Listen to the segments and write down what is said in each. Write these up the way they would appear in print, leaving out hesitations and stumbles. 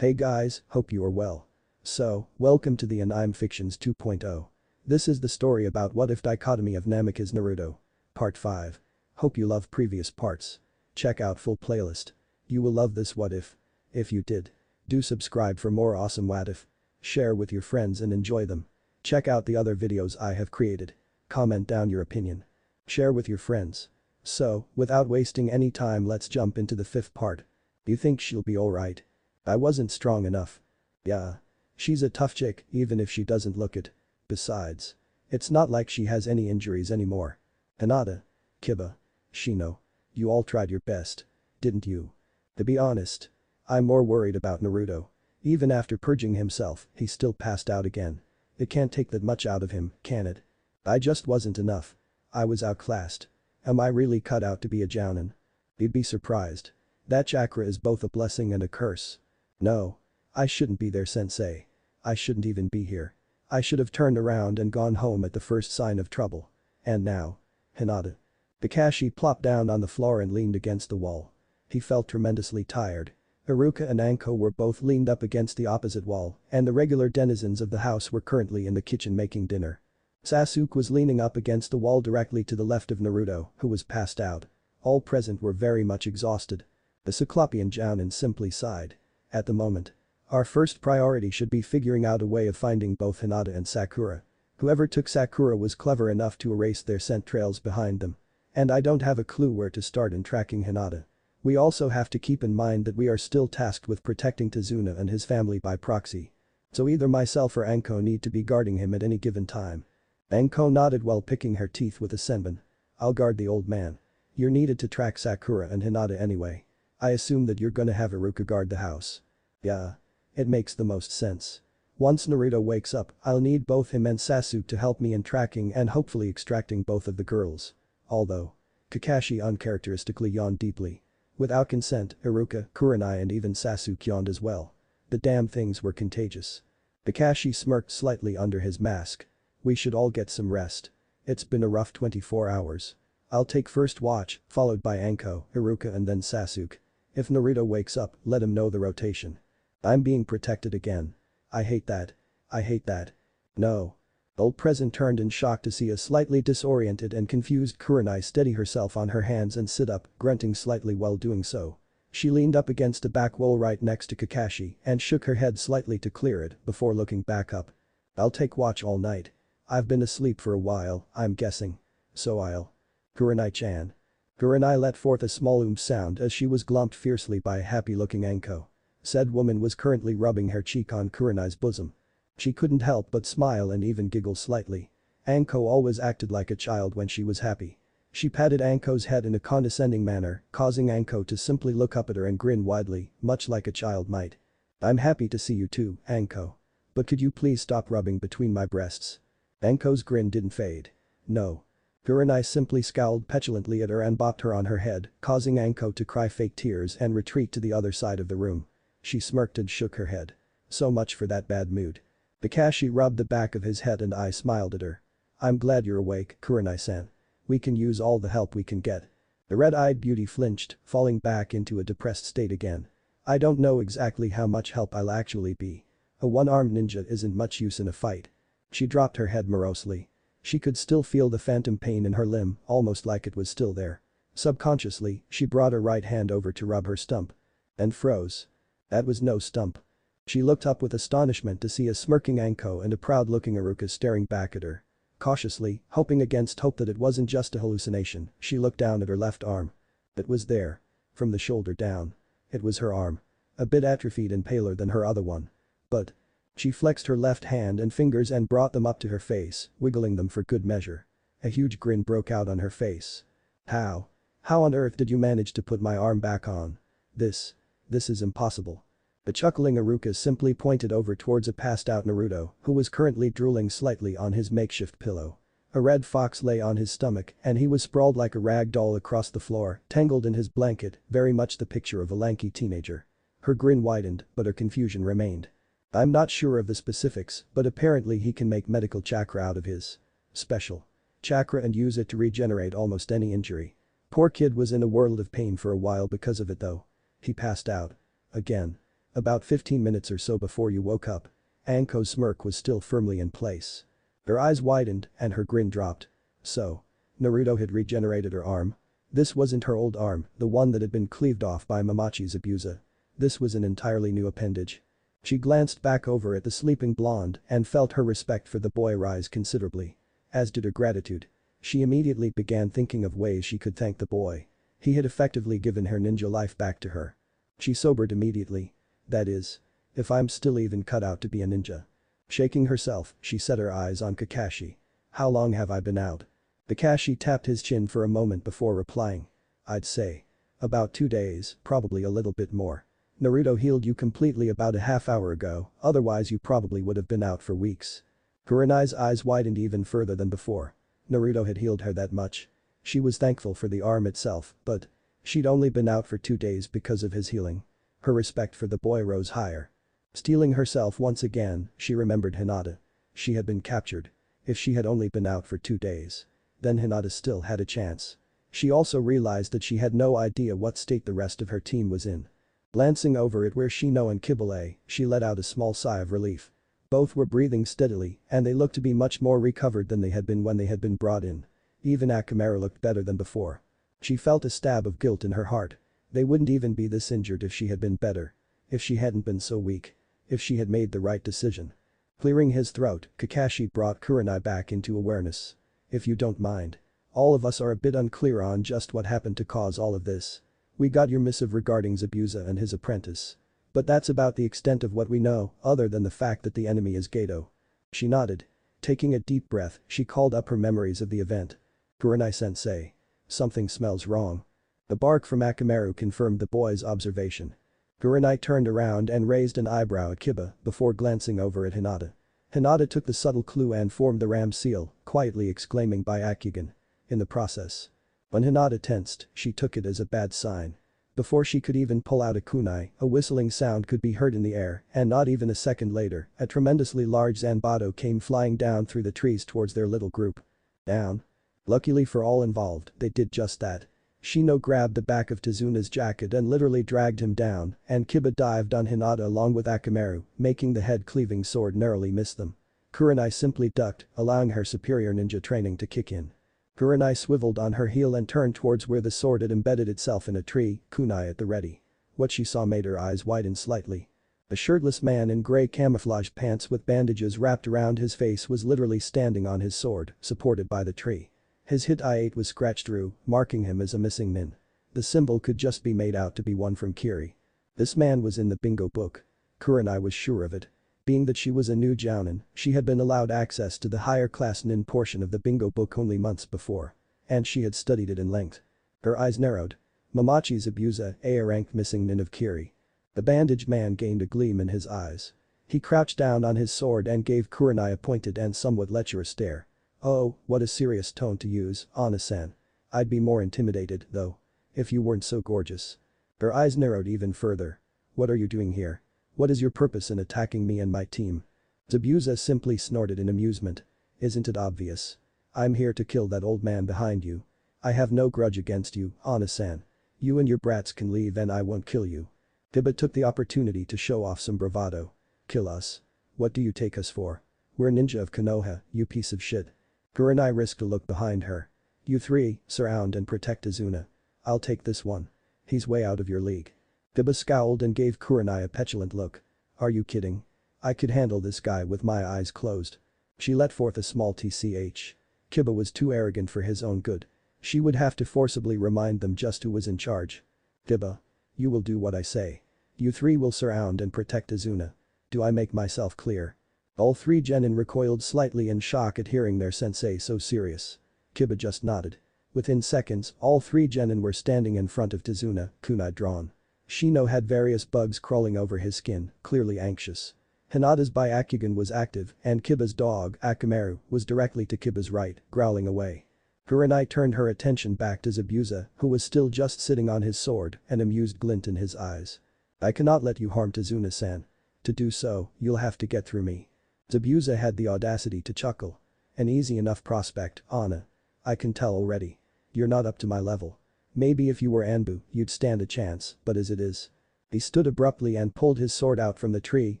Hey guys, hope you are well. So, welcome to the Anime Fictions 2.0. This is the story about what if Dichotomy of Namikaze Naruto. Part 5. Hope you love previous parts. Check out full playlist. You will love this what if. If you did, do subscribe for more awesome what if. Share with your friends and enjoy them. Check out the other videos I have created. Comment down your opinion. Share with your friends. So, without wasting any time, let's jump into the fifth part. You think she'll be alright? I wasn't strong enough. Yeah. She's a tough chick even if she doesn't look it. Besides, it's not like she has any injuries anymore. Hinata. Kiba. Shino. You all tried your best. Didn't you? To be honest, I'm more worried about Naruto. Even after purging himself, he still passed out again. It can't take that much out of him, can it? I just wasn't enough. I was outclassed. Am I really cut out to be a jounin? You'd be surprised. That chakra is both a blessing and a curse. No. I shouldn't be there, sensei. I shouldn't even be here. I should have turned around and gone home at the first sign of trouble. And now. Hinata. Kakashi plopped down on the floor and leaned against the wall. He felt tremendously tired. Iruka and Anko were both leaned up against the opposite wall, and the regular denizens of the house were currently in the kitchen making dinner. Sasuke was leaning up against the wall directly to the left of Naruto, who was passed out. All present were very much exhausted. The Cyclopean Jounin simply sighed. At the moment, our first priority should be figuring out a way of finding both Hinata and Sakura. Whoever took Sakura was clever enough to erase their scent trails behind them. And I don't have a clue where to start in tracking Hinata. We also have to keep in mind that we are still tasked with protecting Tazuna and his family by proxy. So either myself or Anko need to be guarding him at any given time. Anko nodded while picking her teeth with a senbon. I'll guard the old man. You're needed to track Sakura and Hinata anyway. I assume that you're gonna have Iruka guard the house. Yeah. It makes the most sense. Once Naruto wakes up, I'll need both him and Sasuke to help me in tracking and hopefully extracting both of the girls. Although. Kakashi uncharacteristically yawned deeply. Without consent, Iruka, Kurenai and even Sasuke yawned as well. The damn things were contagious. Kakashi smirked slightly under his mask. We should all get some rest. It's been a rough 24 hours. I'll take first watch, followed by Anko, Iruka and then Sasuke. If Naruto wakes up, let him know the rotation. I'm being protected again. I hate that. I hate that. No. Old Present turned in shock to see a slightly disoriented and confused Kurenai steady herself on her hands and sit up, grunting slightly while doing so. She leaned up against a back wall right next to Kakashi and shook her head slightly to clear it before looking back up. I'll take watch all night. I've been asleep for a while, I'm guessing. So I'll. Kurenai-chan. Kurenai let forth a small sound as she was glumped fiercely by a happy-looking Anko. Said woman was currently rubbing her cheek on Kurenai's bosom. She couldn't help but smile and even giggle slightly. Anko always acted like a child when she was happy. She patted Anko's head in a condescending manner, causing Anko to simply look up at her and grin widely, much like a child might. I'm happy to see you too, Anko. But could you please stop rubbing between my breasts? Anko's grin didn't fade. No. Kurenai simply scowled petulantly at her and bopped her on her head, causing Anko to cry fake tears and retreat to the other side of the room. She smirked and shook her head. So much for that bad mood. Kakashi rubbed the back of his head and I smiled at her. I'm glad you're awake, Kurenai-san. We can use all the help we can get. The red-eyed beauty flinched, falling back into a depressed state again. I don't know exactly how much help I'll actually be. A one-armed ninja isn't much use in a fight. She dropped her head morosely. She could still feel the phantom pain in her limb, almost like it was still there. Subconsciously, she brought her right hand over to rub her stump. And froze. That was no stump. She looked up with astonishment to see a smirking Anko and a proud-looking Iruka staring back at her. Cautiously, hoping against hope that it wasn't just a hallucination, she looked down at her left arm. It was there. From the shoulder down. It was her arm. A bit atrophied and paler than her other one. But. She flexed her left hand and fingers and brought them up to her face, wiggling them for good measure. A huge grin broke out on her face. How? How on earth did you manage to put my arm back on? This is impossible. The chuckling Iruka simply pointed over towards a passed-out Naruto, who was currently drooling slightly on his makeshift pillow. A red fox lay on his stomach and he was sprawled like a rag doll across the floor, tangled in his blanket, very much the picture of a lanky teenager. Her grin widened, but her confusion remained. I'm not sure of the specifics, but apparently he can make medical chakra out of his special chakra and use it to regenerate almost any injury. Poor kid was in a world of pain for a while because of it though. He passed out. Again. About 15 minutes or so before you woke up. Anko's smirk was still firmly in place. Her eyes widened and her grin dropped. So. Naruto had regenerated her arm. This wasn't her old arm, the one that had been cleaved off by Mamachi's abuser. This was an entirely new appendage. She glanced back over at the sleeping blonde and felt her respect for the boy rise considerably. As did her gratitude. She immediately began thinking of ways she could thank the boy. He had effectively given her ninja life back to her. She sobered immediately. That is. If I'm still even cut out to be a ninja. Shaking herself, she set her eyes on Kakashi. How long have I been out? Kakashi tapped his chin for a moment before replying. I'd say. About 2 days, probably a little bit more. Naruto healed you completely about a half hour ago, otherwise you probably would have been out for weeks. Kurenai's eyes widened even further than before. Naruto had healed her that much. She was thankful for the arm itself, but she'd only been out for 2 days because of his healing. Her respect for the boy rose higher. Steeling herself once again, she remembered Hinata. She had been captured. If she had only been out for 2 days. Then Hinata still had a chance. She also realized that she had no idea what state the rest of her team was in. Glancing over at where Shino and Kibble lay, she let out a small sigh of relief. Both were breathing steadily and they looked to be much more recovered than they had been when they had been brought in. Even Akamaru looked better than before. She felt a stab of guilt in her heart. They wouldn't even be this injured if she had been better. If she hadn't been so weak. If she had made the right decision. Clearing his throat, Kakashi brought Kurenai back into awareness. If you don't mind. All of us are a bit unclear on just what happened to cause all of this. We got your missive regarding Zabuza and his apprentice. But that's about the extent of what we know, other than the fact that the enemy is Gato. She nodded. Taking a deep breath, she called up her memories of the event. Kurenai-sensei. Something smells wrong. The bark from Akamaru confirmed the boy's observation. Kurenai turned around and raised an eyebrow at Kiba before glancing over at Hinata. Hinata took the subtle clue and formed the ram seal, quietly exclaiming by Akugan. In the process. When Hinata tensed, she took it as a bad sign. Before she could even pull out a kunai, a whistling sound could be heard in the air, and not even a second later, a tremendously large Zanbato came flying down through the trees towards their little group. Down. Luckily for all involved, they did just that. Shino grabbed the back of Tezuna's jacket and literally dragged him down, and Kiba dived on Hinata along with Akamaru, making the head-cleaving sword narrowly miss them. Kurenai simply ducked, allowing her superior ninja training to kick in. Kurenai swiveled on her heel and turned towards where the sword had embedded itself in a tree, kunai at the ready. What she saw made her eyes widen slightly. A shirtless man in grey camouflage pants with bandages wrapped around his face was literally standing on his sword, supported by the tree. His hit I-8 was scratched through, marking him as a missing nin. The symbol could just be made out to be one from Kiri. This man was in the bingo book. Kurenai was sure of it. Being that she was a new jounin, she had been allowed access to the higher class nin portion of the bingo book only months before. And she had studied it in length. Her eyes narrowed. Mamachi's abuser, a ranked missing nin of Kiri. The bandaged man gained a gleam in his eyes. He crouched down on his sword and gave Kurenai a pointed and somewhat lecherous stare. Oh, what a serious tone to use, Ana-san. I'd be more intimidated, though. If you weren't so gorgeous. Her eyes narrowed even further. What are you doing here? What is your purpose in attacking me and my team? Zabuza simply snorted in amusement. Isn't it obvious? I'm here to kill that old man behind you. I have no grudge against you, Ana-san. You and your brats can leave and I won't kill you. Kiba took the opportunity to show off some bravado. Kill us? What do you take us for? We're ninja of Konoha, you piece of shit. Kurenai risked a look behind her. You three, surround and protect Izuna. I'll take this one. He's way out of your league. Kiba scowled and gave Kurenai a petulant look. Are you kidding? I could handle this guy with my eyes closed. She let forth a small tch. Kiba was too arrogant for his own good. She would have to forcibly remind them just who was in charge. Kiba. You will do what I say. You three will surround and protect Izuna. Do I make myself clear? All three genin recoiled slightly in shock at hearing their sensei so serious. Kiba just nodded. Within seconds, all three genin were standing in front of Tizuna, kunai drawn. Shino had various bugs crawling over his skin, clearly anxious. Hinata's Byakugan was active, and Kiba's dog, Akamaru, was directly to Kiba's right, growling away. Kurenai turned her attention back to Zabuza, who was still just sitting on his sword, an amused glint in his eyes. I cannot let you harm Tizuna-san. To do so, you'll have to get through me. Zabuza had the audacity to chuckle. An easy enough prospect, Ana. I can tell already. You're not up to my level. Maybe if you were Anbu, you'd stand a chance, but as it is. He stood abruptly and pulled his sword out from the tree,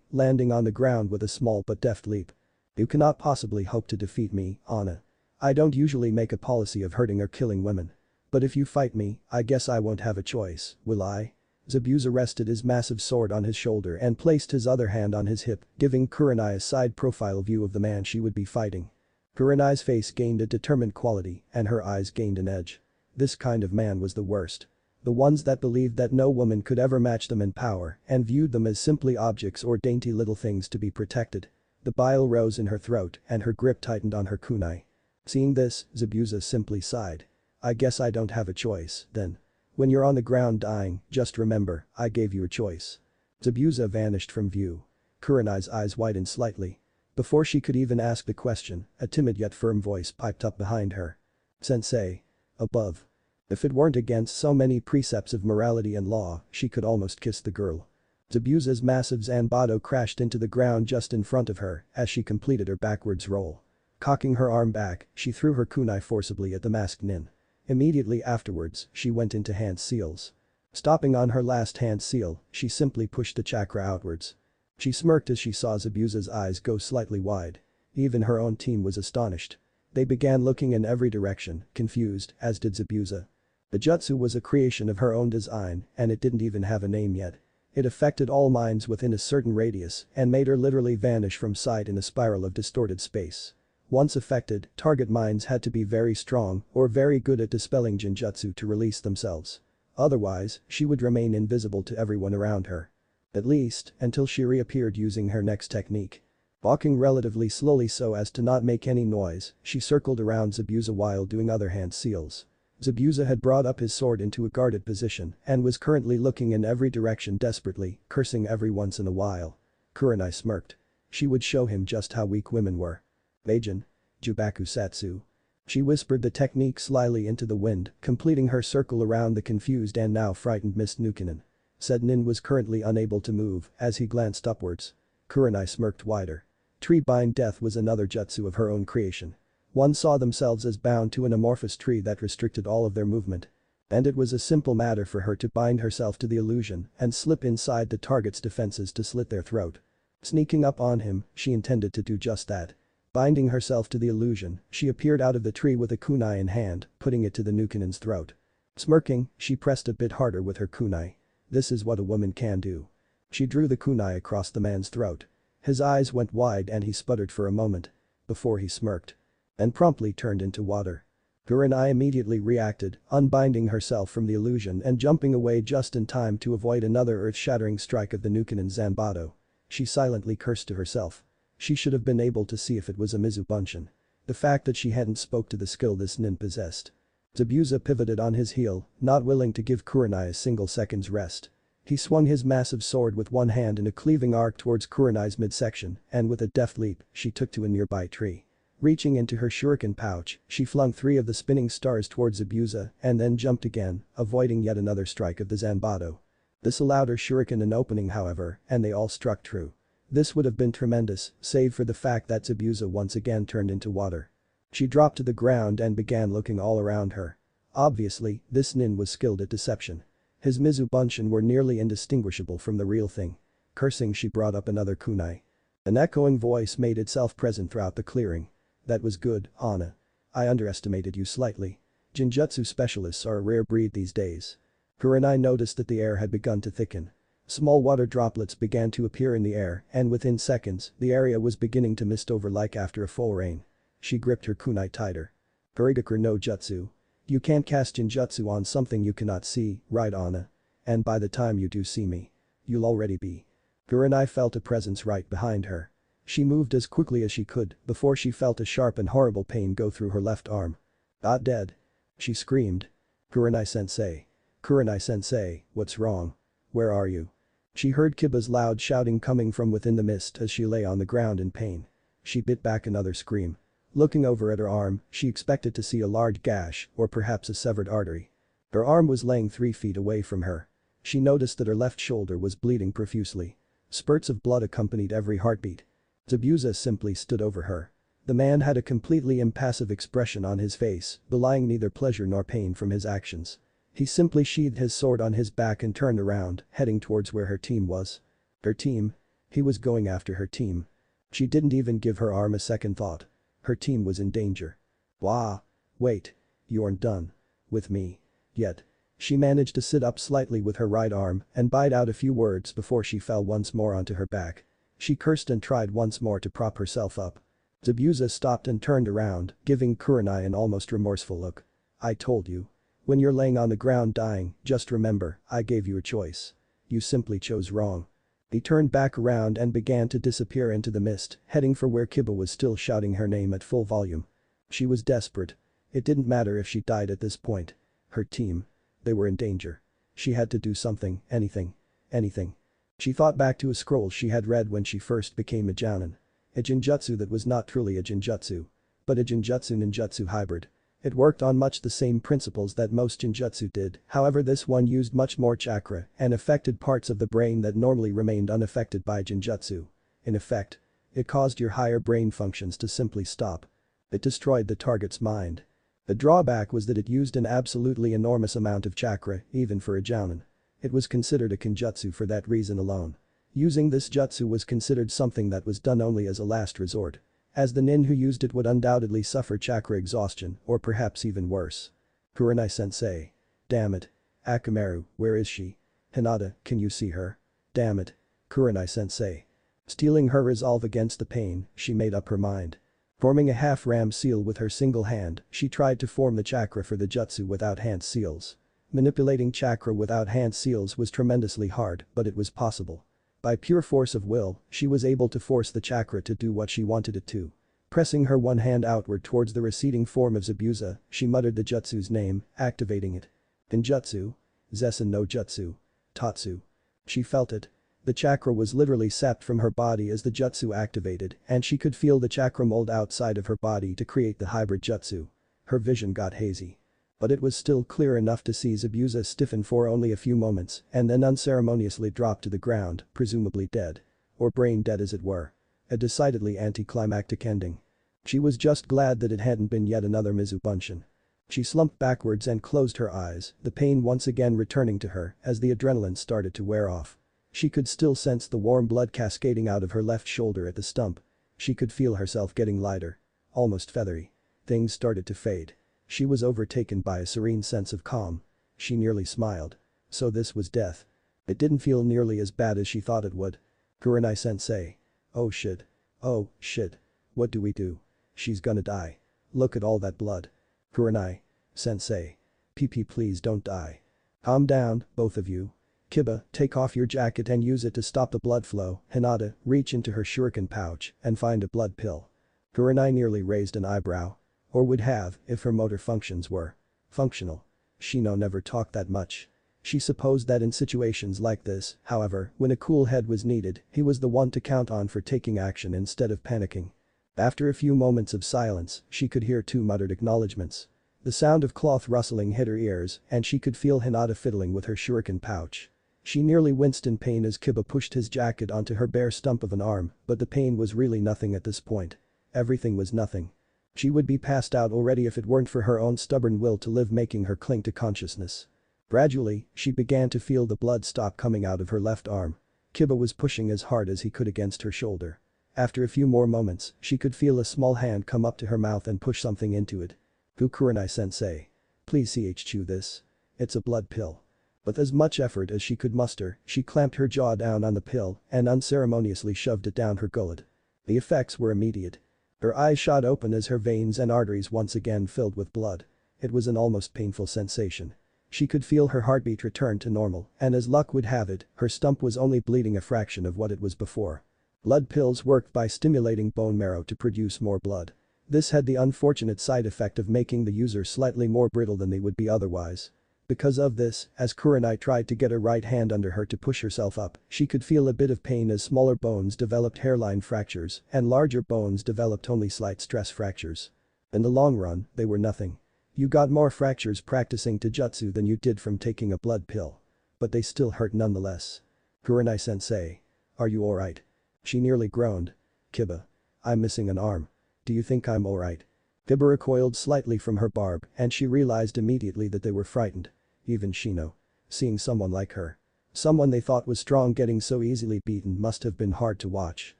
landing on the ground with a small but deft leap. You cannot possibly hope to defeat me, Anna. I don't usually make a policy of hurting or killing women. But if you fight me, I guess I won't have a choice, will I? Zabuza rested his massive sword on his shoulder and placed his other hand on his hip, giving Kurenai a side-profile view of the man she would be fighting. Kurenai's face gained a determined quality and her eyes gained an edge. This kind of man was the worst. The ones that believed that no woman could ever match them in power and viewed them as simply objects or dainty little things to be protected. The bile rose in her throat and her grip tightened on her kunai. Seeing this, Zabuza simply sighed. I guess I don't have a choice, then. When you're on the ground dying, just remember, I gave you a choice. Zabuza vanished from view. Kurenai's eyes widened slightly. Before she could even ask the question, a timid yet firm voice piped up behind her. Sensei. Above. If it weren't against so many precepts of morality and law, she could almost kiss the girl. Zabuza's massive zanbato crashed into the ground just in front of her as she completed her backwards roll. Cocking her arm back, she threw her kunai forcibly at the masked nin. Immediately afterwards, she went into hand seals. Stopping on her last hand seal, she simply pushed the chakra outwards. She smirked as she saw Zabuza's eyes go slightly wide. Even her own team was astonished. They began looking in every direction, confused, as did Zabuza. The jutsu was a creation of her own design and it didn't even have a name yet. It affected all minds within a certain radius and made her literally vanish from sight in a spiral of distorted space. Once affected, target minds had to be very strong or very good at dispelling genjutsu to release themselves. Otherwise, she would remain invisible to everyone around her. At least, until she reappeared using her next technique. Walking relatively slowly so as to not make any noise, she circled around Zabuza while doing other hand seals. Zabuza had brought up his sword into a guarded position and was currently looking in every direction desperately, cursing every once in a while. Kurenai smirked. She would show him just how weak women were. Meijin. Jubaku Satsu. She whispered the technique slyly into the wind, completing her circle around the confused and now frightened Miss Nukinen. Said nin was currently unable to move as he glanced upwards. Kurenai smirked wider. Tree bind death was another jutsu of her own creation. One saw themselves as bound to an amorphous tree that restricted all of their movement. And it was a simple matter for her to bind herself to the illusion and slip inside the target's defenses to slit their throat. Sneaking up on him, she intended to do just that. Binding herself to the illusion, she appeared out of the tree with a kunai in hand, putting it to the Nukinen's throat. Smirking, she pressed a bit harder with her kunai. This is what a woman can do. She drew the kunai across the man's throat. His eyes went wide and he sputtered for a moment. Before he smirked. And promptly turned into water. Kurenai immediately reacted, unbinding herself from the illusion and jumping away just in time to avoid another earth-shattering strike of the Nukinen Zanbato. She silently cursed to herself. She should have been able to see if it was a Mizubunshin. The fact that she hadn't spoke to the skill this nin possessed. Zabuza pivoted on his heel, not willing to give Kurenai a single second's rest. He swung his massive sword with one hand in a cleaving arc towards Kurenai's midsection and with a deft leap, she took to a nearby tree. Reaching into her shuriken pouch, she flung 3 of the spinning stars towards Zabuza and then jumped again, avoiding yet another strike of the Zanbato. This allowed her shuriken an opening however, and they all struck true. This would have been tremendous, save for the fact that Zabuza once again turned into water. She dropped to the ground and began looking all around her. Obviously, this nin was skilled at deception. His Mizubunshin were nearly indistinguishable from the real thing. Cursing, she brought up another kunai. An echoing voice made itself present throughout the clearing. That was good, Anna. I underestimated you slightly. Genjutsu specialists are a rare breed these days. Kurenai noticed that the air had begun to thicken. Small water droplets began to appear in the air and within seconds, the area was beginning to mist over like after a full rain. She gripped her kunai tighter. Kurigaku no jutsu. You can't cast genjutsu on something you cannot see, right Anna? And by the time you do see me, you'll already be. Kurenai felt a presence right behind her. She moved as quickly as she could before she felt a sharp and horrible pain go through her left arm. Not dead. She screamed. Kurenai-sensei. Kurenai-sensei, what's wrong? Where are you? She heard Kiba's loud shouting coming from within the mist as she lay on the ground in pain. She bit back another scream. Looking over at her arm, she expected to see a large gash or perhaps a severed artery. Her arm was laying 3 feet away from her. She noticed that her left shoulder was bleeding profusely. Spurts of blood accompanied every heartbeat. Zabuza simply stood over her. The man had a completely impassive expression on his face, belying neither pleasure nor pain from his actions. He simply sheathed his sword on his back and turned around, heading towards where her team was. Her team? He was going after her team. She didn't even give her arm a second thought. Her team was in danger. Wah! Wait. You aren't done. With me. Yet. She managed to sit up slightly with her right arm and bite out a few words before she fell once more onto her back. She cursed and tried once more to prop herself up. Zabuza stopped and turned around, giving Kurenai an almost remorseful look. I told you. When you're laying on the ground dying, just remember, I gave you a choice. You simply chose wrong. He turned back around and began to disappear into the mist, heading for where Kiba was still shouting her name at full volume. She was desperate. It didn't matter if she died at this point. Her team. They were in danger. She had to do something, anything. Anything. She thought back to a scroll she had read when she first became a jounin. A jinjutsu that was not truly a jinjutsu. But a jinjutsu-ninjutsu hybrid. It worked on much the same principles that most jinjutsu did, however this one used much more chakra and affected parts of the brain that normally remained unaffected by jinjutsu. In effect, it caused your higher brain functions to simply stop. It destroyed the target's mind. The drawback was that it used an absolutely enormous amount of chakra, even for a jounin. It was considered a kenjutsu for that reason alone. Using this jutsu was considered something that was done only as a last resort, as the nin who used it would undoubtedly suffer chakra exhaustion or perhaps even worse. Kurenai-sensei. Damn it. Akamaru, where is she? Hinata, can you see her? Damn it. Kurenai-sensei. Steeling her resolve against the pain, she made up her mind. Forming a half-ram seal with her single hand, she tried to form the chakra for the jutsu without hand seals. Manipulating chakra without hand seals was tremendously hard, but it was possible. By pure force of will, she was able to force the chakra to do what she wanted it to. Pressing her one hand outward towards the receding form of Zabuza, she muttered the jutsu's name, activating it. Ninjutsu? Zessen no Jutsu. Tatsu. She felt it. The chakra was literally sapped from her body as the jutsu activated, and she could feel the chakra mold outside of her body to create the hybrid jutsu. Her vision got hazy. But it was still clear enough to see Zabuza stiffen for only a few moments and then unceremoniously drop to the ground, presumably dead. Or brain dead as it were. A decidedly anticlimactic ending. She was just glad that it hadn't been yet another Mizubunshin. She slumped backwards and closed her eyes, the pain once again returning to her as the adrenaline started to wear off. She could still sense the warm blood cascading out of her left shoulder at the stump. She could feel herself getting lighter. Almost feathery. Things started to fade. She was overtaken by a serene sense of calm. She nearly smiled. So this was death. It didn't feel nearly as bad as she thought it would. Kurenai-sensei. Oh shit. Oh, shit. What do we do? She's gonna die. Look at all that blood. Kurenai-sensei. PP please don't die. Calm down, both of you. Kiba, take off your jacket and use it to stop the blood flow. Hinata, reach into her shuriken pouch and find a blood pill. Kurenai nearly raised an eyebrow. Or would have, if her motor functions were functional. Shino never talked that much. She supposed that in situations like this, however, when a cool head was needed, he was the one to count on for taking action instead of panicking. After a few moments of silence, she could hear two muttered acknowledgements. The sound of cloth rustling hit her ears and she could feel Hinata fiddling with her shuriken pouch. She nearly winced in pain as Kiba pushed his jacket onto her bare stump of an arm, but the pain was really nothing at this point. Everything was nothing. She would be passed out already if it weren't for her own stubborn will to live, making her cling to consciousness. Gradually, she began to feel the blood stop coming out of her left arm. Kiba was pushing as hard as he could against her shoulder. After a few more moments, she could feel a small hand come up to her mouth and push something into it. Kurenai-sensei. Please chew this. It's a blood pill. With as much effort as she could muster, she clamped her jaw down on the pill and unceremoniously shoved it down her gullet. The effects were immediate. Her eyes shot open as her veins and arteries once again filled with blood. It was an almost painful sensation. She could feel her heartbeat return to normal, and as luck would have it, her stump was only bleeding a fraction of what it was before. Blood pills worked by stimulating bone marrow to produce more blood. This had the unfortunate side effect of making the user slightly more brittle than they would be otherwise. Because of this, as Kurenai tried to get her right hand under her to push herself up, she could feel a bit of pain as smaller bones developed hairline fractures and larger bones developed only slight stress fractures. In the long run, they were nothing. You got more fractures practicing taijutsu than you did from taking a blood pill. But they still hurt nonetheless. Kurenai-sensei. Are you alright? She nearly groaned. Kiba. I'm missing an arm. Do you think I'm alright? Kiba recoiled slightly from her barb and she realized immediately that they were frightened. even Shino. Seeing someone like her. Someone they thought was strong getting so easily beaten must have been hard to watch.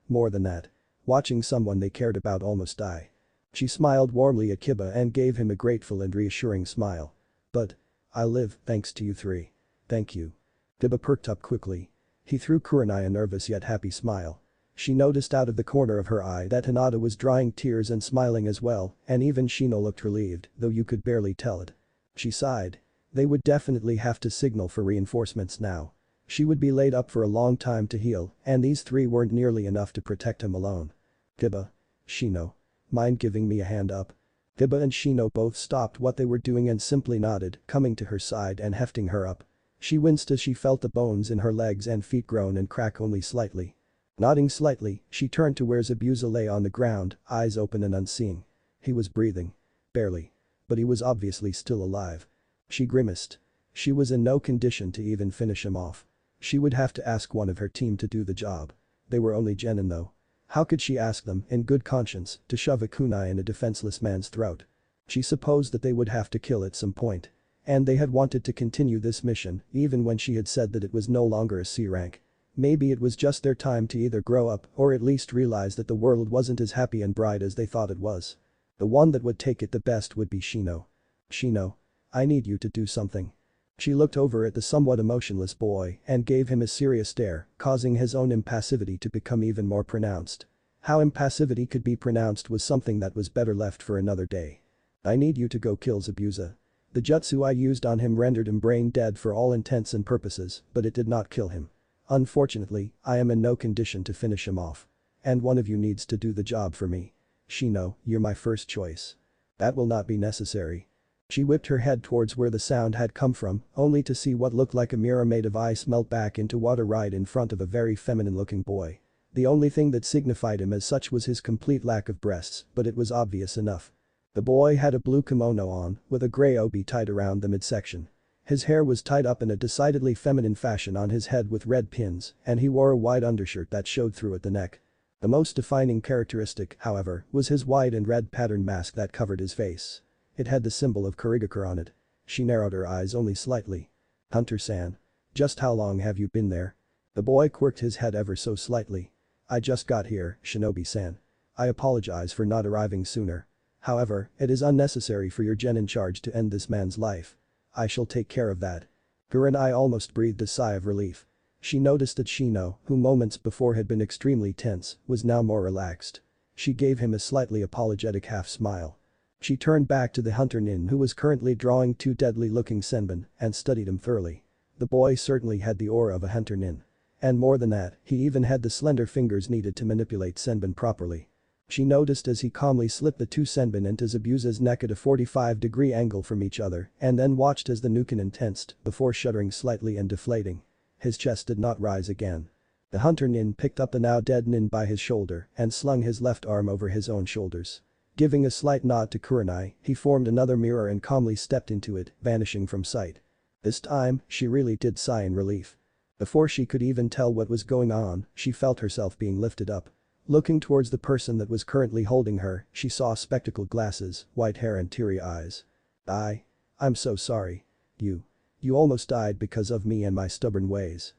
More than that. Watching someone they cared about almost die. She smiled warmly at Kiba and gave him a grateful and reassuring smile. But. I live thanks to you three. Thank you. Kiba perked up quickly. He threw Kurenai a nervous yet happy smile. She noticed out of the corner of her eye that Hinata was drying tears and smiling as well, and even Shino looked relieved, though you could barely tell it. She sighed. They would definitely have to signal for reinforcements now. She would be laid up for a long time to heal, and these three weren't nearly enough to protect him alone. Kiba. Shino. Mind giving me a hand up? Kiba and Shino both stopped what they were doing and simply nodded, coming to her side and hefting her up. She winced as she felt the bones in her legs and feet groan and crack only slightly. Nodding slightly, she turned to where Zabuza lay on the ground, eyes open and unseeing. He was breathing. Barely. But he was obviously still alive. She grimaced. She was in no condition to even finish him off. She would have to ask one of her team to do the job. They were only genin though. How could she ask them, in good conscience, to shove a kunai in a defenseless man's throat? She supposed that they would have to kill at some point. And they had wanted to continue this mission, even when she had said that it was no longer a C rank. Maybe it was just their time to either grow up or at least realize that the world wasn't as happy and bright as they thought it was. The one that would take it the best would be Shino. Shino. I need you to do something. She looked over at the somewhat emotionless boy and gave him a serious stare, causing his own impassivity to become even more pronounced. How impassivity could be pronounced was something that was better left for another day. I need you to go kill Zabuza. The jutsu I used on him rendered him brain dead for all intents and purposes, but it did not kill him. Unfortunately, I am in no condition to finish him off. And one of you needs to do the job for me. Shino, you're my first choice. That will not be necessary. She whipped her head towards where the sound had come from, only to see what looked like a mirror made of ice melt back into water right in front of a very feminine-looking boy. The only thing that signified him as such was his complete lack of breasts, but it was obvious enough. The boy had a blue kimono on, with a gray obi tied around the midsection. His hair was tied up in a decidedly feminine fashion on his head with red pins, and he wore a white undershirt that showed through at the neck. The most defining characteristic, however, was his white and red patterned mask that covered his face. It had the symbol of Kurigakure on it. She narrowed her eyes only slightly. Hunter-san. Just how long have you been there? The boy quirked his head ever so slightly. I just got here, Shinobi-san. I apologize for not arriving sooner. However, it is unnecessary for your gen in charge to end this man's life. I shall take care of that. Kurenai almost breathed a sigh of relief. She noticed that Shino, who moments before had been extremely tense, was now more relaxed. She gave him a slightly apologetic half smile. She turned back to the hunter nin who was currently drawing two deadly-looking senbon and studied him thoroughly. The boy certainly had the aura of a hunter nin. And more than that, he even had the slender fingers needed to manipulate senbon properly. She noticed as he calmly slipped the two senbon into Zabuza's neck at a 45-degree angle from each other and then watched as the nukenin tensed before shuddering slightly and deflating. His chest did not rise again. The hunter nin picked up the now dead nin by his shoulder and slung his left arm over his own shoulders. Giving a slight nod to Kurenai, he formed another mirror and calmly stepped into it, vanishing from sight. This time, she really did sigh in relief. Before she could even tell what was going on, she felt herself being lifted up. Looking towards the person that was currently holding her, she saw spectacled glasses, white hair and teary eyes. I'm so sorry. You almost died because of me and my stubborn ways.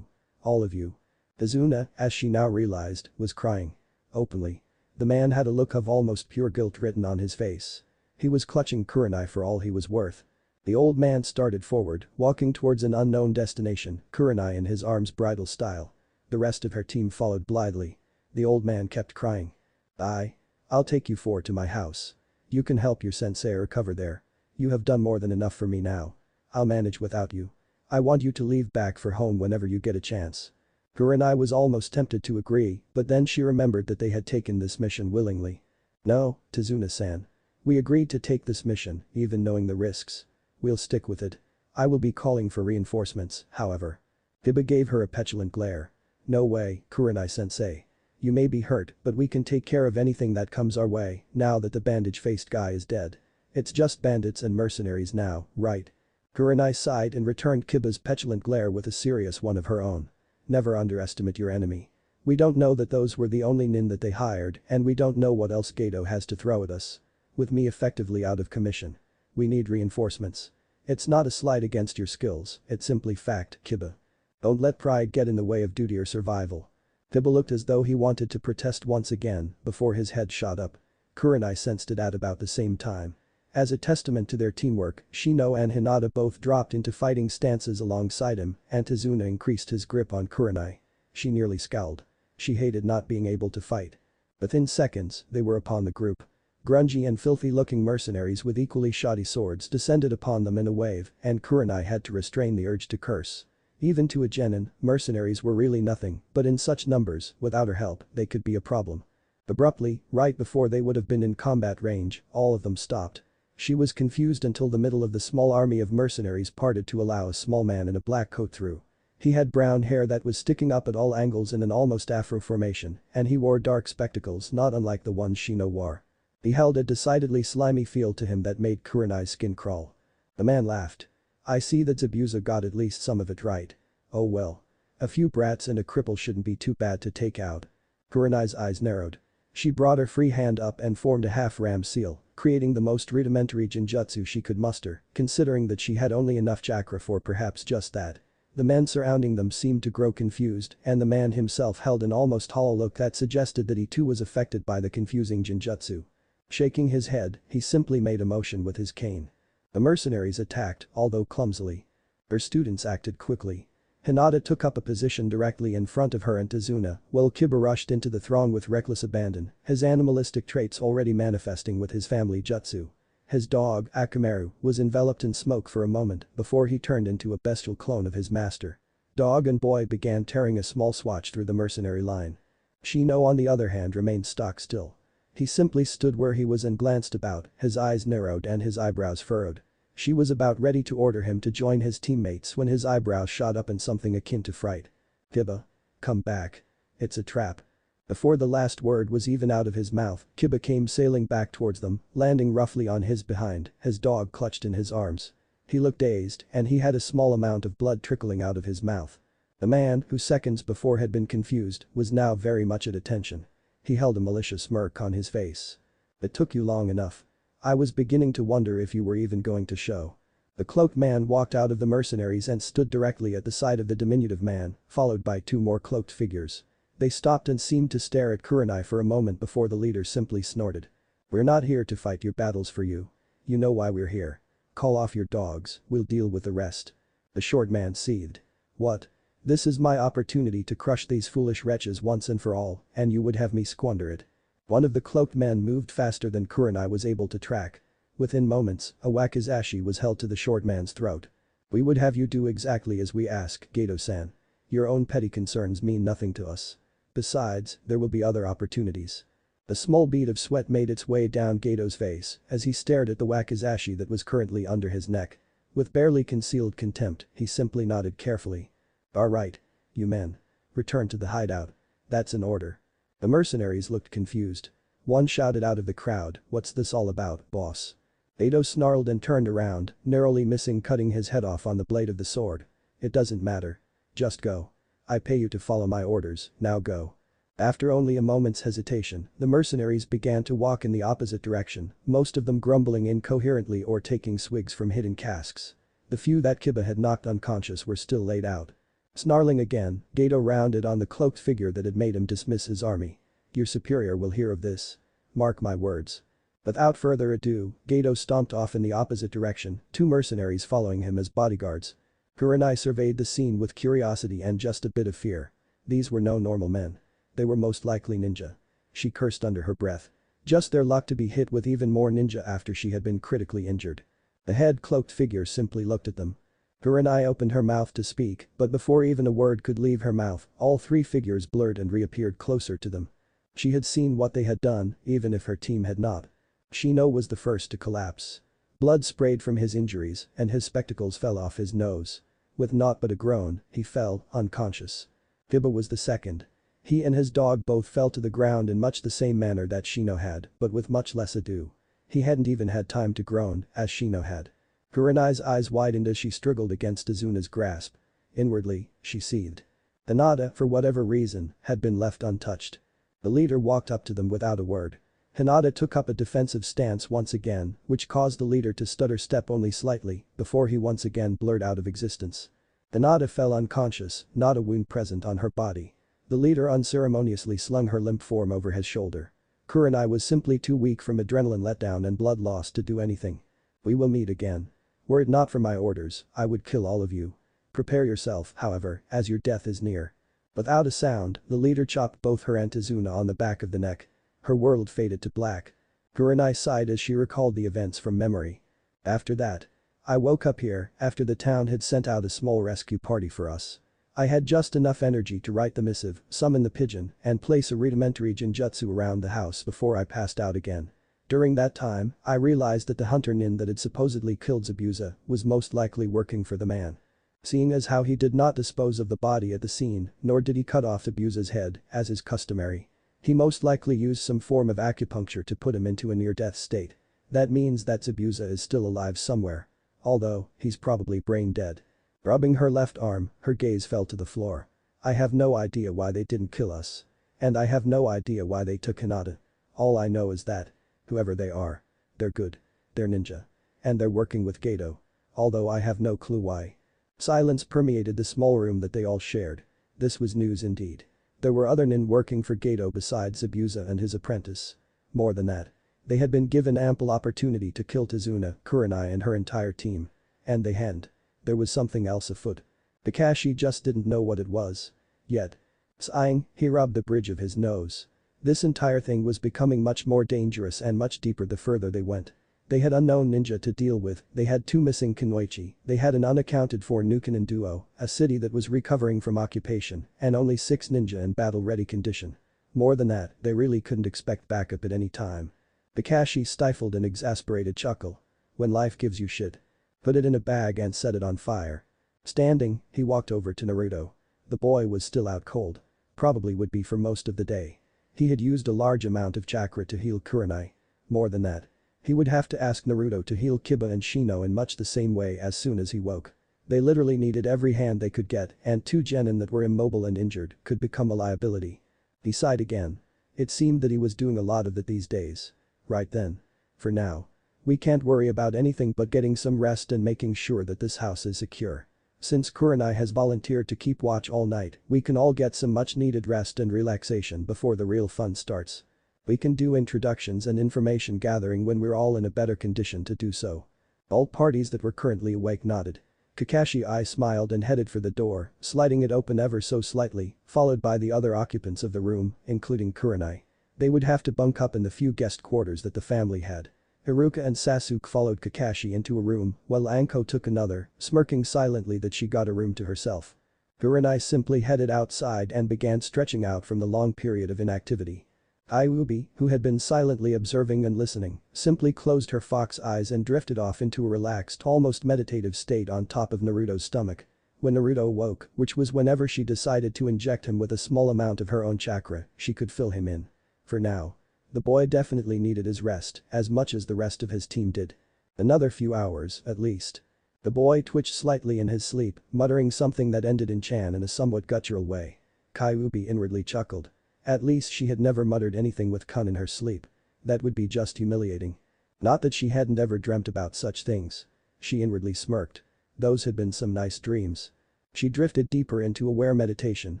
All of you. Izuna, as she now realized, was crying. Openly. The man had a look of almost pure guilt written on his face. He was clutching Kurenai for all he was worth. The old man started forward, walking towards an unknown destination, Kurenai in his arms bridal style. The rest of her team followed blithely. The old man kept crying. I'll take you four to my house. You can help your sensei recover there. You have done more than enough for me now. I'll manage without you. I want you to leave back for home whenever you get a chance. Kurenai was almost tempted to agree, but then she remembered that they had taken this mission willingly. No, Tazuna-san. We agreed to take this mission, even knowing the risks. We'll stick with it. I will be calling for reinforcements, however. Kiba gave her a petulant glare. No way, Kurenai-sensei. You may be hurt, but we can take care of anything that comes our way, now that the bandage-faced guy is dead. It's just bandits and mercenaries now, right? Kurenai sighed and returned Kiba's petulant glare with a serious one of her own. Never underestimate your enemy. We don't know that those were the only nin that they hired, and we don't know what else Gato has to throw at us. With me effectively out of commission. We need reinforcements. It's not a slight against your skills, it's simply fact, Kiba. Don't let pride get in the way of duty or survival. Kiba looked as though he wanted to protest once again before his head shot up. Kurenai sensed it at about the same time. As a testament to their teamwork, Shino and Hinata both dropped into fighting stances alongside him and Tazuna increased his grip on Kurenai. She nearly scowled. She hated not being able to fight. Within seconds, they were upon the group. Grungy and filthy-looking mercenaries with equally shoddy swords descended upon them in a wave and Kurenai had to restrain the urge to curse. Even to a genin, mercenaries were really nothing, but in such numbers, without her help, they could be a problem. Abruptly, right before they would have been in combat range, all of them stopped. She was confused until the middle of the small army of mercenaries parted to allow a small man in a black coat through. He had brown hair that was sticking up at all angles in an almost afro formation, and he wore dark spectacles not unlike the ones Shino wore. He held a decidedly slimy feel to him that made Kurenai's skin crawl. The man laughed. I see that Zabuza got at least some of it right. Oh well. A few brats and a cripple shouldn't be too bad to take out. Kurenai's eyes narrowed. She brought her free hand up and formed a half-ram seal, creating the most rudimentary genjutsu she could muster, considering that she had only enough chakra for perhaps just that. The men surrounding them seemed to grow confused and the man himself held an almost hollow look that suggested that he too was affected by the confusing genjutsu. Shaking his head, he simply made a motion with his cane. The mercenaries attacked, although clumsily. Her students acted quickly. Hinata took up a position directly in front of her and Tazuna, while Kiba rushed into the throng with reckless abandon, his animalistic traits already manifesting with his family jutsu. His dog, Akamaru, was enveloped in smoke for a moment before he turned into a bestial clone of his master. Dog and boy began tearing a small swatch through the mercenary line. Shino on the other hand remained stock still. He simply stood where he was and glanced about, his eyes narrowed and his eyebrows furrowed. She was about ready to order him to join his teammates when his eyebrows shot up in something akin to fright. Kiba. Come back. It's a trap. Before the last word was even out of his mouth, Kiba came sailing back towards them, landing roughly on his behind, his dog clutched in his arms. He looked dazed and he had a small amount of blood trickling out of his mouth. The man, who seconds before had been confused, was now very much at attention. He held a malicious smirk on his face. It took you long enough. I was beginning to wonder if you were even going to show. The cloaked man walked out of the mercenaries and stood directly at the side of the diminutive man, followed by two more cloaked figures. They stopped and seemed to stare at Kurenai for a moment before the leader simply snorted. We're not here to fight your battles for you. You know why we're here. Call off your dogs, we'll deal with the rest. The short man seethed. What? This is my opportunity to crush these foolish wretches once and for all, and you would have me squander it. One of the cloaked men moved faster than Kurenai was able to track. Within moments, a wakizashi was held to the short man's throat. We would have you do exactly as we ask, Gato-san. Your own petty concerns mean nothing to us. Besides, there will be other opportunities. A small bead of sweat made its way down Gato's face as he stared at the wakizashi that was currently under his neck. With barely concealed contempt, he simply nodded carefully. All right. You men. Return to the hideout. That's an order. The mercenaries looked confused. One shouted out of the crowd, what's this all about, boss? Gato snarled and turned around, narrowly missing cutting his head off on the blade of the sword. It doesn't matter. Just go. I pay you to follow my orders, now go. After only a moment's hesitation, the mercenaries began to walk in the opposite direction, most of them grumbling incoherently or taking swigs from hidden casks. The few that Kiba had knocked unconscious were still laid out. Snarling again, Gato rounded on the cloaked figure that had made him dismiss his army. Your superior will hear of this. Mark my words. Without further ado, Gato stomped off in the opposite direction, two mercenaries following him as bodyguards. Kurenai surveyed the scene with curiosity and just a bit of fear. These were no normal men. They were most likely ninja. She cursed under her breath. Just their luck to be hit with even more ninja after she had been critically injured. The head cloaked figure simply looked at them. Kurenai opened her mouth to speak, but before even a word could leave her mouth, all three figures blurred and reappeared closer to them. She had seen what they had done, even if her team had not. Shino was the first to collapse. Blood sprayed from his injuries and his spectacles fell off his nose. With naught but a groan, he fell, unconscious. Kiba was the second. He and his dog both fell to the ground in much the same manner that Shino had, but with much less ado. He hadn't even had time to groan, as Shino had. Kurenai's eyes widened as she struggled against Azuna's grasp. Inwardly, she seethed. Hinata, for whatever reason, had been left untouched. The leader walked up to them without a word. Hinata took up a defensive stance once again, which caused the leader to stutter step only slightly before he once again blurred out of existence. Hinata fell unconscious, not a wound present on her body. The leader unceremoniously slung her limp form over his shoulder. Kurenai was simply too weak from adrenaline letdown and blood loss to do anything. We will meet again. Were it not for my orders, I would kill all of you. Prepare yourself, however, as your death is near. Without a sound, the leader chopped both her and Tizuna on the back of the neck. Her world faded to black. Kurenai sighed as she recalled the events from memory. After that. I woke up here after the town had sent out a small rescue party for us. I had just enough energy to write the missive, summon the pigeon, and place a rudimentary genjutsu around the house before I passed out again. During that time, I realized that the hunter nin that had supposedly killed Zabuza was most likely working for the man. Seeing as how he did not dispose of the body at the scene, nor did he cut off Zabuza's head, as is customary. He most likely used some form of acupuncture to put him into a near-death state. That means that Zabuza is still alive somewhere. Although, he's probably brain dead. Rubbing her left arm, her gaze fell to the floor. I have no idea why they didn't kill us. And I have no idea why they took Hinata. All I know is that. Whoever they are. They're good. They're ninja. And they're working with Gato. Although I have no clue why. Silence permeated the small room that they all shared. This was news indeed. There were other nin working for Gato besides Zabuza and his apprentice. More than that. They had been given ample opportunity to kill Tizuna, Kurenai and her entire team. And they hadn't. There was something else afoot. Takashi just didn't know what it was. Yet. Sighing, he rubbed the bridge of his nose. This entire thing was becoming much more dangerous and much deeper the further they went. They had unknown ninja to deal with, they had 2 missing kunoichi, they had an unaccounted for Nukanon duo, a city that was recovering from occupation, and only 6 ninja in battle-ready condition. More than that, they really couldn't expect backup at any time. Takashi stifled an exasperated chuckle. When life gives you shit. Put it in a bag and set it on fire. Standing, he walked over to Naruto. The boy was still out cold. Probably would be for most of the day. He had used a large amount of chakra to heal Kurenai. More than that. He would have to ask Naruto to heal Kiba and Shino in much the same way as soon as he woke. They literally needed every hand they could get and 2 genin that were immobile and injured could become a liability. He sighed again. It seemed that he was doing a lot of that these days. Right then. For now. We can't worry about anything but getting some rest and making sure that this house is secure. Since Kurenai has volunteered to keep watch all night, we can all get some much needed rest and relaxation before the real fun starts. We can do introductions and information gathering when we're all in a better condition to do so. All parties that were currently awake nodded. Kakashi smiled and headed for the door, sliding it open ever so slightly, followed by the other occupants of the room, including Kurenai. They would have to bunk up in the few guest quarters that the family had. Iruka and Sasuke followed Kakashi into a room, while Anko took another, smirking silently that she got a room to herself. Kurenai simply headed outside and began stretching out from the long period of inactivity. Ayubi, who had been silently observing and listening, simply closed her fox eyes and drifted off into a relaxed, almost meditative state on top of Naruto's stomach. When Naruto woke, which was whenever she decided to inject him with a small amount of her own chakra, she could fill him in. For now. The boy definitely needed his rest as much as the rest of his team did. Another few hours, at least. The boy twitched slightly in his sleep, muttering something that ended in chan in a somewhat guttural way. Kyuubi inwardly chuckled. At least she had never muttered anything with kun in her sleep. That would be just humiliating. Not that she hadn't ever dreamt about such things. She inwardly smirked. Those had been some nice dreams. She drifted deeper into aware meditation,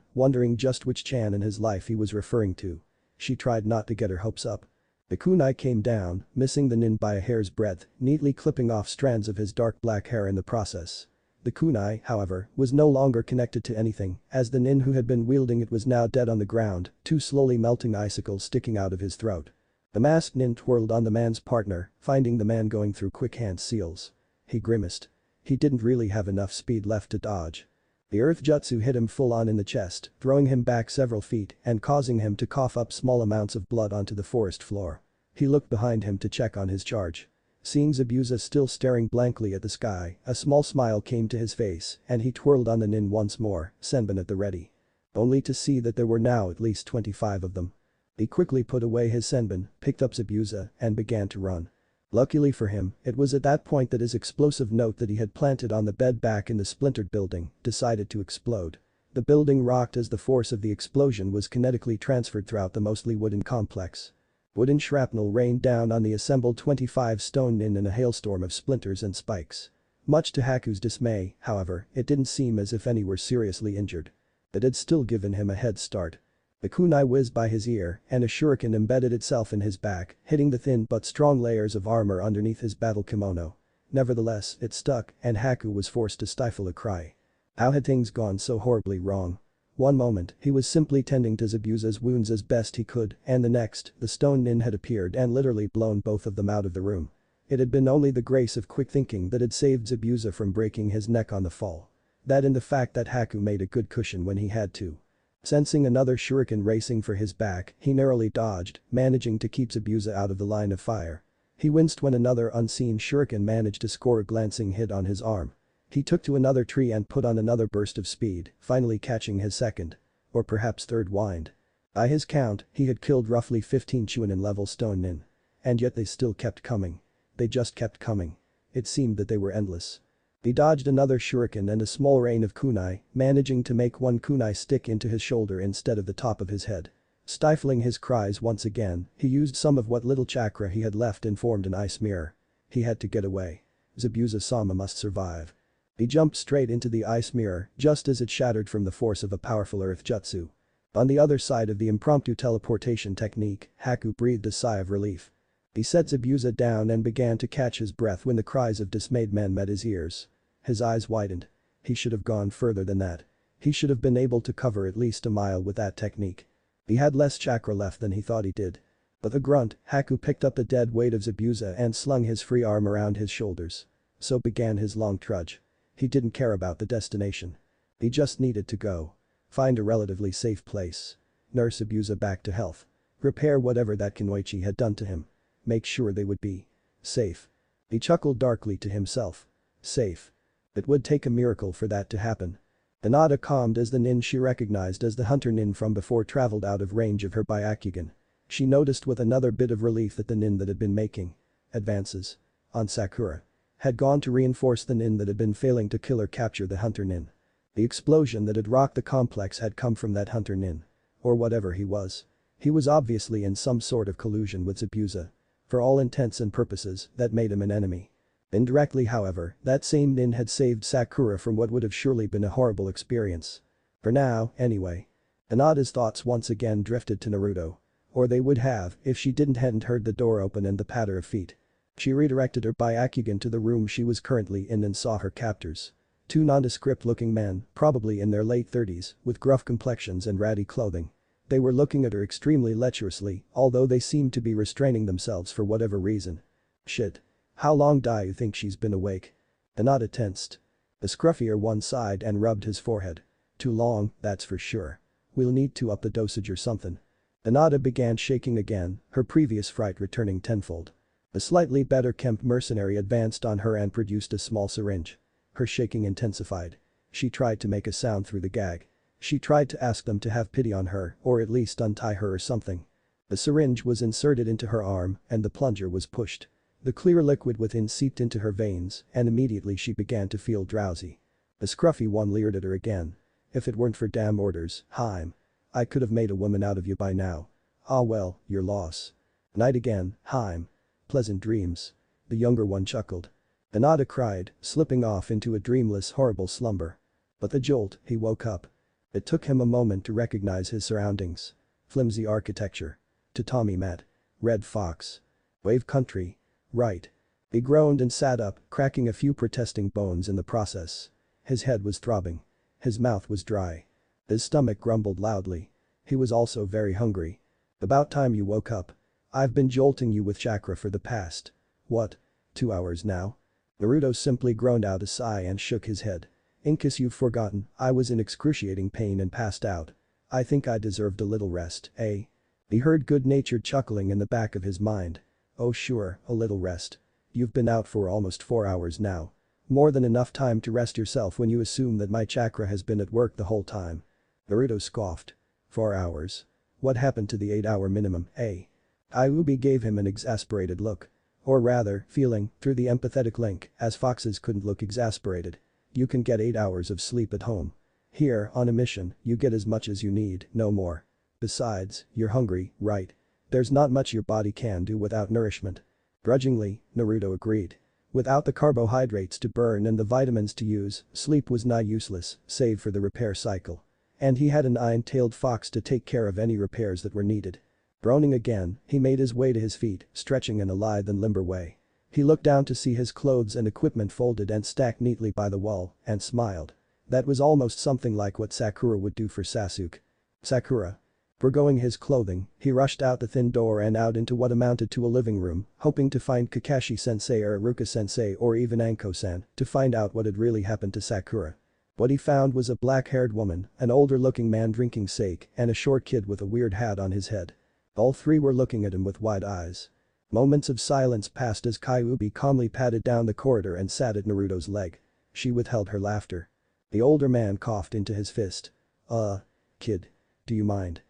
wondering just which chan in his life he was referring to. She tried not to get her hopes up. The kunai came down, missing the nin by a hair's breadth, neatly clipping off strands of his dark black hair in the process. The kunai, however, was no longer connected to anything, as the nin who had been wielding it was now dead on the ground, 2 slowly melting icicles sticking out of his throat. The masked nin twirled on the man's partner, finding the man going through quick hand seals. He grimaced. He didn't really have enough speed left to dodge. The earth jutsu hit him full on in the chest, throwing him back several feet and causing him to cough up small amounts of blood onto the forest floor. He looked behind him to check on his charge. Seeing Zabuza still staring blankly at the sky, a small smile came to his face and he twirled on the nin once more, senbon at the ready. Only to see that there were now at least 25 of them. He quickly put away his senbon, picked up Zabuza and began to run. Luckily for him, it was at that point that his explosive note that he had planted on the bed back in the splintered building decided to explode. The building rocked as the force of the explosion was kinetically transferred throughout the mostly wooden complex. Wooden shrapnel rained down on the assembled 25 stone nin in a hailstorm of splinters and spikes. Much to Haku's dismay, however, it didn't seem as if any were seriously injured. That had still given him a head start. The kunai whizzed by his ear, and a shuriken embedded itself in his back, hitting the thin but strong layers of armor underneath his battle kimono. Nevertheless, it stuck, and Haku was forced to stifle a cry. How had things gone so horribly wrong? One moment, he was simply tending to Zabuza's wounds as best he could, and the next, the stone nin had appeared and literally blown both of them out of the room. It had been only the grace of quick thinking that had saved Zabuza from breaking his neck on the fall. That and the fact that Haku made a good cushion when he had to. Sensing another shuriken racing for his back, he narrowly dodged, managing to keep Zabuza out of the line of fire. He winced when another unseen shuriken managed to score a glancing hit on his arm. He took to another tree and put on another burst of speed, finally catching his second. Or perhaps third wind. By his count, he had killed roughly 15 Chunin-level stone nin. And yet they still kept coming. They just kept coming. It seemed that they were endless. He dodged another shuriken and a small rain of kunai, managing to make one kunai stick into his shoulder instead of the top of his head. Stifling his cries once again, he used some of what little chakra he had left and formed an ice mirror. He had to get away. Zabuza-sama must survive. He jumped straight into the ice mirror just as it shattered from the force of a powerful earth jutsu. On the other side of the impromptu teleportation technique, Haku breathed a sigh of relief. He set Zabuza down and began to catch his breath when the cries of dismayed men met his ears. His eyes widened. He should have gone further than that. He should have been able to cover at least a mile with that technique. He had less chakra left than he thought he did. With a grunt, Haku picked up the dead weight of Zabuza and slung his free arm around his shoulders. So began his long trudge. He didn't care about the destination. He just needed to go. Find a relatively safe place. Nurse Zabuza back to health. Repair whatever that Kunoichi had done to him. Make sure they would be safe. He chuckled darkly to himself. Safe. It would take a miracle for that to happen. Hinata calmed as the nin she recognized as the hunter nin from before traveled out of range of her Byakugan. She noticed with another bit of relief that the nin that had been making advances on Sakura had gone to reinforce the nin that had been failing to kill or capture the hunter nin. The explosion that had rocked the complex had come from that hunter nin. Or whatever he was. He was obviously in some sort of collusion with Zabuza. For all intents and purposes, that made him an enemy. Indirectly, however, that same nin had saved Sakura from what would have surely been a horrible experience. For now, anyway. Hinata's thoughts once again drifted to Naruto. Or they would have if she hadn't heard the door open and the patter of feet. She redirected her Byakugan to the room she was currently in and saw her captors. Two nondescript-looking men, probably in their late 30s, with gruff complexions and ratty clothing. They were looking at her extremely lecherously, although they seemed to be restraining themselves for whatever reason. Shit. How long do you think she's been awake? Hinata tensed. The scruffier one sighed and rubbed his forehead. Too long, that's for sure. We'll need to up the dosage or something. Hinata began shaking again, her previous fright returning tenfold. A slightly better kempt mercenary advanced on her and produced a small syringe. Her shaking intensified. She tried to make a sound through the gag. She tried to ask them to have pity on her or at least untie her or something. The syringe was inserted into her arm and the plunger was pushed. The clear liquid within seeped into her veins and immediately she began to feel drowsy. The scruffy one leered at her again. If it weren't for damn orders, Haim. I could have made a woman out of you by now. Ah well, your loss. Night again, Haim. Pleasant dreams. The younger one chuckled. Hinata cried, slipping off into a dreamless horrible slumber. But the jolt, he woke up. It took him a moment to recognize his surroundings. Flimsy architecture. Tatami mat. Red fox. Wave country. Right. He groaned and sat up, cracking a few protesting bones in the process. His head was throbbing. His mouth was dry. His stomach grumbled loudly. He was also very hungry. About time you woke up. I've been jolting you with chakra for the past. What? 2 hours now? Naruto simply groaned out a sigh and shook his head. In case you've forgotten, I was in excruciating pain and passed out. I think I deserved a little rest, eh? He heard good-natured chuckling in the back of his mind. Oh sure, a little rest. You've been out for almost 4 hours now. More than enough time to rest yourself when you assume that my chakra has been at work the whole time. Naruto scoffed. 4 hours. What happened to the 8-hour minimum, eh? Ayubi gave him an exasperated look. Or rather, feeling, through the empathetic link, as foxes couldn't look exasperated. You can get 8 hours of sleep at home. Here, on a mission, you get as much as you need, no more. Besides, you're hungry, right? There's not much your body can do without nourishment. Grudgingly, Naruto agreed. Without the carbohydrates to burn and the vitamins to use, sleep was nigh useless, save for the repair cycle. And he had an iron-tailed fox to take care of any repairs that were needed. Groaning again, he made his way to his feet, stretching in a lithe and limber way. He looked down to see his clothes and equipment folded and stacked neatly by the wall, and smiled. That was almost something like what Sakura would do for Sasuke. Sakura. Forgoing his clothing, he rushed out the thin door and out into what amounted to a living room, hoping to find Kakashi-sensei or Iruka-sensei or even Anko-san to find out what had really happened to Sakura. What he found was a black-haired woman, an older-looking man drinking sake, and a short kid with a weird hat on his head. All three were looking at him with wide eyes. Moments of silence passed as Kyuubi calmly padded down the corridor and sat at Naruto's leg. She withheld her laughter. The older man coughed into his fist. Kid. Do you mind?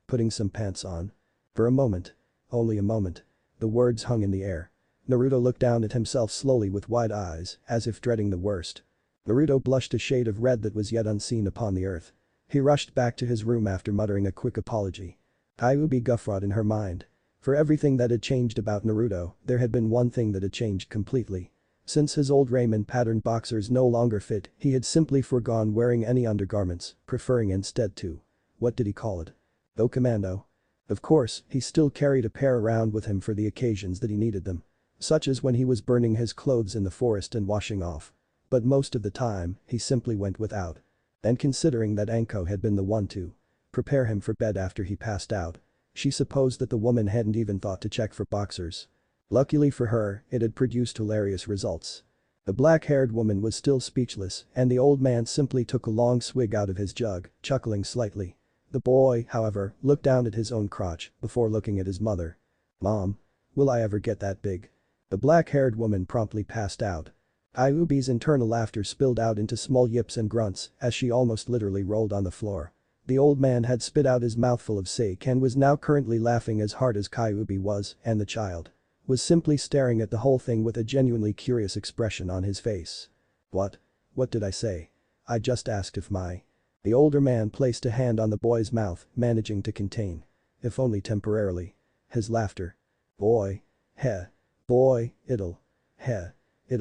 Putting some pants on? For a moment. Only a moment. The words hung in the air. Naruto looked down at himself slowly with wide eyes, as if dreading the worst. Naruto blushed a shade of red that was yet unseen upon the earth. He rushed back to his room after muttering a quick apology. Kyuubi guffawed in her mind. For everything that had changed about Naruto, there had been one thing that had changed completely. Since his old Raymond-patterned boxers no longer fit, he had simply forgone wearing any undergarments, preferring instead to. What did he call it? Go commando. Of course, he still carried a pair around with him for the occasions that he needed them. Such as when he was burning his clothes in the forest and washing off. But most of the time, he simply went without. And considering that Anko had been the one to prepare him for bed after he passed out, she supposed that the woman hadn't even thought to check for boxers. Luckily for her, it had produced hilarious results. The black-haired woman was still speechless and the old man simply took a long swig out of his jug, chuckling slightly. The boy, however, looked down at his own crotch before looking at his mother. "Mom. Will I ever get that big?" The black-haired woman promptly passed out. Kyuubi's internal laughter spilled out into small yips and grunts as she almost literally rolled on the floor. The old man had spit out his mouthful of sake and was now currently laughing as hard as Kyuubi was, and the child was simply staring at the whole thing with a genuinely curious expression on his face. What did I say? I just asked if my. The older man placed a hand on the boy's mouth, managing to contain. If only temporarily. His laughter. Boy. Heh. Boy, it'll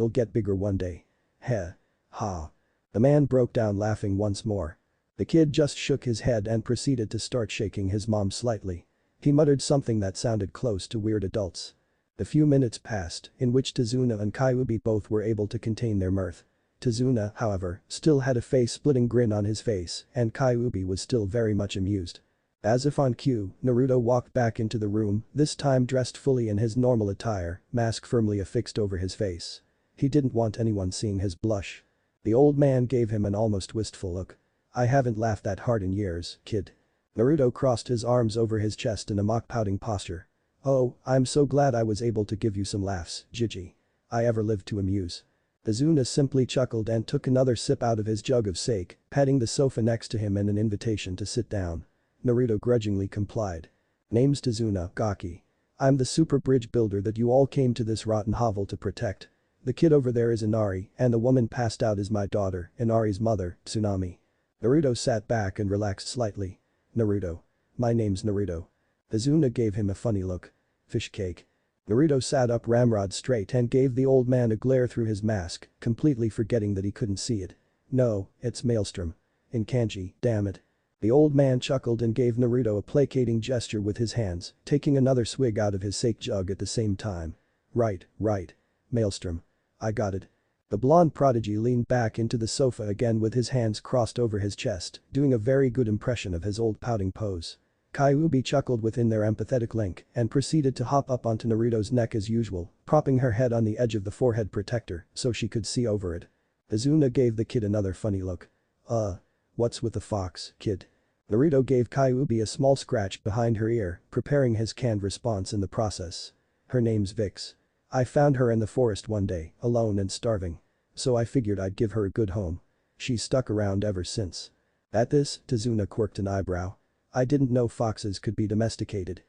get bigger one day. Heh. Ha. The man broke down laughing once more. The kid just shook his head and proceeded to start shaking his mom slightly. He muttered something that sounded close to weird adults. A few minutes passed, in which Tazuna and Kyuubi both were able to contain their mirth. Tazuna, however, still had a face-splitting grin on his face, and Kyuubi was still very much amused. As if on cue, Naruto walked back into the room, this time dressed fully in his normal attire, mask firmly affixed over his face. He didn't want anyone seeing his blush. The old man gave him an almost wistful look. I haven't laughed that hard in years, kid. Naruto crossed his arms over his chest in a mock pouting posture. Oh, I'm so glad I was able to give you some laughs, Gigi. I ever lived to amuse. Azuna simply chuckled and took another sip out of his jug of sake, patting the sofa next to him in an invitation to sit down. Naruto grudgingly complied. Name's Tazuna, Gaki. I'm the super bridge builder that you all came to this rotten hovel to protect. The kid over there is Inari, and the woman passed out is my daughter, Inari's mother, Tsunami. Naruto sat back and relaxed slightly. Naruto. My name's Naruto. Azuna gave him a funny look. Fish cake. Naruto sat up ramrod straight and gave the old man a glare through his mask, completely forgetting that he couldn't see it. No, it's Maelstrom. In kanji, damn it. The old man chuckled and gave Naruto a placating gesture with his hands, taking another swig out of his sake jug at the same time. Right. Maelstrom. I got it. The blonde prodigy leaned back into the sofa again with his hands crossed over his chest, doing a very good impression of his old pouting pose. Kyuubi chuckled within their empathetic link and proceeded to hop up onto Naruto's neck as usual, propping her head on the edge of the forehead protector so she could see over it. Azuna gave the kid another funny look. What's with the fox, kid? Naruto gave Kyuubi a small scratch behind her ear, preparing his canned response in the process. Her name's Vix. I found her in the forest one day, alone and starving. So I figured I'd give her a good home. She's stuck around ever since. At this, Tazuna quirked an eyebrow. I didn't know foxes could be domesticated.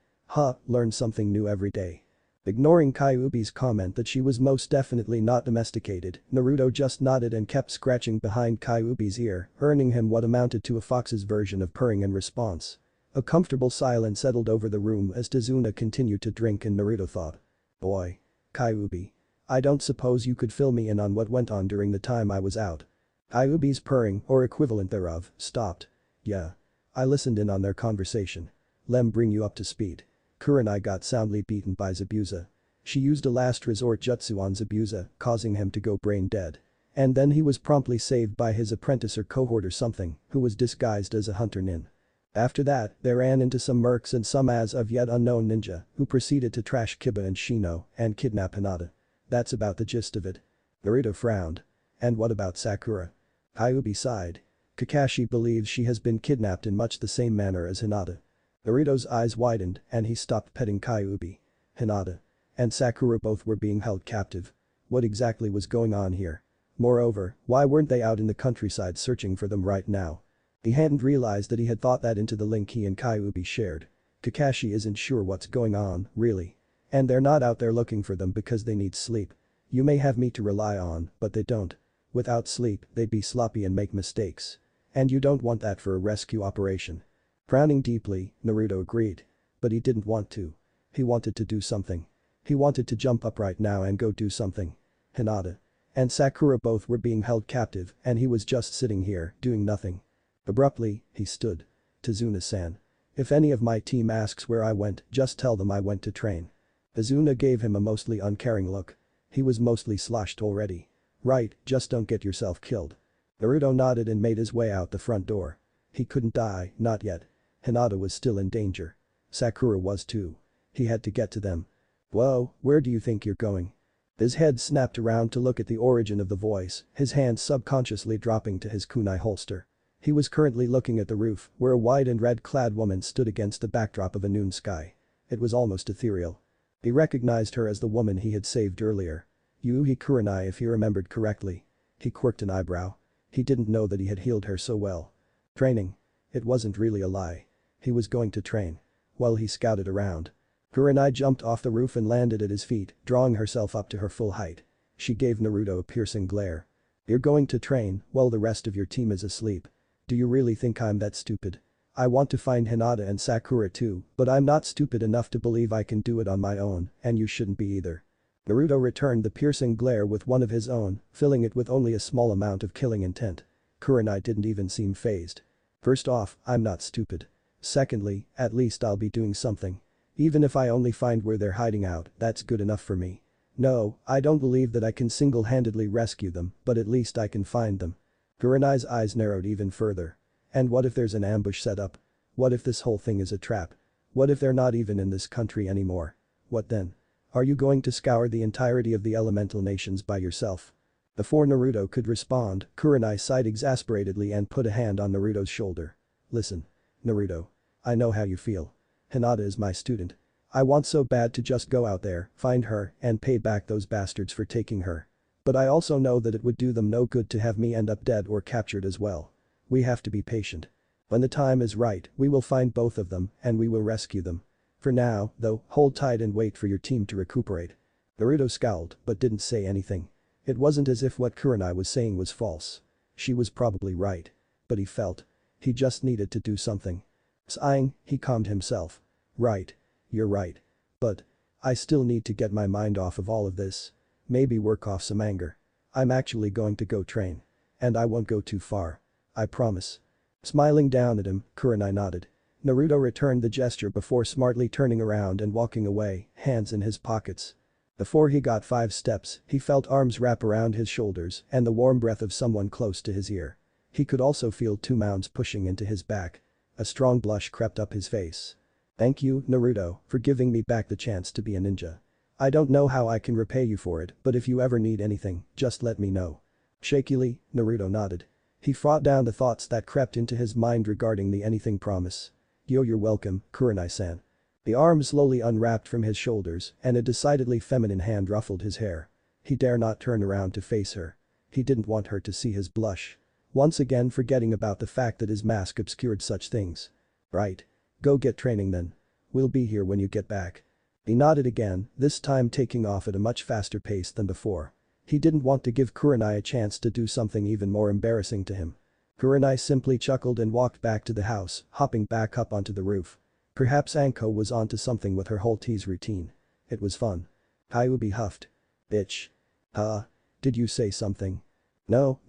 Learn something new every day. Ignoring Kyuubi's comment that she was most definitely not domesticated, Naruto just nodded and kept scratching behind Kyuubi's ear, earning him what amounted to a fox's version of purring in response. A comfortable silence settled over the room as Tazuna continued to drink and Naruto thought. Boy. Kyuubi. I don't suppose you could fill me in on what went on during the time I was out. Kyuubi's purring, or equivalent thereof, stopped. Yeah. I listened in on their conversation. Lem bring you up to speed. Kurenai got soundly beaten by Zabuza. She used a last resort jutsu on Zabuza, causing him to go brain dead. And then he was promptly saved by his apprentice or cohort or something, who was disguised as a hunter nin. After that, they ran into some mercs and some as of yet unknown ninja, who proceeded to trash Kiba and Shino and kidnap Hinata. That's about the gist of it. Naruto frowned. And what about Sakura? Kyuubi sighed. Kakashi believes she has been kidnapped in much the same manner as Hinata. Naruto's eyes widened and he stopped petting Kyuubi. Hinata and Sakura both were being held captive. What exactly was going on here? Moreover, why weren't they out in the countryside searching for them right now? He hadn't realized that he had thought that into the link he and Kyuubi shared. Kakashi isn't sure what's going on, really. And they're not out there looking for them because they need sleep. You may have me to rely on, but they don't. Without sleep, they'd be sloppy and make mistakes. And you don't want that for a rescue operation. Frowning deeply, Naruto agreed. But he didn't want to. He wanted to do something. He wanted to jump up right now and go do something. Hinata and Sakura both were being held captive and he was just sitting here, doing nothing. Abruptly, he stood. Tazuna-san. If any of my team asks where I went, just tell them I went to train. Tazuna gave him a mostly uncaring look. He was mostly sloshed already. Right, just don't get yourself killed. Naruto nodded and made his way out the front door. He couldn't die, not yet. Hinata was still in danger. Sakura was too. He had to get to them. Whoa, where do you think you're going? His head snapped around to look at the origin of the voice, his hand subconsciously dropping to his kunai holster. He was currently looking at the roof, where a white and red-clad woman stood against the backdrop of a noon sky. It was almost ethereal. He recognized her as the woman he had saved earlier. Yuhi Kurenai if he remembered correctly. He quirked an eyebrow. He didn't know that he had healed her so well. Training. It wasn't really a lie. He was going to train. While he scouted around. Kurenai jumped off the roof and landed at his feet, drawing herself up to her full height. She gave Naruto a piercing glare. You're going to train while the rest of your team is asleep. Do you really think I'm that stupid? I want to find Hinata and Sakura too, but I'm not stupid enough to believe I can do it on my own, and you shouldn't be either. Naruto returned the piercing glare with one of his own, filling it with only a small amount of killing intent. Kurenai didn't even seem fazed. First off, I'm not stupid. Secondly, at least I'll be doing something. Even if I only find where they're hiding out, that's good enough for me. No, I don't believe that I can single-handedly rescue them, but at least I can find them. Kurenai's eyes narrowed even further. And what if there's an ambush set up? What if this whole thing is a trap? What if they're not even in this country anymore? What then? Are you going to scour the entirety of the elemental nations by yourself? Before Naruto could respond, Kurenai sighed exasperatedly and put a hand on Naruto's shoulder. Listen. Naruto. I know how you feel. Hinata is my student. I want so bad to just go out there, find her, and pay back those bastards for taking her. But I also know that it would do them no good to have me end up dead or captured as well. We have to be patient. When the time is right, we will find both of them and we will rescue them. For now, though, hold tight and wait for your team to recuperate. Naruto scowled but didn't say anything. It wasn't as if what Kurenai was saying was false. She was probably right. But he felt. He just needed to do something. Sighing, he calmed himself. Right. You're right. But I still need to get my mind off of all of this. Maybe work off some anger. I'm actually going to go train. And I won't go too far. I promise. Smiling down at him, Kurenai nodded. Naruto returned the gesture before smartly turning around and walking away, hands in his pockets. Before he got 5 steps, he felt arms wrap around his shoulders and the warm breath of someone close to his ear. He could also feel 2 mounds pushing into his back. A strong blush crept up his face. Thank you, Naruto, for giving me back the chance to be a ninja. I don't know how I can repay you for it, but if you ever need anything, just let me know. Shakily, Naruto nodded. He fought down the thoughts that crept into his mind regarding the anything promise. You're welcome, Kurenai-san. The arm slowly unwrapped from his shoulders and a decidedly feminine hand ruffled his hair. He dare not turn around to face her. He didn't want her to see his blush. Once again forgetting about the fact that his mask obscured such things. Right. Go get training then. We'll be here when you get back. He nodded again, this time taking off at a much faster pace than before. He didn't want to give Kurenai a chance to do something even more embarrassing to him. Kurenai simply chuckled and walked back to the house, hopping back up onto the roof. Perhaps Anko was onto something with her whole tease routine. It was fun. Kyuubi huffed. Bitch. Huh? Did you say something? No,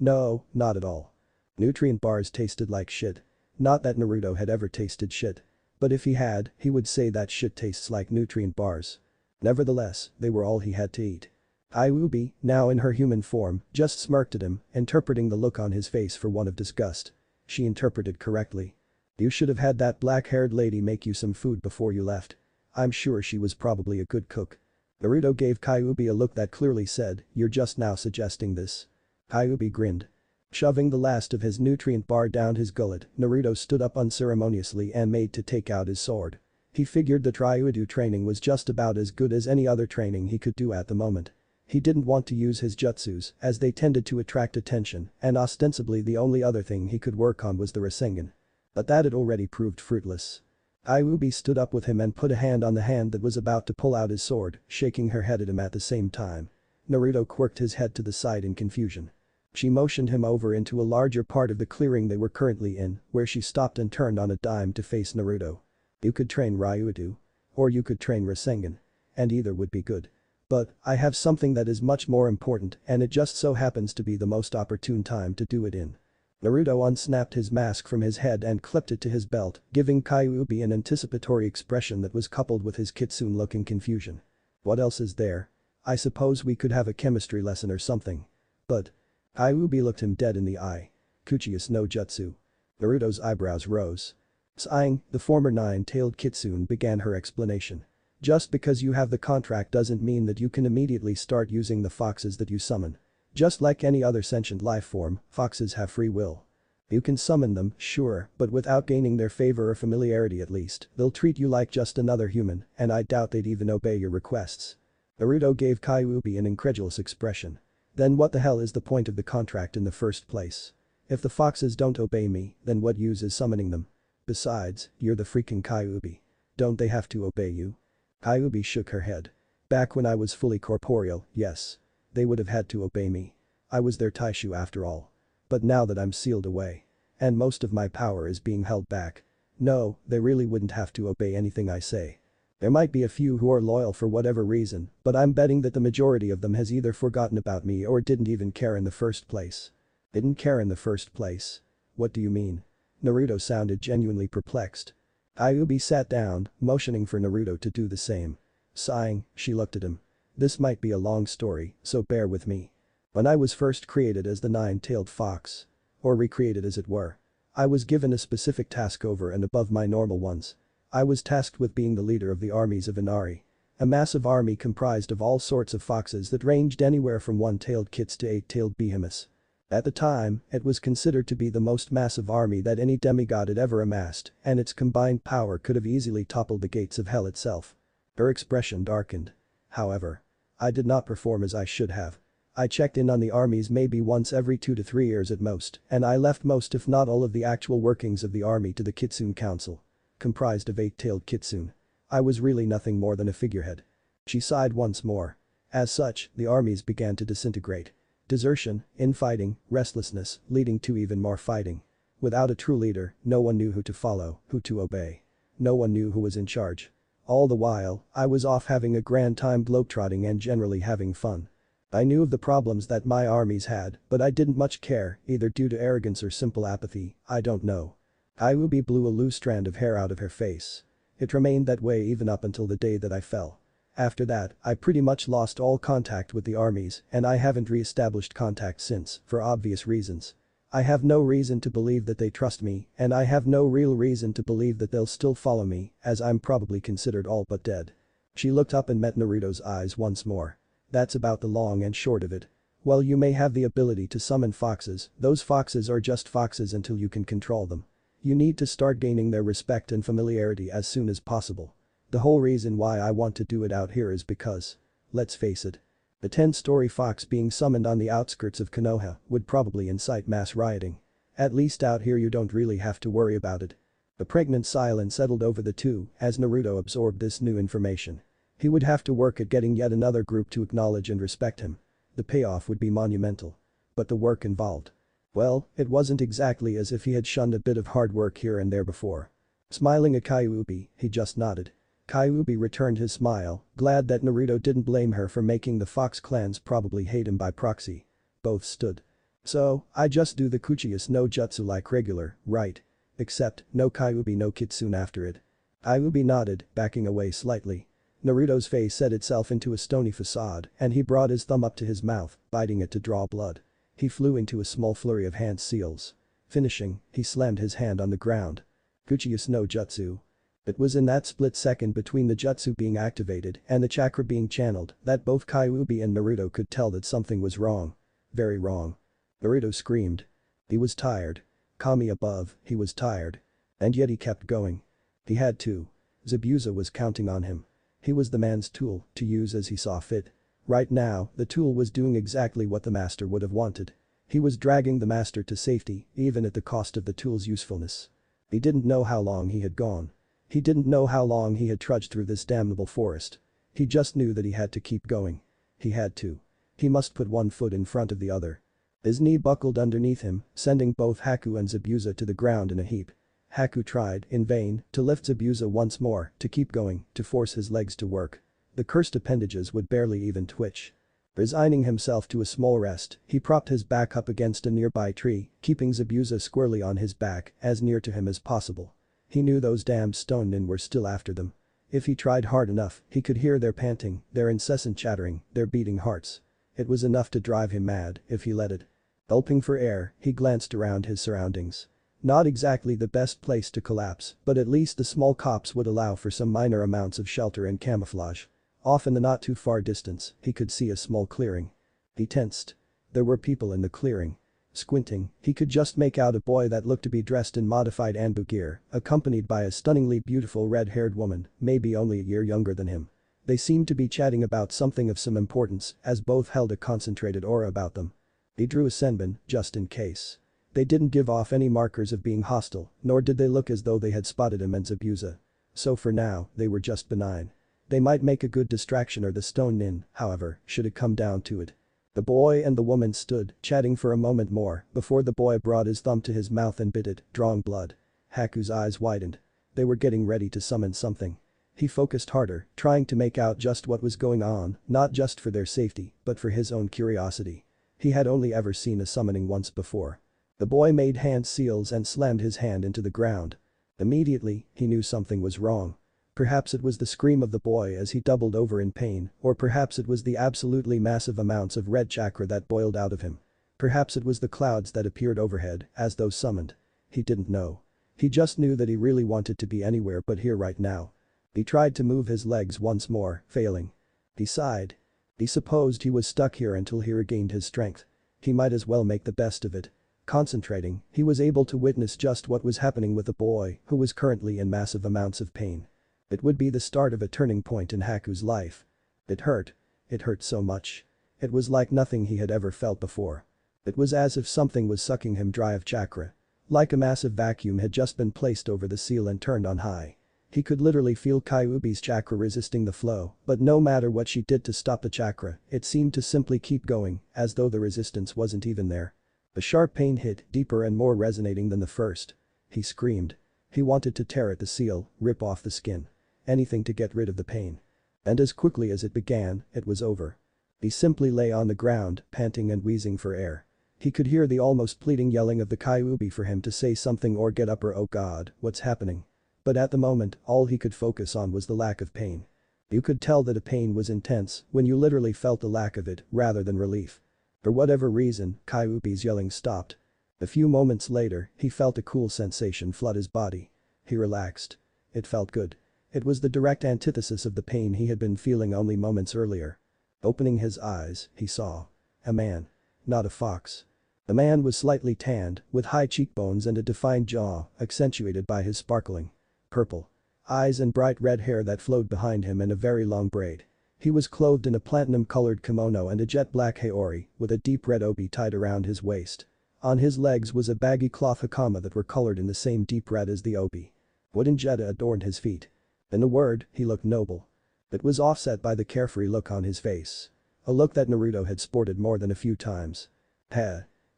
not at all. Nutrient bars tasted like shit. Not that Naruto had ever tasted shit. But if he had, he would say that shit tastes like nutrient bars. Nevertheless, they were all he had to eat. Kyuubi, now in her human form, just smirked at him, interpreting the look on his face for one of disgust. She interpreted correctly. You should have had that black-haired lady make you some food before you left. I'm sure she was probably a good cook. Naruto gave Kyuubi a look that clearly said, you're just now suggesting this. Kyuubi grinned. Shoving the last of his nutrient bar down his gullet, Naruto stood up unceremoniously and made to take out his sword. He figured the Ryudo training was just about as good as any other training he could do at the moment. He didn't want to use his jutsus as they tended to attract attention and ostensibly the only other thing he could work on was the Rasengan. But that had already proved fruitless. Kyuubi stood up with him and put a hand on the hand that was about to pull out his sword, shaking her head at him at the same time. Naruto quirked his head to the side in confusion. She motioned him over into a larger part of the clearing they were currently in, where she stopped and turned on a dime to face Naruto. You could train Ryudo. Or you could train Rasengan. And either would be good. But, I have something that is much more important and it just so happens to be the most opportune time to do it in. Naruto unsnapped his mask from his head and clipped it to his belt, giving Kyuubi an anticipatory expression that was coupled with his kitsune-looking confusion. What else is there? I suppose we could have a chemistry lesson or something. But. Kyuubi looked him dead in the eye. Uchiha no jutsu. Naruto's eyebrows rose. Sighing, the former nine-tailed kitsune began her explanation. Just because you have the contract doesn't mean that you can immediately start using the foxes that you summon. Just like any other sentient life form, foxes have free will. You can summon them, sure, but without gaining their favor or familiarity at least, they'll treat you like just another human, and I doubt they'd even obey your requests. Naruto gave Kyuubi an incredulous expression. Then what the hell is the point of the contract in the first place? If the foxes don't obey me, then what use is summoning them? Besides, you're the freaking Kyuubi. Don't they have to obey you? Kyuubi shook her head. Back when I was fully corporeal, yes. They would have had to obey me. I was their Taishu after all. But now that I'm sealed away. And most of my power is being held back. No, they really wouldn't have to obey anything I say. There might be a few who are loyal for whatever reason, but I'm betting that the majority of them has either forgotten about me or didn't even care in the first place. Didn't care in the first place? What do you mean? Naruto sounded genuinely perplexed. Kyuubi sat down, motioning for Naruto to do the same. Sighing, she looked at him. This might be a long story, so bear with me. When I was first created as the nine-tailed fox. Or recreated as it were. I was given a specific task over and above my normal ones. I was tasked with being the leader of the armies of Inari. A massive army comprised of all sorts of foxes that ranged anywhere from one-tailed kits to eight-tailed behemoths. At the time, it was considered to be the most massive army that any demigod had ever amassed, and its combined power could have easily toppled the gates of hell itself. Her expression darkened. However. I did not perform as I should have. I checked in on the armies maybe once every 2 to 3 years at most, and I left most if not all of the actual workings of the army to the Kitsune Council. Comprised of 8-tailed kitsune. I was really nothing more than a figurehead. She sighed once more. As such, the armies began to disintegrate. Desertion, infighting, restlessness, leading to even more fighting. Without a true leader, no one knew who to follow, who to obey. No one knew who was in charge. All the while, I was off having a grand time globetrotting and generally having fun. I knew of the problems that my armies had, but I didn't much care, either due to arrogance or simple apathy, I don't know. Kyuubi blew a loose strand of hair out of her face. It remained that way even up until the day that I fell. After that, I pretty much lost all contact with the armies and I haven't re-established contact since, for obvious reasons. I have no reason to believe that they trust me and I have no real reason to believe that they'll still follow me, as I'm probably considered all but dead. She looked up and met Naruto's eyes once more. That's about the long and short of it. While you may have the ability to summon foxes, those foxes are just foxes until you can control them. You need to start gaining their respect and familiarity as soon as possible. The whole reason why I want to do it out here is because. Let's face it. The 10-story fox being summoned on the outskirts of Konoha would probably incite mass rioting. At least out here you don't really have to worry about it. A pregnant silence settled over the two as Naruto absorbed this new information. He would have to work at getting yet another group to acknowledge and respect him. The payoff would be monumental. But the work involved. Well, it wasn't exactly as if he had shunned a bit of hard work here and there before. Smiling at Kyuubi, he just nodded. Kyuubi returned his smile, glad that Naruto didn't blame her for making the Fox clans probably hate him by proxy. Both stood. So, I just do the Kuchius no Jutsu like regular, right? Except, no Kyuubi no Kitsune after it. Kyuubi nodded, backing away slightly. Naruto's face set itself into a stony facade and he brought his thumb up to his mouth, biting it to draw blood. He flew into a small flurry of hand seals. Finishing, he slammed his hand on the ground. Kuchius no Jutsu. It was in that split second between the jutsu being activated and the chakra being channeled that both Kyuubi and Naruto could tell that something was wrong. Very wrong. Naruto screamed. He was tired. Kami above, he was tired. And yet he kept going. He had to. Zabuza was counting on him. He was the man's tool to use as he saw fit. Right now, the tool was doing exactly what the master would have wanted. He was dragging the master to safety, even at the cost of the tool's usefulness. He didn't know how long he had gone. He didn't know how long he had trudged through this damnable forest. He just knew that he had to keep going. He had to. He must put one foot in front of the other. His knee buckled underneath him, sending both Haku and Zabuza to the ground in a heap. Haku tried, in vain, to lift Zabuza once more, to keep going, to force his legs to work. The cursed appendages would barely even twitch. Resigning himself to a small rest, he propped his back up against a nearby tree, keeping Zabuza squarely on his back, as near to him as possible. He knew those damned stone nin were still after them. If he tried hard enough, he could hear their panting, their incessant chattering, their beating hearts. It was enough to drive him mad, if he let it. Gulping for air, he glanced around his surroundings. Not exactly the best place to collapse, but at least the small copse would allow for some minor amounts of shelter and camouflage. Off in the not too far distance, he could see a small clearing. He tensed. There were people in the clearing. Squinting, he could just make out a boy that looked to be dressed in modified Anbu gear, accompanied by a stunningly beautiful red-haired woman, maybe only a year younger than him. They seemed to be chatting about something of some importance, as both held a concentrated aura about them. He drew a senbon, just in case. They didn't give off any markers of being hostile, nor did they look as though they had spotted him and Zabuza. So for now, they were just benign. They might make a good distraction or the stone nin, however, should it come down to it. The boy and the woman stood, chatting for a moment more, before the boy brought his thumb to his mouth and bit it, drawing blood. Haku's eyes widened. They were getting ready to summon something. He focused harder, trying to make out just what was going on, not just for their safety, but for his own curiosity. He had only ever seen a summoning once before. The boy made hand seals and slammed his hand into the ground. Immediately, he knew something was wrong. Perhaps it was the scream of the boy as he doubled over in pain, or perhaps it was the absolutely massive amounts of red chakra that boiled out of him. Perhaps it was the clouds that appeared overhead, as though summoned. He didn't know. He just knew that he really wanted to be anywhere but here right now. He tried to move his legs once more, failing. He sighed. He supposed he was stuck here until he regained his strength. He might as well make the best of it. Concentrating, he was able to witness just what was happening with the boy, who was currently in massive amounts of pain. It would be the start of a turning point in Haku's life. It hurt. It hurt so much. It was like nothing he had ever felt before. It was as if something was sucking him dry of chakra. Like a massive vacuum had just been placed over the seal and turned on high. He could literally feel Kyuubi's chakra resisting the flow, but no matter what she did to stop the chakra, it seemed to simply keep going, as though the resistance wasn't even there. The sharp pain hit, deeper and more resonating than the first. He screamed. He wanted to tear at the seal, rip off the skin. Anything to get rid of the pain. And as quickly as it began, it was over. He simply lay on the ground, panting and wheezing for air. He could hear the almost pleading yelling of the Kyuubi for him to say something or get up or oh god, what's happening? But at the moment, all he could focus on was the lack of pain. You could tell that a pain was intense when you literally felt the lack of it rather than relief. For whatever reason, Kyuubi's yelling stopped. A few moments later, he felt a cool sensation flood his body. He relaxed. It felt good. It was the direct antithesis of the pain he had been feeling only moments earlier. Opening his eyes, he saw a man. Not a fox. The man was slightly tanned, with high cheekbones and a defined jaw, accentuated by his sparkling purple eyes and bright red hair that flowed behind him in a very long braid. He was clothed in a platinum-colored kimono and a jet-black haori, with a deep red obi tied around his waist. On his legs was a baggy cloth hakama that were colored in the same deep red as the obi. Wooden jeta adorned his feet. In a word, he looked noble. It was offset by the carefree look on his face. A look that Naruto had sported more than a few times.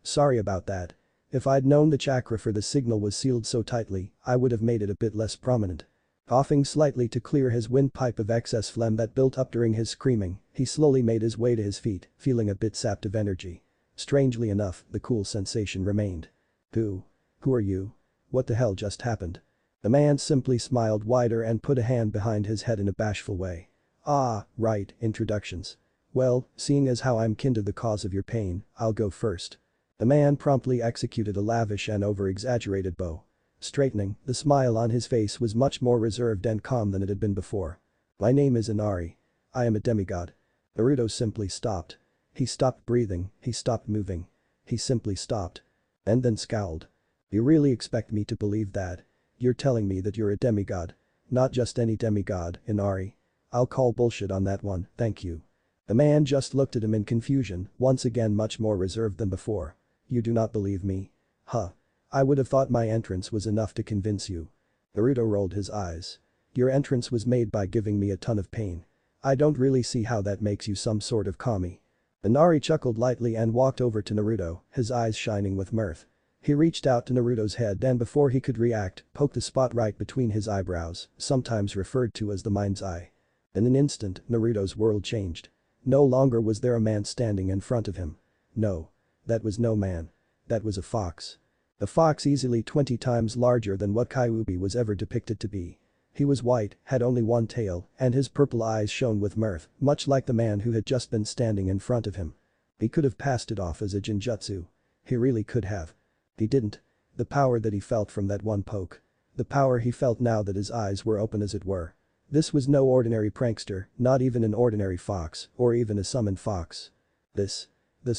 Sorry about that. If I'd known the chakra for the signal was sealed so tightly, I would have made it a bit less prominent. Coughing slightly to clear his windpipe of excess phlegm that built up during his screaming, he slowly made his way to his feet, feeling a bit sapped of energy. Strangely enough, the cool sensation remained. Who are you? What the hell just happened? The man simply smiled wider and put a hand behind his head in a bashful way. Ah, right, introductions. Well, seeing as how I'm kin to the cause of your pain, I'll go first. The man promptly executed a lavish and over-exaggerated bow. Straightening, the smile on his face was much more reserved and calm than it had been before. My name is Inari. I am a demigod. Naruto simply stopped. He stopped breathing, he stopped moving. He simply stopped. And then scowled. You really expect me to believe that? You're telling me that you're a demigod. Not just any demigod, Inari. I'll call bullshit on that one, thank you. The man just looked at him in confusion, once again much more reserved than before. You do not believe me? Huh. I would have thought my entrance was enough to convince you. Naruto rolled his eyes. Your entrance was made by giving me a ton of pain. I don't really see how that makes you some sort of kami. Inari chuckled lightly and walked over to Naruto, his eyes shining with mirth. He reached out to Naruto's head and before he could react, poked the spot right between his eyebrows, sometimes referred to as the mind's eye. In an instant, Naruto's world changed. No longer was there a man standing in front of him. No. That was no man. That was a fox. A fox easily 20 times larger than what Kyuubi was ever depicted to be. He was white, had only one tail, and his purple eyes shone with mirth, much like the man who had just been standing in front of him. He could have passed it off as a genjutsu. He really could have. He didn't. The power that he felt from that one poke. The power he felt now that his eyes were open as it were. This was no ordinary prankster, not even an ordinary fox, or even a summoned fox. This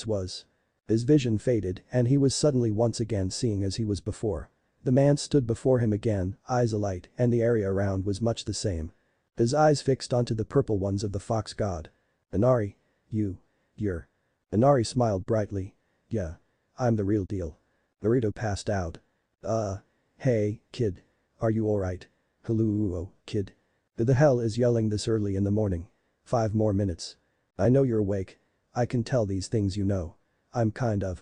was. His vision faded and he was suddenly once again seeing as he was before. The man stood before him again, eyes alight, and the area around was much the same. His eyes fixed onto the purple ones of the fox god. Inari. You're. Inari smiled brightly. Yeah. I'm the real deal. Naruto passed out. Hey, kid. Are you alright? Hello, kid. Who the hell is yelling this early in the morning? 5 more minutes. I know you're awake. I can tell these things you know. I'm kind of,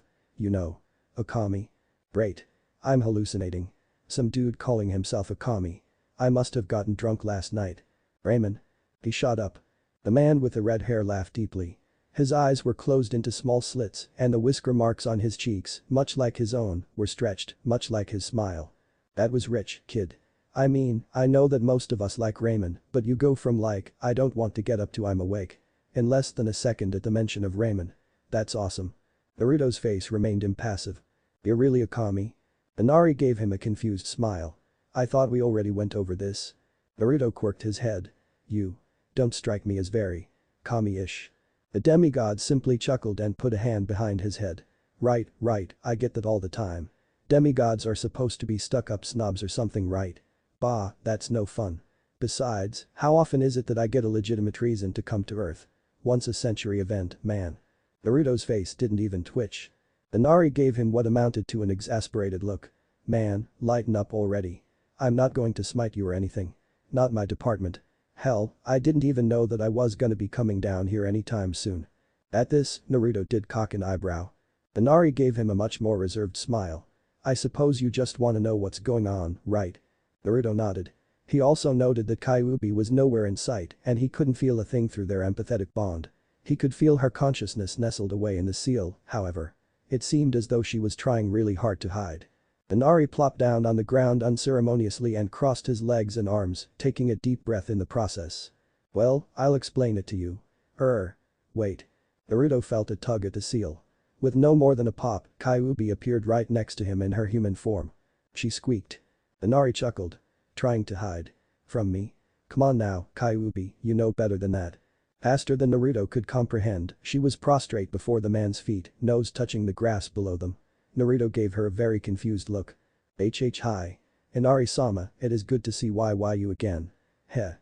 a kami. Great. I'm hallucinating. Some dude calling himself a kami. I must have gotten drunk last night. Raymond. He shot up. The man with the red hair laughed deeply. His eyes were closed into small slits and the whisker marks on his cheeks, much like his own, were stretched, much like his smile. That was rich, kid. I mean, I know that most of us like Raymond, but you go from like, I don't want to get up to I'm awake. In less than a second at the mention of Raymond. That's awesome. Naruto's face remained impassive. You're really a kami? Inari gave him a confused smile. I thought we already went over this. Naruto quirked his head. You don't strike me as very kami-ish. The demigod simply chuckled and put a hand behind his head. Right, I get that all the time. Demigods are supposed to be stuck-up snobs or something, right? Bah, that's no fun. Besides, how often is it that I get a legitimate reason to come to Earth? Once a century event, man. Naruto's face didn't even twitch. Inari gave him what amounted to an exasperated look. Man, lighten up already. I'm not going to smite you or anything. Not my department. Hell, I didn't even know that I was gonna be coming down here anytime soon. At this, Naruto did cock an eyebrow. Inari gave him a much more reserved smile. I suppose you just wanna know what's going on, right? Naruto nodded. He also noted that Kyuubi was nowhere in sight and he couldn't feel a thing through their empathetic bond. He could feel her consciousness nestled away in the seal, however. It seemed as though she was trying really hard to hide. Inari plopped down on the ground unceremoniously and crossed his legs and arms, taking a deep breath in the process. Well, I'll explain it to you. Wait. Naruto felt a tug at the seal. With no more than a pop, Kyuubi appeared right next to him in her human form. She squeaked. Inari chuckled. Trying to hide. From me? Come on now, Kyuubi, you know better than that. Faster than Naruto could comprehend, she was prostrate before the man's feet, nose touching the grass below them. Naruto gave her a very confused look. Hi. Inari-sama, it is good to see you again. Heh.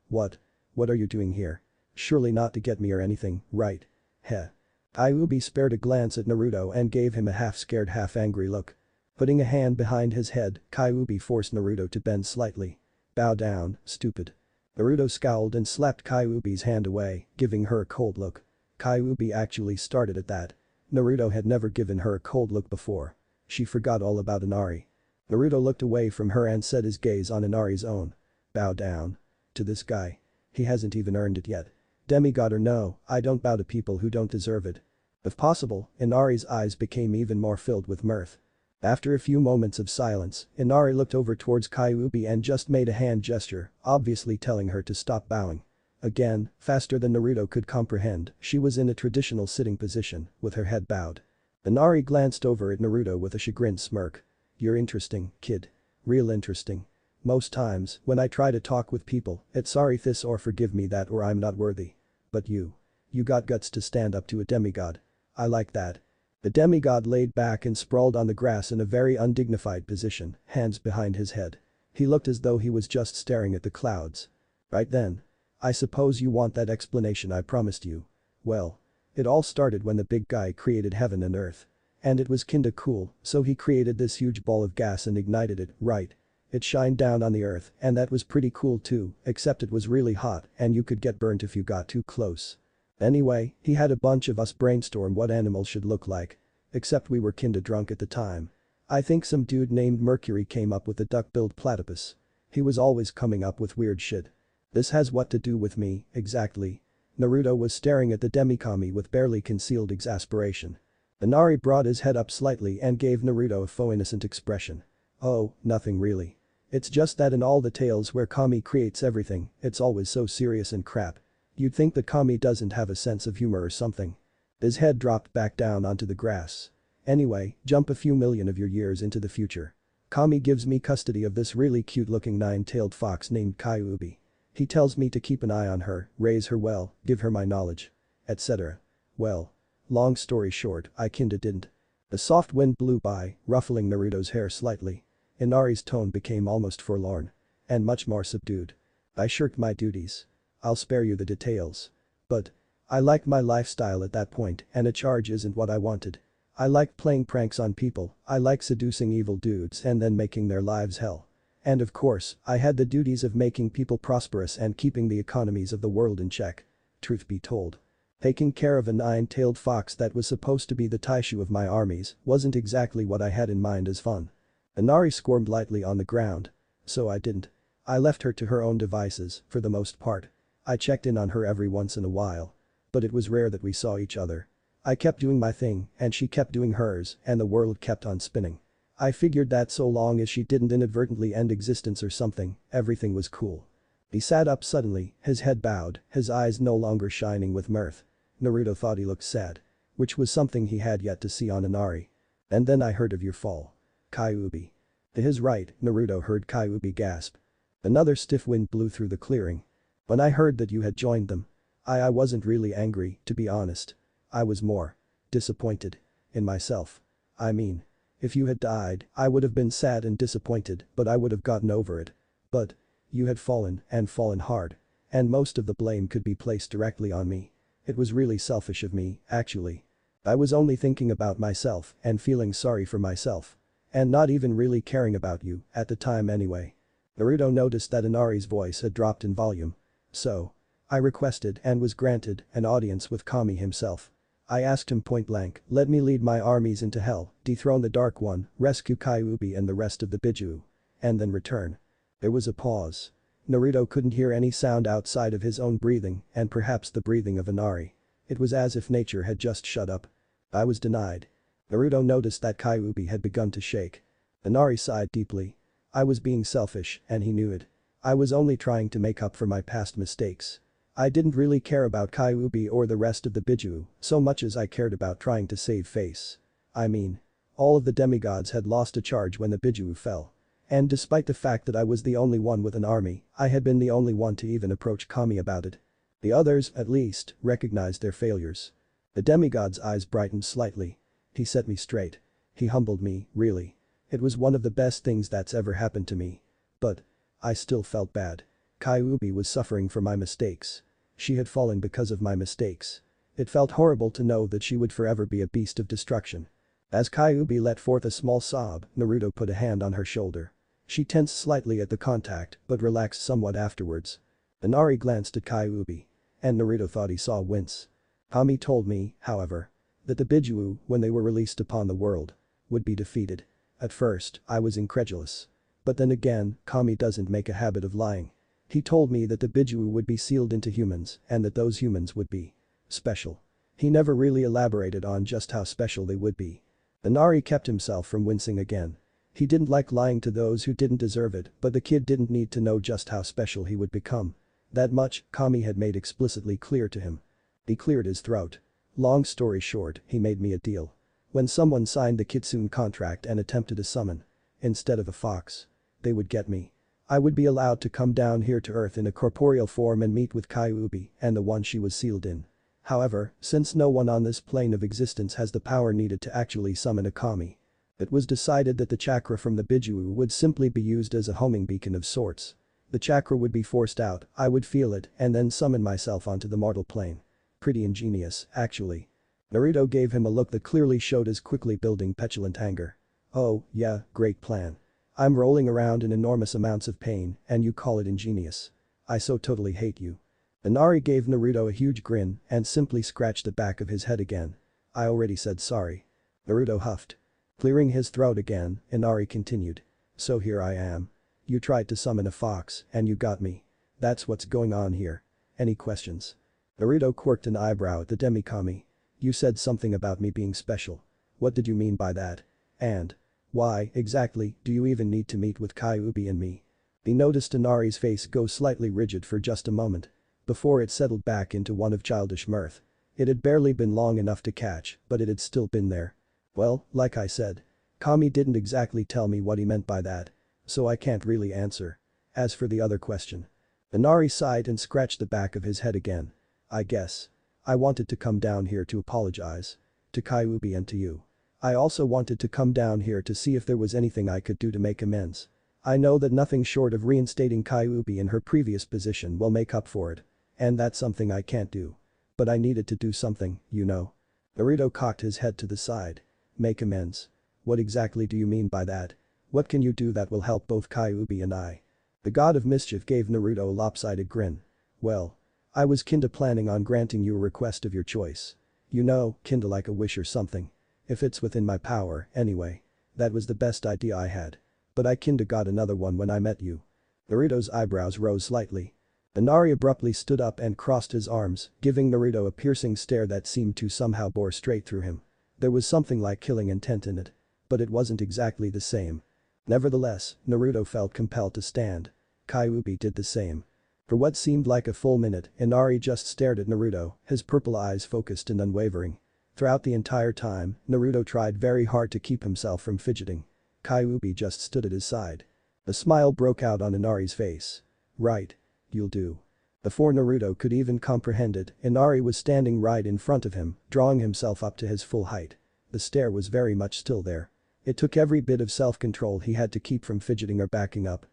What? What are you doing here? Surely not to get me or anything, right? Heh. Kyuubi spared a glance at Naruto and gave him a half-scared half-angry look. Putting a hand behind his head, Kyuubi forced Naruto to bend slightly. Bow down, stupid. Naruto scowled and slapped Kyuubi's hand away, giving her a cold look. Kyuubi actually started at that. Naruto had never given her a cold look before. She forgot all about Inari. Naruto looked away from her and set his gaze on Inari's own. Bow down. To this guy. He hasn't even earned it yet. Demigod or no, I don't bow to people who don't deserve it. If possible, Inari's eyes became even more filled with mirth. After a few moments of silence, Inari looked over towards Kyuubi and just made a hand gesture, obviously telling her to stop bowing. Again, faster than Naruto could comprehend, she was in a traditional sitting position, with her head bowed. Inari glanced over at Naruto with a chagrined smirk. You're interesting, kid. Real interesting. Most times, when I try to talk with people, it's sorry this or forgive me that or I'm not worthy. But you. You got guts to stand up to a demigod. I like that. The demigod laid back and sprawled on the grass in a very undignified position, hands behind his head. He looked as though he was just staring at the clouds. Right then. I suppose you want that explanation I promised you. Well. It all started when the big guy created heaven and earth. And it was kinda cool, so he created this huge ball of gas and ignited it, right? It shined down on the earth and that was pretty cool too, except it was really hot and you could get burnt if you got too close. Anyway, he had a bunch of us brainstorm what animals should look like. Except we were kinda drunk at the time. I think some dude named Mercury came up with the duck-billed platypus. He was always coming up with weird shit. This has what to do with me, exactly. Naruto was staring at the demikami with barely concealed exasperation. Inari brought his head up slightly and gave Naruto a faux innocent expression. Oh, nothing really. It's just that in all the tales where Kami creates everything, it's always so serious and crap. You'd think the Kami doesn't have a sense of humor or something. His head dropped back down onto the grass. Anyway, jump a few million of your years into the future. Kami gives me custody of this really cute-looking nine-tailed fox named Kyuubi. He tells me to keep an eye on her, raise her well, give her my knowledge. Etc. Well. Long story short, I kinda didn't. The soft wind blew by, ruffling Naruto's hair slightly. Inari's tone became almost forlorn. And much more subdued. I shirked my duties. I'll spare you the details. But. I liked my lifestyle at that point and a charge isn't what I wanted. I liked playing pranks on people, I liked seducing evil dudes and then making their lives hell. And of course, I had the duties of making people prosperous and keeping the economies of the world in check. Truth be told. Taking care of a nine-tailed fox that was supposed to be the Taishu of my armies wasn't exactly what I had in mind as fun. Inari squirmed lightly on the ground. So I didn't. I left her to her own devices, for the most part. I checked in on her every once in a while. But it was rare that we saw each other. I kept doing my thing and she kept doing hers and the world kept on spinning. I figured that so long as she didn't inadvertently end existence or something, everything was cool. He sat up suddenly, his head bowed, his eyes no longer shining with mirth. Naruto thought he looked sad. Which was something he had yet to see on Inari. And then I heard of your fall. Kyuubi. To his right, Naruto heard Kyuubi gasp. Another stiff wind blew through the clearing. When I heard that you had joined them. I wasn't really angry, to be honest. I was more disappointed in myself. I mean, if you had died, I would have been sad and disappointed, but I would have gotten over it. But you had fallen and fallen hard. And most of the blame could be placed directly on me. It was really selfish of me, actually. I was only thinking about myself and feeling sorry for myself. And not even really caring about you, at the time anyway. Naruto noticed that Inari's voice had dropped in volume. So. I requested and was granted an audience with Kami himself. I asked him point blank, let me lead my armies into hell, dethrone the Dark One, rescue Kyuubi and the rest of the Biju. And then return. There was a pause. Naruto couldn't hear any sound outside of his own breathing and perhaps the breathing of Inari. It was as if nature had just shut up. I was denied. Naruto noticed that Kyuubi had begun to shake. Inari sighed deeply. I was being selfish and he knew it. I was only trying to make up for my past mistakes. I didn't really care about Kyuubi or the rest of the Biju so much as I cared about trying to save face. I mean. All of the demigods had lost a charge when the Biju fell. And despite the fact that I was the only one with an army, I had been the only one to even approach Kami about it. The others, at least, recognized their failures. The demigod's eyes brightened slightly. He set me straight. He humbled me, really. It was one of the best things that's ever happened to me. But. I still felt bad. Kyuubi was suffering for my mistakes. She had fallen because of my mistakes. It felt horrible to know that she would forever be a beast of destruction. As Kyuubi let forth a small sob, Naruto put a hand on her shoulder. She tensed slightly at the contact but relaxed somewhat afterwards. Inari glanced at Kyuubi. And Naruto thought he saw a wince. Kami told me, however. That the Biju, when they were released upon the world. would be defeated. At first, I was incredulous. But then again, Kami doesn't make a habit of lying. He told me that the Biju would be sealed into humans and that those humans would be special. He never really elaborated on just how special they would be. Inari kept himself from wincing again. He didn't like lying to those who didn't deserve it, but the kid didn't need to know just how special he would become. That much, Kami had made explicitly clear to him. He cleared his throat. Long story short, he made me a deal. When someone signed the Kitsune contract and attempted to summon, instead of a fox, they would get me. I would be allowed to come down here to Earth in a corporeal form and meet with Kyuubi and the one she was sealed in. However, since no one on this plane of existence has the power needed to actually summon a kami, it was decided that the chakra from the Biju would simply be used as a homing beacon of sorts. The chakra would be forced out, I would feel it, and then summon myself onto the mortal plane. Pretty ingenious, actually. Naruto gave him a look that clearly showed his quickly building petulant anger. Oh, yeah, great plan. I'm rolling around in enormous amounts of pain, and you call it ingenious. I so totally hate you. Inari gave Naruto a huge grin and simply scratched the back of his head again. I already said sorry. Naruto huffed. Clearing his throat again, Inari continued. So here I am. You tried to summon a fox, and you got me. That's what's going on here. Any questions? Naruto quirked an eyebrow at the Demikami. You said something about me being special. What did you mean by that? And why, exactly, do you even need to meet with Kyuubi and me? He noticed Inari's face go slightly rigid for just a moment. Before it settled back into one of childish mirth. It had barely been long enough to catch, but it had still been there. Well, like I said. Kami didn't exactly tell me what he meant by that. So I can't really answer. As for the other question. Inari sighed and scratched the back of his head again. I guess. I wanted to come down here to apologize. To Kyuubi and to you. I also wanted to come down here to see if there was anything I could do to make amends. I know that nothing short of reinstating Kyuubi in her previous position will make up for it. And that's something I can't do. But I needed to do something, you know. Naruto cocked his head to the side. Make amends. What exactly do you mean by that? What can you do that will help both Kyuubi and I? The god of mischief gave Naruto a lopsided grin. Well. I was kinda planning on granting you a request of your choice. You know, kinda like a wish or something. If it's within my power, anyway. That was the best idea I had. But I kinda got another one when I met you. Naruto's eyebrows rose slightly. Inari abruptly stood up and crossed his arms, giving Naruto a piercing stare that seemed to somehow bore straight through him. There was something like killing intent in it. But it wasn't exactly the same. Nevertheless, Naruto felt compelled to stand. Kyuubi did the same. For what seemed like a full minute, Inari just stared at Naruto, his purple eyes focused and unwavering. Throughout the entire time, Naruto tried very hard to keep himself from fidgeting. Kyuubi just stood at his side. A smile broke out on Inari's face. Right. You'll do. Before Naruto could even comprehend it, Inari was standing right in front of him, drawing himself up to his full height. The stare was very much still there. It took every bit of self-control he had to keep from fidgeting or backing up.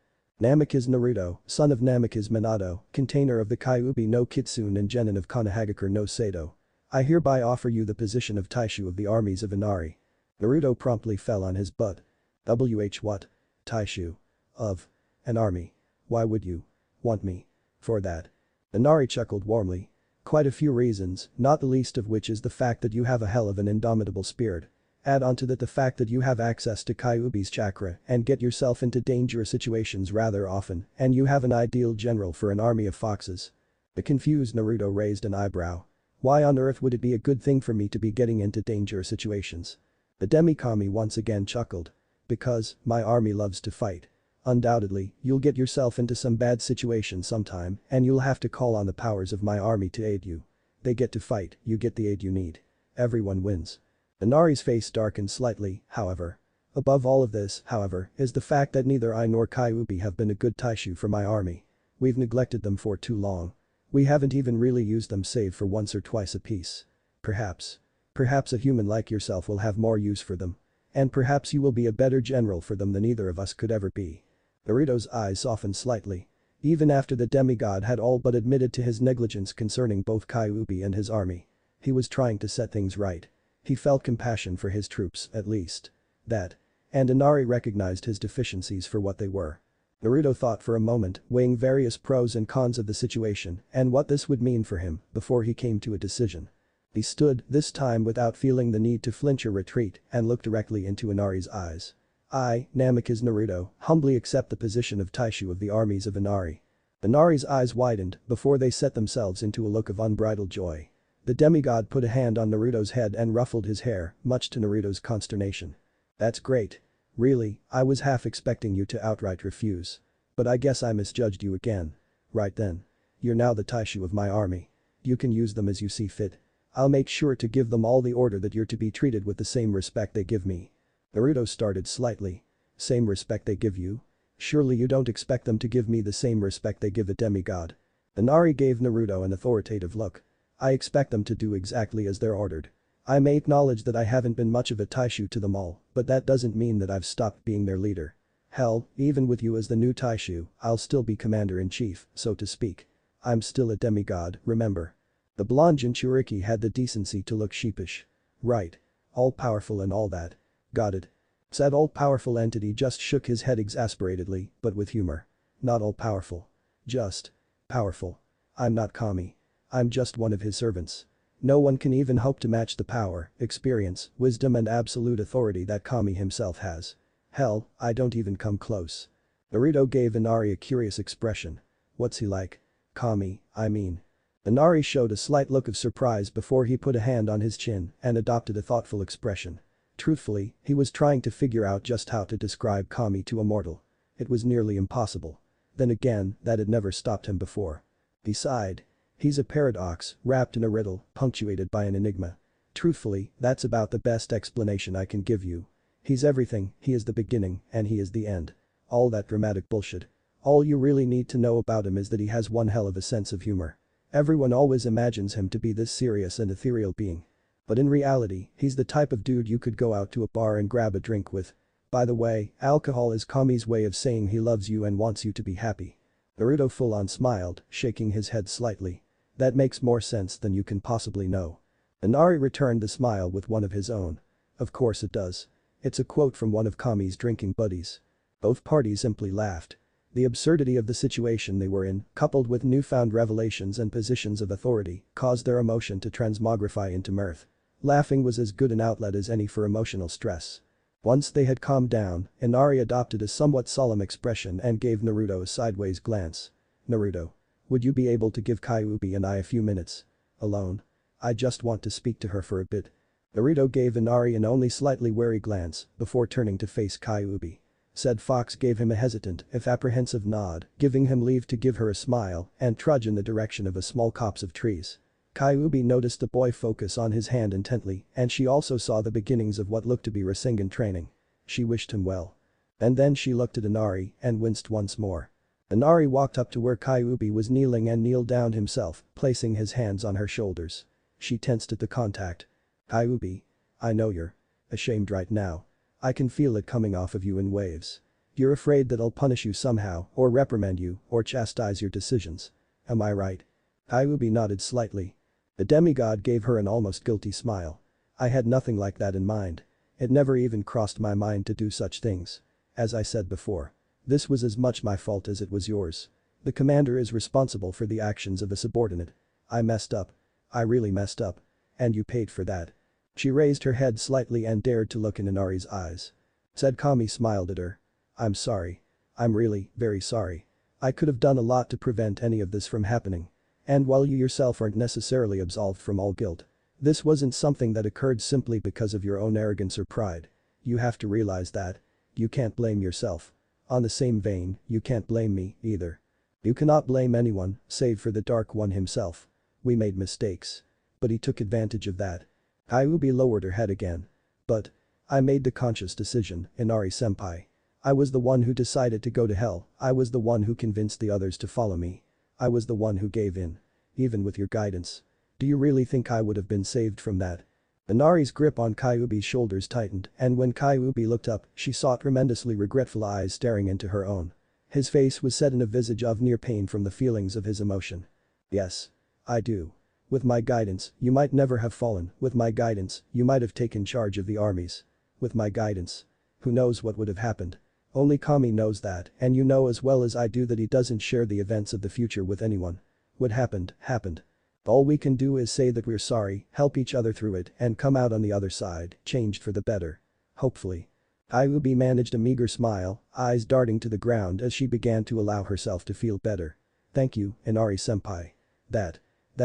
Namikaze Naruto, son of Namikaze Minato, container of the Kyuubi no Kitsune and genin of Konohagakure no Sado. I hereby offer you the position of Taishu of the armies of Inari. Naruto promptly fell on his butt. What? Taishu. Of. An army. Why would you want me for that? Inari chuckled warmly. Quite a few reasons, not the least of which is the fact that you have a hell of an indomitable spirit. Add onto that the fact that you have access to Kyuubi's chakra and get yourself into dangerous situations rather often, and you have an ideal general for an army of foxes. The confused Naruto raised an eyebrow. Why on earth would it be a good thing for me to be getting into dangerous situations? The Demikami once again chuckled. Because, my army loves to fight. Undoubtedly, you'll get yourself into some bad situation sometime, and you'll have to call on the powers of my army to aid you. They get to fight, you get the aid you need. Everyone wins. Inari's face darkened slightly, however. Above all of this, however, is the fact that neither I nor Kyuubi have been a good Taishu for my army. We've neglected them for too long. We haven't even really used them save for once or twice apiece. Perhaps a human like yourself will have more use for them. And perhaps you will be a better general for them than either of us could ever be. Naruto's eyes softened slightly. Even after the demigod had all but admitted to his negligence concerning both Kyuubi and his army. He was trying to set things right. He felt compassion for his troops, at least. That. And Inari recognized his deficiencies for what they were. Naruto thought for a moment, weighing various pros and cons of the situation and what this would mean for him, before he came to a decision. He stood, this time without feeling the need to flinch or retreat, and looked directly into Inari's eyes. I, Namikaze Naruto, humbly accept the position of Taishu of the armies of Inari. Inari's eyes widened before they set themselves into a look of unbridled joy. The demigod put a hand on Naruto's head and ruffled his hair, much to Naruto's consternation. That's great. Really, I was half expecting you to outright refuse. But I guess I misjudged you again. Right then. You're now the Taishu of my army. You can use them as you see fit. I'll make sure to give them all the order that you're to be treated with the same respect they give me. Naruto started slightly. Same respect they give you? Surely you don't expect them to give me the same respect they give a demigod. Inari gave Naruto an authoritative look. I expect them to do exactly as they're ordered. I may acknowledge that I haven't been much of a Taishu to them all, but that doesn't mean that I've stopped being their leader. Hell, even with you as the new Taishu, I'll still be commander-in-chief, so to speak. I'm still a demigod, remember. The blonde Jinchuriki had the decency to look sheepish. Right. All-powerful and all that. Got it. Said all-powerful entity just shook his head exasperatedly, but with humor. Not all-powerful. Just. Powerful. I'm not Kami. I'm just one of his servants. No one can even hope to match the power, experience, wisdom and absolute authority that Kami himself has. Hell, I don't even come close. Naruto gave Inari a curious expression. What's he like? Kami, I mean. Inari showed a slight look of surprise before he put a hand on his chin and adopted a thoughtful expression. Truthfully, he was trying to figure out just how to describe Kami to a mortal. It was nearly impossible. Then again, that had never stopped him before. Beside, he's a paradox, wrapped in a riddle, punctuated by an enigma. Truthfully, that's about the best explanation I can give you. He's everything, he is the beginning, and he is the end. All that dramatic bullshit. All you really need to know about him is that he has one hell of a sense of humor. Everyone always imagines him to be this serious and ethereal being. But in reality, he's the type of dude you could go out to a bar and grab a drink with. By the way, alcohol is Kami's way of saying he loves you and wants you to be happy. Naruto full-on smiled, shaking his head slightly. That makes more sense than you can possibly know. Inari returned the smile with one of his own. Of course it does. It's a quote from one of Kami's drinking buddies. Both parties simply laughed. The absurdity of the situation they were in, coupled with newfound revelations and positions of authority, caused their emotion to transmogrify into mirth. Laughing was as good an outlet as any for emotional stress. Once they had calmed down, Inari adopted a somewhat solemn expression and gave Naruto a sideways glance. Naruto. Would you be able to give Kyuubi and I a few minutes? Alone? I just want to speak to her for a bit. Naruto gave Inari an only slightly wary glance before turning to face Kyuubi. Said Fox gave him a hesitant, if apprehensive nod, giving him leave to give her a smile and trudge in the direction of a small copse of trees. Kyuubi noticed the boy focus on his hand intently and she also saw the beginnings of what looked to be Rasengan training. She wished him well. And then she looked at Inari and winced once more. Inari walked up to where Kyuubi was kneeling and kneeled down himself, placing his hands on her shoulders. She tensed at the contact. Kyuubi. I know you're ashamed right now. I can feel it coming off of you in waves. You're afraid that I'll punish you somehow, or reprimand you, or chastise your decisions. Am I right? Kyuubi nodded slightly. The demigod gave her an almost guilty smile. I had nothing like that in mind. It never even crossed my mind to do such things. As I said before. This was as much my fault as it was yours. The commander is responsible for the actions of a subordinate. I messed up. I really messed up. And you paid for that. She raised her head slightly and dared to look in Inari's eyes. Said Kami smiled at her. I'm sorry. I'm really, very sorry. I could have done a lot to prevent any of this from happening. And while you yourself aren't necessarily absolved from all guilt, this wasn't something that occurred simply because of your own arrogance or pride. You have to realize that. You can't blame yourself. On the same vein, you can't blame me, either. You cannot blame anyone, save for the Dark One himself. We made mistakes. But he took advantage of that. Kyuubi lowered her head again. But. I made the conscious decision, Inari-senpai. I was the one who decided to go to hell, I was the one who convinced the others to follow me. I was the one who gave in. Even with your guidance. Do you really think I would have been saved from that? Inari's grip on Kyuubi's shoulders tightened and when Kyuubi looked up, she saw tremendously regretful eyes staring into her own. His face was set in a visage of near pain from the feelings of his emotion. Yes. I do. With my guidance, you might never have fallen, with my guidance, you might have taken charge of the armies. With my guidance. Who knows what would have happened? Only Kami knows that, and you know as well as I do that he doesn't share the events of the future with anyone. What happened, happened. All we can do is say that we're sorry, help each other through it and come out on the other side, changed for the better. Hopefully. Ayubi managed a meager smile, eyes darting to the ground as she began to allow herself to feel better. Thank you, Inari-senpai. That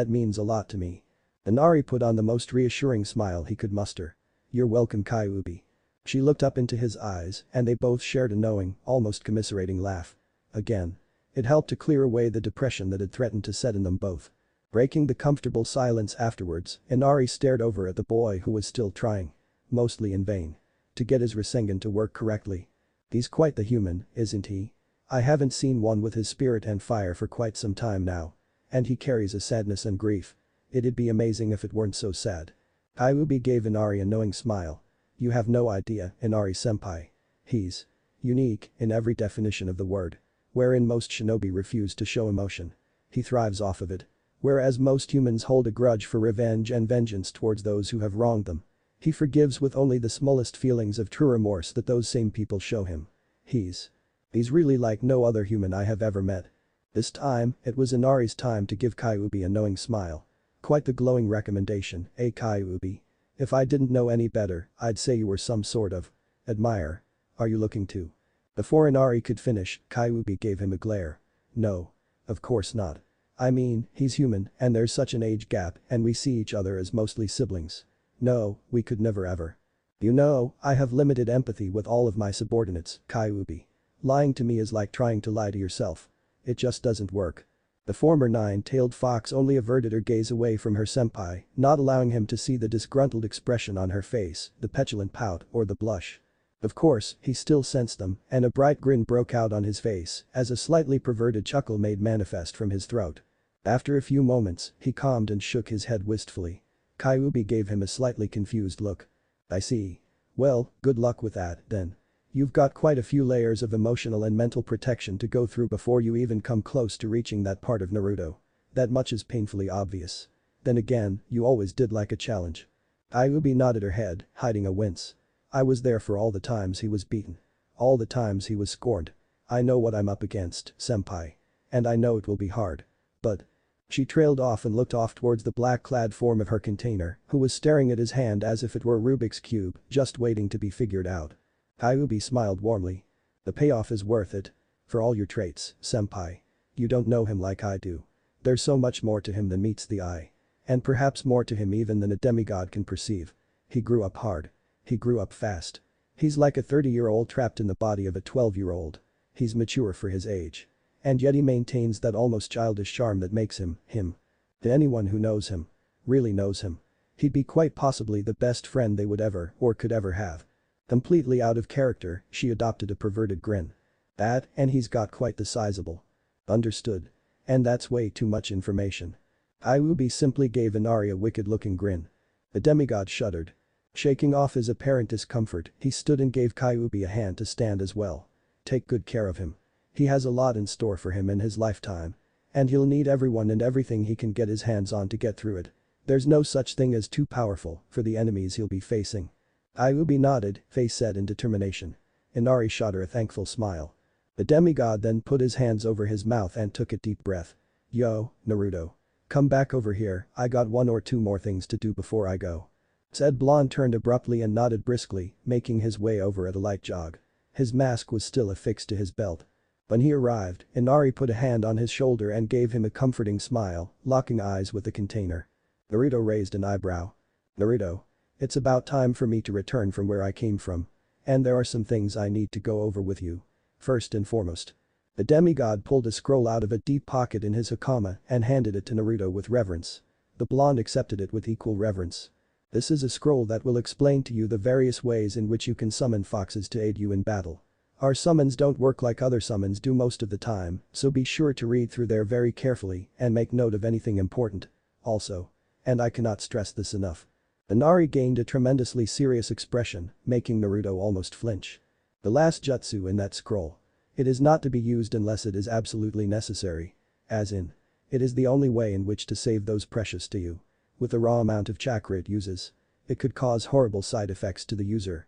means a lot to me. Inari put on the most reassuring smile he could muster. You're welcome, Kyuubi. She looked up into his eyes and they both shared a knowing, almost commiserating laugh. Again. It helped to clear away the depression that had threatened to set in them both. Breaking the comfortable silence afterwards, Inari stared over at the boy who was still trying. Mostly in vain. To get his Rasengan to work correctly. He's quite the human, isn't he? I haven't seen one with his spirit and fire for quite some time now. And he carries a sadness and grief. It'd be amazing if it weren't so sad. Kyuubi gave Inari a knowing smile. You have no idea, Inari-senpai. He's unique in every definition of the word. Wherein most shinobi refuse to show emotion. He thrives off of it. Whereas most humans hold a grudge for revenge and vengeance towards those who have wronged them. He forgives with only the smallest feelings of true remorse that those same people show him. He's really like no other human I have ever met. This time, it was Inari's time to give Kyuubi a knowing smile. Quite the glowing recommendation, eh Kyuubi? If I didn't know any better, I'd say you were some sort of admirer. Are you looking to? Before Inari could finish, Kyuubi gave him a glare. No. Of course not. I mean, he's human and there's such an age gap and we see each other as mostly siblings. No, we could never ever. You know, I have limited empathy with all of my subordinates, Kyuubi. Lying to me is like trying to lie to yourself. It just doesn't work. The former nine-tailed fox only averted her gaze away from her senpai, not allowing him to see the disgruntled expression on her face, the petulant pout or the blush. Of course, he still sensed them and a bright grin broke out on his face as a slightly perverted chuckle made manifest from his throat. After a few moments, he calmed and shook his head wistfully. Kyuubi gave him a slightly confused look. I see. Well, good luck with that, then. You've got quite a few layers of emotional and mental protection to go through before you even come close to reaching that part of Naruto. That much is painfully obvious. Then again, you always did like a challenge. Kyuubi nodded her head, hiding a wince. I was there for all the times he was beaten. All the times he was scorned. I know what I'm up against, senpai. And I know it will be hard. But. She trailed off and looked off towards the black-clad form of her container, who was staring at his hand as if it were a Rubik's Cube, just waiting to be figured out. Kyuubi smiled warmly. The payoff is worth it. For all your traits, senpai. You don't know him like I do. There's so much more to him than meets the eye. And perhaps more to him even than a demigod can perceive. He grew up hard. He grew up fast. He's like a 30-year-old trapped in the body of a 12-year-old. He's mature for his age. And yet he maintains that almost childish charm that makes him, him. To anyone who knows him. Really knows him. He'd be quite possibly the best friend they would ever or could ever have. Completely out of character, she adopted a perverted grin. That, and he's got quite the sizable. Understood. And that's way too much information. Kyuubi simply gave Inari a wicked-looking grin. The demigod shuddered. Shaking off his apparent discomfort, he stood and gave Kyuubi a hand to stand as well. Take good care of him. He has a lot in store for him in his lifetime. And he'll need everyone and everything he can get his hands on to get through it. There's no such thing as too powerful for the enemies he'll be facing. Kyuubi nodded, face set in determination. Inari shot her a thankful smile. The demigod then put his hands over his mouth and took a deep breath. Yo, Naruto. Come back over here, I got one or two more things to do before I go. Said blonde turned abruptly and nodded briskly, making his way over at a light jog. His mask was still affixed to his belt. When he arrived, Inari put a hand on his shoulder and gave him a comforting smile, locking eyes with the container. Naruto raised an eyebrow. Naruto. It's about time for me to return from where I came from. And there are some things I need to go over with you. First and foremost. The demigod pulled a scroll out of a deep pocket in his hakama and handed it to Naruto with reverence. The blonde accepted it with equal reverence. This is a scroll that will explain to you the various ways in which you can summon foxes to aid you in battle. Our summons don't work like other summons do most of the time, so be sure to read through there very carefully and make note of anything important. Also. And I cannot stress this enough. Inari gained a tremendously serious expression, making Naruto almost flinch. The last jutsu in that scroll. It is not to be used unless it is absolutely necessary. As in. It is the only way in which to save those precious to you. With the raw amount of chakra it uses. It could cause horrible side effects to the user.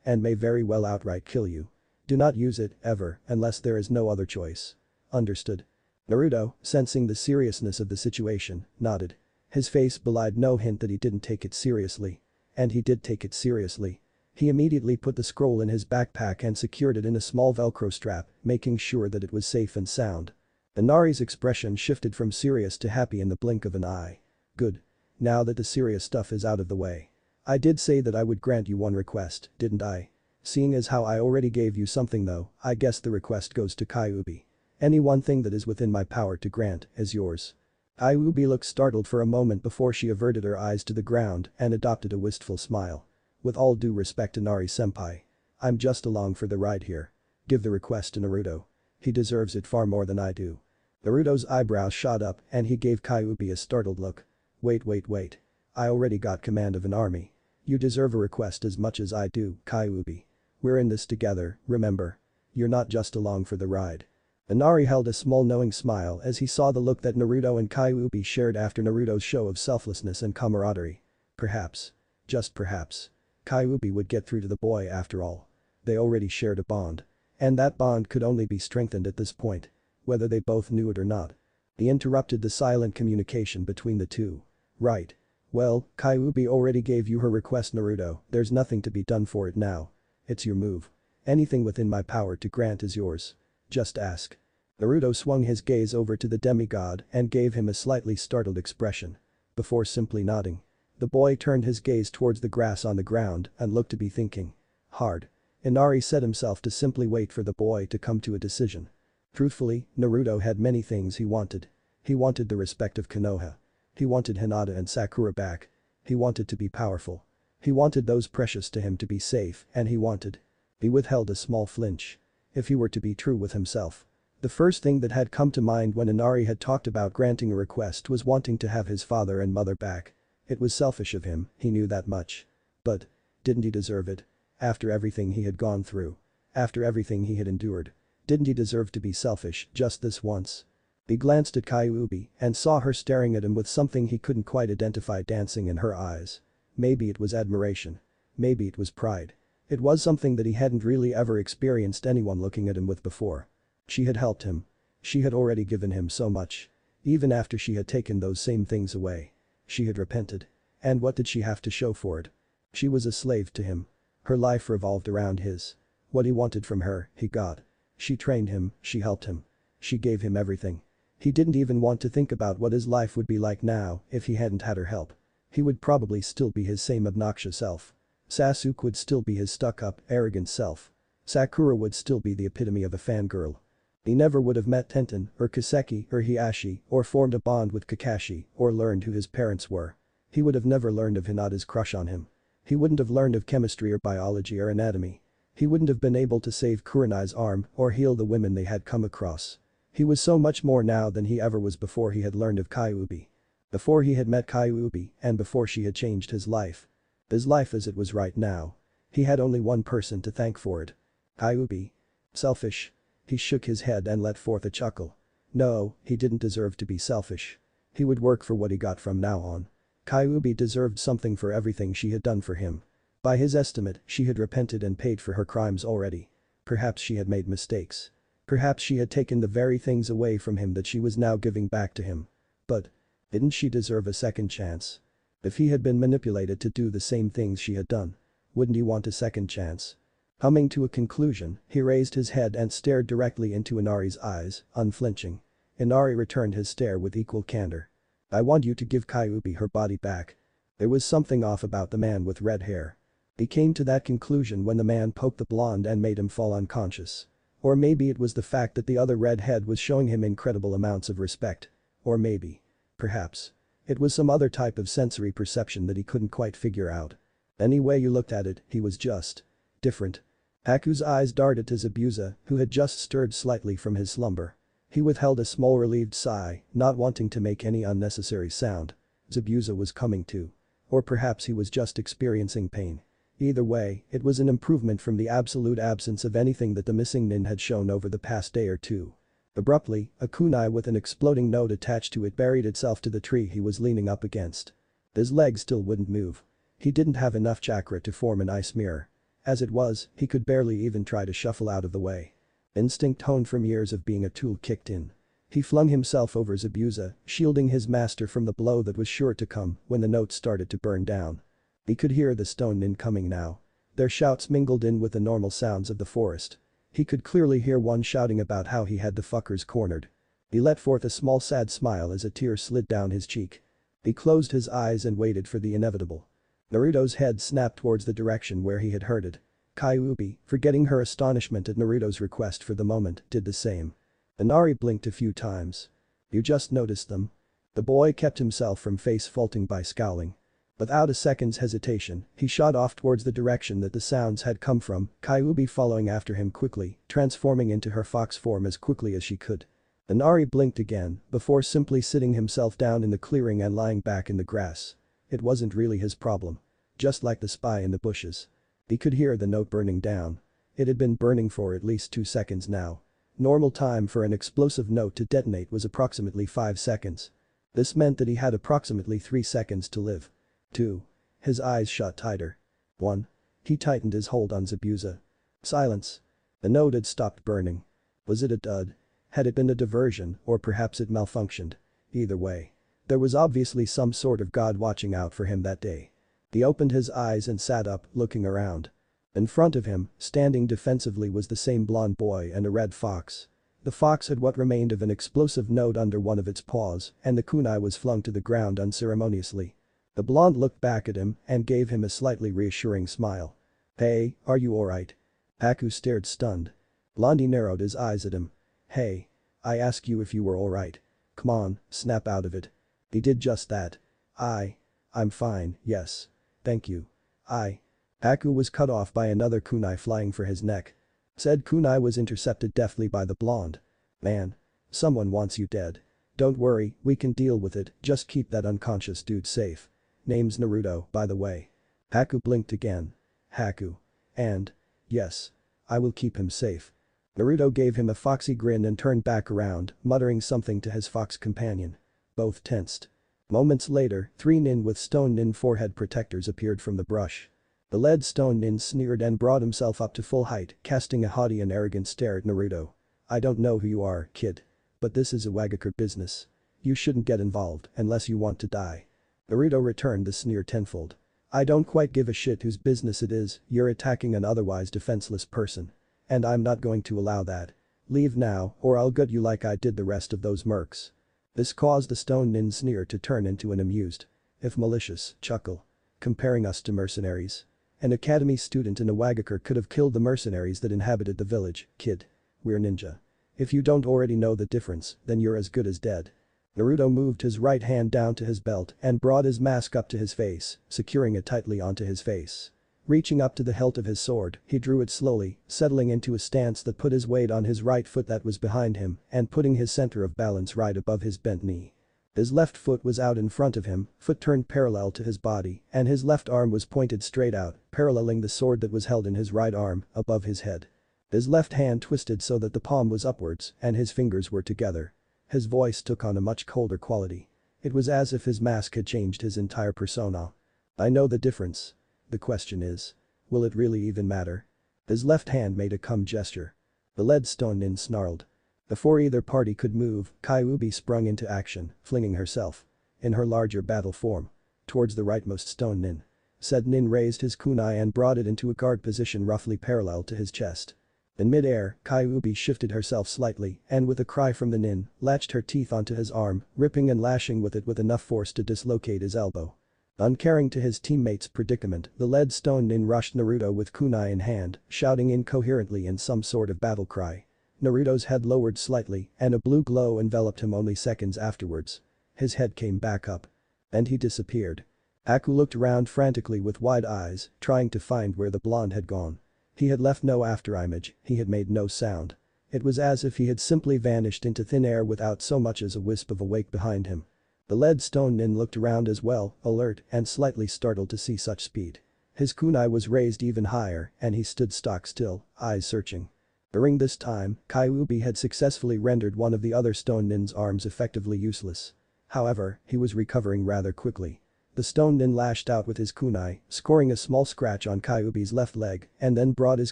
And may very well outright kill you. Do not use it, ever, unless there is no other choice. Understood? Naruto, sensing the seriousness of the situation, nodded. His face belied no hint that he didn't take it seriously. And he did take it seriously. He immediately put the scroll in his backpack and secured it in a small velcro strap, making sure that it was safe and sound. Inari's expression shifted from serious to happy in the blink of an eye. Good. Now that the serious stuff is out of the way. I did say that I would grant you one request, didn't I? Seeing as how I already gave you something though, I guess the request goes to Kyuubi. Any one thing that is within my power to grant is yours. Kyuubi looked startled for a moment before she averted her eyes to the ground and adopted a wistful smile. With all due respect Inari-senpai. I'm just along for the ride here. Give the request to Naruto. He deserves it far more than I do. Naruto's eyebrows shot up and he gave Kyuubi a startled look. Wait. I already got command of an army. You deserve a request as much as I do, Kyuubi. We're in this together, remember? You're not just along for the ride. Inari held a small knowing smile as he saw the look that Naruto and Kyuubi shared after Naruto's show of selflessness and camaraderie. Perhaps. Just perhaps. Kyuubi would get through to the boy after all. They already shared a bond. And that bond could only be strengthened at this point. Whether they both knew it or not. He interrupted the silent communication between the two. Right. Well, Kyuubi already gave you her request Naruto, there's nothing to be done for it now. It's your move. Anything within my power to grant is yours. Just ask. Naruto swung his gaze over to the demigod and gave him a slightly startled expression. Before simply nodding. The boy turned his gaze towards the grass on the ground and looked to be thinking. Hard. Inari set himself to simply wait for the boy to come to a decision. Truthfully, Naruto had many things he wanted. He wanted the respect of Konoha. He wanted Hinata and Sakura back. He wanted to be powerful. He wanted those precious to him to be safe and he wanted. He withheld a small flinch. If he were to be true with himself. The first thing that had come to mind when Inari had talked about granting a request was wanting to have his father and mother back. It was selfish of him, he knew that much. But, didn't he deserve it? After everything he had gone through. After everything he had endured. Didn't he deserve to be selfish just this once? He glanced at Kyuubi and saw her staring at him with something he couldn't quite identify dancing in her eyes. Maybe it was admiration. Maybe it was pride. It was something that he hadn't really ever experienced anyone looking at him with before. She had helped him. She had already given him so much. Even after she had taken those same things away. She had repented. And what did she have to show for it? She was a slave to him. Her life revolved around his. What he wanted from her, he got. She trained him, she helped him. She gave him everything. He didn't even want to think about what his life would be like now if he hadn't had her help. He would probably still be his same obnoxious self. Sasuke would still be his stuck-up, arrogant self. Sakura would still be the epitome of a fangirl. He never would have met Tenten or Kiseki or Hiashi or formed a bond with Kakashi or learned who his parents were. He would have never learned of Hinata's crush on him. He wouldn't have learned of chemistry or biology or anatomy. He wouldn't have been able to save Kurenai's arm or heal the women they had come across. He was so much more now than he ever was before he had learned of Kyuubi. Before he had met Kyuubi and before she had changed his life. His life as it was right now. He had only one person to thank for it. Kyuubi. Selfish. He shook his head and let forth a chuckle. No, he didn't deserve to be selfish. He would work for what he got from now on. Kyuubi deserved something for everything she had done for him. By his estimate, she had repented and paid for her crimes already. Perhaps she had made mistakes. Perhaps she had taken the very things away from him that she was now giving back to him. But, didn't she deserve a second chance? If he had been manipulated to do the same things she had done, wouldn't he want a second chance? Coming to a conclusion, he raised his head and stared directly into Inari's eyes, unflinching. Inari returned his stare with equal candor. I want you to give Kyuubi her body back. There was something off about the man with red hair. He came to that conclusion when the man poked the blonde and made him fall unconscious. Or maybe it was the fact that the other redhead was showing him incredible amounts of respect. Or maybe. Perhaps. It was some other type of sensory perception that he couldn't quite figure out. Any way you looked at it, he was just. Different. Haku's eyes darted to Zabuza, who had just stirred slightly from his slumber. He withheld a small relieved sigh, not wanting to make any unnecessary sound. Zabuza was coming to. Or perhaps he was just experiencing pain. Either way, it was an improvement from the absolute absence of anything that the missing nin had shown over the past day or two. Abruptly, a kunai with an exploding note attached to it buried itself to the tree he was leaning up against. His legs still wouldn't move. He didn't have enough chakra to form an ice mirror. As it was, he could barely even try to shuffle out of the way. Instinct honed from years of being a tool kicked in. He flung himself over Zabuza, shielding his master from the blow that was sure to come when the note started to burn down. He could hear the stone nin coming now. Their shouts mingled in with the normal sounds of the forest. He could clearly hear one shouting about how he had the fuckers cornered. He let forth a small sad smile as a tear slid down his cheek. He closed his eyes and waited for the inevitable. Naruto's head snapped towards the direction where he had heard it. Kyuubi, forgetting her astonishment at Naruto's request for the moment, did the same. Inari blinked a few times. "You just noticed them?" The boy kept himself from face-faulting by scowling. Without a second's hesitation, he shot off towards the direction that the sounds had come from, Kyuubi following after him quickly, transforming into her fox form as quickly as she could. Inari blinked again, before simply sitting himself down in the clearing and lying back in the grass. It wasn't really his problem. Just like the spy in the bushes. He could hear the note burning down. It had been burning for at least 2 seconds now. Normal time for an explosive note to detonate was approximately 5 seconds. This meant that he had approximately 3 seconds to live. 2. His eyes shut tighter. 1. He tightened his hold on Zabuza. Silence. The note had stopped burning. Was it a dud? Had it been a diversion, or perhaps it malfunctioned? Either way. There was obviously some sort of god watching out for him that day. He opened his eyes and sat up, looking around. In front of him, standing defensively was the same blonde boy and a red fox. The fox had what remained of an explosive note under one of its paws, and the kunai was flung to the ground unceremoniously. The blonde looked back at him and gave him a slightly reassuring smile. "Hey, are you alright?" Haku stared stunned. Blondie narrowed his eyes at him. "Hey. I asked you if you were alright. Come on, snap out of it." He did just that. I'm fine, yes. Thank you. Haku was cut off by another kunai flying for his neck. Said kunai was intercepted deftly by the blonde. "Man. Someone wants you dead. Don't worry, we can deal with it, just keep that unconscious dude safe. Name's Naruto, by the way." Haku blinked again. Haku. And. Yes. I will keep him safe. Naruto gave him a foxy grin and turned back around, muttering something to his fox companion. Both tensed. Moments later, 3 nin with stone nin forehead protectors appeared from the brush. The lead stone nin sneered and brought himself up to full height, casting a haughty and arrogant stare at Naruto. "I don't know who you are, kid. But this is a Wagakure business. You shouldn't get involved unless you want to die." Naruto returned the sneer tenfold. "I don't quite give a shit whose business it is, you're attacking an otherwise defenseless person. And I'm not going to allow that. Leave now or I'll gut you like I did the rest of those mercs." This caused the stone nin sneer to turn into an amused, if malicious, chuckle. "Comparing us to mercenaries? An academy student in a Wagakure could have killed the mercenaries that inhabited the village, kid. We're ninja. If you don't already know the difference, then you're as good as dead." Naruto moved his right hand down to his belt and brought his mask up to his face, securing it tightly onto his face. Reaching up to the hilt of his sword, he drew it slowly, settling into a stance that put his weight on his right foot that was behind him and putting his center of balance right above his bent knee. His left foot was out in front of him, foot turned parallel to his body, and his left arm was pointed straight out, paralleling the sword that was held in his right arm, above his head. His left hand twisted so that the palm was upwards and his fingers were together. His voice took on a much colder quality. It was as if his mask had changed his entire persona. "I know the difference. The question is, will it really even matter?" His left hand made a come gesture. The lead stone nin snarled. Before either party could move, Kyuubi sprung into action, flinging herself, in her larger battle form, towards the rightmost stone nin. Said nin raised his kunai and brought it into a guard position roughly parallel to his chest. In mid-air, Kyuubi shifted herself slightly and with a cry from the nin, latched her teeth onto his arm, ripping and lashing with it with enough force to dislocate his elbow. Uncaring to his teammate's predicament, the lead stone nin rushed Naruto with kunai in hand, shouting incoherently in some sort of battle cry. Naruto's head lowered slightly and a blue glow enveloped him only seconds afterwards. His head came back up. And he disappeared. Haku looked around frantically with wide eyes, trying to find where the blonde had gone. He had left no afterimage, he had made no sound. It was as if he had simply vanished into thin air without so much as a wisp of a wake behind him. The lead stone nin looked around as well, alert and slightly startled to see such speed. His kunai was raised even higher and he stood stock still, eyes searching. During this time, Kyuubi had successfully rendered one of the other stone nin's arms effectively useless. However, he was recovering rather quickly. The stone nin lashed out with his kunai, scoring a small scratch on Kyuubi's left leg and then brought his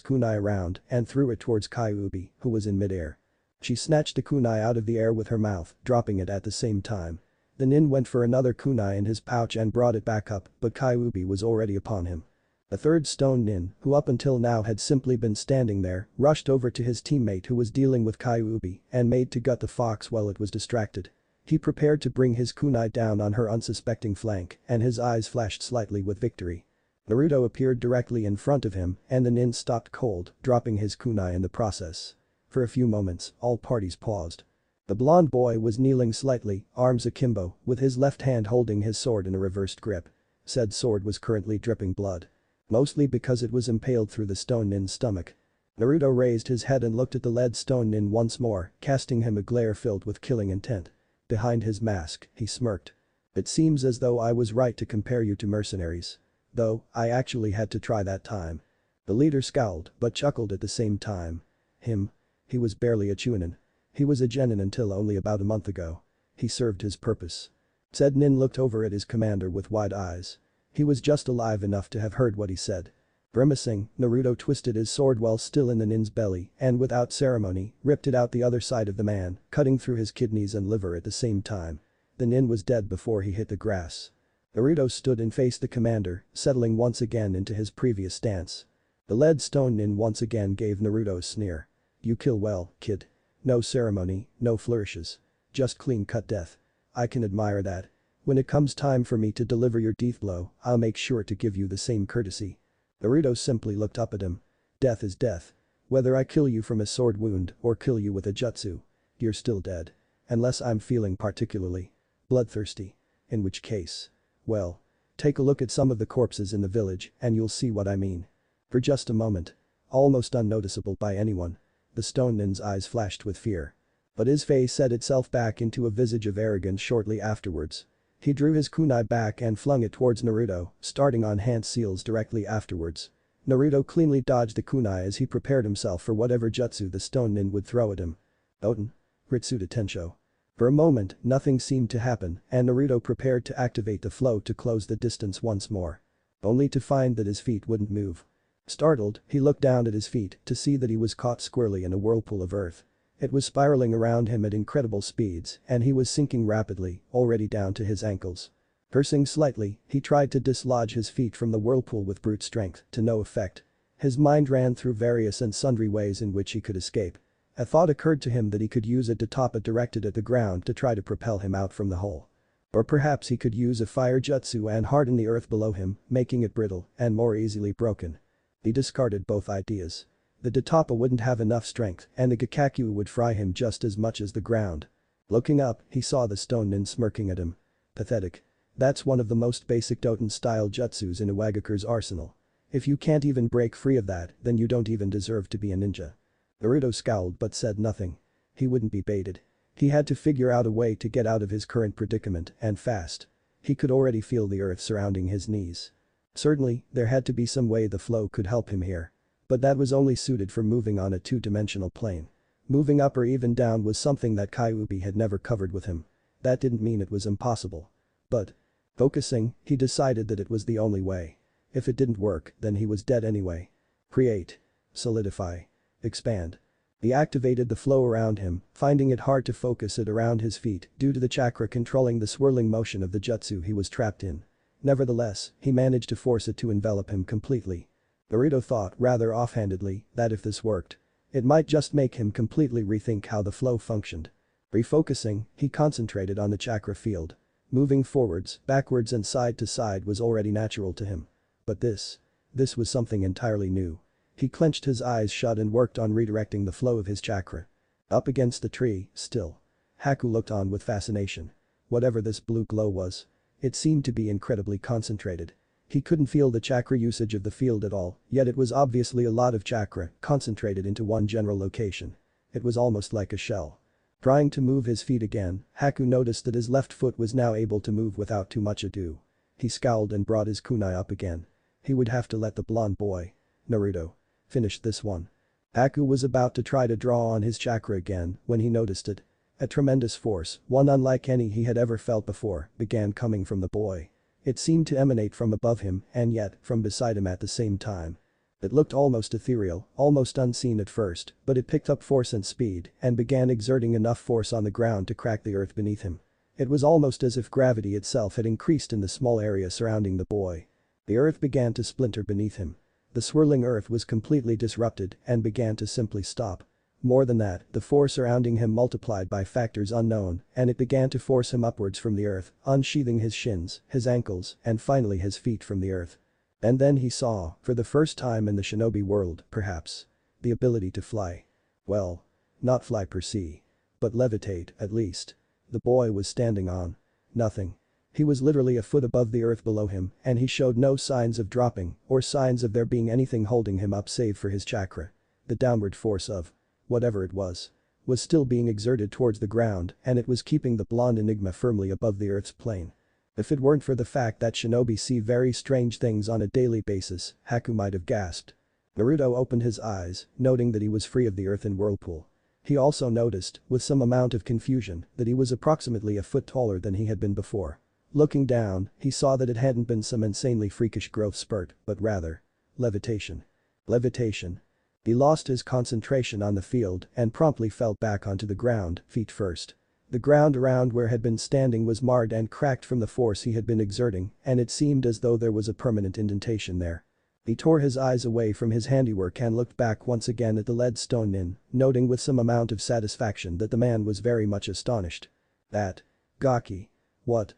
kunai around and threw it towards Kyuubi, who was in midair. She snatched a kunai out of the air with her mouth, dropping it at the same time. The nin went for another kunai in his pouch and brought it back up, but Kyuubi was already upon him. A third stone nin, who up until now had simply been standing there, rushed over to his teammate who was dealing with Kyuubi and made to gut the fox while it was distracted. He prepared to bring his kunai down on her unsuspecting flank, and his eyes flashed slightly with victory. Naruto appeared directly in front of him, and the nin stopped cold, dropping his kunai in the process. For a few moments, all parties paused. The blonde boy was kneeling slightly, arms akimbo, with his left hand holding his sword in a reversed grip. Said sword was currently dripping blood. Mostly because it was impaled through the stone nin's stomach. Naruto raised his head and looked at the lead stone nin once more, casting him a glare filled with killing intent. Behind his mask, he smirked. It seems as though I was right to compare you to mercenaries. Though, I actually had to try that time. The leader scowled, but chuckled at the same time. Him? He was barely a chunin. He was a genin until only about a month ago. He served his purpose. Said nin looked over at his commander with wide eyes. He was just alive enough to have heard what he said. Grimacing, Naruto twisted his sword while still in the nin's belly and without ceremony, ripped it out the other side of the man, cutting through his kidneys and liver at the same time. The nin was dead before he hit the grass. Naruto stood and faced the commander, settling once again into his previous stance. The lead stone nin once again gave Naruto a sneer. You kill well, kid. No ceremony, no flourishes. Just clean-cut death. I can admire that. When it comes time for me to deliver your death blow, I'll make sure to give you the same courtesy. Naruto simply looked up at him. Death is death. Whether I kill you from a sword wound or kill you with a jutsu, you're still dead. Unless I'm feeling particularly bloodthirsty. In which case, well, take a look at some of the corpses in the village and you'll see what I mean. For just a moment, almost unnoticeable by anyone, the stone nin's eyes flashed with fear. But his face set itself back into a visage of arrogance shortly afterwards. He drew his kunai back and flung it towards Naruto, starting on hand seals directly afterwards. Naruto cleanly dodged the kunai as he prepared himself for whatever jutsu the stone nin would throw at him. Oten. Ritsuda Tensho. For a moment, nothing seemed to happen and Naruto prepared to activate the flow to close the distance once more. Only to find that his feet wouldn't move. Startled, he looked down at his feet to see that he was caught squarely in a whirlpool of earth. It was spiraling around him at incredible speeds and he was sinking rapidly, already down to his ankles. Cursing slightly, he tried to dislodge his feet from the whirlpool with brute strength, to no effect. His mind ran through various and sundry ways in which he could escape. A thought occurred to him that he could use a Dichotomy directed at the ground to try to propel him out from the hole. Or perhaps he could use a fire jutsu and harden the earth below him, making it brittle and more easily broken. He discarded both ideas. The Dichotomy wouldn't have enough strength and the Gakakyu would fry him just as much as the ground. Looking up, he saw the stone nin smirking at him. Pathetic. That's one of the most basic Doten-style jutsus in Iwagakure's arsenal. If you can't even break free of that, then you don't even deserve to be a ninja. Naruto scowled but said nothing. He wouldn't be baited. He had to figure out a way to get out of his current predicament, and fast. He could already feel the earth surrounding his knees. Certainly, there had to be some way the flow could help him here. But that was only suited for moving on a two-dimensional plane. Moving up or even down was something that Kyuubi had never covered with him. That didn't mean it was impossible. But, focusing, he decided that it was the only way. If it didn't work, then he was dead anyway. Create. Solidify. Expand. He activated the flow around him, finding it hard to focus it around his feet due to the chakra controlling the swirling motion of the jutsu he was trapped in. Nevertheless, he managed to force it to envelop him completely. Naruto thought rather offhandedly that if this worked, it might just make him completely rethink how the flow functioned. Refocusing, he concentrated on the chakra field. Moving forwards, backwards and side to side was already natural to him. But this was something entirely new. He clenched his eyes shut and worked on redirecting the flow of his chakra. Up against the tree, still. Haku looked on with fascination. Whatever this blue glow was, it seemed to be incredibly concentrated. He couldn't feel the chakra usage of the field at all, yet it was obviously a lot of chakra concentrated into one general location. It was almost like a shell. Trying to move his feet again, Haku noticed that his left foot was now able to move without too much ado. He scowled and brought his kunai up again. He would have to let the blonde boy, Naruto, finish this one. Haku was about to try to draw on his chakra again when he noticed it. A tremendous force, one unlike any he had ever felt before, began coming from the boy. It seemed to emanate from above him and yet from beside him at the same time. It looked almost ethereal, almost unseen at first, but it picked up force and speed and began exerting enough force on the ground to crack the earth beneath him. It was almost as if gravity itself had increased in the small area surrounding the boy. The earth began to splinter beneath him. The swirling earth was completely disrupted and began to simply stop. More than that, the force surrounding him multiplied by factors unknown, and it began to force him upwards from the earth, unsheathing his shins, his ankles, and finally his feet from the earth. And then he saw, for the first time in the shinobi world, perhaps, the ability to fly. Well, not fly per se, but levitate, at least. The boy was standing on nothing. He was literally a foot above the earth below him, and he showed no signs of dropping or signs of there being anything holding him up save for his chakra. The downward force of whatever it was still being exerted towards the ground, and it was keeping the blonde enigma firmly above the earth's plane. If it weren't for the fact that shinobi see very strange things on a daily basis, Haku might have gasped. Naruto opened his eyes, noting that he was free of the earthen whirlpool. He also noticed, with some amount of confusion, that he was approximately a foot taller than he had been before. Looking down, he saw that it hadn't been some insanely freakish growth spurt, but rather levitation. Levitation. He lost his concentration on the field and promptly fell back onto the ground, feet first. The ground around where he had been standing was marred and cracked from the force he had been exerting, and it seemed as though there was a permanent indentation there. He tore his eyes away from his handiwork and looked back once again at the lead stone nin, noting with some amount of satisfaction that the man was very much astonished. That. Gaki. What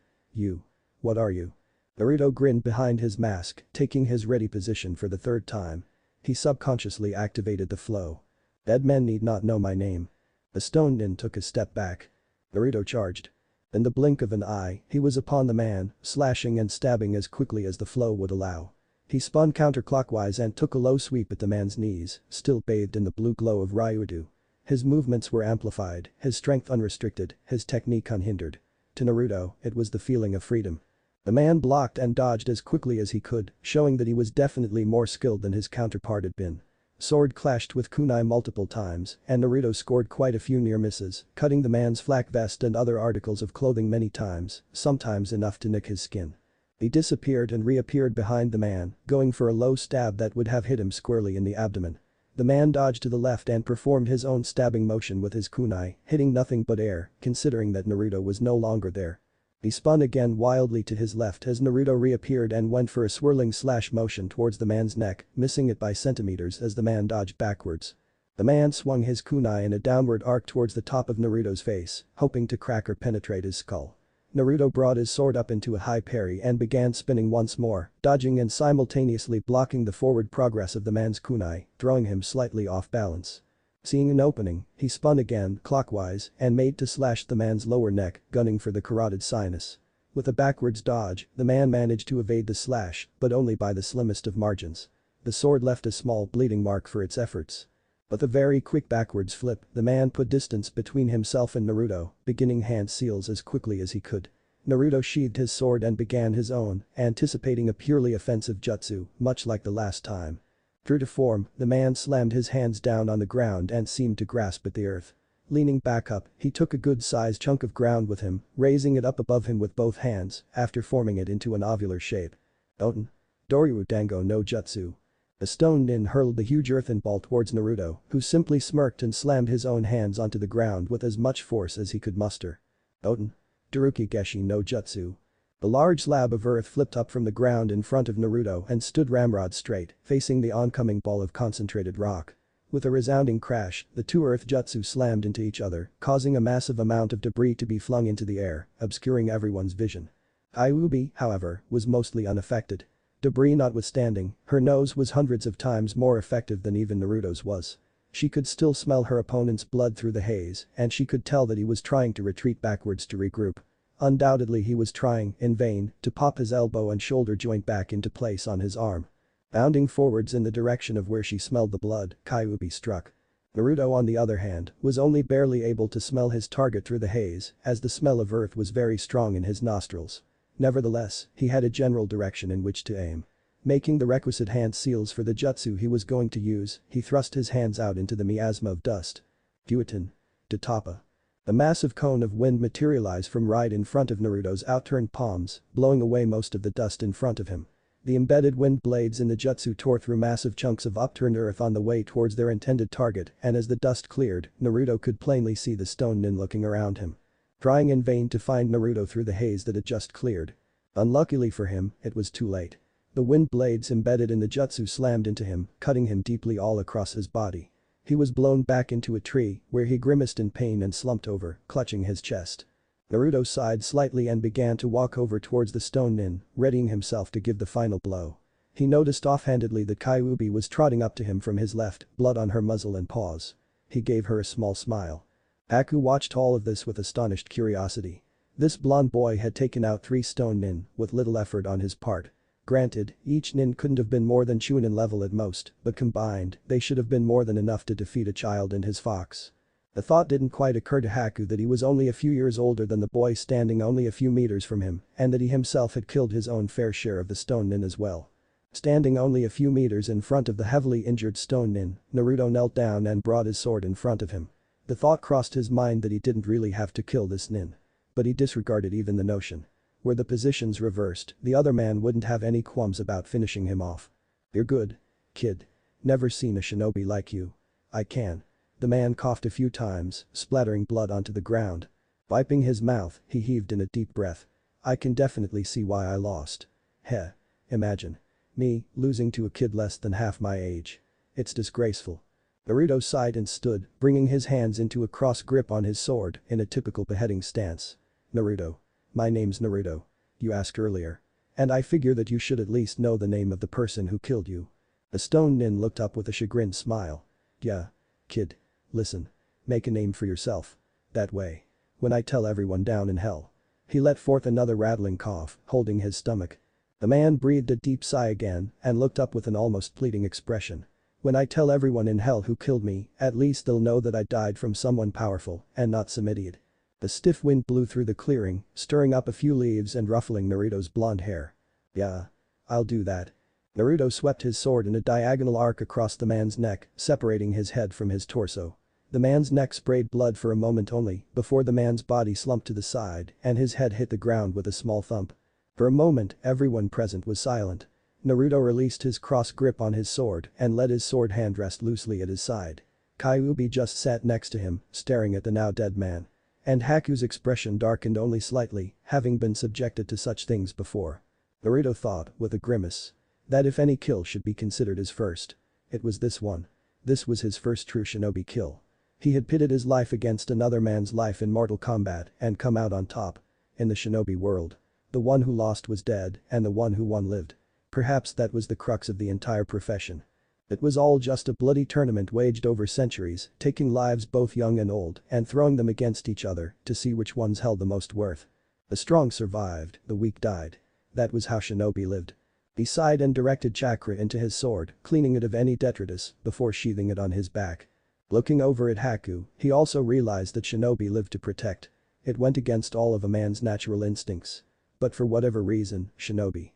are you? Naruto grinned behind his mask, taking his ready position for the third time. He subconsciously activated the flow. Dead men need not know my name. The stone nin took a step back. Naruto charged. In the blink of an eye, he was upon the man, slashing and stabbing as quickly as the flow would allow. He spun counterclockwise and took a low sweep at the man's knees, still bathed in the blue glow of Ryudu. His movements were amplified, his strength unrestricted, his technique unhindered. To Naruto, it was the feeling of freedom. The man blocked and dodged as quickly as he could, showing that he was definitely more skilled than his counterpart had been. Sword clashed with kunai multiple times, and Naruto scored quite a few near misses, cutting the man's flak vest and other articles of clothing many times, sometimes enough to nick his skin. He disappeared and reappeared behind the man, going for a low stab that would have hit him squarely in the abdomen. The man dodged to the left and performed his own stabbing motion with his kunai, hitting nothing but air, considering that Naruto was no longer there. He spun again wildly to his left as Naruto reappeared and went for a swirling slash motion towards the man's neck, missing it by centimeters as the man dodged backwards. The man swung his kunai in a downward arc towards the top of Naruto's face, hoping to crack or penetrate his skull. Naruto brought his sword up into a high parry and began spinning once more, dodging and simultaneously blocking the forward progress of the man's kunai, throwing him slightly off balance. Seeing an opening, he spun again, clockwise, and made to slash the man's lower neck, gunning for the carotid sinus. With a backwards dodge, the man managed to evade the slash, but only by the slimmest of margins. The sword left a small bleeding mark for its efforts. With a very quick backwards flip, the man put distance between himself and Naruto, beginning hand seals as quickly as he could. Naruto sheathed his sword and began his own, anticipating a purely offensive jutsu, much like the last time. True to form, the man slammed his hands down on the ground and seemed to grasp at the earth. Leaning back up, he took a good-sized chunk of ground with him, raising it up above him with both hands, after forming it into an ovular shape. Oten. Doryu Dango no Jutsu. The stone nin hurled the huge earthen ball towards Naruto, who simply smirked and slammed his own hands onto the ground with as much force as he could muster. Oten. Daruki Geshi no Jutsu. The large slab of earth flipped up from the ground in front of Naruto and stood ramrod straight, facing the oncoming ball of concentrated rock. With a resounding crash, the two earth jutsu slammed into each other, causing a massive amount of debris to be flung into the air, obscuring everyone's vision. Kyuubi, however, was mostly unaffected. Debris notwithstanding, her nose was hundreds of times more effective than even Naruto's was. She could still smell her opponent's blood through the haze, and she could tell that he was trying to retreat backwards to regroup. Undoubtedly he was trying, in vain, to pop his elbow and shoulder joint back into place on his arm. Bounding forwards in the direction of where she smelled the blood, Kyuubi struck. Naruto, on the other hand, was only barely able to smell his target through the haze, as the smell of earth was very strong in his nostrils. Nevertheless, he had a general direction in which to aim. Making the requisite hand seals for the jutsu he was going to use, he thrust his hands out into the miasma of dust. Fueton. Ditapa. A massive cone of wind materialized from right in front of Naruto's outturned palms, blowing away most of the dust in front of him. The embedded wind blades in the jutsu tore through massive chunks of upturned earth on the way towards their intended target, and as the dust cleared, Naruto could plainly see the stone nin looking around him. Trying in vain to find Naruto through the haze that had just cleared. Unluckily for him, it was too late. The wind blades embedded in the jutsu slammed into him, cutting him deeply all across his body. He was blown back into a tree, where he grimaced in pain and slumped over, clutching his chest. Naruto sighed slightly and began to walk over towards the stone nin, readying himself to give the final blow. He noticed offhandedly that Kyuubi was trotting up to him from his left, blood on her muzzle and paws. He gave her a small smile. Aku watched all of this with astonished curiosity. This blonde boy had taken out 3 stone nin, with little effort on his part. Granted, each nin couldn't have been more than Chunin level at most, but combined, they should have been more than enough to defeat a child and his fox. The thought didn't quite occur to Haku that he was only a few years older than the boy standing only a few meters from him, and that he himself had killed his own fair share of the stone nin as well. Standing only a few meters in front of the heavily injured stone nin, Naruto knelt down and brought his sword in front of him. The thought crossed his mind that he didn't really have to kill this nin. But he disregarded even the notion. Were the positions reversed, the other man wouldn't have any qualms about finishing him off. "You're good, kid. Never seen a shinobi like you. I can." The man coughed a few times, splattering blood onto the ground. Wiping his mouth, he heaved in a deep breath. "I can definitely see why I lost. Heh. Imagine. Me, losing to a kid less than half my age. It's disgraceful." Naruto sighed and stood, bringing his hands into a cross grip on his sword in a typical beheading stance. "Naruto. My name's Naruto. You asked earlier. And I figure that you should at least know the name of the person who killed you." The stone nin looked up with a chagrined smile. "Yeah. Kid. Listen. Make a name for yourself. That way. When I tell everyone down in hell." He let forth another rattling cough, holding his stomach. The man breathed a deep sigh again and looked up with an almost pleading expression. "When I tell everyone in hell who killed me, at least they'll know that I died from someone powerful and not some idiot." The stiff wind blew through the clearing, stirring up a few leaves and ruffling Naruto's blonde hair. "Yeah. I'll do that." Naruto swept his sword in a diagonal arc across the man's neck, separating his head from his torso. The man's neck sprayed blood for a moment only, before the man's body slumped to the side and his head hit the ground with a small thump. For a moment, everyone present was silent. Naruto released his cross grip on his sword and let his sword hand rest loosely at his side. Kyuubi just sat next to him, staring at the now dead man. And Haku's expression darkened only slightly, having been subjected to such things before. Naruto thought, with a grimace, that if any kill should be considered his first, it was this one. This was his first true shinobi kill. He had pitted his life against another man's life in mortal combat and come out on top. In the shinobi world. The one who lost was dead and the one who won lived. Perhaps that was the crux of the entire profession. It was all just a bloody tournament waged over centuries, taking lives both young and old and throwing them against each other to see which ones held the most worth. The strong survived, the weak died. That was how shinobi lived. He sighed and directed chakra into his sword, cleaning it of any detritus before sheathing it on his back. Looking over at Haku, he also realized that shinobi lived to protect. It went against all of a man's natural instincts. But for whatever reason, shinobi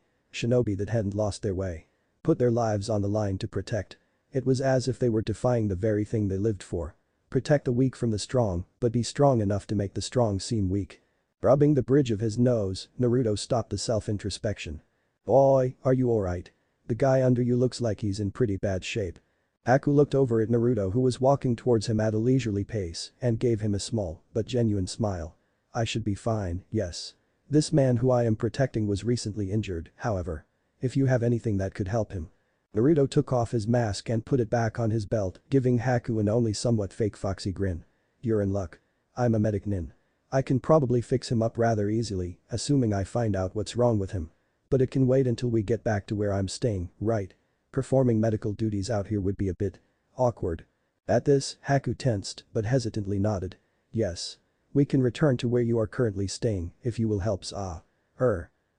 that hadn't lost their way. Put their lives on the line to protect. It was as if they were defying the very thing they lived for. Protect the weak from the strong, but be strong enough to make the strong seem weak. Rubbing the bridge of his nose, Naruto stopped the self-introspection. "Boy, are you alright? The guy under you looks like he's in pretty bad shape." Aku looked over at Naruto who was walking towards him at a leisurely pace and gave him a small, but genuine smile. "I should be fine, yes. This man who I am protecting was recently injured, however. If you have anything that could help him." Naruto took off his mask and put it back on his belt, giving Haku an only somewhat fake foxy grin. "You're in luck. I'm a medic nin. I can probably fix him up rather easily, assuming I find out what's wrong with him. But it can wait until we get back to where I'm staying, right? Performing medical duties out here would be a bit awkward." At this, Haku tensed, but hesitantly nodded. "Yes. We can return to where you are currently staying, if you will help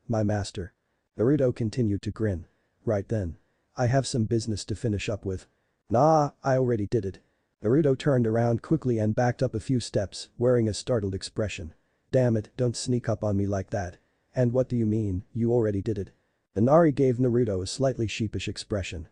my master." Naruto continued to grin. "Right then. I have some business to finish up with." "Nah, I already did it." Naruto turned around quickly and backed up a few steps, wearing a startled expression. "Damn it, don't sneak up on me like that. And what do you mean, you already did it?" Inari gave Naruto a slightly sheepish expression.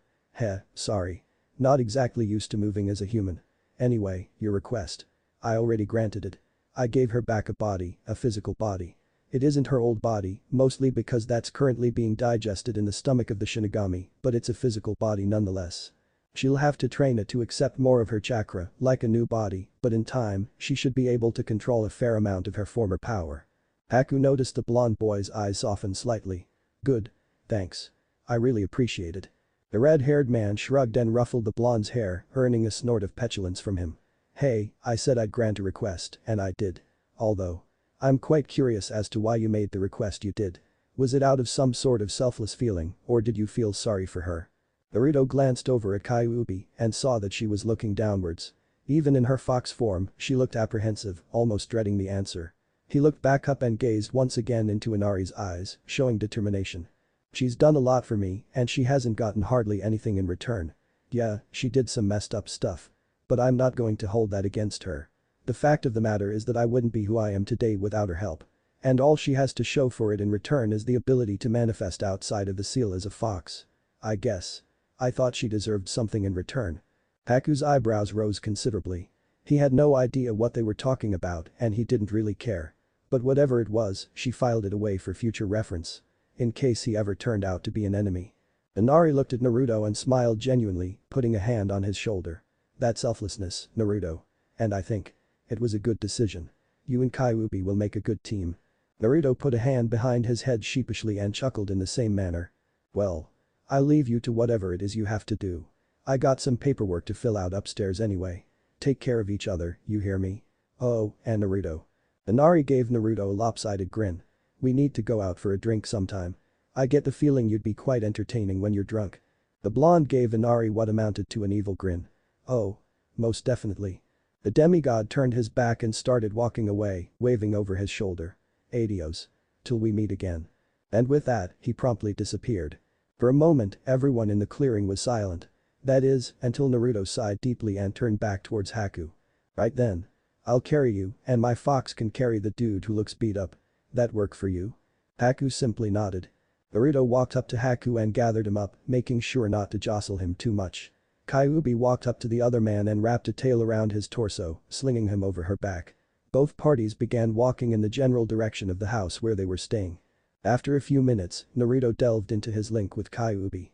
Sorry. Not exactly used to moving as a human. Anyway, your request. I already granted it. I gave her back a body, a physical body. It isn't her old body, mostly because that's currently being digested in the stomach of the Shinigami, but it's a physical body nonetheless. She'll have to train it to accept more of her chakra, like a new body, but in time, she should be able to control a fair amount of her former power. Haku noticed the blonde boy's eyes soften slightly. Good. Thanks. I really appreciate it. The red-haired man shrugged and ruffled the blonde's hair, earning a snort of petulance from him. Hey, I said I'd grant a request, and I did. Although. I'm quite curious as to why you made the request you did. Was it out of some sort of selfless feeling, or did you feel sorry for her? Naruto glanced over at Kyuubi and saw that she was looking downwards. Even in her fox form, she looked apprehensive, almost dreading the answer. He looked back up and gazed once again into Inari's eyes, showing determination. She's done a lot for me, and she hasn't gotten hardly anything in return. Yeah, she did some messed up stuff. But I'm not going to hold that against her. The fact of the matter is that I wouldn't be who I am today without her help. And all she has to show for it in return is the ability to manifest outside of the seal as a fox. I guess. I thought she deserved something in return. Haku's eyebrows rose considerably. He had no idea what they were talking about and he didn't really care. But whatever it was, she filed it away for future reference. In case he ever turned out to be an enemy. Inari looked at Naruto and smiled genuinely, putting a hand on his shoulder. That's selflessness, Naruto. And I think. It was a good decision. You and Kyuubi will make a good team. Naruto put a hand behind his head sheepishly and chuckled in the same manner. Well. I'll leave you to whatever it is you have to do. I got some paperwork to fill out upstairs anyway. Take care of each other, you hear me? Oh, and Naruto. Inari gave Naruto a lopsided grin. We need to go out for a drink sometime. I get the feeling you'd be quite entertaining when you're drunk. The blonde gave Inari what amounted to an evil grin. Oh. Most definitely. The demigod turned his back and started walking away, waving over his shoulder. Adios. Till we meet again. And with that, he promptly disappeared. For a moment, everyone in the clearing was silent. That is, until Naruto sighed deeply and turned back towards Haku. Right then. I'll carry you, and my fox can carry the dude who looks beat up. That work for you? Haku simply nodded. Naruto walked up to Haku and gathered him up, making sure not to jostle him too much. Kyuubi walked up to the other man and wrapped a tail around his torso, slinging him over her back. Both parties began walking in the general direction of the house where they were staying. After a few minutes, Naruto delved into his link with Kyuubi.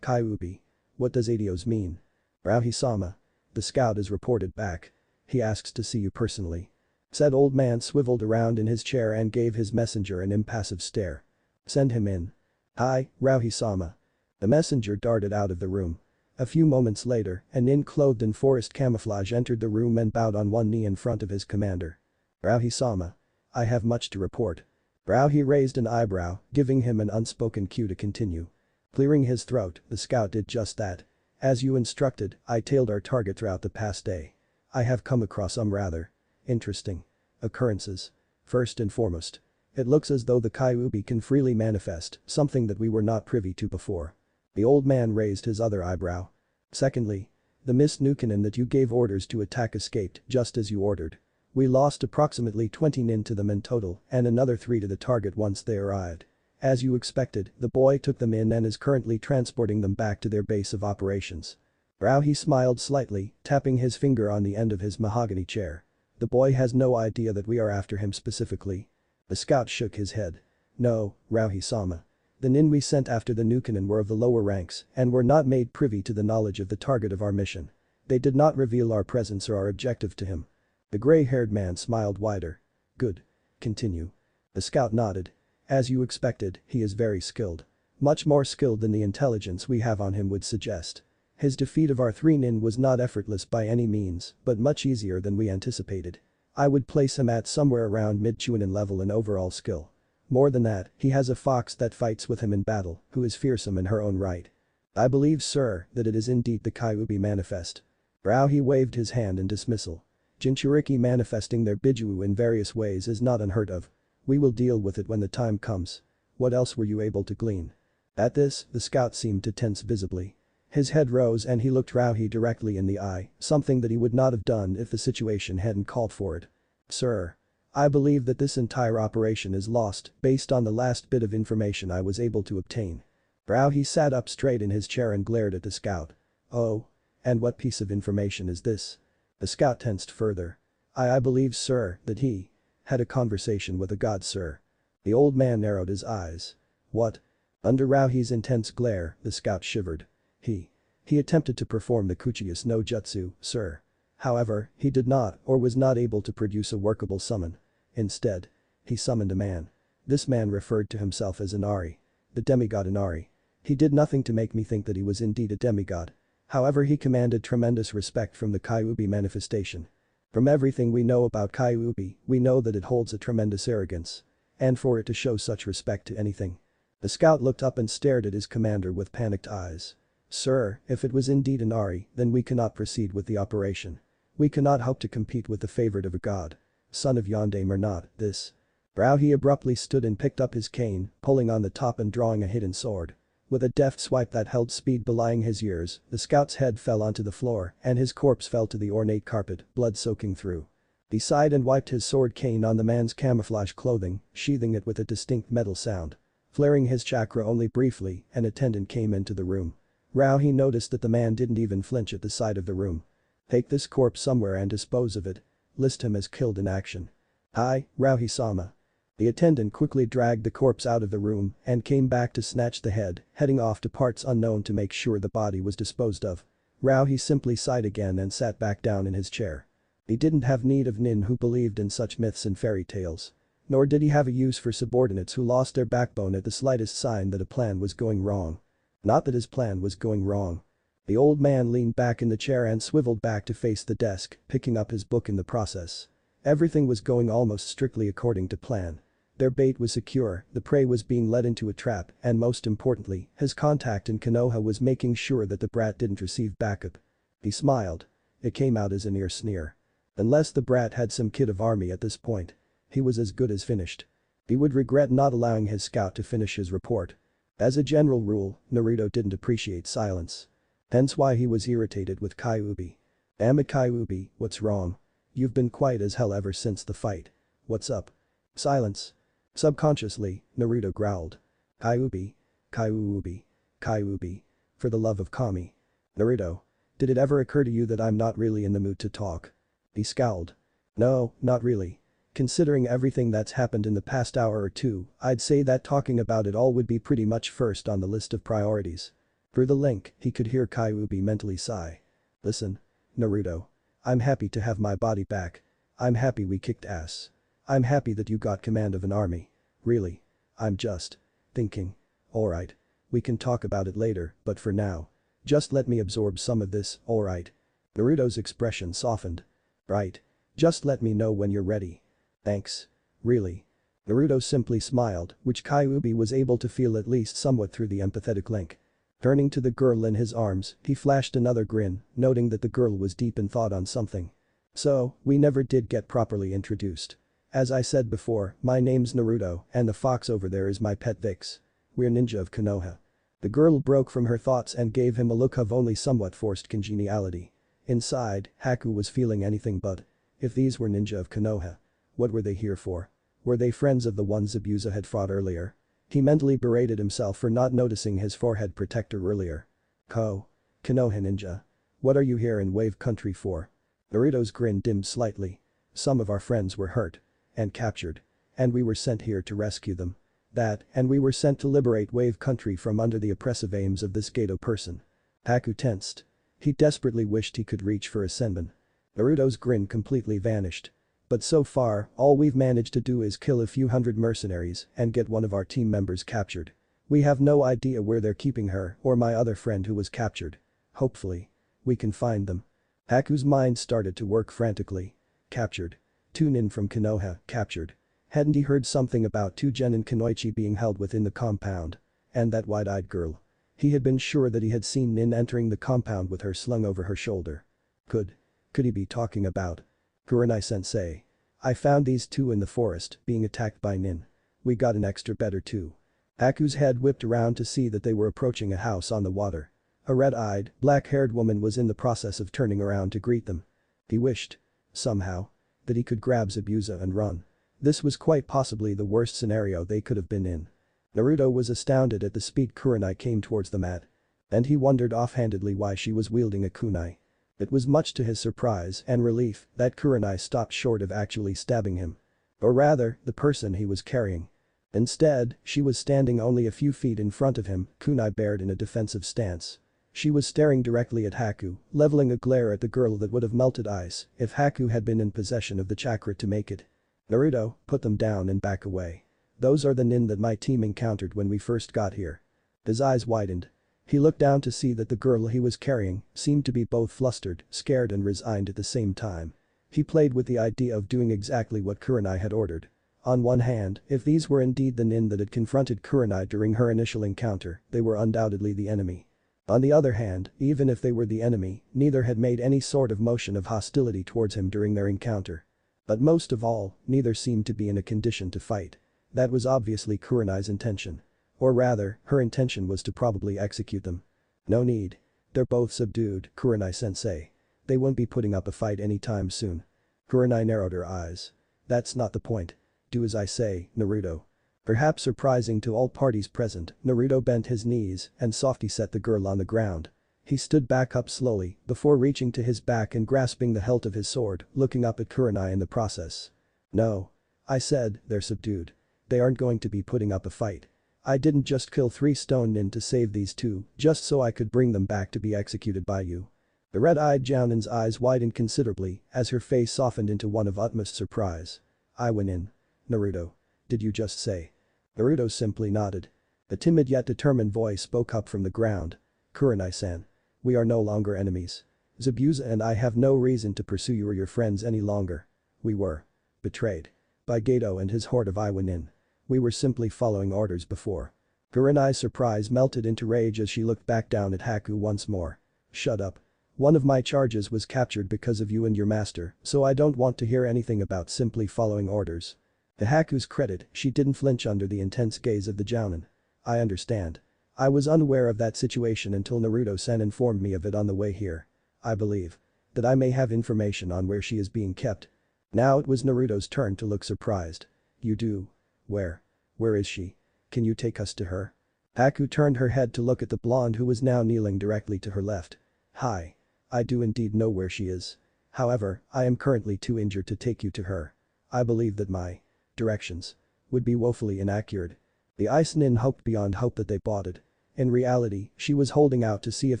Kyuubi. What does adios mean? Rauhi-sama. The scout is reported back. He asks to see you personally. Said old man swiveled around in his chair and gave his messenger an impassive stare. Send him in. Hi, Rauhi-sama. The messenger darted out of the room. A few moments later, a nin clothed in forest camouflage entered the room and bowed on one knee in front of his commander. Rauhi-sama. I have much to report. Rauhi raised an eyebrow, giving him an unspoken cue to continue. Clearing his throat, the scout did just that. As you instructed, I tailed our target throughout the past day. I have come across some rather interesting occurrences. First and foremost. It looks as though the Kyuubi can freely manifest, something that we were not privy to before. The old man raised his other eyebrow. Secondly. The Miss Nukanen that you gave orders to attack escaped just as you ordered. We lost approximately 20 nin to them in total and another 3 to the target once they arrived. As you expected, the boy took them in and is currently transporting them back to their base of operations. Rauhi smiled slightly, tapping his finger on the end of his mahogany chair. The boy has no idea that we are after him specifically. The scout shook his head. No, Rauhi-sama. The nin we sent after the Nukanen were of the lower ranks and were not made privy to the knowledge of the target of our mission. They did not reveal our presence or our objective to him. The gray-haired man smiled wider. Good. Continue. The scout nodded. As you expected, he is very skilled. Much more skilled than the intelligence we have on him would suggest. His defeat of our 3 nin was not effortless by any means, but much easier than we anticipated. I would place him at somewhere around mid-Chunin level in overall skill. More than that, he has a fox that fights with him in battle, who is fearsome in her own right. I believe, sir, that it is indeed the Kyuubi manifest. Rauhi waved his hand in dismissal. Jinchuriki manifesting their Bijuu in various ways is not unheard of. We will deal with it when the time comes. What else were you able to glean? At this, the scout seemed to tense visibly. His head rose and he looked Rauhi directly in the eye, something that he would not have done if the situation hadn't called for it. Sir. I believe that this entire operation is lost based on the last bit of information I was able to obtain. Rauhi sat up straight in his chair and glared at the scout. Oh. And what piece of information is this? The scout tensed further. I believe, sir, that he had a conversation with a god, sir. The old man narrowed his eyes. What? Under Rauhi's intense glare, the scout shivered. He attempted to perform the Kuchius no Jutsu, sir. However, he did not or was not able to produce a workable summon. Instead, he summoned a man. This man referred to himself as Inari. The demigod Inari. He did nothing to make me think that he was indeed a demigod. However, he commanded tremendous respect from the Kyuubi manifestation. From everything we know about Kyuubi, we know that it holds a tremendous arrogance. And for it to show such respect to anything. The scout looked up and stared at his commander with panicked eyes. Sir, if it was indeed Inari, then we cannot proceed with the operation. We cannot hope to compete with the favorite of a god. Son of Yondaime or not, this. Rauhi abruptly stood and picked up his cane, pulling on the top and drawing a hidden sword. With a deft swipe that held speed belying his years, the scout's head fell onto the floor and his corpse fell to the ornate carpet, blood soaking through. He sighed and wiped his sword cane on the man's camouflage clothing, sheathing it with a distinct metal sound. Flaring his chakra only briefly, an attendant came into the room. Rauhi noticed that the man didn't even flinch at the sight of the room. Take this corpse somewhere and dispose of it. List him as killed in action. Hi, Rauhi-sama. The attendant quickly dragged the corpse out of the room and came back to snatch the head, heading off to parts unknown to make sure the body was disposed of. Rauhi simply sighed again and sat back down in his chair. He didn't have need of Nin who believed in such myths and fairy tales. Nor did he have a use for subordinates who lost their backbone at the slightest sign that a plan was going wrong. Not that his plan was going wrong. The old man leaned back in the chair and swiveled back to face the desk, picking up his book in the process. Everything was going almost strictly according to plan. Their bait was secure, the prey was being led into a trap, and most importantly, his contact in Konoha was making sure that the brat didn't receive backup. He smiled. It came out as a near sneer. Unless the brat had some kid of army at this point. He was as good as finished. He would regret not allowing his scout to finish his report. As a general rule, Naruto didn't appreciate silence. Hence why he was irritated with Kyuubi. Damn it Kyuubi, what's wrong? You've been quiet as hell ever since the fight. What's up? Silence. Subconsciously, Naruto growled. Kyuubi. Kyuubi. Kyuubi. For the love of Kami. Naruto. Did it ever occur to you that I'm not really in the mood to talk? He scowled. No, not really. Considering everything that's happened in the past hour or two, I'd say that talking about it all would be pretty much first on the list of priorities. Through the link, he could hear Kyuubi mentally sigh. Listen. Naruto. I'm happy to have my body back. I'm happy we kicked ass. I'm happy that you got command of an army. Really. I'm just thinking. Alright. We can talk about it later, but for now. Just let me absorb some of this, alright? Naruto's expression softened. Right. Just let me know when you're ready. Thanks. Really. Naruto simply smiled, which Kyuubi was able to feel at least somewhat through the empathetic link. Turning to the girl in his arms, he flashed another grin, noting that the girl was deep in thought on something. So, we never did get properly introduced. As I said before, my name's Naruto, and the fox over there is my pet Vix. We're ninja of Konoha. The girl broke from her thoughts and gave him a look of only somewhat forced congeniality. Inside, Haku was feeling anything but. If these were ninja of Konoha. What were they here for? Were they friends of the ones Zabuza had fought earlier? He mentally berated himself for not noticing his forehead protector earlier. Konoha ninja. What are you here in Wave Country for? Naruto's grin dimmed slightly. Some of our friends were hurt. And captured. And we were sent here to rescue them. And we were sent to liberate Wave Country from under the oppressive aims of this Geto person. Haku tensed. He desperately wished he could reach for a senbon. Naruto's grin completely vanished. But so far, all we've managed to do is kill a few hundred mercenaries and get one of our team members captured. We have no idea where they're keeping her or my other friend who was captured. Hopefully. We can find them. Haku's mind started to work frantically. Captured. 2 nin from Konoha, captured. Hadn't he heard something about 2 genin Kunoichi being held within the compound? And that wide-eyed girl. He had been sure that he had seen Nin entering the compound with her slung over her shoulder. Could he be talking about Kurenai-sensei? I found these 2 in the forest, being attacked by Nin. We got an extra better too. Haku's head whipped around to see that they were approaching a house on the water. A red-eyed, black-haired woman was in the process of turning around to greet them. He wished. Somehow. That he could grab Zabuza and run. This was quite possibly the worst scenario they could have been in. Naruto was astounded at the speed Kurenai came towards the mat. And he wondered offhandedly why she was wielding a kunai. It was much to his surprise and relief that Kurenai stopped short of actually stabbing him. Or rather, the person he was carrying. Instead, she was standing only a few feet in front of him, kunai bared in a defensive stance. She was staring directly at Haku, leveling a glare at the girl that would have melted ice if Haku had been in possession of the chakra to make it. Naruto, put them down and back away. Those are the nin that my team encountered when we first got here. His eyes widened. He looked down to see that the girl he was carrying seemed to be both flustered, scared and resigned at the same time. He played with the idea of doing exactly what Kurenai had ordered. On one hand, if these were indeed the nin that had confronted Kurenai during her initial encounter, they were undoubtedly the enemy. On the other hand, even if they were the enemy, neither had made any sort of motion of hostility towards him during their encounter. But most of all, neither seemed to be in a condition to fight. That was obviously Kurenai's intention. Or rather, her intention was to probably execute them. No need. They're both subdued, Kurenai-sensei. They won't be putting up a fight anytime soon. Kurenai narrowed her eyes. That's not the point. Do as I say, Naruto. Perhaps surprising to all parties present, Naruto bent his knees and softly set the girl on the ground. He stood back up slowly before reaching to his back and grasping the hilt of his sword, looking up at Kurenai in the process. No. I said, they're subdued. They aren't going to be putting up a fight. I didn't just kill 3 stone nin to save these 2, just so I could bring them back to be executed by you. The red-eyed Jounin's eyes widened considerably as her face softened into one of utmost surprise. I went in. Naruto. Did you just say? Naruto simply nodded. A timid yet determined voice spoke up from the ground. Kurenai-san. We are no longer enemies. Zabuza and I have no reason to pursue you or your friends any longer. We were betrayed by Gato and his horde of Iwanin. We were simply following orders before. Kurenai's surprise melted into rage as she looked back down at Haku once more. Shut up. One of my charges was captured because of you and your master, so I don't want to hear anything about simply following orders. To Haku's credit, she didn't flinch under the intense gaze of the Jounin. I understand. I was unaware of that situation until Naruto-san informed me of it on the way here. I believe that I may have information on where she is being kept. Now it was Naruto's turn to look surprised. You do? Where? Where is she? Can you take us to her? Haku turned her head to look at the blonde who was now kneeling directly to her left. Hi. I do indeed know where she is. However, I am currently too injured to take you to her. I believe that my directions would be woefully inaccurate. The Ice Nin hoped beyond hope that they bought it. In reality, she was holding out to see if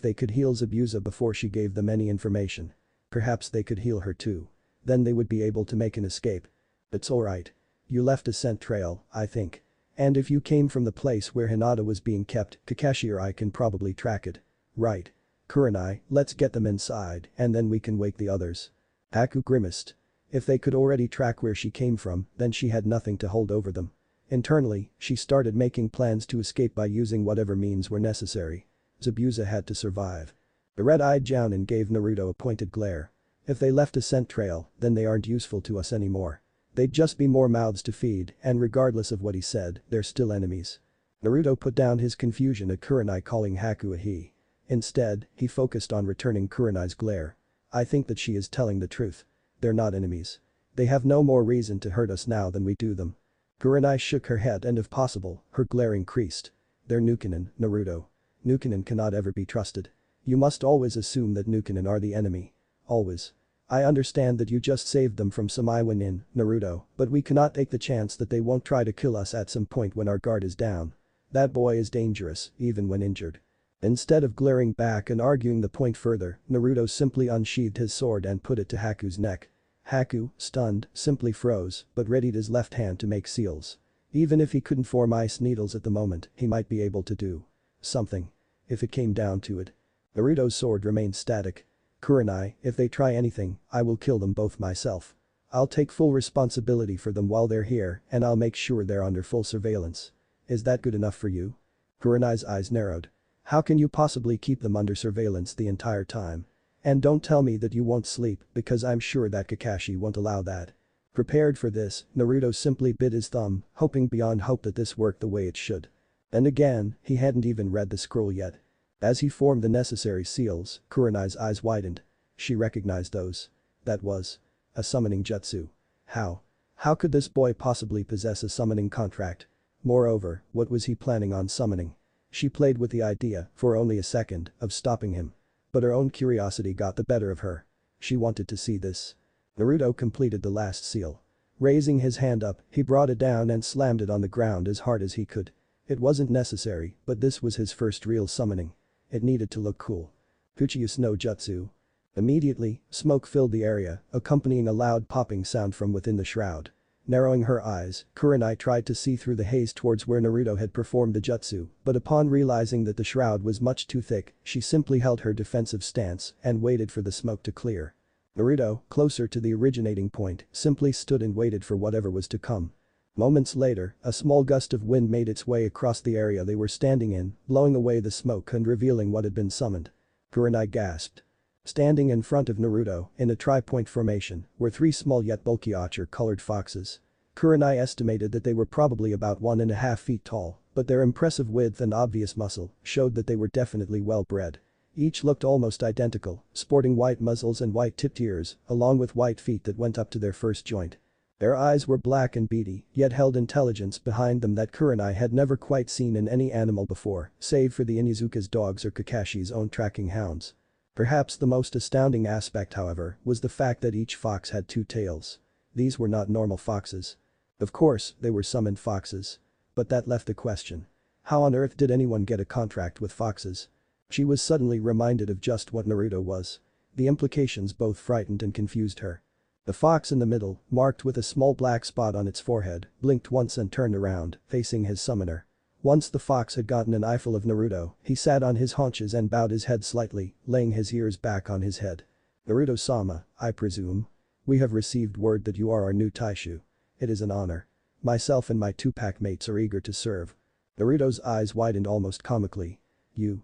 they could heal Zabuza before she gave them any information. Perhaps they could heal her too. Then they would be able to make an escape. It's alright. You left a scent trail, I think. And if you came from the place where Hinata was being kept, Kakashi or I can probably track it. Right. Kurenai, let's get them inside and then we can wake the others. Haku grimaced. If they could already track where she came from, then she had nothing to hold over them. Internally, she started making plans to escape by using whatever means were necessary. Zabuza had to survive. The red-eyed Jounin gave Naruto a pointed glare. If they left a scent trail, then they aren't useful to us anymore. They'd just be more mouths to feed, and regardless of what he said, they're still enemies. Naruto put down his confusion at Kurenai calling Haku a he. Instead, he focused on returning Kurenai's glare. I think that she is telling the truth. They're not enemies. They have no more reason to hurt us now than we do them. Kurenai shook her head and if possible, her glare increased. They're Nukenin, Naruto. Nukenin cannot ever be trusted. You must always assume that Nukenin are the enemy. Always. I understand that you just saved them from some Iwanin, Naruto, but we cannot take the chance that they won't try to kill us at some point when our guard is down. That boy is dangerous, even when injured. Instead of glaring back and arguing the point further, Naruto simply unsheathed his sword and put it to Haku's neck. Haku, stunned, simply froze, but readied his left hand to make seals. Even if he couldn't form ice needles at the moment, he might be able to do something. If it came down to it. Naruto's sword remained static. Kurenai, if they try anything, I will kill them both myself. I'll take full responsibility for them while they're here and I'll make sure they're under full surveillance. Is that good enough for you? Kurenai's eyes narrowed. How can you possibly keep them under surveillance the entire time? And don't tell me that you won't sleep because I'm sure that Kakashi won't allow that. Prepared for this, Naruto simply bit his thumb, hoping beyond hope that this worked the way it should. And again, he hadn't even read the scroll yet. As he formed the necessary seals, Kurenai's eyes widened. She recognized those. That was a summoning jutsu. How? How could this boy possibly possess a summoning contract? Moreover, what was he planning on summoning? She played with the idea, for only a second, of stopping him. But her own curiosity got the better of her. She wanted to see this. Naruto completed the last seal. Raising his hand up, he brought it down and slammed it on the ground as hard as he could. It wasn't necessary, but this was his first real summoning. It needed to look cool. Uchiha no jutsu. Immediately, smoke filled the area, accompanying a loud popping sound from within the shroud. Narrowing her eyes, Kurenai tried to see through the haze towards where Naruto had performed the jutsu, but upon realizing that the shroud was much too thick, she simply held her defensive stance and waited for the smoke to clear. Naruto, closer to the originating point, simply stood and waited for whatever was to come. Moments later, a small gust of wind made its way across the area they were standing in, blowing away the smoke and revealing what had been summoned. Kurenai gasped. Standing in front of Naruto, in a tri-point formation, were three small yet bulky ochre-colored foxes. Kurenai estimated that they were probably about 1.5 feet tall, but their impressive width and obvious muscle showed that they were definitely well-bred. Each looked almost identical, sporting white muzzles and white-tipped ears, along with white feet that went up to their first joint. Their eyes were black and beady, yet held intelligence behind them that Kurenai had never quite seen in any animal before, save for the Inizuka's dogs or Kakashi's own tracking hounds. Perhaps the most astounding aspect, however, was the fact that each fox had two tails. These were not normal foxes. Of course, they were summoned foxes. But that left the question. How on earth did anyone get a contract with foxes? She was suddenly reminded of just what Naruto was. The implications both frightened and confused her. The fox in the middle, marked with a small black spot on its forehead, blinked once and turned around, facing his summoner. Once the fox had gotten an eyeful of Naruto, he sat on his haunches and bowed his head slightly, laying his ears back on his head. Naruto-sama, I presume. We have received word that you are our new Taishu. It is an honor. Myself and my two pack mates are eager to serve. Naruto's eyes widened almost comically. You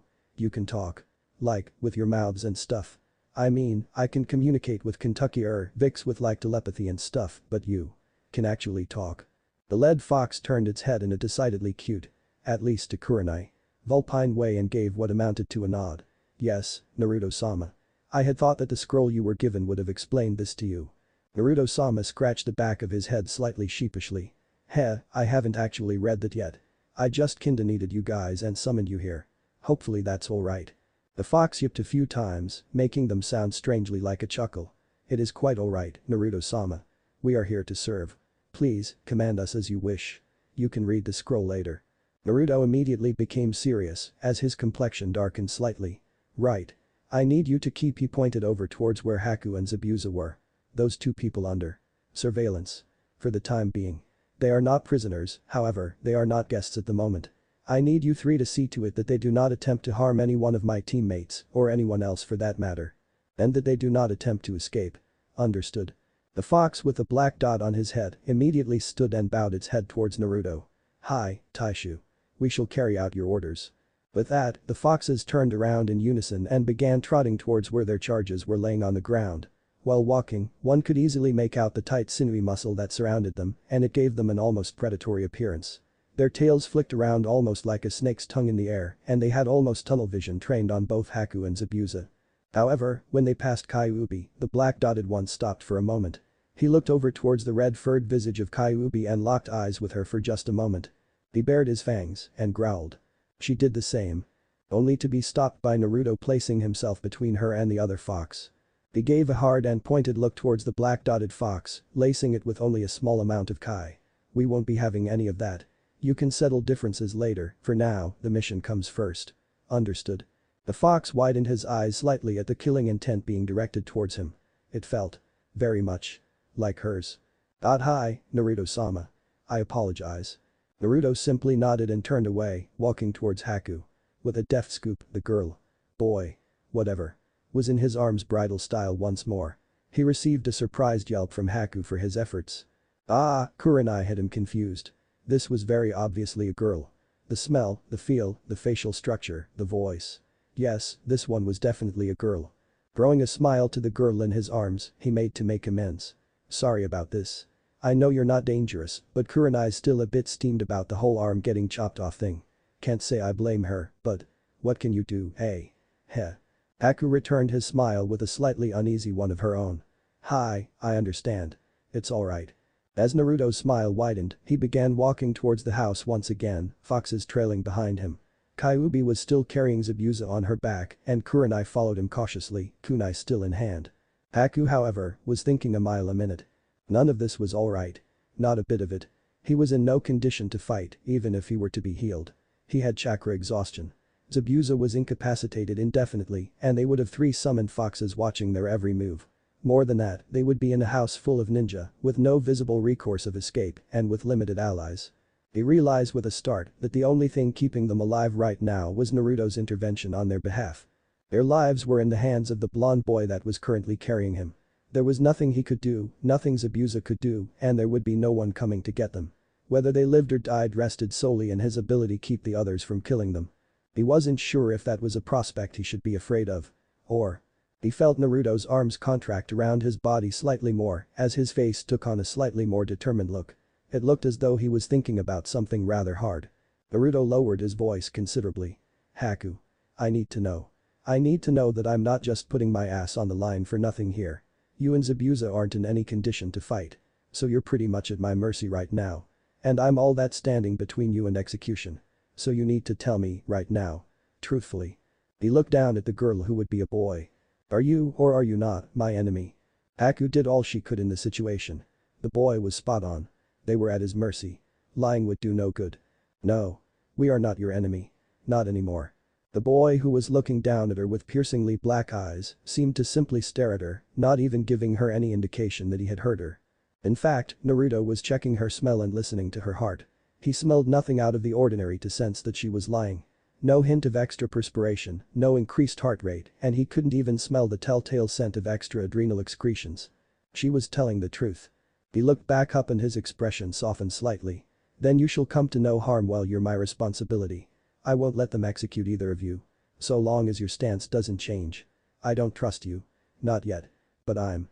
can talk. Like, with your mouths and stuff. I mean, I can communicate with Kentucky Vix with like telepathy and stuff, but you can actually talk. The lead fox turned its head in a decidedly cute, at least to Kurenai, vulpine way and gave what amounted to a nod. Yes, Naruto-sama. I had thought that the scroll you were given would have explained this to you. Naruto-sama scratched the back of his head slightly sheepishly. Heh, I haven't actually read that yet. I just kinda needed you guys and summoned you here. Hopefully that's alright. The fox yipped a few times, making them sound strangely like a chuckle. It is quite alright, Naruto-sama. We are here to serve. Please, command us as you wish. You can read the scroll later. Naruto immediately became serious as his complexion darkened slightly. Right. I need you to keep. He pointed over towards where Haku and Zabuza were. Those two people under surveillance. For the time being. They are not prisoners, however, they are not guests at the moment. I need you three to see to it that they do not attempt to harm any one of my teammates, or anyone else for that matter. And that they do not attempt to escape. Understood. The fox with the black dot on his head immediately stood and bowed its head towards Naruto. Hi, Taishu. We shall carry out your orders. With that, the foxes turned around in unison and began trotting towards where their charges were laying on the ground. While walking, one could easily make out the tight sinewy muscle that surrounded them, and it gave them an almost predatory appearance. Their tails flicked around almost like a snake's tongue in the air, and they had almost tunnel vision trained on both Haku and Zabuza. However, when they passed Kyuubi, the black-dotted one stopped for a moment. He looked over towards the red-furred visage of Kyuubi and locked eyes with her for just a moment. He bared his fangs and growled. She did the same. Only to be stopped by Naruto placing himself between her and the other fox. He gave a hard and pointed look towards the black-dotted fox, lacing it with only a small amount of Kai. We won't be having any of that. You can settle differences later, for now, the mission comes first. Understood. The fox widened his eyes slightly at the killing intent being directed towards him. It felt very much like hers. Hi, Naruto-sama. I apologize. Naruto simply nodded and turned away, walking towards Haku. With a deft scoop, the girl. Boy. Whatever. Was in his arms bridal style once more. He received a surprised yelp from Haku for his efforts. Kurenai had him confused. This was very obviously a girl. The smell, the feel, the facial structure, the voice. Yes, this one was definitely a girl. Throwing a smile to the girl in his arms, he made to make amends. Sorry about this. I know you're not dangerous, but Kurenai's still a bit steamed about the whole arm getting chopped off thing. Can't say I blame her, but what can you do, eh? Heh. Haku returned his smile with a slightly uneasy one of her own. Hi, I understand. It's alright. As Naruto's smile widened, he began walking towards the house once again, foxes trailing behind him. Kyuubi was still carrying Zabuza on her back, and Kurenai followed him cautiously, kunai still in hand. Haku, however, was thinking a mile a minute. None of this was alright. Not a bit of it. He was in no condition to fight, even if he were to be healed. He had chakra exhaustion. Zabuza was incapacitated indefinitely and they would have three summoned foxes watching their every move. More than that, they would be in a house full of ninja, with no visible recourse of escape and with limited allies. He realized with a start that the only thing keeping them alive right now was Naruto's intervention on their behalf. Their lives were in the hands of the blonde boy that was currently carrying him. There was nothing he could do, nothing Zabuza could do, and there would be no one coming to get them. Whether they lived or died rested solely in his ability to keep the others from killing them. He wasn't sure if that was a prospect he should be afraid of. Or. He felt Naruto's arms contract around his body slightly more as his face took on a slightly more determined look. It looked as though he was thinking about something rather hard. Naruto lowered his voice considerably. Haku. I need to know. I need to know that I'm not just putting my ass on the line for nothing here. You and Zabuza aren't in any condition to fight. So you're pretty much at my mercy right now. And I'm all that's standing between you and execution. So you need to tell me right now. Truthfully. He looked down at the girl who would be a boy. Are you or are you not my enemy? Haku did all she could in the situation. The boy was spot on. They were at his mercy. Lying would do no good. No. We are not your enemy. Not anymore. The boy who was looking down at her with piercingly black eyes seemed to simply stare at her, not even giving her any indication that he had heard her. In fact, Naruto was checking her smell and listening to her heart. He smelled nothing out of the ordinary to sense that she was lying. No hint of extra perspiration, no increased heart rate, and he couldn't even smell the telltale scent of extra adrenal excretions. She was telling the truth. He looked back up and his expression softened slightly. Then you shall come to no harm while you're my responsibility. I won't let them execute either of you. So long as your stance doesn't change. I don't trust you. Not yet. But I'm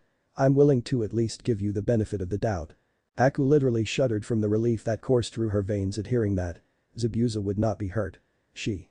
willing to at least give you the benefit of the doubt. Haku literally shuddered from the relief that coursed through her veins at hearing that. Zabuza would not be hurt. He.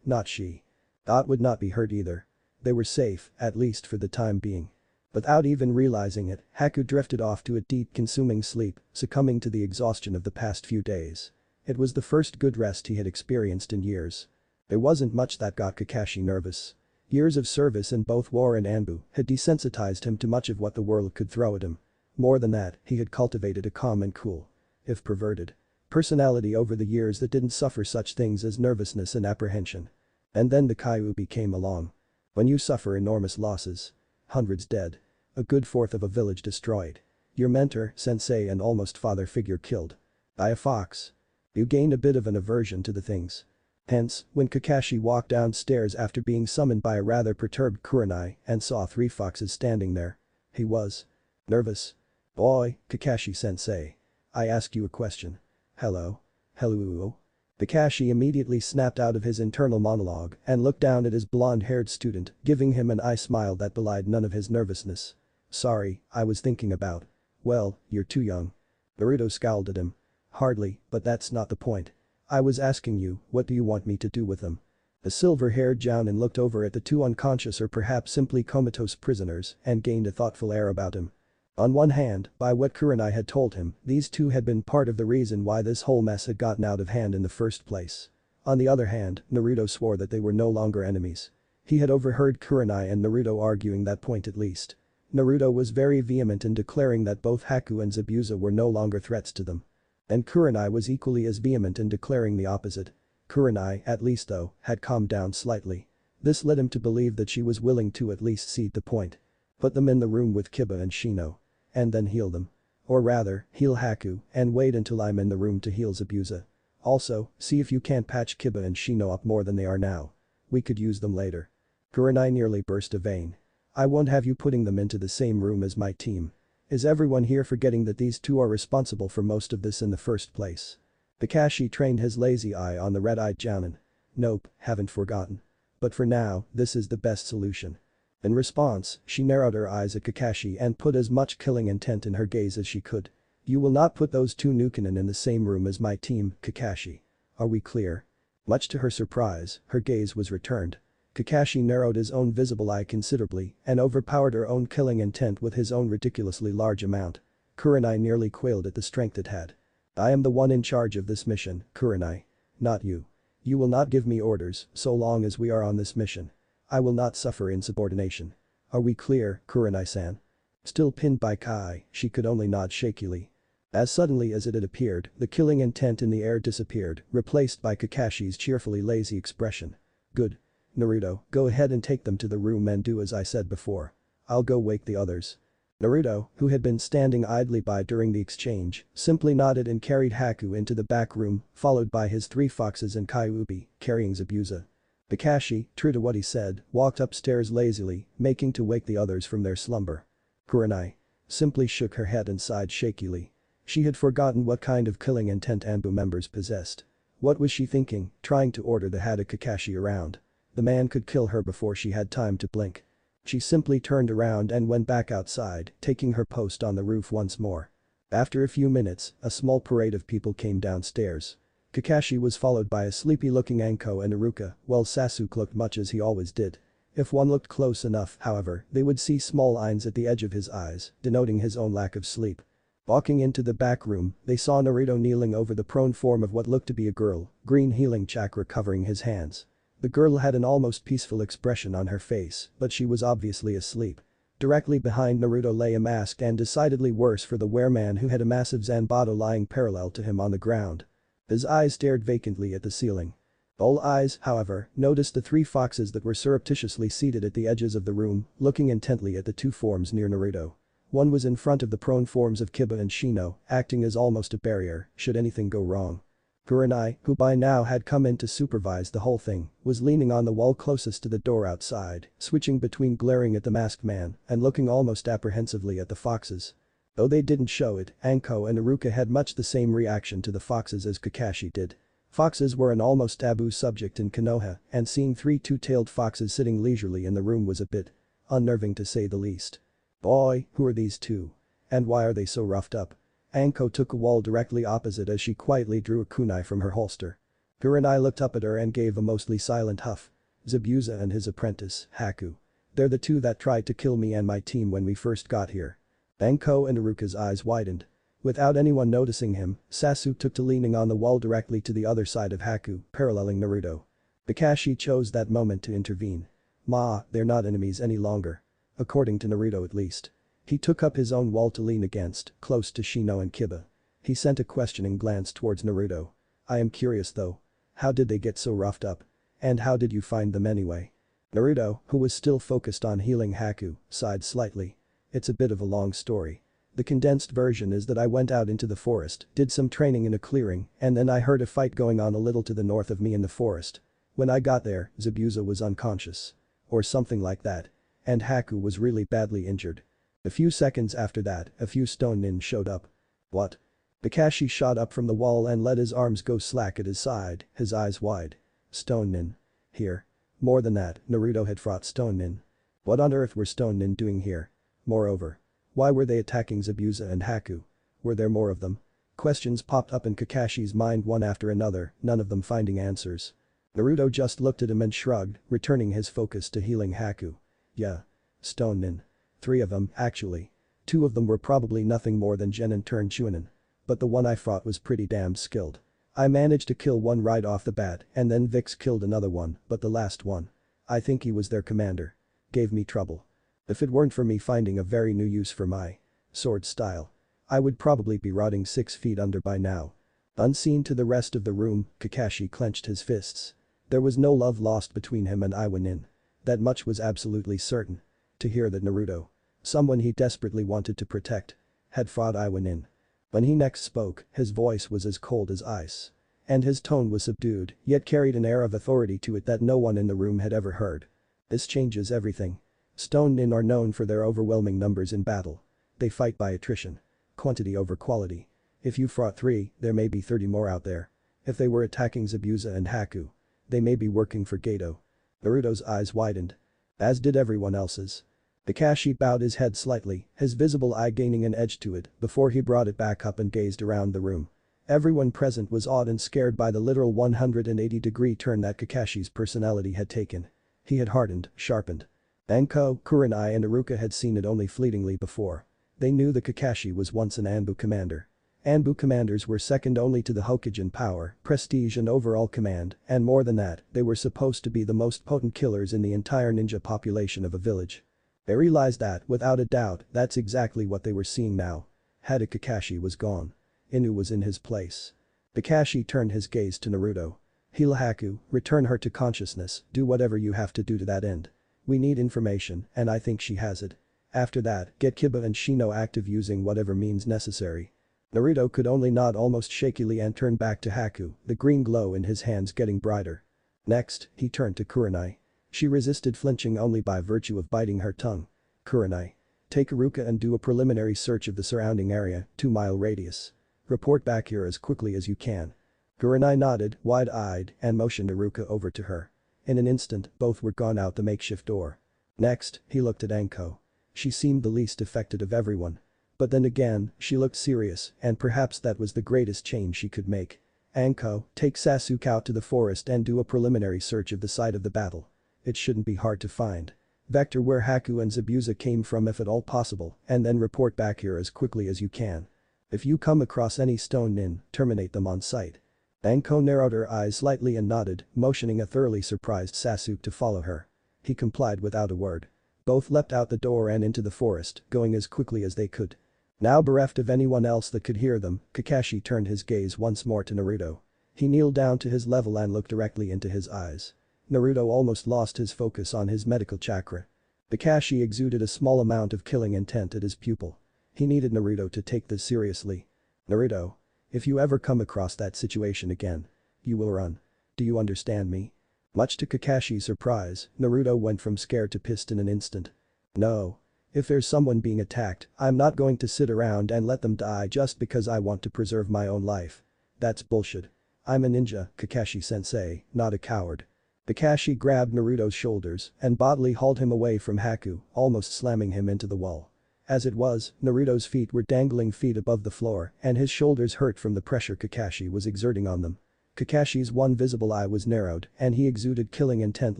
Not she. Dot would not be hurt either. They were safe, at least for the time being. Without even realizing it, Haku drifted off to a deep consuming sleep, succumbing to the exhaustion of the past few days. It was the first good rest he had experienced in years. There wasn't much that got Kakashi nervous. Years of service in both war and Anbu had desensitized him to much of what the world could throw at him. More than that, he had cultivated a calm and cool, if perverted, personality over the years that didn't suffer such things as nervousness and apprehension. And then the Kyuubi came along. When you suffer enormous losses. Hundreds dead. A good fourth of a village destroyed. Your mentor, sensei and almost father figure killed. By a fox. You gained a bit of an aversion to the things. Hence, when Kakashi walked downstairs after being summoned by a rather perturbed Kurenai and saw three foxes standing there. He was nervous. Boy, Kakashi-sensei. I ask you a question. Hello? Hello? Kakashi immediately snapped out of his internal monologue and looked down at his blonde-haired student, giving him an eye smile that belied none of his nervousness. Sorry, I was thinking about. Well, you're too young. Naruto scowled at him. Hardly, but that's not the point. I was asking you, what do you want me to do with them? The silver-haired Jounin looked over at the two unconscious or perhaps simply comatose prisoners and gained a thoughtful air about him. On one hand, by what Kurenai had told him, these two had been part of the reason why this whole mess had gotten out of hand in the first place. On the other hand, Naruto swore that they were no longer enemies. He had overheard Kurenai and Naruto arguing that point at least. Naruto was very vehement in declaring that both Haku and Zabuza were no longer threats to them. And Kurenai was equally as vehement in declaring the opposite. Kurenai, at least though, had calmed down slightly. This led him to believe that she was willing to at least cede the point. Put them in the room with Kiba and Shino. And then heal them. Or rather, heal Haku and wait until I'm in the room to heal Zabuza. Also, see if you can't patch Kiba and Shino up more than they are now. We could use them later. Kurenai nearly burst a vein. I won't have you putting them into the same room as my team. Is everyone here forgetting that these two are responsible for most of this in the first place? Kakashi trained his lazy eye on the red-eyed Jounin. Nope, haven't forgotten. But for now, this is the best solution. In response, she narrowed her eyes at Kakashi and put as much killing intent in her gaze as she could. You will not put those two Nukenin in the same room as my team, Kakashi. Are we clear? Much to her surprise, her gaze was returned. Kakashi narrowed his own visible eye considerably and overpowered her own killing intent with his own ridiculously large amount. Kurenai nearly quailed at the strength it had. I am the one in charge of this mission, Kurenai. Not you. You will not give me orders so long as we are on this mission. I will not suffer insubordination. Are we clear, Kurenai-san? Still pinned by Kai, she could only nod shakily. As suddenly as it had appeared, the killing intent in the air disappeared, replaced by Kakashi's cheerfully lazy expression. Good. Naruto, go ahead and take them to the room and do as I said before. I'll go wake the others. Naruto, who had been standing idly by during the exchange, simply nodded and carried Haku into the back room, followed by his three foxes and Kyuubi, carrying Zabuza. Kakashi, true to what he said, walked upstairs lazily, making to wake the others from their slumber. Kurenai simply shook her head and sighed shakily. She had forgotten what kind of killing intent Anbu members possessed. What was she thinking, trying to order the Hada Kakashi around? The man could kill her before she had time to blink. She simply turned around and went back outside, taking her post on the roof once more. After a few minutes, a small parade of people came downstairs. Kakashi was followed by a sleepy-looking Anko and Iruka, while Sasuke looked much as he always did. If one looked close enough, however, they would see small lines at the edge of his eyes, denoting his own lack of sleep. Walking into the back room, they saw Naruto kneeling over the prone form of what looked to be a girl, green healing chakra covering his hands. The girl had an almost peaceful expression on her face, but she was obviously asleep. Directly behind Naruto lay a masked and decidedly worse for the wereman who had a massive Zanbato lying parallel to him on the ground. His eyes stared vacantly at the ceiling. All eyes, however, noticed the three foxes that were surreptitiously seated at the edges of the room, looking intently at the two forms near Naruto. One was in front of the prone forms of Kiba and Shino, acting as almost a barrier, should anything go wrong. Kurenai, who by now had come in to supervise the whole thing, was leaning on the wall closest to the door outside, switching between glaring at the masked man and looking almost apprehensively at the foxes. Though they didn't show it, Anko and Iruka had much the same reaction to the foxes as Kakashi did. Foxes were an almost taboo subject in Konoha, and seeing three two-tailed foxes sitting leisurely in the room was a bit unnerving to say the least. Boy, who are these two? And why are they so roughed up? Anko took a wall directly opposite as she quietly drew a kunai from her holster. Kurenai looked up at her and gave a mostly silent huff. Zabuza and his apprentice, Haku. They're the two that tried to kill me and my team when we first got here. Anko and Iruka's eyes widened. Without anyone noticing him, Sasuke took to leaning on the wall directly to the other side of Haku, paralleling Naruto. Kakashi chose that moment to intervene. They're not enemies any longer. According to Naruto at least. He took up his own wall to lean against, close to Shino and Kiba. He sent a questioning glance towards Naruto. I am curious though. How did they get so roughed up? And how did you find them anyway? Naruto, who was still focused on healing Haku, sighed slightly. It's a bit of a long story. The condensed version is that I went out into the forest, did some training in a clearing, and then I heard a fight going on a little to the north of me in the forest. When I got there, Zabuza was unconscious. Or something like that. And Haku was really badly injured. A few seconds after that, a few stone nin showed up. What? Kakashi shot up from the wall and let his arms go slack at his side, his eyes wide. Stone nin. Here. More than that, Naruto had fought stone nin. What on earth were stone nin doing here? Moreover, why were they attacking Zabuza and Haku? Were there more of them? Questions popped up in Kakashi's mind one after another, none of them finding answers. Naruto just looked at him and shrugged, returning his focus to healing Haku. Yeah. Stone nin. 3 of them, actually. 2 of them were probably nothing more than genin turned chunin. But the one I fought was pretty damn skilled. I managed to kill one right off the bat and then Vix killed another one, but the last one. I think he was their commander. Gave me trouble. If it weren't for me finding a very new use for my sword style, I would probably be rotting 6 feet under by now. Unseen to the rest of the room, Kakashi clenched his fists. There was no love lost between him and Iwa Nin. That much was absolutely certain. To hear that Naruto, someone he desperately wanted to protect, had fought Iwa Nin. When he next spoke, his voice was as cold as ice. And his tone was subdued, yet carried an air of authority to it that no one in the room had ever heard. This changes everything. Stone nin are known for their overwhelming numbers in battle. They fight by attrition. Quantity over quality. If you fought 3, there may be 30 more out there. If they were attacking Zabuza and Haku, they may be working for Gato. Naruto's eyes widened. As did everyone else's. Kakashi bowed his head slightly, his visible eye gaining an edge to it, before he brought it back up and gazed around the room. Everyone present was awed and scared by the literal 180-degree turn that Kakashi's personality had taken. He had hardened, sharpened. Anko, Kurenai and Iruka had seen it only fleetingly before. They knew that Kakashi was once an Anbu commander. Anbu commanders were second only to the Hokage in power, prestige and overall command, and more than that, they were supposed to be the most potent killers in the entire ninja population of a village. They realized that, without a doubt, that's exactly what they were seeing now. Hada Kakashi was gone. Inu was in his place. Kakashi turned his gaze to Naruto. Heal Haku, return her to consciousness, do whatever you have to do to that end. We need information, and I think she has it. After that, get Kiba and Shino active using whatever means necessary. Naruto could only nod almost shakily and turn back to Haku, the green glow in his hands getting brighter. Next, he turned to Kurenai. She resisted flinching only by virtue of biting her tongue. Kurenai. Take Iruka and do a preliminary search of the surrounding area, 2-mile radius. Report back here as quickly as you can. Kurenai nodded, wide-eyed, and motioned Iruka over to her. In an instant, both were gone out the makeshift door. Next, he looked at Anko. She seemed the least affected of everyone. But then again, she looked serious, and perhaps that was the greatest change she could make. Anko, take Sasuke out to the forest and do a preliminary search of the site of the battle. It shouldn't be hard to find. Vector where Haku and Zabuza came from if at all possible, and then report back here as quickly as you can. If you come across any stone nin, terminate them on sight. Anko narrowed her eyes slightly and nodded, motioning a thoroughly surprised Sasuke to follow her. He complied without a word. Both leapt out the door and into the forest, going as quickly as they could. Now bereft of anyone else that could hear them, Kakashi turned his gaze once more to Naruto. He kneeled down to his level and looked directly into his eyes. Naruto almost lost his focus on his medical chakra. Kakashi exuded a small amount of killing intent at his pupil. He needed Naruto to take this seriously. Naruto. If you ever come across that situation again, you will run. Do you understand me? Much to Kakashi's surprise, Naruto went from scared to pissed in an instant. No. If there's someone being attacked, I'm not going to sit around and let them die just because I want to preserve my own life. That's bullshit. I'm a ninja, Kakashi-sensei, not a coward. Kakashi grabbed Naruto's shoulders and bodily hauled him away from Haku, almost slamming him into the wall. As it was, Naruto's feet were dangling feet above the floor and his shoulders hurt from the pressure Kakashi was exerting on them. Kakashi's one visible eye was narrowed and he exuded killing intent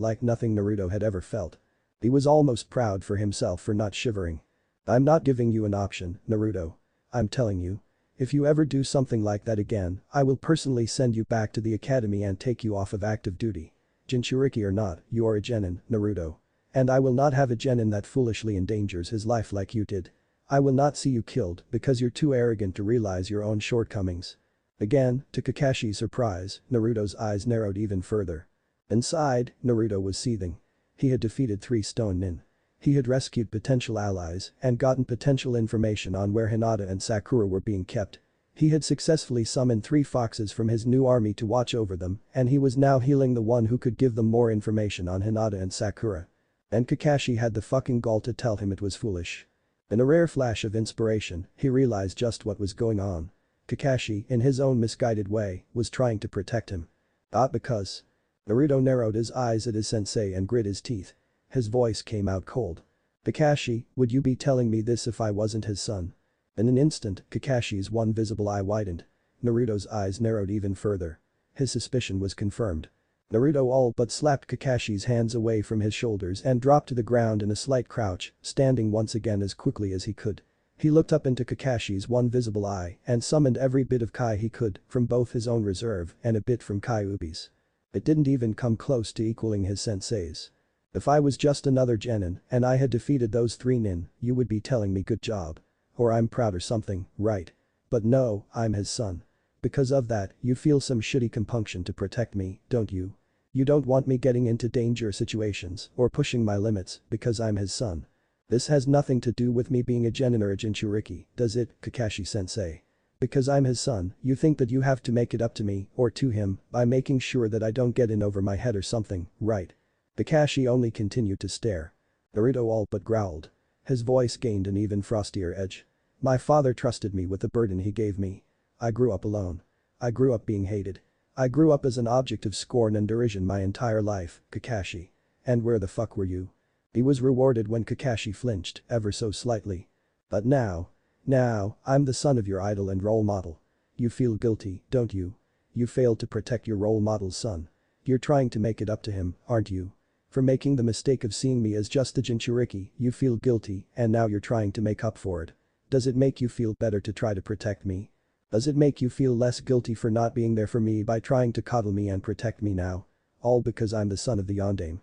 like nothing Naruto had ever felt. He was almost proud for himself for not shivering. I'm not giving you an option, Naruto. I'm telling you. If you ever do something like that again, I will personally send you back to the academy and take you off of active duty. Jinchuriki or not, you are a genin, Naruto. And I will not have a genin that foolishly endangers his life like you did. I will not see you killed because you're too arrogant to realize your own shortcomings. Again, to Kakashi's surprise, Naruto's eyes narrowed even further. Inside, Naruto was seething. He had defeated 3 stone nin. He had rescued potential allies and gotten potential information on where Hinata and Sakura were being kept. He had successfully summoned 3 foxes from his new army to watch over them and he was now healing the one who could give them more information on Hinata and Sakura. And Kakashi had the fucking gall to tell him it was foolish. In a rare flash of inspiration, he realized just what was going on. Kakashi, in his own misguided way, was trying to protect him. Not because. Naruto narrowed his eyes at his sensei and grit his teeth. His voice came out cold. Kakashi, would you be telling me this if I wasn't his son? In an instant, Kakashi's one visible eye widened. Naruto's eyes narrowed even further. His suspicion was confirmed. Naruto all but slapped Kakashi's hands away from his shoulders and dropped to the ground in a slight crouch, standing once again as quickly as he could. He looked up into Kakashi's one visible eye and summoned every bit of Kai he could from both his own reserve and a bit from Kyuubi's. It didn't even come close to equaling his sensei's. If I was just another genin and I had defeated those 3 nin, you would be telling me good job. Or I'm proud or something, right? But no, I'm his son. Because of that, you feel some shitty compunction to protect me, don't you? You don't want me getting into danger situations or pushing my limits because I'm his son. This has nothing to do with me being a genin or a Jinchuriki, does it, Kakashi-sensei? Because I'm his son, you think that you have to make it up to me or to him by making sure that I don't get in over my head or something, right? Kakashi only continued to stare. Naruto all but growled. His voice gained an even frostier edge. My father trusted me with the burden he gave me. I grew up alone. I grew up being hated. I grew up as an object of scorn and derision my entire life, Kakashi. And where the fuck were you? He was rewarded when Kakashi flinched, ever so slightly. But now, I'm the son of your idol and role model. You feel guilty, don't you? You failed to protect your role model's son. You're trying to make it up to him, aren't you? For making the mistake of seeing me as just a Jinchuriki, you feel guilty and now you're trying to make up for it. Does it make you feel better to try to protect me? Does it make you feel less guilty for not being there for me by trying to coddle me and protect me now? All because I'm the son of the Yondaime.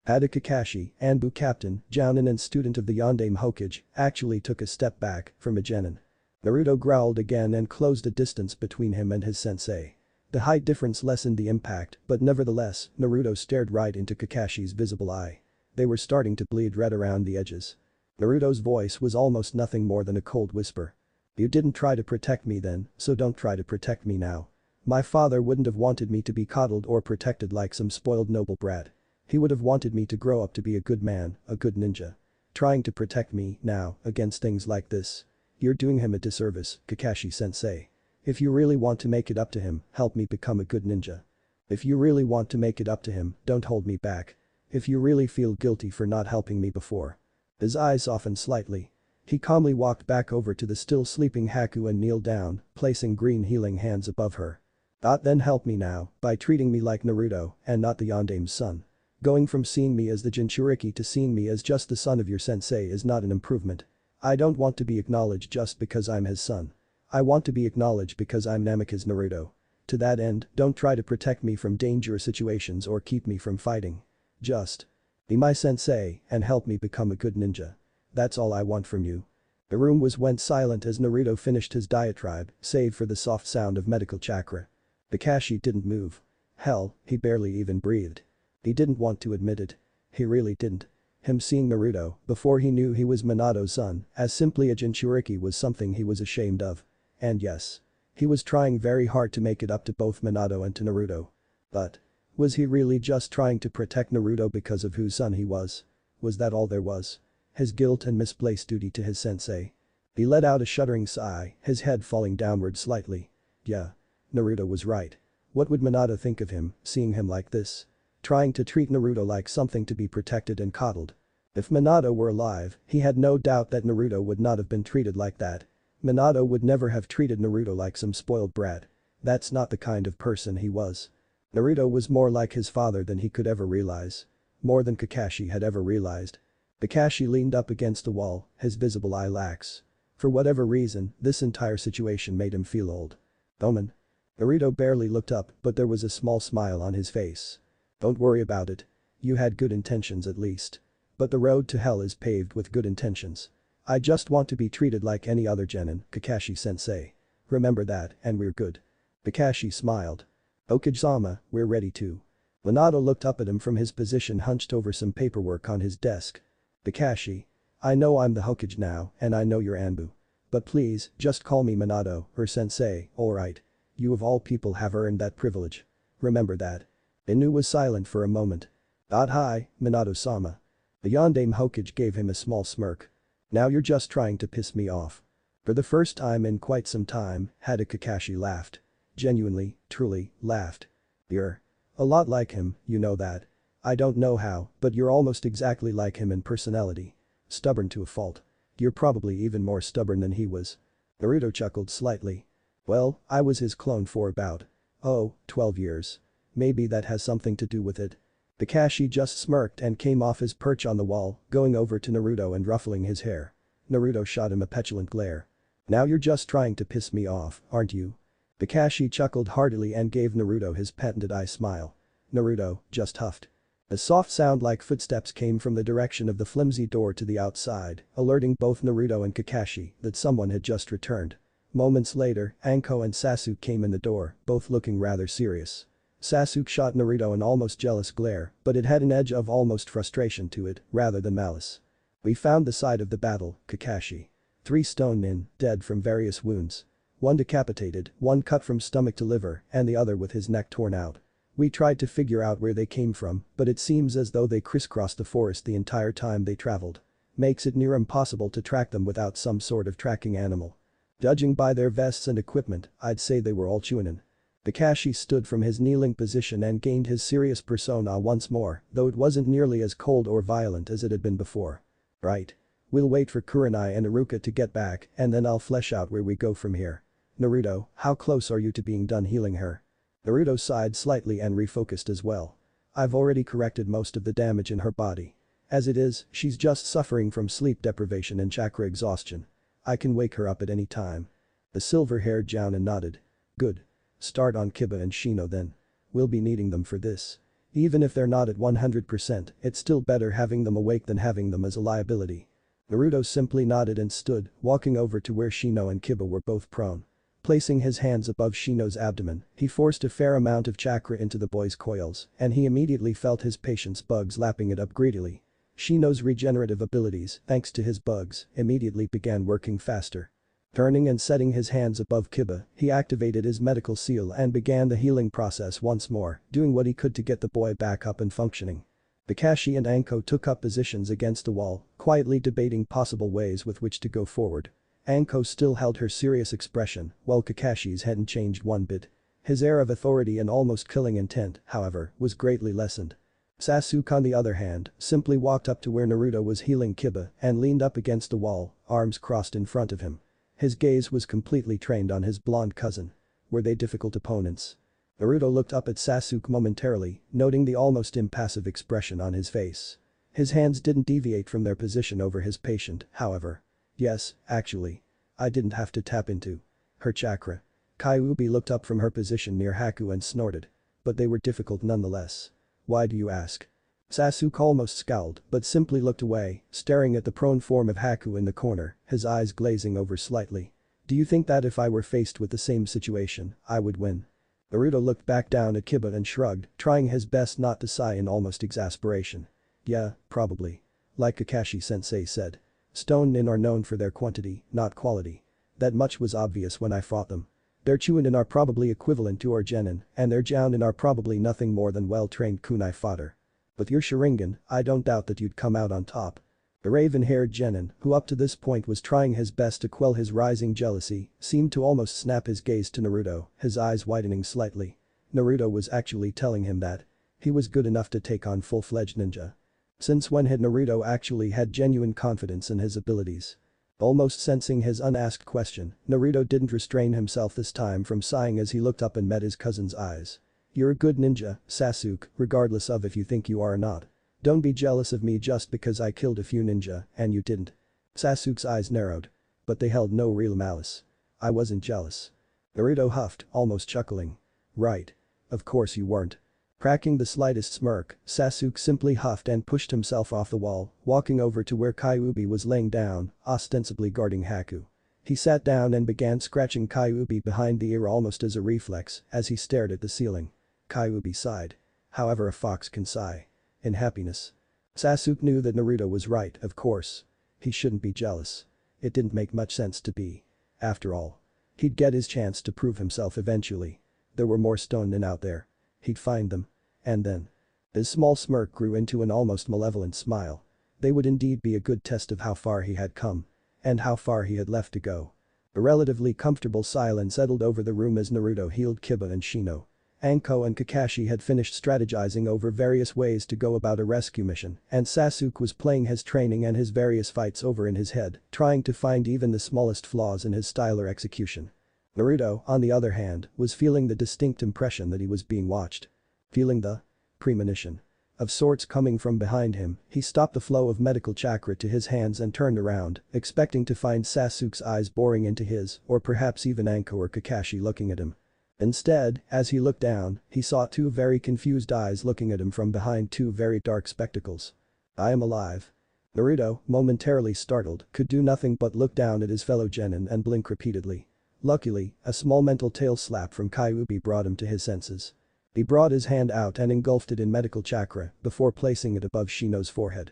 Ada Kakashi, Anbu captain, Jounin and student of the Yondaime Hokage, actually took a step back from a genin. Naruto growled again and closed a distance between him and his sensei. The height difference lessened the impact, but nevertheless, Naruto stared right into Kakashi's visible eye. They were starting to bleed red around the edges. Naruto's voice was almost nothing more than a cold whisper. You didn't try to protect me then, so don't try to protect me now. My father wouldn't have wanted me to be coddled or protected like some spoiled noble brat. He would have wanted me to grow up to be a good man, a good ninja. Trying to protect me, now, against things like this. You're doing him a disservice, Kakashi-sensei. If you really want to make it up to him, help me become a good ninja. If you really want to make it up to him, don't hold me back. If you really feel guilty for not helping me before. His eyes softened slightly. He calmly walked back over to the still sleeping Haku and kneeled down, placing green healing hands above her. Then help me now, by treating me like Naruto, and not the Yondaime's son. Going from seeing me as the Jinchuriki to seeing me as just the son of your sensei is not an improvement. I don't want to be acknowledged just because I'm his son. I want to be acknowledged because I'm Namikaze Naruto. To that end, don't try to protect me from dangerous situations or keep me from fighting. Just be my sensei and help me become a good ninja. That's all I want from you. The room went silent as Naruto finished his diatribe, save for the soft sound of medical chakra. Kakashi didn't move. Hell, he barely even breathed. He didn't want to admit it. He really didn't. Him seeing Naruto, before he knew he was Minato's son, as simply a Jinchuriki was something he was ashamed of. And yes. He was trying very hard to make it up to both Minato and to Naruto. But was he really just trying to protect Naruto because of whose son he was? Was that all there was? His guilt and misplaced duty to his sensei? He let out a shuddering sigh, his head falling downward slightly. Yeah. Naruto was right. What would Minato think of him, seeing him like this? Trying to treat Naruto like something to be protected and coddled. If Minato were alive, he had no doubt that Naruto would not have been treated like that. Minato would never have treated Naruto like some spoiled brat. That's not the kind of person he was. Naruto was more like his father than he could ever realize. More than Kakashi had ever realized. Kakashi leaned up against the wall, his visible eye lax. For whatever reason, this entire situation made him feel old. Omen. Naruto barely looked up, but there was a small smile on his face. Don't worry about it. You had good intentions at least. But the road to hell is paved with good intentions. I just want to be treated like any other genin, Kakashi-sensei. Remember that, and we're good. Kakashi smiled. Okage-sama, we're ready to. Minato looked up at him from his position hunched over some paperwork on his desk. Kakashi. I know I'm the Hokage now, and I know you're Anbu. But please, just call me Minato, or sensei, alright? You of all people have earned that privilege. Remember that. Inu was silent for a moment. Hi, Minato-sama. The Yondaime Hokage gave him a small smirk. Now you're just trying to piss me off. For the first time in quite some time, Hada Kakashi laughed. Genuinely, truly, laughed. You're a lot like him, you know that. I don't know how, but you're almost exactly like him in personality. Stubborn to a fault. You're probably even more stubborn than he was. Naruto chuckled slightly. Well, I was his clone for about 12 years. Maybe that has something to do with it. Kakashi just smirked and came off his perch on the wall, going over to Naruto and ruffling his hair. Naruto shot him a petulant glare. Now you're just trying to piss me off, aren't you? Kakashi chuckled heartily and gave Naruto his patented eye smile. Naruto just huffed. A soft sound like footsteps came from the direction of the flimsy door to the outside, alerting both Naruto and Kakashi that someone had just returned. Moments later, Anko and Sasuke came in the door, both looking rather serious. Sasuke shot Naruto an almost jealous glare, but it had an edge of almost frustration to it, rather than malice. We found the site of the battle, Kakashi. 3 stone nin, dead from various wounds. 1 decapitated, 1 cut from stomach to liver, and the other with his neck torn out. We tried to figure out where they came from, but it seems as though they crisscrossed the forest the entire time they traveled. Makes it near impossible to track them without some sort of tracking animal. Judging by their vests and equipment, I'd say they were all Chunin. Kakashi stood from his kneeling position and gained his serious persona once more, though it wasn't nearly as cold or violent as it had been before. Right. We'll wait for Kurenai and Iruka to get back, and then I'll flesh out where we go from here. Naruto, how close are you to being done healing her? Naruto sighed slightly and refocused as well. I've already corrected most of the damage in her body. As it is, she's just suffering from sleep deprivation and chakra exhaustion. I can wake her up at any time. The silver-haired Jounin nodded. Good. Start on Kiba and Shino then. We'll be needing them for this. Even if they're not at 100%, it's still better having them awake than having them as a liability. Naruto simply nodded and stood, walking over to where Shino and Kiba were both prone. Placing his hands above Shino's abdomen, he forced a fair amount of chakra into the boy's coils, and he immediately felt his patient's bugs lapping it up greedily. Shino's regenerative abilities, thanks to his bugs, immediately began working faster. Turning and setting his hands above Kiba, he activated his medical seal and began the healing process once more, doing what he could to get the boy back up and functioning. Kakashi and Anko took up positions against the wall, quietly debating possible ways with which to go forward. Anko still held her serious expression, while Kakashi's hadn't changed one bit. His air of authority and almost killing intent, however, was greatly lessened. Sasuke on the other hand, simply walked up to where Naruto was healing Kiba and leaned up against the wall, arms crossed in front of him. His gaze was completely trained on his blonde cousin. Were they difficult opponents? Naruto looked up at Sasuke momentarily, noting the almost impassive expression on his face. His hands didn't deviate from their position over his patient, however. Yes, actually. I didn't have to tap into her chakra. Kyuubi looked up from her position near Haku and snorted. But they were difficult nonetheless. Why do you ask? Sasuke almost scowled, but simply looked away, staring at the prone form of Haku in the corner, his eyes glazing over slightly. Do you think that if I were faced with the same situation, I would win? Naruto looked back down at Kiba and shrugged, trying his best not to sigh in almost exasperation. Yeah, probably. Like Kakashi-sensei said. Stone nin are known for their quantity, not quality. That much was obvious when I fought them. Their Chunin are probably equivalent to our Genin, and their Jounin are probably nothing more than well-trained kunai fodder. With your Sharingan, I don't doubt that you'd come out on top. The raven-haired Genin, who up to this point was trying his best to quell his rising jealousy, seemed to almost snap his gaze to Naruto, his eyes widening slightly. Naruto was actually telling him that he was good enough to take on full-fledged ninja. Since when had Naruto actually had genuine confidence in his abilities? Almost sensing his unasked question, Naruto didn't restrain himself this time from sighing as he looked up and met his cousin's eyes. You're a good ninja, Sasuke, regardless of if you think you are or not. Don't be jealous of me just because I killed a few ninja and you didn't. Sasuke's eyes narrowed. But they held no real malice. I wasn't jealous. Naruto huffed, almost chuckling. Right. Of course you weren't. Cracking the slightest smirk, Sasuke simply huffed and pushed himself off the wall, walking over to where Kyuubi was laying down, ostensibly guarding Haku. He sat down and began scratching Kyuubi behind the ear almost as a reflex as he stared at the ceiling. Kyuubi sighed. However a fox can sigh. In happiness. Sasuke knew that Naruto was right, of course. He shouldn't be jealous. It didn't make much sense to be. After all. He'd get his chance to prove himself eventually. There were more stone nin out there. He'd find them. And then. His small smirk grew into an almost malevolent smile. They would indeed be a good test of how far he had come. And how far he had left to go. A relatively comfortable silence settled over the room as Naruto healed Kiba and Shino. Anko and Kakashi had finished strategizing over various ways to go about a rescue mission, and Sasuke was playing his training and his various fights over in his head, trying to find even the smallest flaws in his style or execution. Naruto, on the other hand, was feeling the distinct impression that he was being watched. Feeling the premonition of sorts coming from behind him, he stopped the flow of medical chakra to his hands and turned around, expecting to find Sasuke's eyes boring into his, or perhaps even Anko or Kakashi looking at him. Instead, as he looked down, he saw two very confused eyes looking at him from behind two very dark spectacles. I am alive. Naruto, momentarily startled, could do nothing but look down at his fellow genin and blink repeatedly. Luckily, a small mental tail slap from Kyuubi brought him to his senses. He brought his hand out and engulfed it in medical chakra before placing it above Shino's forehead.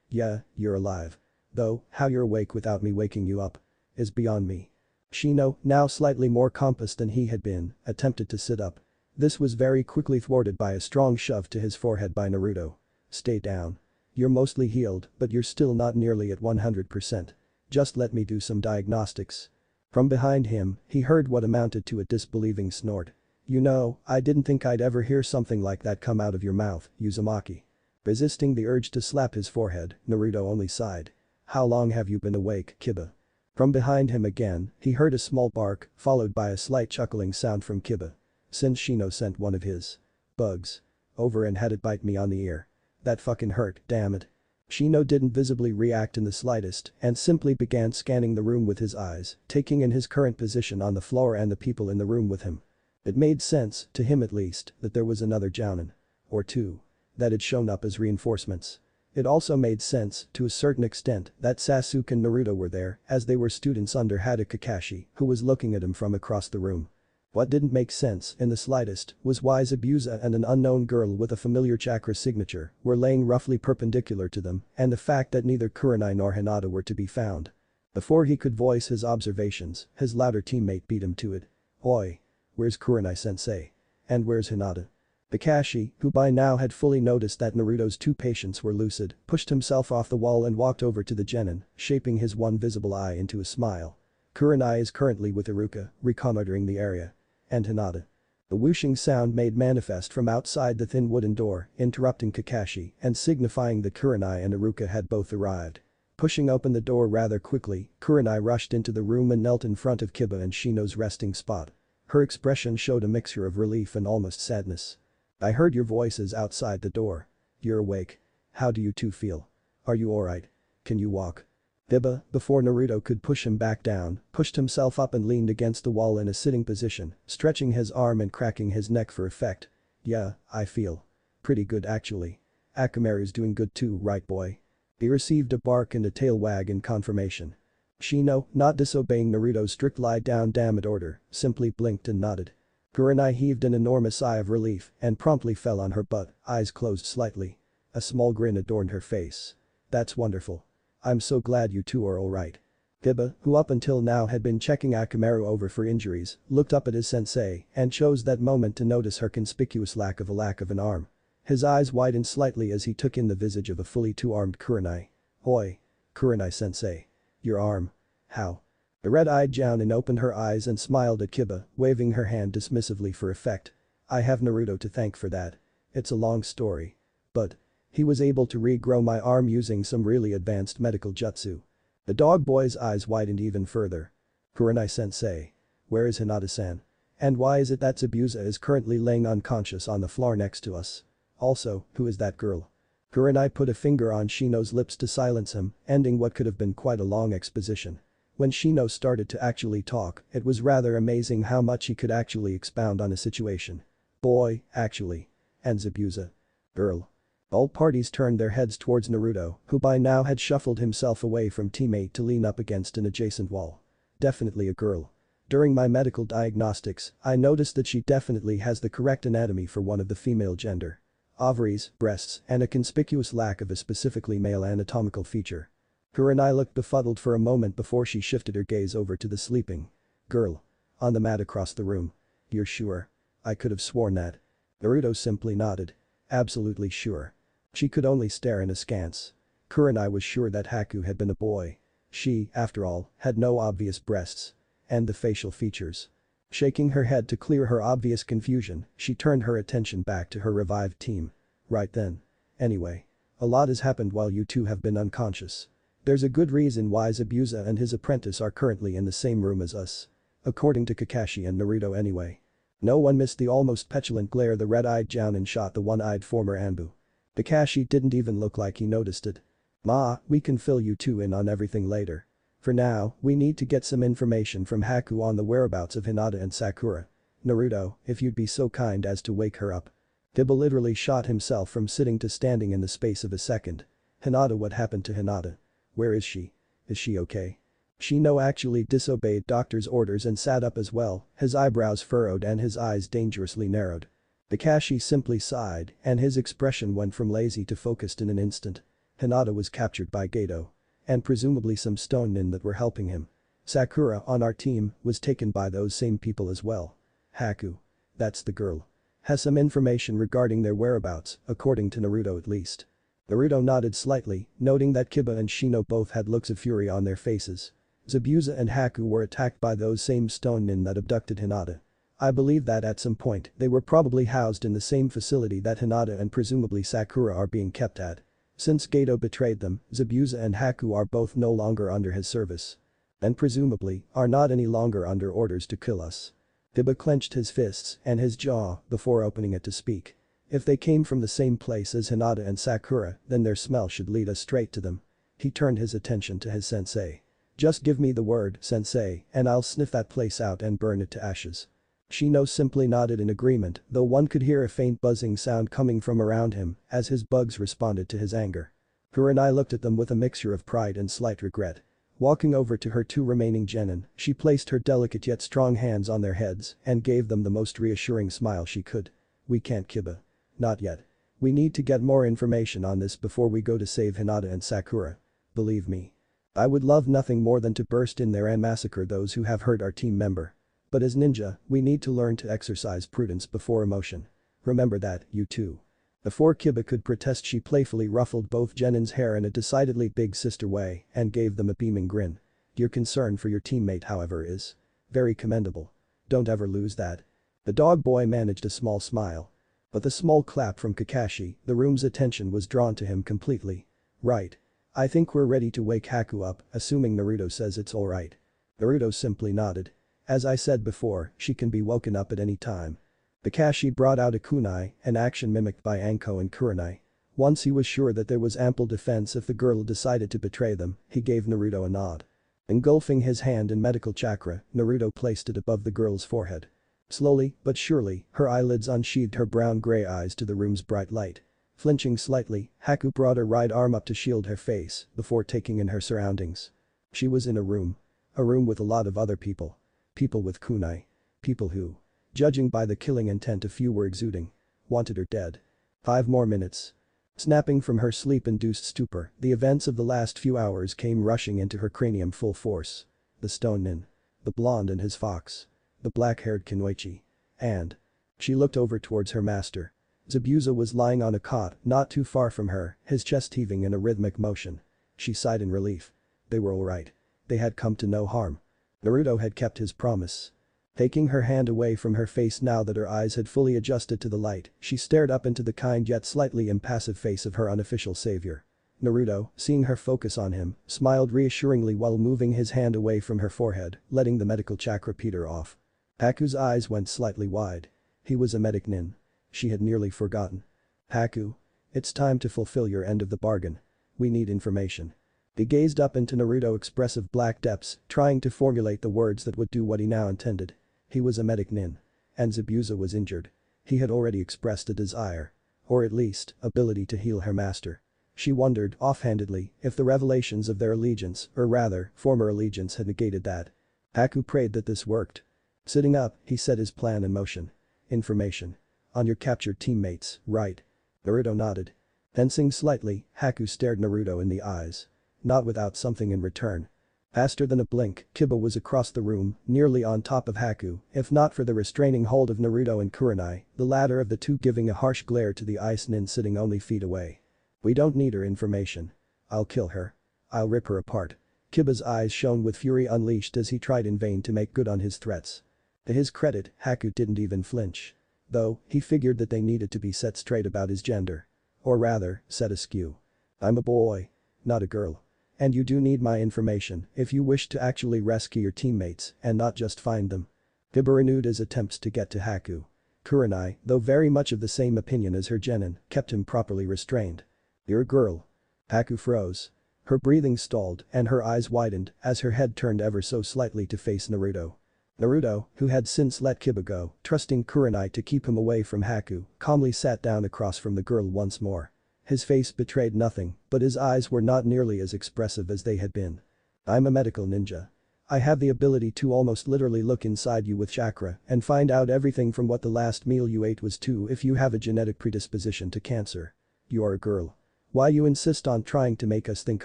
Yeah, you're alive. Though, how you're awake without me waking you up is beyond me. Shino, now slightly more compassed than he had been, attempted to sit up. This was very quickly thwarted by a strong shove to his forehead by Naruto. Stay down. You're mostly healed, but you're still not nearly at 100%. Just let me do some diagnostics. From behind him, he heard what amounted to a disbelieving snort. You know, I didn't think I'd ever hear something like that come out of your mouth, Uzumaki. Resisting the urge to slap his forehead, Naruto only sighed. How long have you been awake, Kiba? From behind him again, he heard a small bark, followed by a slight chuckling sound from Kiba. Since Shino sent one of his bugs over and had it bite me on the ear. That fucking hurt, damn it. Shino didn't visibly react in the slightest and simply began scanning the room with his eyes, taking in his current position on the floor and the people in the room with him. It made sense, to him at least, that there was another Jounin. or two. That had shown up as reinforcements. It also made sense, to a certain extent, that Sasuke and Naruto were there, as they were students under Hada Kakashi, who was looking at him from across the room. What didn't make sense, in the slightest, was why Zabuza and an unknown girl with a familiar chakra signature were laying roughly perpendicular to them, and the fact that neither Kurenai nor Hinata were to be found. Before he could voice his observations, his louder teammate beat him to it. "Oi. Where's Kurenai-sensei? And where's Hinata?" Kakashi, who by now had fully noticed that Naruto's two patients were lucid, pushed himself off the wall and walked over to the genin, shaping his one visible eye into a smile. "Kurenai is currently with Iruka, reconnoitering the area. And Hinata." The whooshing sound made manifest from outside the thin wooden door, interrupting Kakashi and signifying that Kurenai and Iruka had both arrived. Pushing open the door rather quickly, Kurenai rushed into the room and knelt in front of Kiba and Shino's resting spot. Her expression showed a mixture of relief and almost sadness. "I heard your voices outside the door. You're awake. How do you two feel? Are you alright? Can you walk?" Kiba, before Naruto could push him back down, pushed himself up and leaned against the wall in a sitting position, stretching his arm and cracking his neck for effect. "Yeah, I feel pretty good actually. Akamaru's doing good too, right boy?" He received a bark and a tail wag in confirmation. Shino, not disobeying Naruto's strict lie down damn it order, simply blinked and nodded. Kurenai heaved an enormous sigh of relief and promptly fell on her butt, eyes closed slightly. A small grin adorned her face. "That's wonderful. I'm so glad you two are alright." Kiba, who up until now had been checking Akamaru over for injuries, looked up at his sensei and chose that moment to notice her conspicuous lack of an arm. His eyes widened slightly as he took in the visage of a fully two-armed Kurenai. "Oi. Kurenai-sensei. Your arm. How?" The red-eyed Jounin opened her eyes and smiled at Kiba, waving her hand dismissively for effect. "I have Naruto to thank for that. It's a long story. But he was able to regrow my arm using some really advanced medical jutsu." The dog boy's eyes widened even further. "Kurenai-sensei. Where is Hinata-san? And why is it that Zabuza is currently laying unconscious on the floor next to us? Also, who is that girl?" Kurenai put a finger on Shino's lips to silence him, ending what could have been quite a long exposition. When Shino started to actually talk, it was rather amazing how much he could actually expound on a situation. "Boy, actually. And Zabuza. Girl." All parties turned their heads towards Naruto, who by now had shuffled himself away from teammate to lean up against an adjacent wall. "Definitely a girl. During my medical diagnostics, I noticed that she definitely has the correct anatomy for one of the female gender. Ovaries, breasts, and a conspicuous lack of a specifically male anatomical feature." Kurenai looked befuddled for a moment before she shifted her gaze over to the sleeping girl on the mat across the room. "You're sure? I could have sworn that." Naruto simply nodded. "Absolutely sure." She could only stare in askance. Kurenai was sure that Haku had been a boy. She, after all, had no obvious breasts. And the facial features. Shaking her head to clear her obvious confusion, she turned her attention back to her revived team. "Right then. Anyway. A lot has happened while you two have been unconscious. There's a good reason why Zabuza and his apprentice are currently in the same room as us. According to Kakashi and Naruto anyway." No one missed the almost petulant glare the red-eyed Jounin shot the one-eyed former Anbu. Kakashi didn't even look like he noticed it. "Ma, we can fill you two in on everything later. For now, we need to get some information from Haku on the whereabouts of Hinata and Sakura. Naruto, if you'd be so kind as to wake her up." Kiba literally shot himself from sitting to standing in the space of a second. "Hinata, what happened to Hinata? Where is she? Is she okay?" Shino actually disobeyed doctor's orders and sat up as well, his eyebrows furrowed and his eyes dangerously narrowed. Kakashi simply sighed and his expression went from lazy to focused in an instant. "Hinata was captured by Gato. And presumably some stone nin that were helping him. Sakura, on our team, was taken by those same people as well. Haku. That's the girl. Has some information regarding their whereabouts, according to Naruto at least." Naruto nodded slightly, noting that Kiba and Shino both had looks of fury on their faces. "Zabuza and Haku were attacked by those same stone nin that abducted Hinata. I believe that at some point they were probably housed in the same facility that Hinata and presumably Sakura are being kept at. Since Gato betrayed them, Zabuza and Haku are both no longer under his service. And presumably, are not any longer under orders to kill us." Kiba clenched his fists and his jaw before opening it to speak. If they came from the same place as Hinata and Sakura, then their smell should lead us straight to them. He turned his attention to his sensei. "Just give me the word, sensei, and I'll sniff that place out and burn it to ashes." Shino simply nodded in agreement, though one could hear a faint buzzing sound coming from around him as his bugs responded to his anger. Kurenai looked at them with a mixture of pride and slight regret. Walking over to her two remaining genin, she placed her delicate yet strong hands on their heads and gave them the most reassuring smile she could. "We can't, Kiba. Not yet. We need to get more information on this before we go to save Hinata and Sakura. Believe me. I would love nothing more than to burst in there and massacre those who have hurt our team member. But as ninja, we need to learn to exercise prudence before emotion. Remember that, you too." Before Kiba could protest, she playfully ruffled both genin's hair in a decidedly big sister way and gave them a beaming grin. "Your concern for your teammate, however, is very commendable. Don't ever lose that." The dog boy managed a small smile. But the small clap from Kakashi, the room's attention was drawn to him completely. "Right. I think we're ready to wake Haku up, assuming Naruto says it's alright." Naruto simply nodded. "As I said before, she can be woken up at any time." Kakashi brought out a kunai, an action mimicked by Anko and Kurenai. Once he was sure that there was ample defense if the girl decided to betray them, he gave Naruto a nod. Engulfing his hand in medical chakra, Naruto placed it above the girl's forehead. Slowly, but surely, her eyelids unsheathed her brown-gray eyes to the room's bright light. Flinching slightly, Haku brought her right arm up to shield her face before taking in her surroundings. She was in a room. A room with a lot of other people. People with kunai. People who, judging by the killing intent a few were exuding, wanted her dead. 5 more minutes. Snapping from her sleep-induced stupor, the events of the last few hours came rushing into her cranium full force. The stone nin. The blonde and his fox. The black-haired Kunoichi. And. She looked over towards her master. Zabuza was lying on a cot not too far from her, his chest heaving in a rhythmic motion. She sighed in relief. They were alright. They had come to no harm. Naruto had kept his promise. Taking her hand away from her face now that her eyes had fully adjusted to the light, she stared up into the kind yet slightly impassive face of her unofficial savior. Naruto, seeing her focus on him, smiled reassuringly while moving his hand away from her forehead, letting the medical chakra peter off. Haku's eyes went slightly wide. He was a medic nin. She had nearly forgotten. "Haku. It's time to fulfill your end of the bargain. We need information." He gazed up into Naruto's expressive black depths, trying to formulate the words that would do what he now intended. He was a medic nin. And Zabuza was injured. He had already expressed a desire. Or at least, ability to heal her master. She wondered, offhandedly, if the revelations of their allegiance, or rather, former allegiance had negated that. Haku prayed that this worked. Sitting up, he set his plan in motion. "Information. On your captured teammates, right?" Naruto nodded. Tensing slightly, Haku stared Naruto in the eyes. Not without something in return. Faster than a blink, Kiba was across the room, nearly on top of Haku, if not for the restraining hold of Naruto and Kurenai, the latter of the two giving a harsh glare to the ice nin sitting only feet away. "We don't need her information. I'll kill her. I'll rip her apart." Kiba's eyes shone with fury unleashed as he tried in vain to make good on his threats. To his credit, Haku didn't even flinch. Though, he figured that they needed to be set straight about his gender. Or rather, set askew. "I'm a boy. Not a girl. And you do need my information if you wish to actually rescue your teammates and not just find them." Kiba renewed his attempts to get to Haku. Kurenai, though very much of the same opinion as her genin, kept him properly restrained. "You're a girl." Haku froze. Her breathing stalled and her eyes widened as her head turned ever so slightly to face Naruto. Naruto, who had since let Kiba go, trusting Kurenai to keep him away from Haku, calmly sat down across from the girl once more. His face betrayed nothing, but his eyes were not nearly as expressive as they had been. "I'm a medical ninja. I have the ability to almost literally look inside you with chakra and find out everything from what the last meal you ate was to if you have a genetic predisposition to cancer. You are a girl. Why you insist on trying to make us think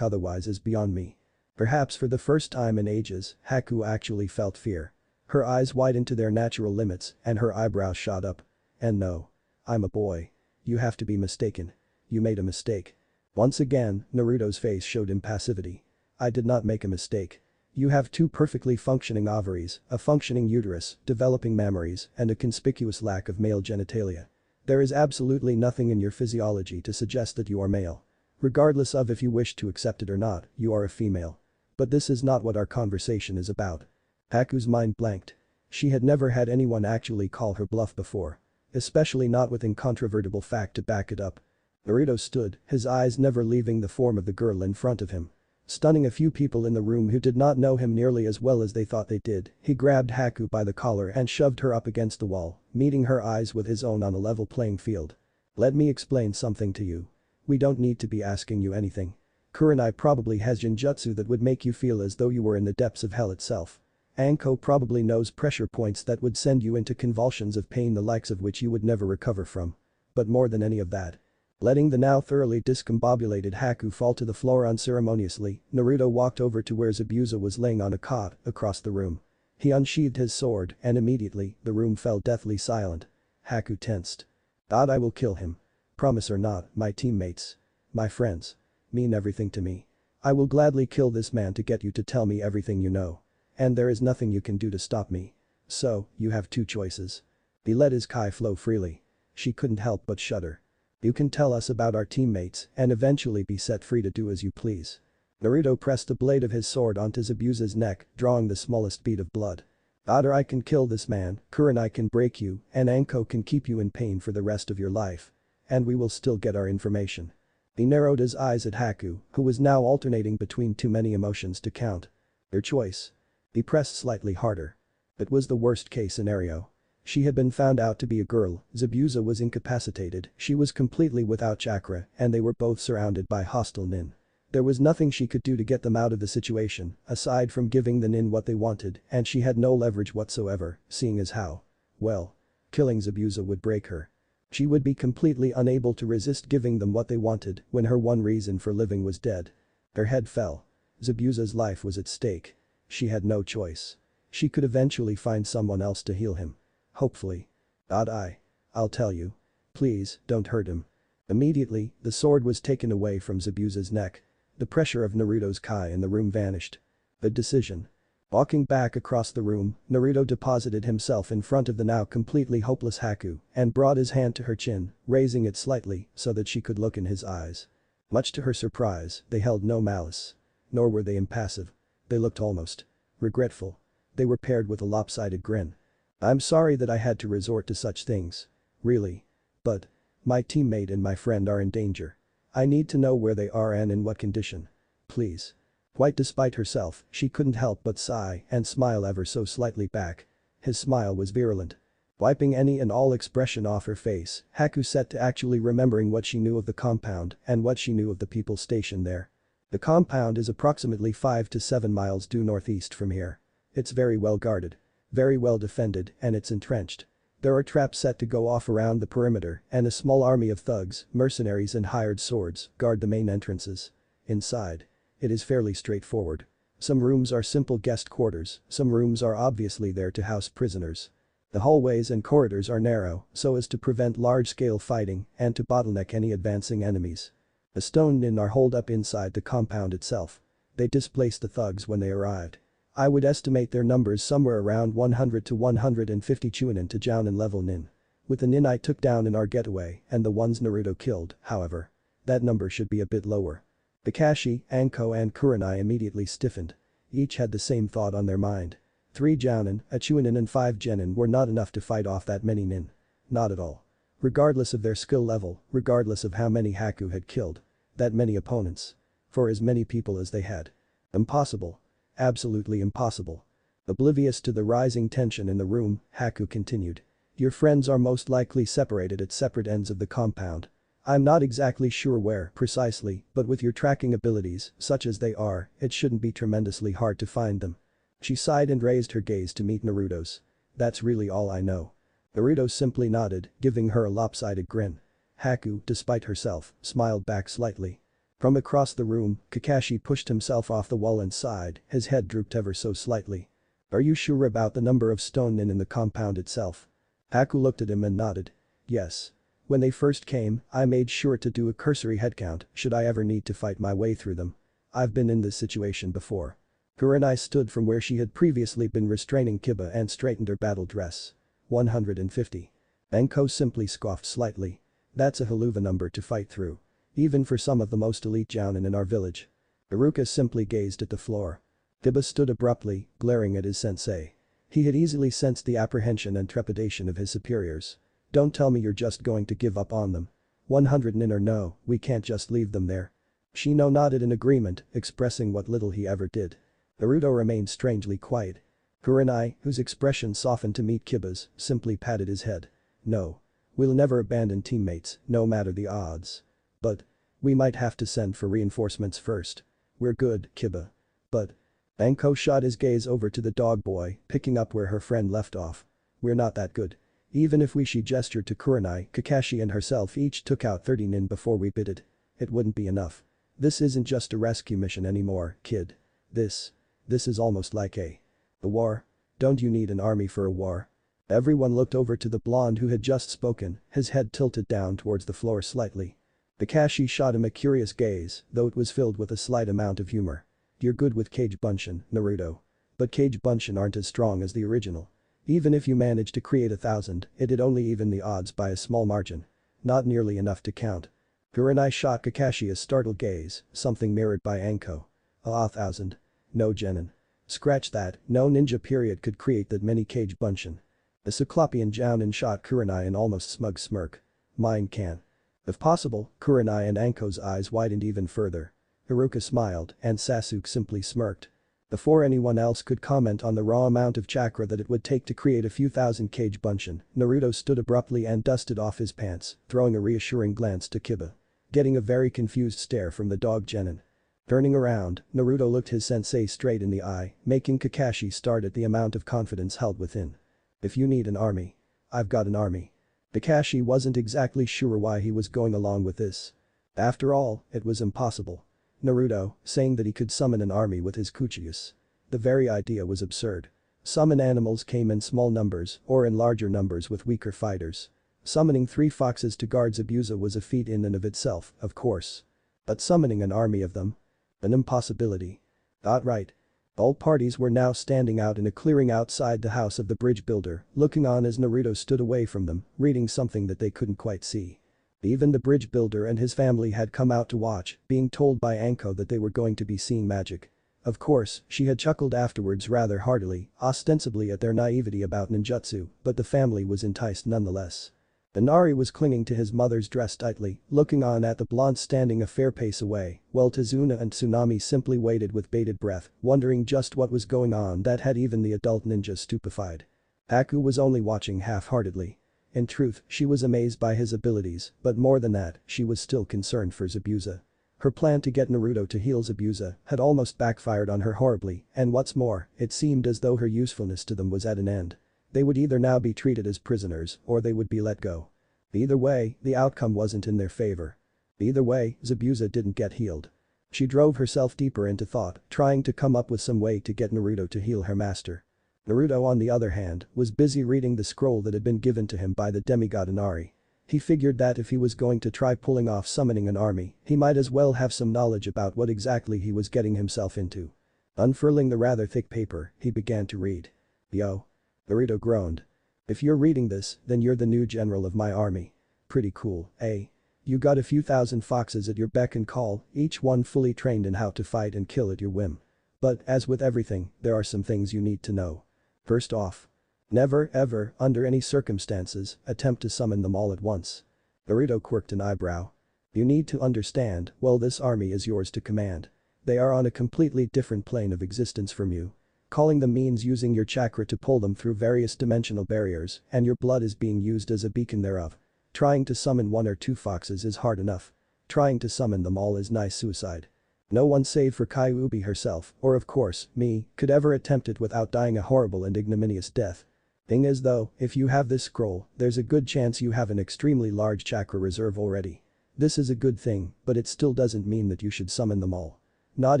otherwise is beyond me." Perhaps for the first time in ages, Haku actually felt fear. Her eyes widened to their natural limits and her eyebrows shot up. "And no. I'm a boy. You have to be mistaken. You made a mistake." Once again, Naruto's face showed impassivity. "I did not make a mistake. You have 2 perfectly functioning ovaries, a functioning uterus, developing mammaries, and a conspicuous lack of male genitalia. There is absolutely nothing in your physiology to suggest that you are male. Regardless of if you wish to accept it or not, you are a female. But this is not what our conversation is about." Haku's mind blanked. She had never had anyone actually call her bluff before. Especially not with incontrovertible fact to back it up. Naruto stood, his eyes never leaving the form of the girl in front of him. Stunning a few people in the room who did not know him nearly as well as they thought they did, he grabbed Haku by the collar and shoved her up against the wall, meeting her eyes with his own on a level playing field. "Let me explain something to you. We don't need to be asking you anything. Kurenai probably has genjutsu that would make you feel as though you were in the depths of hell itself. Anko probably knows pressure points that would send you into convulsions of pain the likes of which you would never recover from. But more than any of that." Letting the now thoroughly discombobulated Haku fall to the floor unceremoniously, Naruto walked over to where Zabuza was laying on a cot across the room. He unsheathed his sword and immediately, the room fell deathly silent. Haku tensed. "I will kill him. Promise or not, my teammates. My friends. Mean everything to me. I will gladly kill this man to get you to tell me everything you know. And there is nothing you can do to stop me. So, you have two choices. He let his kai flow freely. She couldn't help but shudder. You can tell us about our teammates and eventually be set free to do as you please." Naruto pressed the blade of his sword onto Zabuza's neck, drawing the smallest bead of blood. "Either I can kill this man, Kurenai can break you, and Anko can keep you in pain for the rest of your life. And we will still get our information." He narrowed his eyes at Haku, who was now alternating between too many emotions to count. "Your choice." He pressed slightly harder. It was the worst case scenario. She had been found out to be a girl, Zabuza was incapacitated, she was completely without chakra, and they were both surrounded by hostile nin. There was nothing she could do to get them out of the situation, aside from giving the nin what they wanted, and she had no leverage whatsoever, seeing as how. Well. Killing Zabuza would break her. She would be completely unable to resist giving them what they wanted when her one reason for living was dead. Her head fell. Zabuza's life was at stake. She had no choice. She could eventually find someone else to heal him. Hopefully. I'll tell you. Please, don't hurt him. Immediately, the sword was taken away from Zabuza's neck. The pressure of Naruto's kai in the room vanished. The decision. Walking back across the room, Naruto deposited himself in front of the now completely hopeless Haku and brought his hand to her chin, raising it slightly so that she could look in his eyes. Much to her surprise, they held no malice. Nor were they impassive. They looked almost regretful. They were paired with a lopsided grin. "I'm sorry that I had to resort to such things. Really. But. My teammate and my friend are in danger. I need to know where they are and in what condition. Please." Quite despite herself, she couldn't help but sigh and smile ever so slightly back. His smile was virulent. Wiping any and all expression off her face, Haku set to actually remembering what she knew of the compound and what she knew of the people stationed there. The compound is approximately 5 to 7 miles due northeast from here. It's very well guarded. Very well defended, and it's entrenched. There are traps set to go off around the perimeter and a small army of thugs, mercenaries and hired swords guard the main entrances. Inside. It is fairly straightforward. Some rooms are simple guest quarters, some rooms are obviously there to house prisoners. The hallways and corridors are narrow so as to prevent large-scale fighting and to bottleneck any advancing enemies. The stone nin are holed up inside the compound itself. They displaced the thugs when they arrived. I would estimate their numbers somewhere around 100 to 150 chunin to jounin level nin. With the nin I took down in our getaway and the ones Naruto killed, however. That number should be a bit lower. Kakashi, Anko and Kurenai immediately stiffened. Each had the same thought on their mind. 3 jounin, a chunin and 5 genin were not enough to fight off that many nin. Not at all. Regardless of their skill level, regardless of how many Haku had killed. That many opponents. For as many people as they had. Impossible. Absolutely impossible. Oblivious to the rising tension in the room, Haku continued. Your friends are most likely separated at separate ends of the compound. I'm not exactly sure where precisely, but with your tracking abilities, such as they are, it shouldn't be tremendously hard to find them. She sighed and raised her gaze to meet Naruto's. That's really all I know. Naruto simply nodded, giving her a lopsided grin. Haku, despite herself, smiled back slightly. From across the room, Kakashi pushed himself off the wall and sighed, his head drooped ever so slightly. Are you sure about the number of stone nin in the compound itself? Haku looked at him and nodded. Yes. When they first came, I made sure to do a cursory headcount should I ever need to fight my way through them. I've been in this situation before. Kurenai stood from where she had previously been restraining Kiba and straightened her battle dress. 150. Anko simply scoffed slightly. That's a haluva number to fight through. Even for some of the most elite jounin in our village. Iruka simply gazed at the floor. Kiba stood abruptly, glaring at his sensei. He had easily sensed the apprehension and trepidation of his superiors. Don't tell me you're just going to give up on them. 100 nin or no, we can't just leave them there. Shino nodded in agreement, expressing what little he ever did. Naruto remained strangely quiet. Kurenai, whose expression softened to meet Kiba's, simply patted his head. No. We'll never abandon teammates, no matter the odds. But. We might have to send for reinforcements first. We're good, Kiba. But. Anko shot his gaze over to the dog boy, picking up where her friend left off. We're not that good. Even if she gestured to Kurenai, Kakashi and herself each took out 30 nin before we bid it. It wouldn't be enough. This isn't just a rescue mission anymore, kid. This is almost like a war. Don't you need an army for a war? Everyone looked over to the blonde who had just spoken, his head tilted down towards the floor slightly. Kakashi shot him a curious gaze, though it was filled with a slight amount of humor. You're good with Kage Bunshin, Naruto. But Kage Bunshin aren't as strong as the original. Even if you manage to create 1,000, it'd only even the odds by a small margin. Not nearly enough to count. Kurenai shot Kakashi a startled gaze, something mirrored by Anko. 1,000. No genin. Scratch that, no ninja period could create that many Kage Bunshin. The Cyclopean Jounin shot Kurenai an almost smug smirk. Mine can. If possible, Kurenai and Anko's eyes widened even further. Iruka smiled, and Sasuke simply smirked. Before anyone else could comment on the raw amount of chakra that it would take to create a few thousand Kage Bunshin, Naruto stood abruptly and dusted off his pants, throwing a reassuring glance to Kiba. Getting a very confused stare from the dog genin. Turning around, Naruto looked his sensei straight in the eye, making Kakashi start at the amount of confidence held within. If you need an army. I've got an army. Kakashi wasn't exactly sure why he was going along with this. After all, it was impossible. Naruto, saying that he could summon an army with his Uchiha. The very idea was absurd. Summon animals came in small numbers or in larger numbers with weaker fighters. Summoning 3 foxes to guard Zabuza was a feat in and of itself, of course. But summoning an army of them? An impossibility. Right. All parties were now standing out in a clearing outside the house of the bridge builder, looking on as Naruto stood away from them, reading something that they couldn't quite see. Even the bridge builder and his family had come out to watch, being told by Anko that they were going to be seeing magic. Of course, she had chuckled afterwards rather heartily, ostensibly at their naivety about ninjutsu, but the family was enticed nonetheless. Inari was clinging to his mother's dress tightly, looking on at the blonde standing a fair pace away, while Tazuna and Tsunami simply waited with bated breath, wondering just what was going on that had even the adult ninjas stupefied. Aku was only watching half-heartedly. In truth, she was amazed by his abilities, but more than that, she was still concerned for Zabuza. Her plan to get Naruto to heal Zabuza had almost backfired on her horribly, and what's more, it seemed as though her usefulness to them was at an end. They would either now be treated as prisoners or they would be let go. Either way, the outcome wasn't in their favor. Either way, Zabuza didn't get healed. She drove herself deeper into thought, trying to come up with some way to get Naruto to heal her master. Naruto, on the other hand, was busy reading the scroll that had been given to him by the demigod Inari. He figured that if he was going to try pulling off summoning an army, he might as well have some knowledge about what exactly he was getting himself into. Unfurling the rather thick paper, he began to read. Yo. Naruto groaned. If you're reading this, then you're the new general of my army. Pretty cool, eh? You got a few thousand foxes at your beck and call, each one fully trained in how to fight and kill at your whim. But, as with everything, there are some things you need to know. First off. Never, ever, under any circumstances, attempt to summon them all at once. Naruto quirked an eyebrow. You need to understand, well, this army is yours to command. They are on a completely different plane of existence from you. Calling them means using your chakra to pull them through various dimensional barriers, and your blood is being used as a beacon thereof. Trying to summon 1 or 2 foxes is hard enough. Trying to summon them all is nigh suicide. No one save for Kyuubi herself, or of course, me, could ever attempt it without dying a horrible and ignominious death. Thing is though, if you have this scroll, there's a good chance you have an extremely large chakra reserve already. This is a good thing, but it still doesn't mean that you should summon them all. Not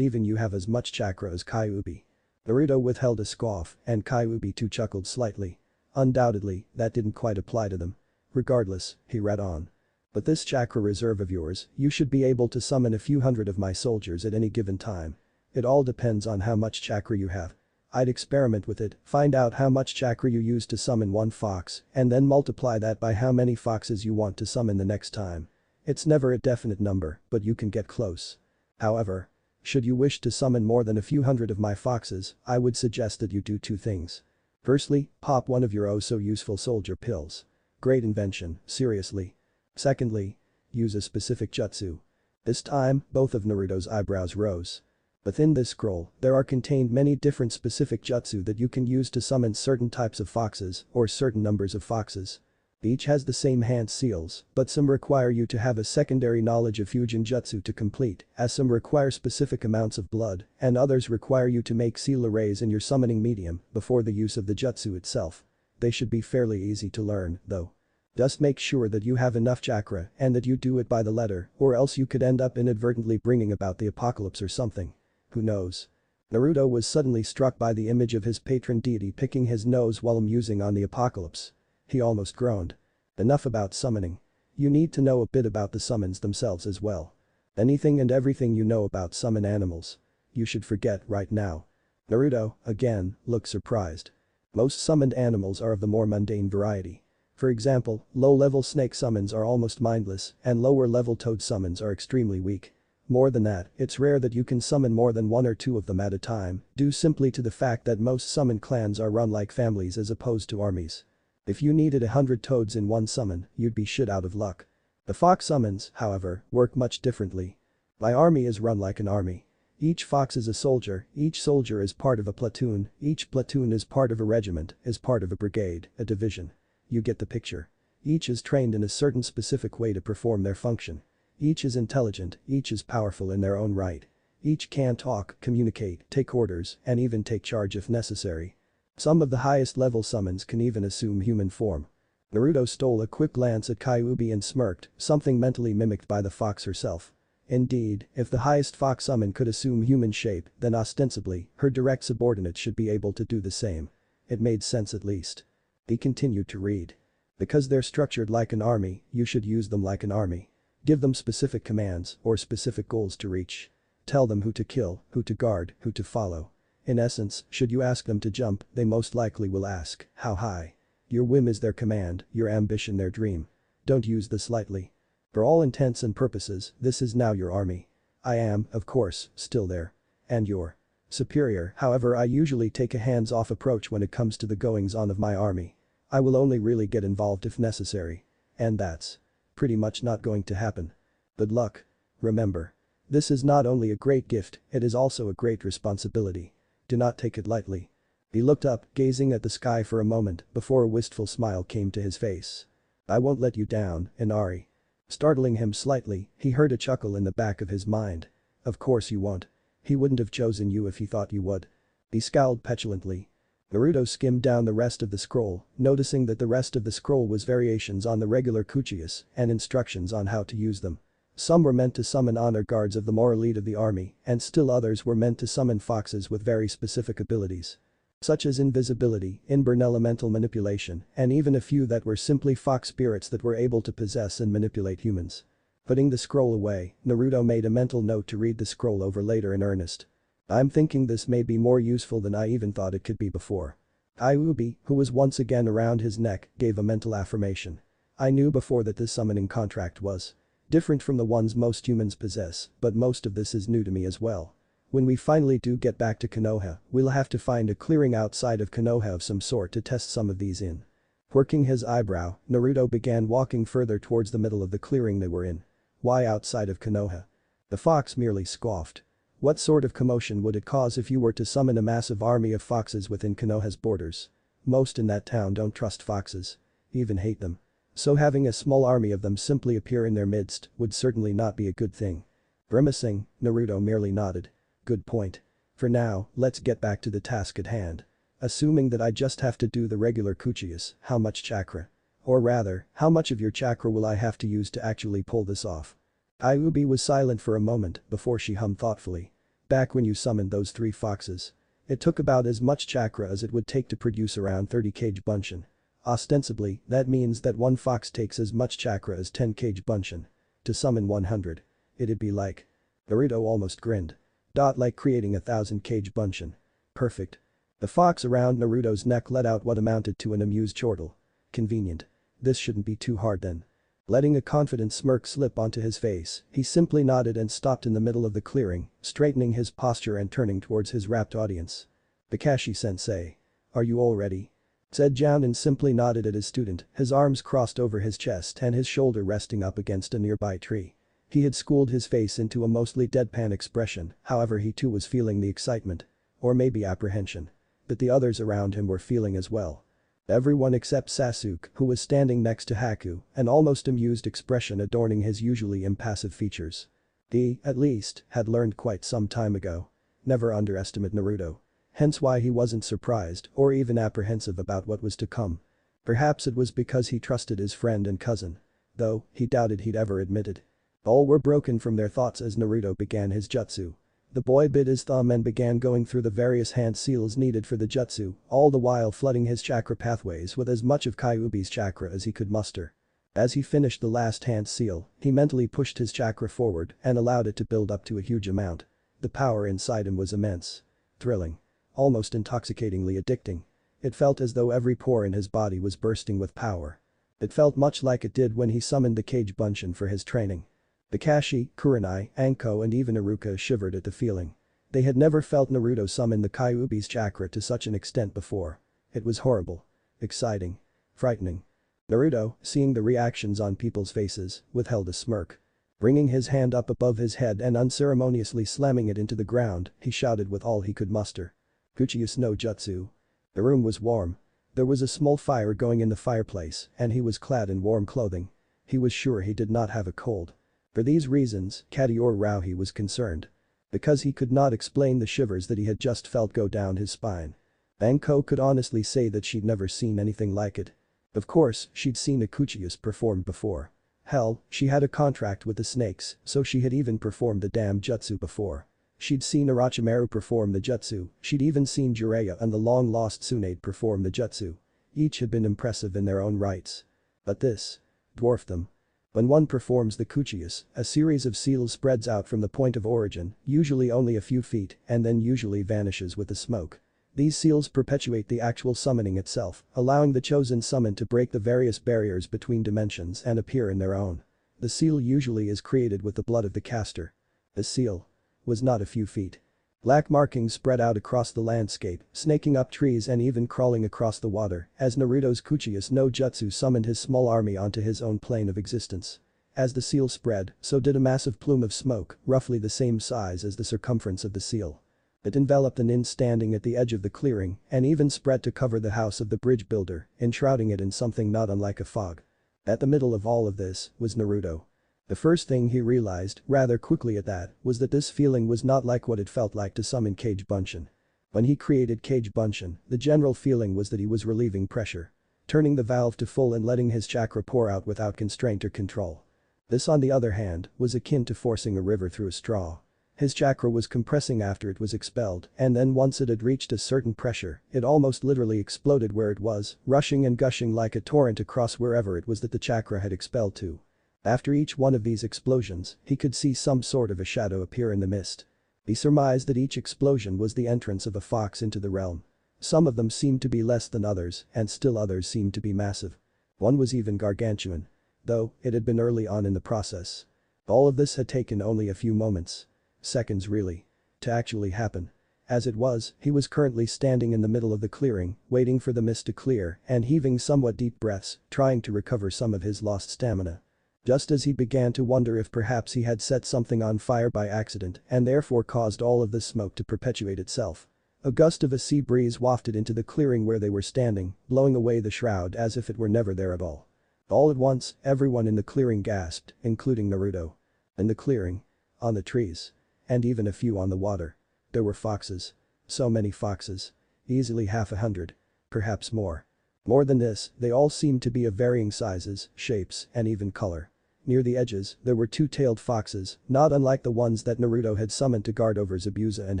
even you have as much chakra as Kyuubi. Naruto withheld a scoff, and Kyuubi too chuckled slightly. Undoubtedly, that didn't quite apply to them. Regardless, he read on. But this chakra reserve of yours, you should be able to summon a few hundred of my soldiers at any given time. It all depends on how much chakra you have. I'd experiment with it, find out how much chakra you use to summon 1 fox, and then multiply that by how many foxes you want to summon the next time. It's never a definite number, but you can get close. However, should you wish to summon more than a few hundred of my foxes, I would suggest that you do 2 things. Firstly, pop one of your oh so useful soldier pills. Great invention, seriously. Secondly, use a specific jutsu. This time, both of Naruto's eyebrows rose. Within this scroll, there are contained many different specific jutsu that you can use to summon certain types of foxes or certain numbers of foxes. Each has the same hand seals, but some require you to have a secondary knowledge of fusion jutsu to complete, as some require specific amounts of blood, and others require you to make seal arrays in your summoning medium before the use of the jutsu itself. They should be fairly easy to learn, though. Just make sure that you have enough chakra and that you do it by the letter, or else you could end up inadvertently bringing about the apocalypse or something. Who knows? Naruto was suddenly struck by the image of his patron deity picking his nose while musing on the apocalypse. He almost groaned. Enough about summoning. You need to know a bit about the summons themselves as well. Anything and everything you know about summon animals. You should forget right now. Naruto, again, looked surprised. Most summoned animals are of the more mundane variety. For example, low-level snake summons are almost mindless and lower-level toad summons are extremely weak. More than that, it's rare that you can summon more than one or two of them at a time, due simply to the fact that most summon clans are run like families as opposed to armies. If you needed 100 toads in one summon, you'd be shit out of luck. The fox summons, however, work much differently. My army is run like an army. Each fox is a soldier, each soldier is part of a platoon, each platoon is part of a regiment, is part of a brigade, a division. You get the picture. Each is trained in a certain specific way to perform their function. Each is intelligent, each is powerful in their own right. Each can talk, communicate, take orders, and even take charge if necessary. Some of the highest level summons can even assume human form. Naruto stole a quick glance at Kyuubi and smirked, something mentally mimicked by the fox herself. Indeed, if the highest fox summon could assume human shape, then ostensibly, her direct subordinates should be able to do the same. It made sense at least. He continued to read. Because they're structured like an army, you should use them like an army. Give them specific commands or specific goals to reach. Tell them who to kill, who to guard, who to follow. In essence, should you ask them to jump, they most likely will ask, how high? Your whim is their command, your ambition their dream. Don't use this lightly. For all intents and purposes, this is now your army. I am, of course, still there. And your superior, however, I usually take a hands-off approach when it comes to the goings-on of my army. I will only really get involved if necessary. And that's pretty much not going to happen. Good luck. Remember. This is not only a great gift, it is also a great responsibility. Do not take it lightly. He looked up, gazing at the sky for a moment before a wistful smile came to his face. I won't let you down, Inari. Startling him slightly, he heard a chuckle in the back of his mind. Of course you won't. He wouldn't have chosen you if he thought you would. He scowled petulantly. Naruto skimmed down the rest of the scroll, noticing that the rest of the scroll was variations on the regular uchihas and instructions on how to use them. Some were meant to summon honor guards of the more elite of the army, and still others were meant to summon foxes with very specific abilities. Such as invisibility, inborn elemental manipulation, and even a few that were simply fox spirits that were able to possess and manipulate humans. Putting the scroll away, Naruto made a mental note to read the scroll over later in earnest. I'm thinking this may be more useful than I even thought it could be before. Kyuubi, who was once again around his neck, gave a mental affirmation. I knew before that this summoning contract was different from the ones most humans possess, but most of this is new to me as well. When we finally do get back to Konoha, we'll have to find a clearing outside of Konoha of some sort to test some of these in. Quirking his eyebrow, Naruto began walking further towards the middle of the clearing they were in. Why outside of Konoha? The fox merely scoffed. What sort of commotion would it cause if you were to summon a massive army of foxes within Konoha's borders? Most in that town don't trust foxes. Even hate them. So having a small army of them simply appear in their midst would certainly not be a good thing. Grimacing, Naruto merely nodded. Good point. For now, let's get back to the task at hand. Assuming that I just have to do the regular uchihas, how much chakra? Or rather, how much of your chakra will I have to use to actually pull this off? Kyuubi was silent for a moment before she hummed thoughtfully. Back when you summoned those 3 foxes. It took about as much chakra as it would take to produce around 30 kg bunshin. Ostensibly, that means that one fox takes as much chakra as 10 kg bunshin. To summon 100. It'd be like. Naruto almost grinned. Like creating 1000 kg bunshin. Perfect. The fox around Naruto's neck let out what amounted to an amused chortle. Convenient. This shouldn't be too hard then. Letting a confident smirk slip onto his face, he simply nodded and stopped in the middle of the clearing, straightening his posture and turning towards his rapt audience. Kakashi-sensei. Are you all ready? Said Jounin simply nodded at his student, his arms crossed over his chest and his shoulder resting up against a nearby tree. He had schooled his face into a mostly deadpan expression, however he too was feeling the excitement. Or maybe apprehension. But the others around him were feeling as well. Everyone except Sasuke, who was standing next to Haku, an almost amused expression adorning his usually impassive features. He, at least, had learned quite some time ago. Never underestimate Naruto. Hence why he wasn't surprised or even apprehensive about what was to come. Perhaps it was because he trusted his friend and cousin. Though, he doubted he'd ever admit it. All were broken from their thoughts as Naruto began his jutsu. The boy bit his thumb and began going through the various hand seals needed for the jutsu, all the while flooding his chakra pathways with as much of Kyuubi's chakra as he could muster. As he finished the last hand seal, he mentally pushed his chakra forward and allowed it to build up to a huge amount. The power inside him was immense. Thrilling. Almost intoxicatingly addicting. It felt as though every pore in his body was bursting with power. It felt much like it did when he summoned the Kage Bunshin for his training. Kakashi, Kurenai, Anko and even Iruka shivered at the feeling. They had never felt Naruto summon the Kyuubi's chakra to such an extent before. It was horrible. Exciting. Frightening. Naruto, seeing the reactions on people's faces, withheld a smirk. Bringing his hand up above his head and unceremoniously slamming it into the ground, he shouted with all he could muster. Uchiha no Jutsu. The room was warm. There was a small fire going in the fireplace and he was clad in warm clothing. He was sure he did not have a cold. For these reasons, Kateori Rauhi was concerned. Because he could not explain the shivers that he had just felt go down his spine. Anko could honestly say that she'd never seen anything like it. Of course, she'd seen Uchiha perform before. Hell, she had a contract with the snakes, so she had even performed the damn jutsu before. She'd seen Orochimaru perform the jutsu, she'd even seen Jiraiya and the long-lost Tsunade perform the jutsu. Each had been impressive in their own rights. But this dwarfed them. When one performs the Uchiha, a series of seals spreads out from the point of origin, usually only a few feet, and then usually vanishes with the smoke. These seals perpetuate the actual summoning itself, allowing the chosen summon to break the various barriers between dimensions and appear in their own. The seal usually is created with the blood of the caster. The seal was not a few feet. Black markings spread out across the landscape, snaking up trees and even crawling across the water, as Naruto's Uchiha no Jutsu summoned his small army onto his own plane of existence. As the seal spread, so did a massive plume of smoke, roughly the same size as the circumference of the seal. It enveloped the nin standing at the edge of the clearing and even spread to cover the house of the bridge builder, enshrouding it in something not unlike a fog. At the middle of all of this was Naruto. The first thing he realized, rather quickly at that, was that this feeling was not like what it felt like to summon Kage Bunshin. When he created Kage Bunshin, the general feeling was that he was relieving pressure. Turning the valve to full and letting his chakra pour out without constraint or control. This on the other hand, was akin to forcing a river through a straw. His chakra was compressing after it was expelled, and then once it had reached a certain pressure, it almost literally exploded where it was, rushing and gushing like a torrent across wherever it was that the chakra had expelled to. After each one of these explosions, he could see some sort of a shadow appear in the mist. He surmised that each explosion was the entrance of a fox into the realm. Some of them seemed to be less than others, and still others seemed to be massive. One was even gargantuan. Though, it had been early on in the process. All of this had taken only a few moments. Seconds really. To actually happen. As it was, he was currently standing in the middle of the clearing, waiting for the mist to clear and heaving somewhat deep breaths, trying to recover some of his lost stamina. Just as he began to wonder if perhaps he had set something on fire by accident and therefore caused all of this smoke to perpetuate itself. A gust of a sea breeze wafted into the clearing where they were standing, blowing away the shroud as if it were never there at all. All at once, everyone in the clearing gasped, including Naruto. In the clearing. On the trees. And even a few on the water. There were foxes. So many foxes. Easily 100. Perhaps more. More than this, they all seemed to be of varying sizes, shapes, and even color. Near the edges, there were two-tailed foxes, not unlike the ones that Naruto had summoned to guard over Zabuza and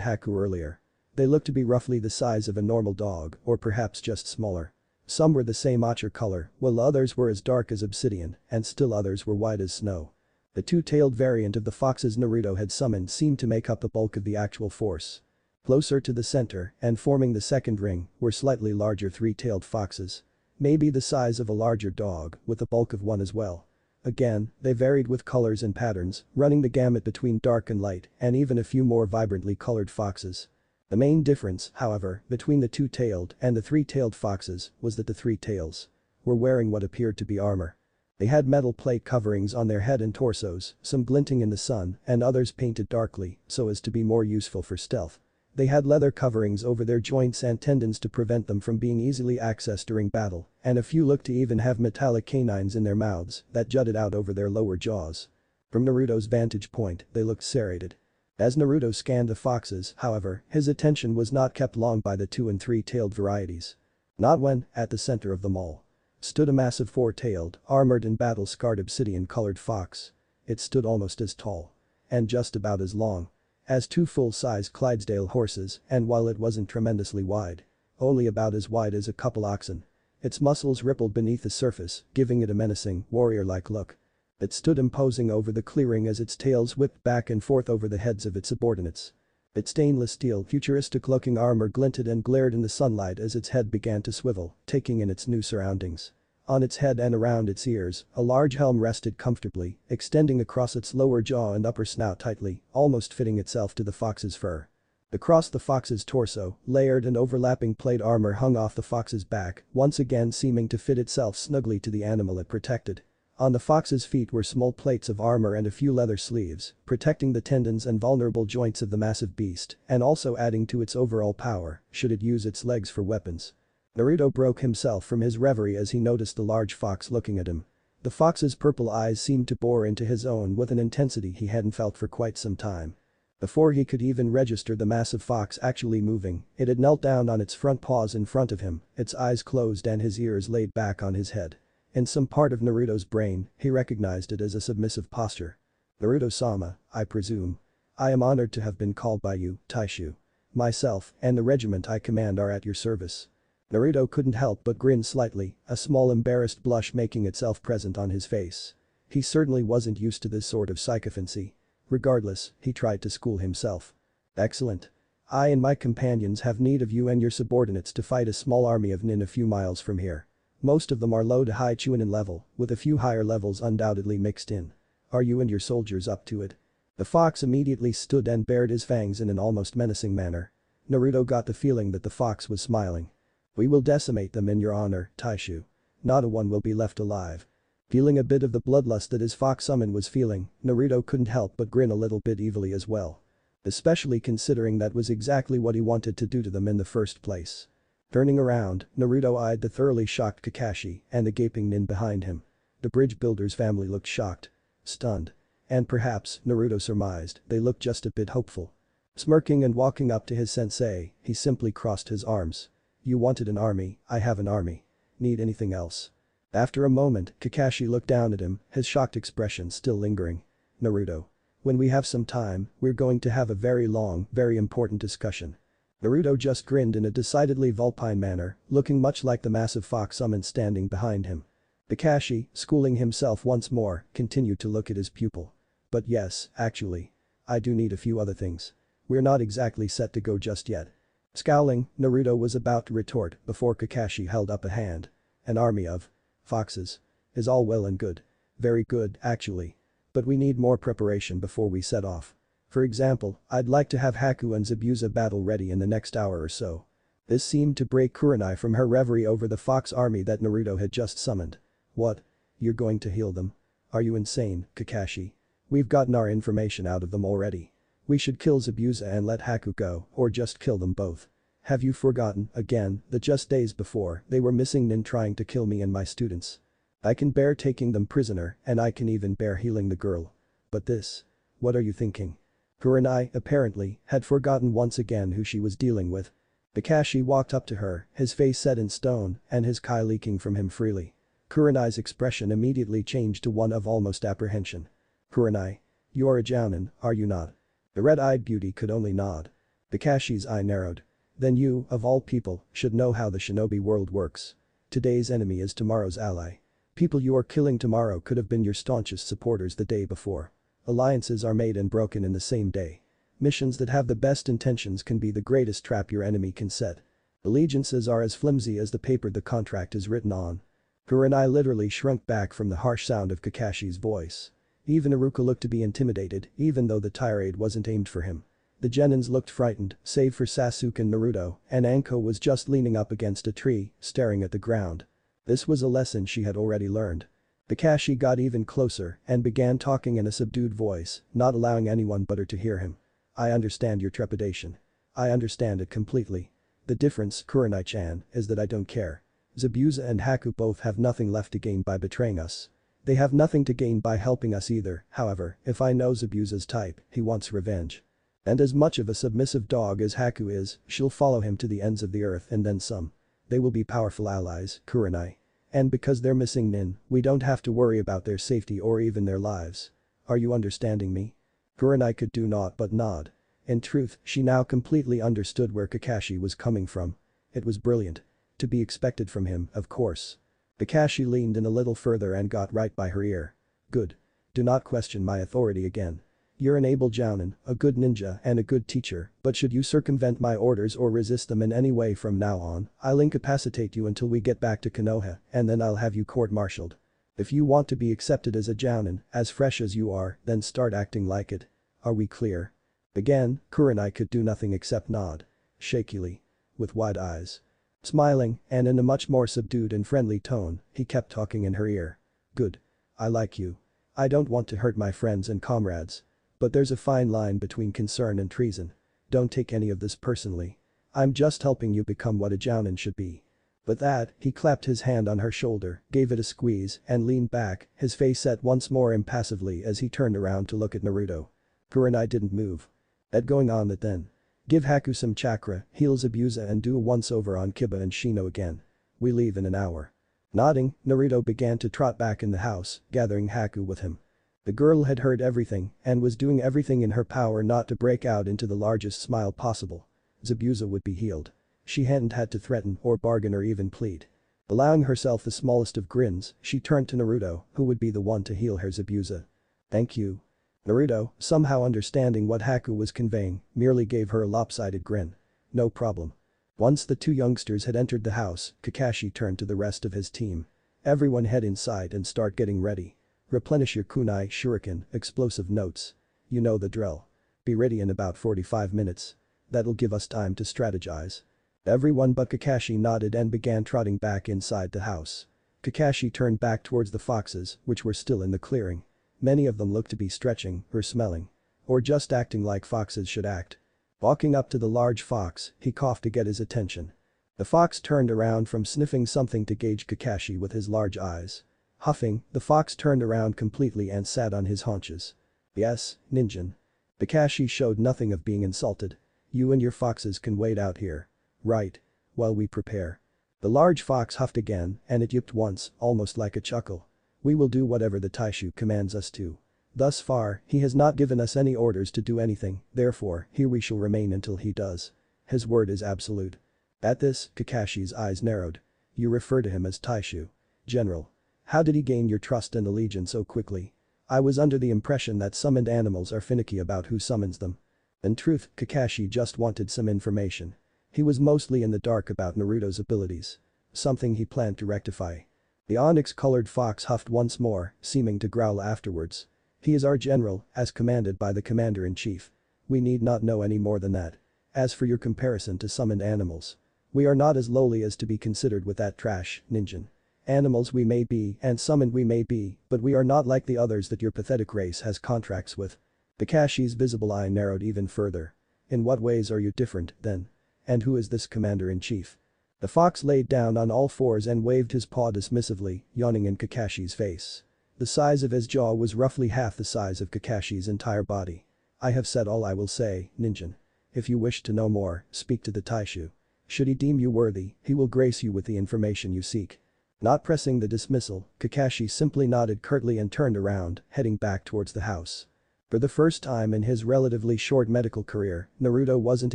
Haku earlier. They looked to be roughly the size of a normal dog, or perhaps just smaller. Some were the same ochre color, while others were as dark as obsidian, and still others were white as snow. The two-tailed variant of the foxes Naruto had summoned seemed to make up the bulk of the actual force. Closer to the center, and forming the second ring, were slightly larger three-tailed foxes. Maybe the size of a larger dog, with the bulk of one as well. Again, they varied with colors and patterns, running the gamut between dark and light, and even a few more vibrantly colored foxes. The main difference, however, between the two-tailed and the three-tailed foxes was that the three tails were wearing what appeared to be armor. They had metal plate coverings on their head and torsos, some glinting in the sun and others painted darkly so as to be more useful for stealth. They had leather coverings over their joints and tendons to prevent them from being easily accessed during battle, and a few looked to even have metallic canines in their mouths that jutted out over their lower jaws. From Naruto's vantage point, they looked serrated. As Naruto scanned the foxes, however, his attention was not kept long by the 2- and 3-tailed varieties. Not when, at the center of them all, stood a massive 4-tailed, armored and battle-scarred obsidian-colored fox. It stood almost as tall. And just about as long as 2 full-size Clydesdale horses, and while it wasn't tremendously wide, only about as wide as a couple oxen, its muscles rippled beneath the surface, giving it a menacing, warrior-like look. It stood imposing over the clearing as its tails whipped back and forth over the heads of its subordinates. Its stainless steel, futuristic-looking armor glinted and glared in the sunlight as its head began to swivel, taking in its new surroundings. On its head and around its ears, a large helm rested comfortably, extending across its lower jaw and upper snout tightly, almost fitting itself to the fox's fur. Across the fox's torso, layered and overlapping plate armor hung off the fox's back, once again seeming to fit itself snugly to the animal it protected. On the fox's feet were small plates of armor and a few leather sleeves, protecting the tendons and vulnerable joints of the massive beast, and also adding to its overall power, should it use its legs for weapons. Naruto broke himself from his reverie as he noticed the large fox looking at him. The fox's purple eyes seemed to bore into his own with an intensity he hadn't felt for quite some time. Before he could even register the massive fox actually moving, it had knelt down on its front paws in front of him, its eyes closed and his ears laid back on his head. In some part of Naruto's brain, he recognized it as a submissive posture. "Naruto-sama, I presume. I am honored to have been called by you, Taishu. Myself and the regiment I command are at your service." Naruto couldn't help but grin slightly, a small embarrassed blush making itself present on his face. He certainly wasn't used to this sort of sycophancy. Regardless, he tried to school himself. "Excellent. I and my companions have need of you and your subordinates to fight a small army of nin a few miles from here. Most of them are low to high Chunin level, with a few higher levels undoubtedly mixed in. Are you and your soldiers up to it?" The fox immediately stood and bared his fangs in an almost menacing manner. Naruto got the feeling that the fox was smiling. "We will decimate them in your honor, Taishu. Not a one will be left alive." Feeling a bit of the bloodlust that his fox summon was feeling, Naruto couldn't help but grin a little bit evilly as well. Especially considering that was exactly what he wanted to do to them in the first place. Turning around, Naruto eyed the thoroughly shocked Kakashi and the gaping nin behind him. The bridge builder's family looked shocked. Stunned. And perhaps, Naruto surmised, they looked just a bit hopeful. Smirking and walking up to his sensei, he simply crossed his arms. "You wanted an army, I have an army. Need anything else?" After a moment, Kakashi looked down at him, his shocked expression still lingering. "Naruto. When we have some time, we're going to have a very long, very important discussion." Naruto just grinned in a decidedly vulpine manner, looking much like the massive fox summon standing behind him. Kakashi, schooling himself once more, continued to look at his pupil. "But yes, actually. I do need a few other things. We're not exactly set to go just yet." Scowling, Naruto was about to retort before Kakashi held up a hand. "An army of foxes is all well and good. Very good, actually. But we need more preparation before we set off. For example, I'd like to have Haku and Zabuza battle ready in the next hour or so." This seemed to break Kurenai from her reverie over the fox army that Naruto had just summoned. "What? You're going to heal them? Are you insane, Kakashi? We've gotten our information out of them already. We should kill Zabuza and let Haku go, or just kill them both. Have you forgotten, again, that just days before, they were missing nin trying to kill me and my students? I can bear taking them prisoner, and I can even bear healing the girl. But this? What are you thinking?" Kurenai, apparently, had forgotten once again who she was dealing with. Kakashi walked up to her, his face set in stone, and his kai leaking from him freely. Kurenai's expression immediately changed to one of almost apprehension. "Kurenai. You are a jounin, are you not?" The red-eyed beauty could only nod. Kakashi's eye narrowed. "Then you, of all people, should know how the shinobi world works. Today's enemy is tomorrow's ally. People you are killing tomorrow could have been your staunchest supporters the day before. Alliances are made and broken in the same day. Missions that have the best intentions can be the greatest trap your enemy can set. Allegiances are as flimsy as the paper the contract is written on." Kurenai literally shrunk back from the harsh sound of Kakashi's voice. Even Iruka looked to be intimidated, even though the tirade wasn't aimed for him. The genins looked frightened, save for Sasuke and Naruto, and Anko was just leaning up against a tree, staring at the ground. This was a lesson she had already learned. Kakashi got even closer and began talking in a subdued voice, not allowing anyone but her to hear him. I understand your trepidation. I understand it completely. The difference, Kurenai-chan, is that I don't care. Zabuza and Haku both have nothing left to gain by betraying us. They have nothing to gain by helping us either, however, if I know Zabuza's type, he wants revenge. And as much of a submissive dog as Haku is, she'll follow him to the ends of the earth and then some. They will be powerful allies, Kurenai. And because they're missing Nin, we don't have to worry about their safety or even their lives. Are you understanding me? Kurenai could do naught but nod. In truth, she now completely understood where Kakashi was coming from. It was brilliant. To be expected from him, of course. Kakashi leaned in a little further and got right by her ear. Good. Do not question my authority again. You're an able jounin, a good ninja and a good teacher, but should you circumvent my orders or resist them in any way from now on, I'll incapacitate you until we get back to Konoha and then I'll have you court-martialed. If you want to be accepted as a jounin, as fresh as you are, then start acting like it. Are we clear? Again, Kurenai could do nothing except nod. Shakily. With wide eyes. Smiling, and in a much more subdued and friendly tone, he kept talking in her ear. Good. I like you. I don't want to hurt my friends and comrades. But there's a fine line between concern and treason. Don't take any of this personally. I'm just helping you become what a jounin should be. With that, he clapped his hand on her shoulder, gave it a squeeze, and leaned back, his face set once more impassively as he turned around to look at Naruto. Kurenai didn't move. That going on that then. Give Haku some chakra, heal Zabuza and do a once-over on Kiba and Shino again. We leave in an hour. Nodding, Naruto began to trot back in the house, gathering Haku with him. The girl had heard everything and was doing everything in her power not to break out into the largest smile possible. Zabuza would be healed. She hadn't had to threaten or bargain or even plead. Allowing herself the smallest of grins, she turned to Naruto, who would be the one to heal her Zabuza. Thank you. Naruto, somehow understanding what Haku was conveying, merely gave her a lopsided grin. No problem. Once the two youngsters had entered the house, Kakashi turned to the rest of his team. Everyone head inside and start getting ready. Replenish your kunai, shuriken, explosive notes. You know the drill. Be ready in about 45 minutes. That'll give us time to strategize. Everyone but Kakashi nodded and began trotting back inside the house. Kakashi turned back towards the foxes, which were still in the clearing. Many of them looked to be stretching, or smelling. Or just acting like foxes should act. Walking up to the large fox, he coughed to get his attention. The fox turned around from sniffing something to gauge Kakashi with his large eyes. Huffing, the fox turned around completely and sat on his haunches. Yes, ninjin. Kakashi showed nothing of being insulted. You and your foxes can wait out here. Right. While we prepare. The large fox huffed again and it yipped once, almost like a chuckle. We will do whatever the Taishu commands us to. Thus far, he has not given us any orders to do anything, therefore, here we shall remain until he does. His word is absolute. At this, Kakashi's eyes narrowed. You refer to him as Taishu. General. How did he gain your trust and allegiance so quickly? I was under the impression that summoned animals are finicky about who summons them. In truth, Kakashi just wanted some information. He was mostly in the dark about Naruto's abilities. Something he planned to rectify. The onyx-colored fox huffed once more, seeming to growl afterwards. He is our general, as commanded by the commander-in-chief. We need not know any more than that. As for your comparison to summoned animals. We are not as lowly as to be considered with that trash, ninjin. Animals we may be and summoned we may be, but we are not like the others that your pathetic race has contracts with. Kakashi's visible eye narrowed even further. In what ways are you different, then? And who is this commander-in-chief? The fox laid down on all fours and waved his paw dismissively, yawning in Kakashi's face. The size of his jaw was roughly half the size of Kakashi's entire body. I have said all I will say, ninjin. If you wish to know more, speak to the Taishu. Should he deem you worthy, he will grace you with the information you seek. Not pressing the dismissal, Kakashi simply nodded curtly and turned around, heading back towards the house. For the first time in his relatively short medical career, Naruto wasn't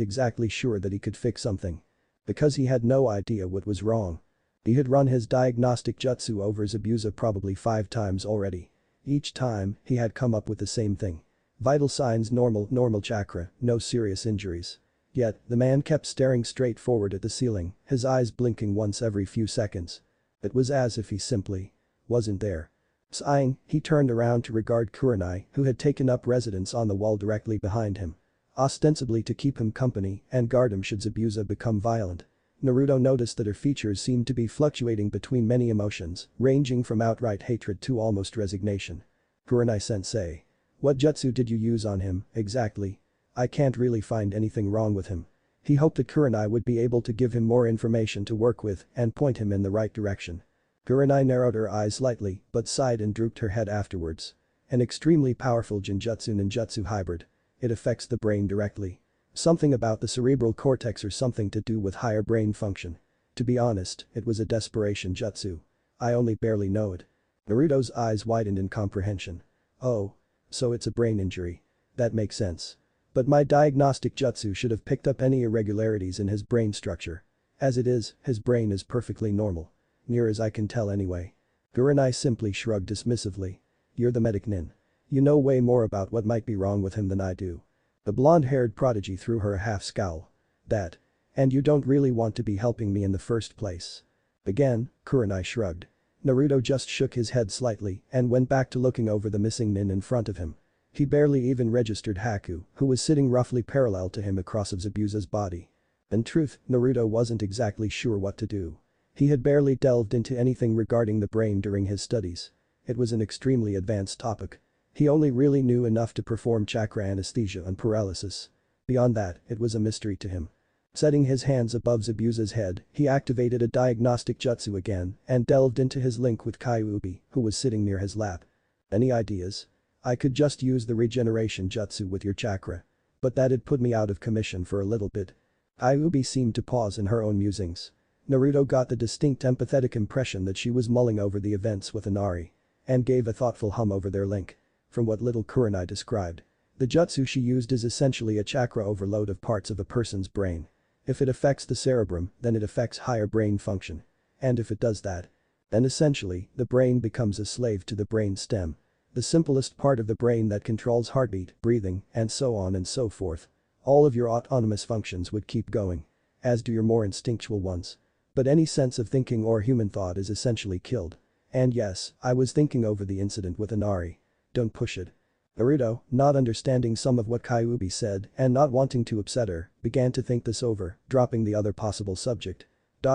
exactly sure that he could fix something. Because he had no idea what was wrong. He had run his diagnostic jutsu over Zabuza probably 5 times already. Each time, he had come up with the same thing. Vital signs normal chakra, no serious injuries. Yet, the man kept staring straight forward at the ceiling, his eyes blinking once every few seconds. It was as if he simply wasn't there. Sighing, he turned around to regard Kurenai, who had taken up residence on the wall directly behind him. Ostensibly to keep him company and guard him should Zabuza become violent. Naruto noticed that her features seemed to be fluctuating between many emotions, ranging from outright hatred to almost resignation. Kurenai-sensei. What jutsu did you use on him, exactly? I can't really find anything wrong with him. He hoped that Kurenai would be able to give him more information to work with and point him in the right direction. Kurenai narrowed her eyes slightly but sighed and drooped her head afterwards. An extremely powerful ninjutsu hybrid. It affects the brain directly. Something about the cerebral cortex or something to do with higher brain function. To be honest, it was a desperation jutsu. I only barely know it. Naruto's eyes widened in comprehension. Oh. So it's a brain injury. That makes sense. But my diagnostic jutsu should have picked up any irregularities in his brain structure. As it is, his brain is perfectly normal. Near as I can tell anyway. Kurenai simply shrugged dismissively. You're the medic nin. You know way more about what might be wrong with him than I do. The blonde-haired prodigy threw her a half scowl. That. And you don't really want to be helping me in the first place. Again, Kurenai shrugged. Naruto just shook his head slightly and went back to looking over the missing nin in front of him. He barely even registered Haku, who was sitting roughly parallel to him across of Zabuza's body. In truth, Naruto wasn't exactly sure what to do. He had barely delved into anything regarding the brain during his studies. It was an extremely advanced topic. He only really knew enough to perform chakra anesthesia and paralysis. Beyond that, it was a mystery to him. Setting his hands above Zabuza's head, he activated a diagnostic jutsu again and delved into his link with Kyuubi, who was sitting near his lap. Any ideas? I could just use the regeneration jutsu with your chakra. But that'd put me out of commission for a little bit. Kyuubi seemed to pause in her own musings. Naruto got the distinct empathetic impression that she was mulling over the events with Inari. And gave a thoughtful hum over their link. From what little Kurenai described. The jutsu she used is essentially a chakra overload of parts of a person's brain. If it affects the cerebrum, then it affects higher brain function. And if it does that, then essentially, the brain becomes a slave to the brain stem. The simplest part of the brain that controls heartbeat, breathing, and so on and so forth. All of your autonomous functions would keep going. As do your more instinctual ones. But any sense of thinking or human thought is essentially killed. And yes, I was thinking over the incident with Inari. Don't push it. Naruto, not understanding some of what Kyuubi said and not wanting to upset her, began to think this over, dropping the other possible subject.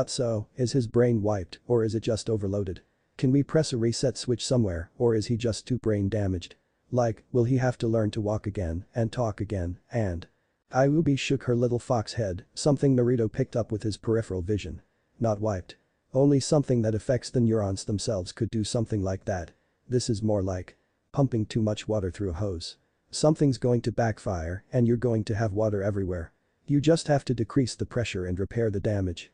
So, is his brain wiped or is it just overloaded? Can we press a reset switch somewhere or is he just too brain damaged? Like, will he have to learn to walk again and talk again and… Kyuubi shook her little fox head, something Naruto picked up with his peripheral vision. Not wiped. Only something that affects the neurons themselves could do something like that. This is more like pumping too much water through a hose. Something's going to backfire and you're going to have water everywhere. You just have to decrease the pressure and repair the damage.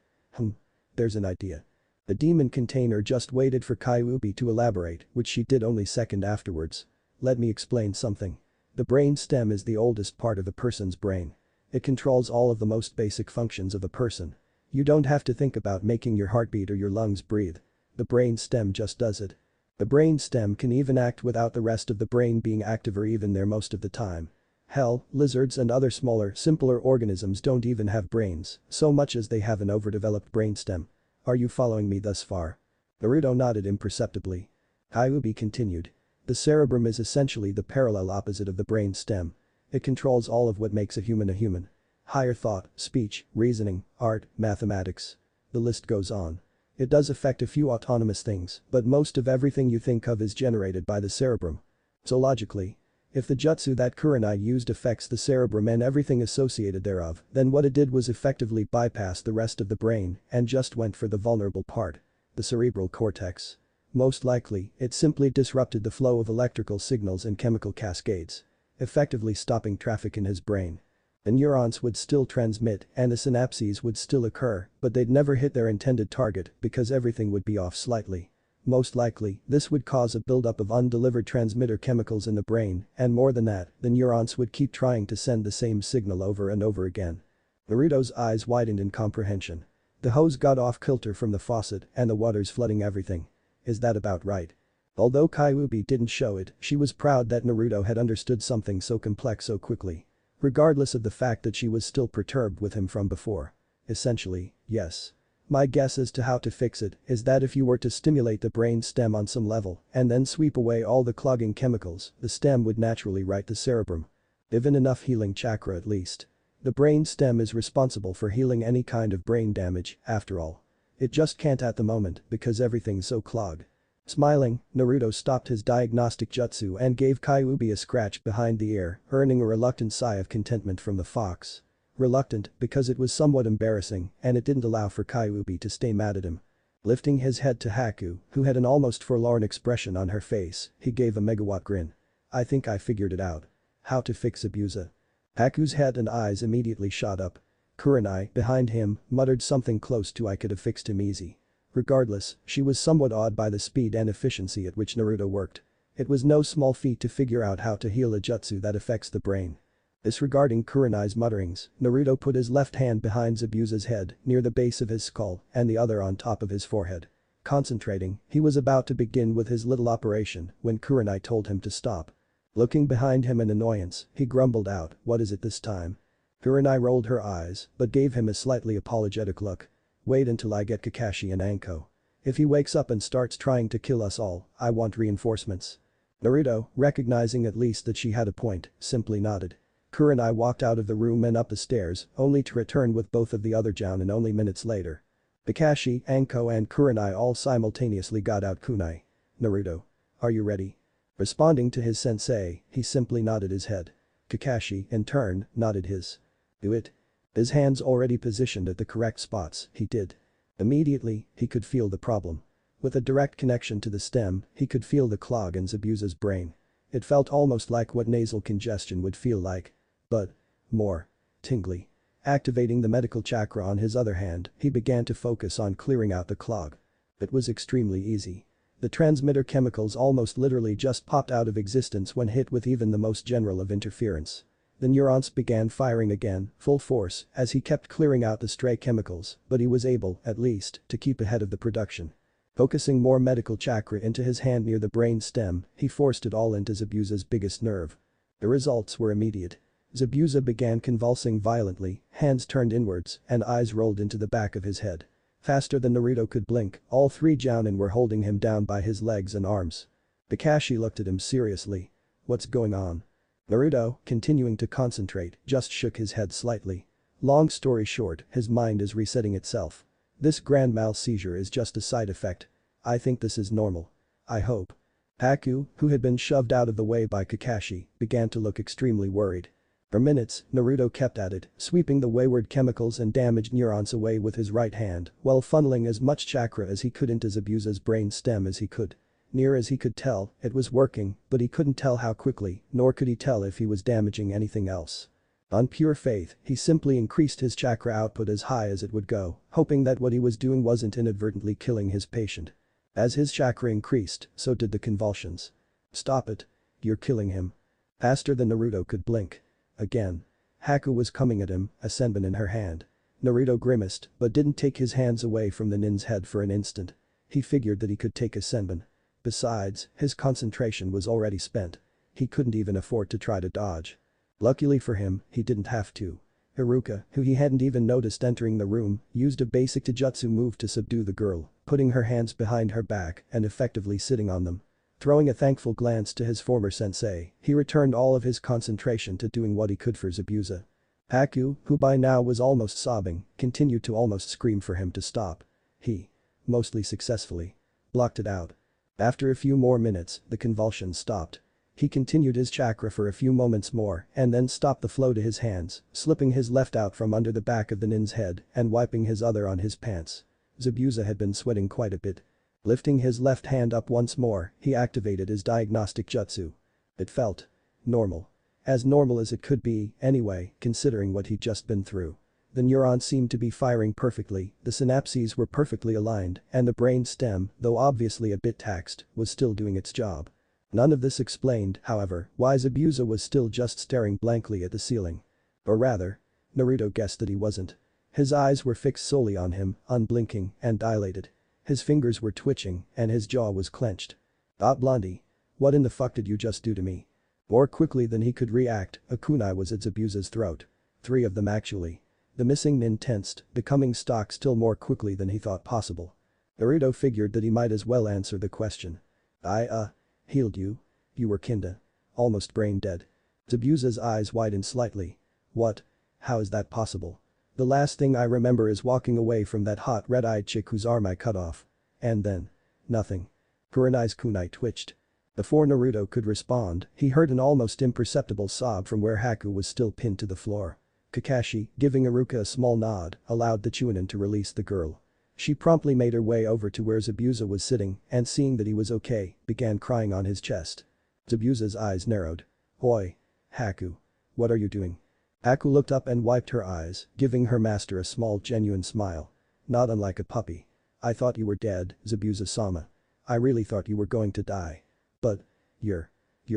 There's an idea. The demon container just waited for Kyuubi to elaborate, which she did only second afterwards. Let me explain something. The brain stem is the oldest part of a person's brain. It controls all of the most basic functions of a person. You don't have to think about making your heart beat or your lungs breathe. The brain stem just does it. The brain stem can even act without the rest of the brain being active or even there most of the time. Hell, lizards and other smaller, simpler organisms don't even have brains, so much as they have an overdeveloped brainstem. Are you following me thus far? Naruto nodded imperceptibly. Kyuubi continued. The cerebrum is essentially the parallel opposite of the brain stem. It controls all of what makes a human a human. Higher thought, speech, reasoning, art, mathematics. The list goes on. It does affect a few autonomous things, but most of everything you think of is generated by the cerebrum. So logically, if the jutsu that Kurenai used affects the cerebrum and everything associated thereof, then what it did was effectively bypass the rest of the brain and just went for the vulnerable part. The cerebral cortex. Most likely, it simply disrupted the flow of electrical signals and chemical cascades. Effectively stopping traffic in his brain. The neurons would still transmit and the synapses would still occur, but they'd never hit their intended target because everything would be off slightly. Most likely, this would cause a buildup of undelivered transmitter chemicals in the brain, and more than that, the neurons would keep trying to send the same signal over and over again. Naruto's eyes widened in comprehension. The hose got off kilter from the faucet and the water's flooding everything. Is that about right? Although Kyuubi didn't show it, she was proud that Naruto had understood something so complex so quickly. Regardless of the fact that she was still perturbed with him from before. Essentially, yes. My guess as to how to fix it is that if you were to stimulate the brain stem on some level and then sweep away all the clogging chemicals, the stem would naturally right the cerebrum. Given enough healing chakra at least. The brain stem is responsible for healing any kind of brain damage, after all. It just can't at the moment because everything's so clogged. Smiling, Naruto stopped his diagnostic jutsu and gave Kyuubi a scratch behind the ear, earning a reluctant sigh of contentment from the fox. Reluctant because it was somewhat embarrassing and it didn't allow for Kyuubi to stay mad at him. Lifting his head to Haku, who had an almost forlorn expression on her face, he gave a megawatt grin. I think I figured it out. How to fix Abusa. Haku's head and eyes immediately shot up. Kurenai, behind him, muttered something close to I could have fixed him easy. Regardless, she was somewhat awed by the speed and efficiency at which Naruto worked. It was no small feat to figure out how to heal a jutsu that affects the brain. Disregarding Kurenai's mutterings, Naruto put his left hand behind Zabuza's head, near the base of his skull, and the other on top of his forehead. Concentrating, he was about to begin with his little operation when Kurenai told him to stop. Looking behind him in annoyance, he grumbled out, "What is it this time?" Kurenai rolled her eyes, but gave him a slightly apologetic look. "Wait until I get Kakashi and Anko. If he wakes up and starts trying to kill us all, I want reinforcements." Naruto, recognizing at least that she had a point, simply nodded. Kurenai walked out of the room and up the stairs, only to return with both of the other Jounin only minutes later. Kakashi, Anko and Kurenai all simultaneously got out kunai. "Naruto. Are you ready?" Responding to his sensei, he simply nodded his head. Kakashi, in turn, nodded his. "Do it." His hands already positioned at the correct spots, he did. Immediately, he could feel the problem. With a direct connection to the stem, he could feel the clog in Zabuza's brain. It felt almost like what nasal congestion would feel like. But more tingly. Activating the medical chakra on his other hand, he began to focus on clearing out the clog. It was extremely easy. The transmitter chemicals almost literally just popped out of existence when hit with even the most general of interference. The neurons began firing again, full force, as he kept clearing out the stray chemicals, but he was able, at least, to keep ahead of the production. Focusing more medical chakra into his hand near the brain stem, he forced it all into Zabuza's biggest nerve. The results were immediate. Zabuza began convulsing violently, hands turned inwards, and eyes rolled into the back of his head. Faster than Naruto could blink, all three Jounin were holding him down by his legs and arms. Kakashi looked at him seriously. "What's going on?" Naruto, continuing to concentrate, just shook his head slightly. Long story short, his mind is resetting itself. This grand mal seizure is just a side effect. I think this is normal. I hope. Haku, who had been shoved out of the way by Kakashi, began to look extremely worried. For minutes, Naruto kept at it, sweeping the wayward chemicals and damaged neurons away with his right hand, while funneling as much chakra as he could into Zabuza's brain stem as he could. Near as he could tell, it was working, but he couldn't tell how quickly, nor could he tell if he was damaging anything else. On pure faith, he simply increased his chakra output as high as it would go, hoping that what he was doing wasn't inadvertently killing his patient. As his chakra increased, so did the convulsions. "Stop it. You're killing him." Faster than Naruto could blink. Again. Haku was coming at him, a senbon in her hand. Naruto grimaced, but didn't take his hands away from the nin's head for an instant. He figured that he could take a senbon. Besides, his concentration was already spent. He couldn't even afford to try to dodge. Luckily for him, he didn't have to. Haruka, who he hadn't even noticed entering the room, used a basic taijutsu move to subdue the girl, putting her hands behind her back and effectively sitting on them. Throwing a thankful glance to his former sensei, he returned all of his concentration to doing what he could for Zabuza. Haku, who by now was almost sobbing, continued to almost scream for him to stop. He, mostly successfully, blocked it out. After a few more minutes, the convulsions stopped. He continued his chakra for a few moments more and then stopped the flow to his hands, slipping his left out from under the back of the nin's head and wiping his other on his pants. Zabuza had been sweating quite a bit. Lifting his left hand up once more, he activated his diagnostic jutsu. It felt normal. As normal as it could be, anyway, considering what he'd just been through. The neurons seemed to be firing perfectly, the synapses were perfectly aligned, and the brain stem, though obviously a bit taxed, was still doing its job. None of this explained, however, why Zabuza was still just staring blankly at the ceiling. Or rather, Naruto guessed that he wasn't. His eyes were fixed solely on him, unblinking and dilated. His fingers were twitching and his jaw was clenched. Blondie. What in the fuck did you just do to me?" More quickly than he could react, a kunai was at Zabuza's throat. 3 of them actually. The missing nin tensed, becoming stock still more quickly than he thought possible. Naruto figured that he might as well answer the question. I healed you. You were kinda. Almost brain dead." Zabuza's eyes widened slightly. "What?" How is that possible? The last thing I remember is walking away from that hot red-eyed chick whose arm I cut off. And then. Nothing. Kurenai's kunai twitched. Before Naruto could respond, he heard an almost imperceptible sob from where Haku was still pinned to the floor. Kakashi, giving Iruka a small nod, allowed the Chunin to release the girl. She promptly made her way over to where Zabuza was sitting and seeing that he was okay, began crying on his chest. Zabuza's eyes narrowed. "Oi. Haku. What are you doing?" Haku looked up and wiped her eyes, giving her master a small genuine smile. "Not unlike a puppy. I thought you were dead, Zabuza-sama. I really thought you were going to die. But. You're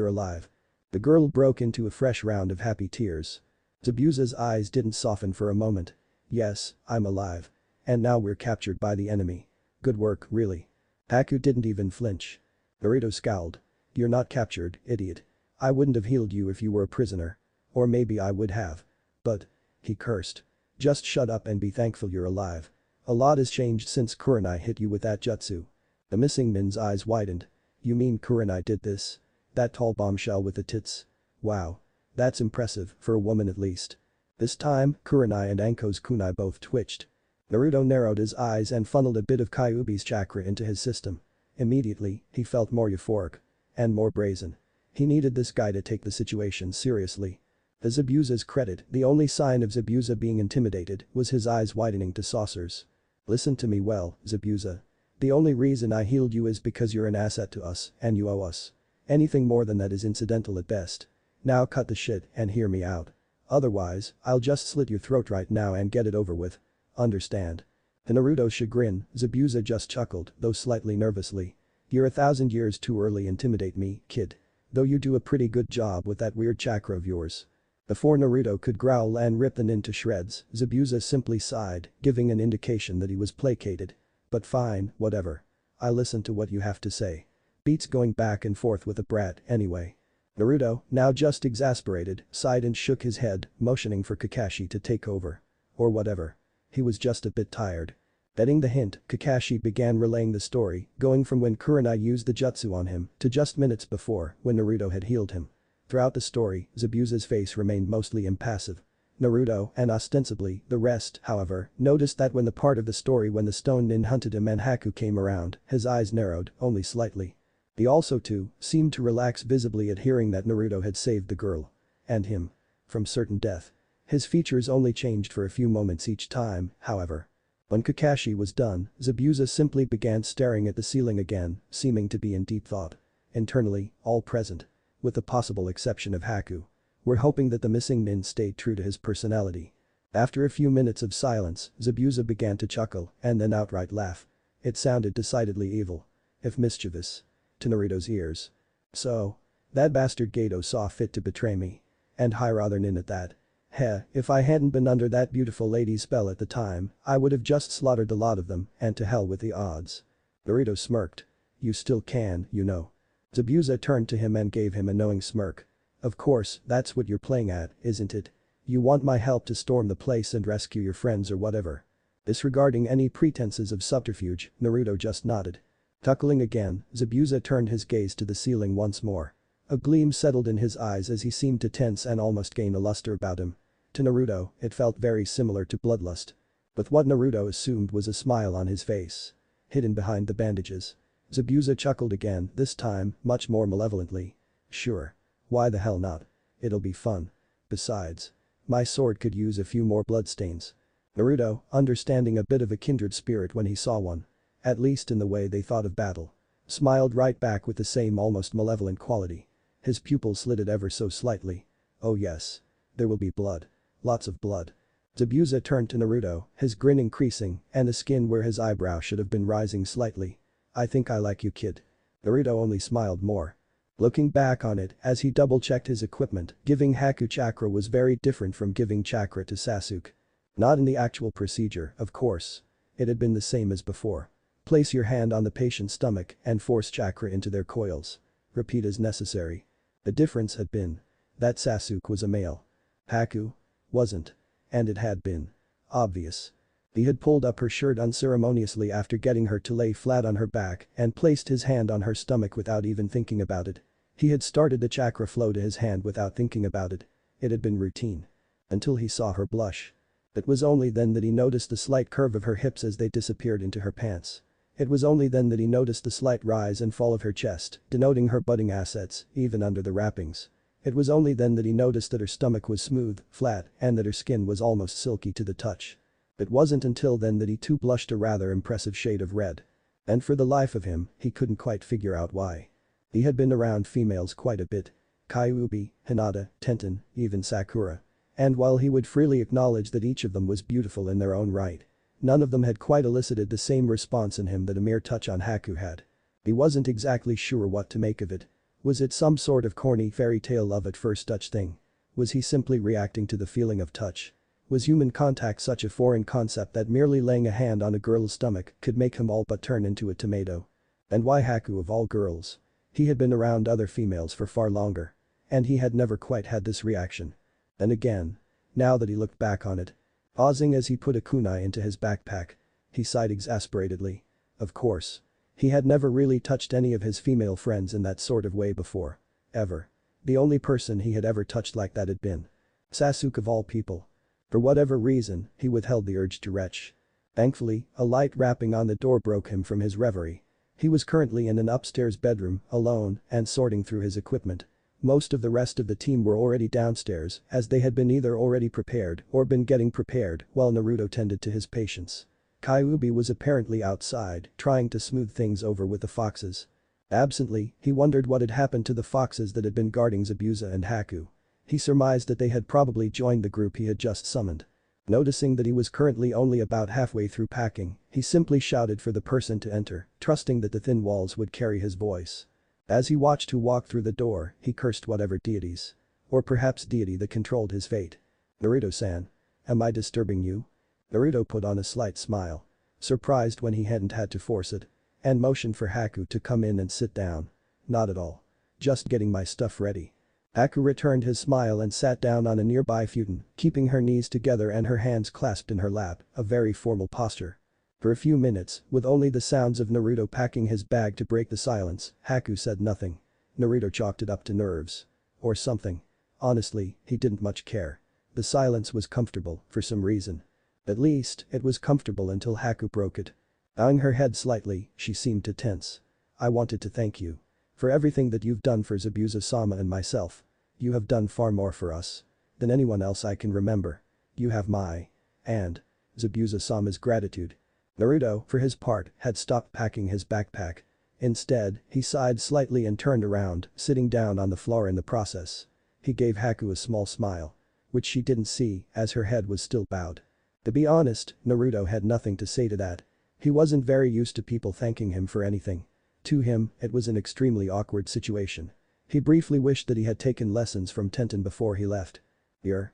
alive." The girl broke into a fresh round of happy tears. Zabuza's eyes didn't soften for a moment. "Yes, I'm alive. And now we're captured by the enemy. Good work, really." Haku didn't even flinch. Naruto scowled. "You're not captured, idiot. I wouldn't have healed you if you were a prisoner. Or maybe I would have. But." He cursed. "Just shut up and be thankful you're alive. A lot has changed since Kurenai hit you with that jutsu." The missing man's eyes widened. "You mean Kurenai did this? That tall bombshell with the tits? Wow. That's impressive, for a woman at least." This time, Kurenai and Anko's kunai both twitched. Naruto narrowed his eyes and funneled a bit of Kyuubi's chakra into his system. Immediately, he felt more euphoric. And more brazen. He needed this guy to take the situation seriously. To Zabuza's credit, the only sign of Zabuza being intimidated was his eyes widening to saucers. "Listen to me well, Zabuza. The only reason I healed you is because you're an asset to us and you owe us. Anything more than that is incidental at best. Now cut the shit and hear me out. Otherwise, I'll just slit your throat right now and get it over with. Understand?" To Naruto's chagrin, Zabuza just chuckled, though slightly nervously. "You're 1,000 years too early intimidate me, kid. Though you do a pretty good job with that weird chakra of yours." Before Naruto could growl and rip the nin to shreds, Zabuza simply sighed, giving an indication that he was placated. "But fine, whatever. I'll listen to what you have to say. Beats going back and forth with a brat, anyway." Naruto, now just exasperated, sighed and shook his head, motioning for Kakashi to take over. Or whatever. He was just a bit tired. Betting the hint, Kakashi began relaying the story, going from when Kurenai used the jutsu on him to just minutes before when Naruto had healed him. Throughout the story, Zabuza's face remained mostly impassive. Naruto, and ostensibly the rest, however, noticed that when the part of the story when the stone nin hunted him and Haku came around, his eyes narrowed, only slightly. He also too, seemed to relax visibly at hearing that Naruto had saved the girl. And him. From certain death. His features only changed for a few moments each time, however. When Kakashi was done, Zabuza simply began staring at the ceiling again, seeming to be in deep thought. Internally, all present. With the possible exception of Haku. Were hoping that the missing nin stayed true to his personality. After a few minutes of silence, Zabuza began to chuckle and then outright laugh. It sounded decidedly evil. If mischievous. To Naruto's ears. "So. That bastard Gato saw fit to betray me. And high rather nin at that. Heh, if I hadn't been under that beautiful lady's spell at the time, I would have just slaughtered the lot of them and to hell with the odds." Naruto smirked. "You still can, you know." Zabuza turned to him and gave him a knowing smirk. "Of course, that's what you're playing at, isn't it? You want my help to storm the place and rescue your friends or whatever." Disregarding any pretenses of subterfuge, Naruto just nodded. Chuckling again, Zabuza turned his gaze to the ceiling once more. A gleam settled in his eyes as he seemed to tense and almost gain a luster about him. To Naruto, it felt very similar to bloodlust. But what Naruto assumed was a smile on his face. Hidden behind the bandages. Zabuza chuckled again, this time, much more malevolently. "Sure. Why the hell not? It'll be fun. Besides. My sword could use a few more bloodstains." Naruto, understanding a bit of a kindred spirit when he saw one. At least in the way they thought of battle. Smiled right back with the same almost malevolent quality. His pupils slitted ever so slightly. "Oh yes. There will be blood. Lots of blood." Zabuza turned to Naruto, his grin increasing and the skin where his eyebrow should have been rising slightly. "I think I like you, kid." Naruto only smiled more. Looking back on it as he double-checked his equipment, giving Haku chakra was very different from giving chakra to Sasuke. Not in the actual procedure, of course. It had been the same as before. Place your hand on the patient's stomach and force chakra into their coils. Repeat as necessary. The difference had been that Sasuke was a male. Haku wasn't. And it had been obvious. He had pulled up her shirt unceremoniously after getting her to lay flat on her back and placed his hand on her stomach without even thinking about it. He had started the chakra flow to his hand without thinking about it. It had been routine. Until he saw her blush. It was only then that he noticed the slight curve of her hips as they disappeared into her pants. It was only then that he noticed the slight rise and fall of her chest, denoting her budding assets, even under the wrappings. It was only then that he noticed that her stomach was smooth, flat, and that her skin was almost silky to the touch. It wasn't until then that he too blushed a rather impressive shade of red. And for the life of him, he couldn't quite figure out why. He had been around females quite a bit. Kyuubi, Hinata, Tenten, even Sakura. And while he would freely acknowledge that each of them was beautiful in their own right, none of them had quite elicited the same response in him that a mere touch on Haku had. He wasn't exactly sure what to make of it. Was it some sort of corny fairy tale love at first touch thing? Was he simply reacting to the feeling of touch? Was human contact such a foreign concept that merely laying a hand on a girl's stomach could make him all but turn into a tomato? And why Haku of all girls? He had been around other females for far longer. And he had never quite had this reaction. And again. Now that he looked back on it. Pausing as he put a kunai into his backpack. He sighed exasperatedly. Of course. He had never really touched any of his female friends in that sort of way before. Ever. The only person he had ever touched like that had been Sasuke of all people. For whatever reason, he withheld the urge to retch. Thankfully, a light rapping on the door broke him from his reverie. He was currently in an upstairs bedroom, alone, and sorting through his equipment. Most of the rest of the team were already downstairs as they had been either already prepared or been getting prepared while Naruto tended to his patients. Kyuubi was apparently outside, trying to smooth things over with the foxes. Absently, he wondered what had happened to the foxes that had been guarding Zabuza and Haku. He surmised that they had probably joined the group he had just summoned. Noticing that he was currently only about halfway through packing, he simply shouted for the person to enter, trusting that the thin walls would carry his voice. As he watched who walked through the door, he cursed whatever deities. Or perhaps deity that controlled his fate. Naruto-san. Am I disturbing you? Naruto put on a slight smile. Surprised when he hadn't had to force it. And motioned for Haku to come in and sit down. Not at all. Just getting my stuff ready. Haku returned his smile and sat down on a nearby futon, keeping her knees together and her hands clasped in her lap, a very formal posture. For a few minutes, with only the sounds of Naruto packing his bag to break the silence, Haku said nothing. Naruto chalked it up to nerves. Or something. Honestly, he didn't much care. The silence was comfortable, for some reason. At least, it was comfortable until Haku broke it. Bowing her head slightly, she seemed to tense. I wanted to thank you. For everything that you've done for Zabuza-sama and myself. You have done far more for us. Than anyone else I can remember. You have my. And. Zabuza-sama's gratitude. Naruto, for his part, had stopped packing his backpack. Instead, he sighed slightly and turned around, sitting down on the floor in the process. He gave Haku a small smile. Which she didn't see, as her head was still bowed. To be honest, Naruto had nothing to say to that. He wasn't very used to people thanking him for anything. To him, it was an extremely awkward situation. He briefly wished that he had taken lessons from Tenten before he left. You're.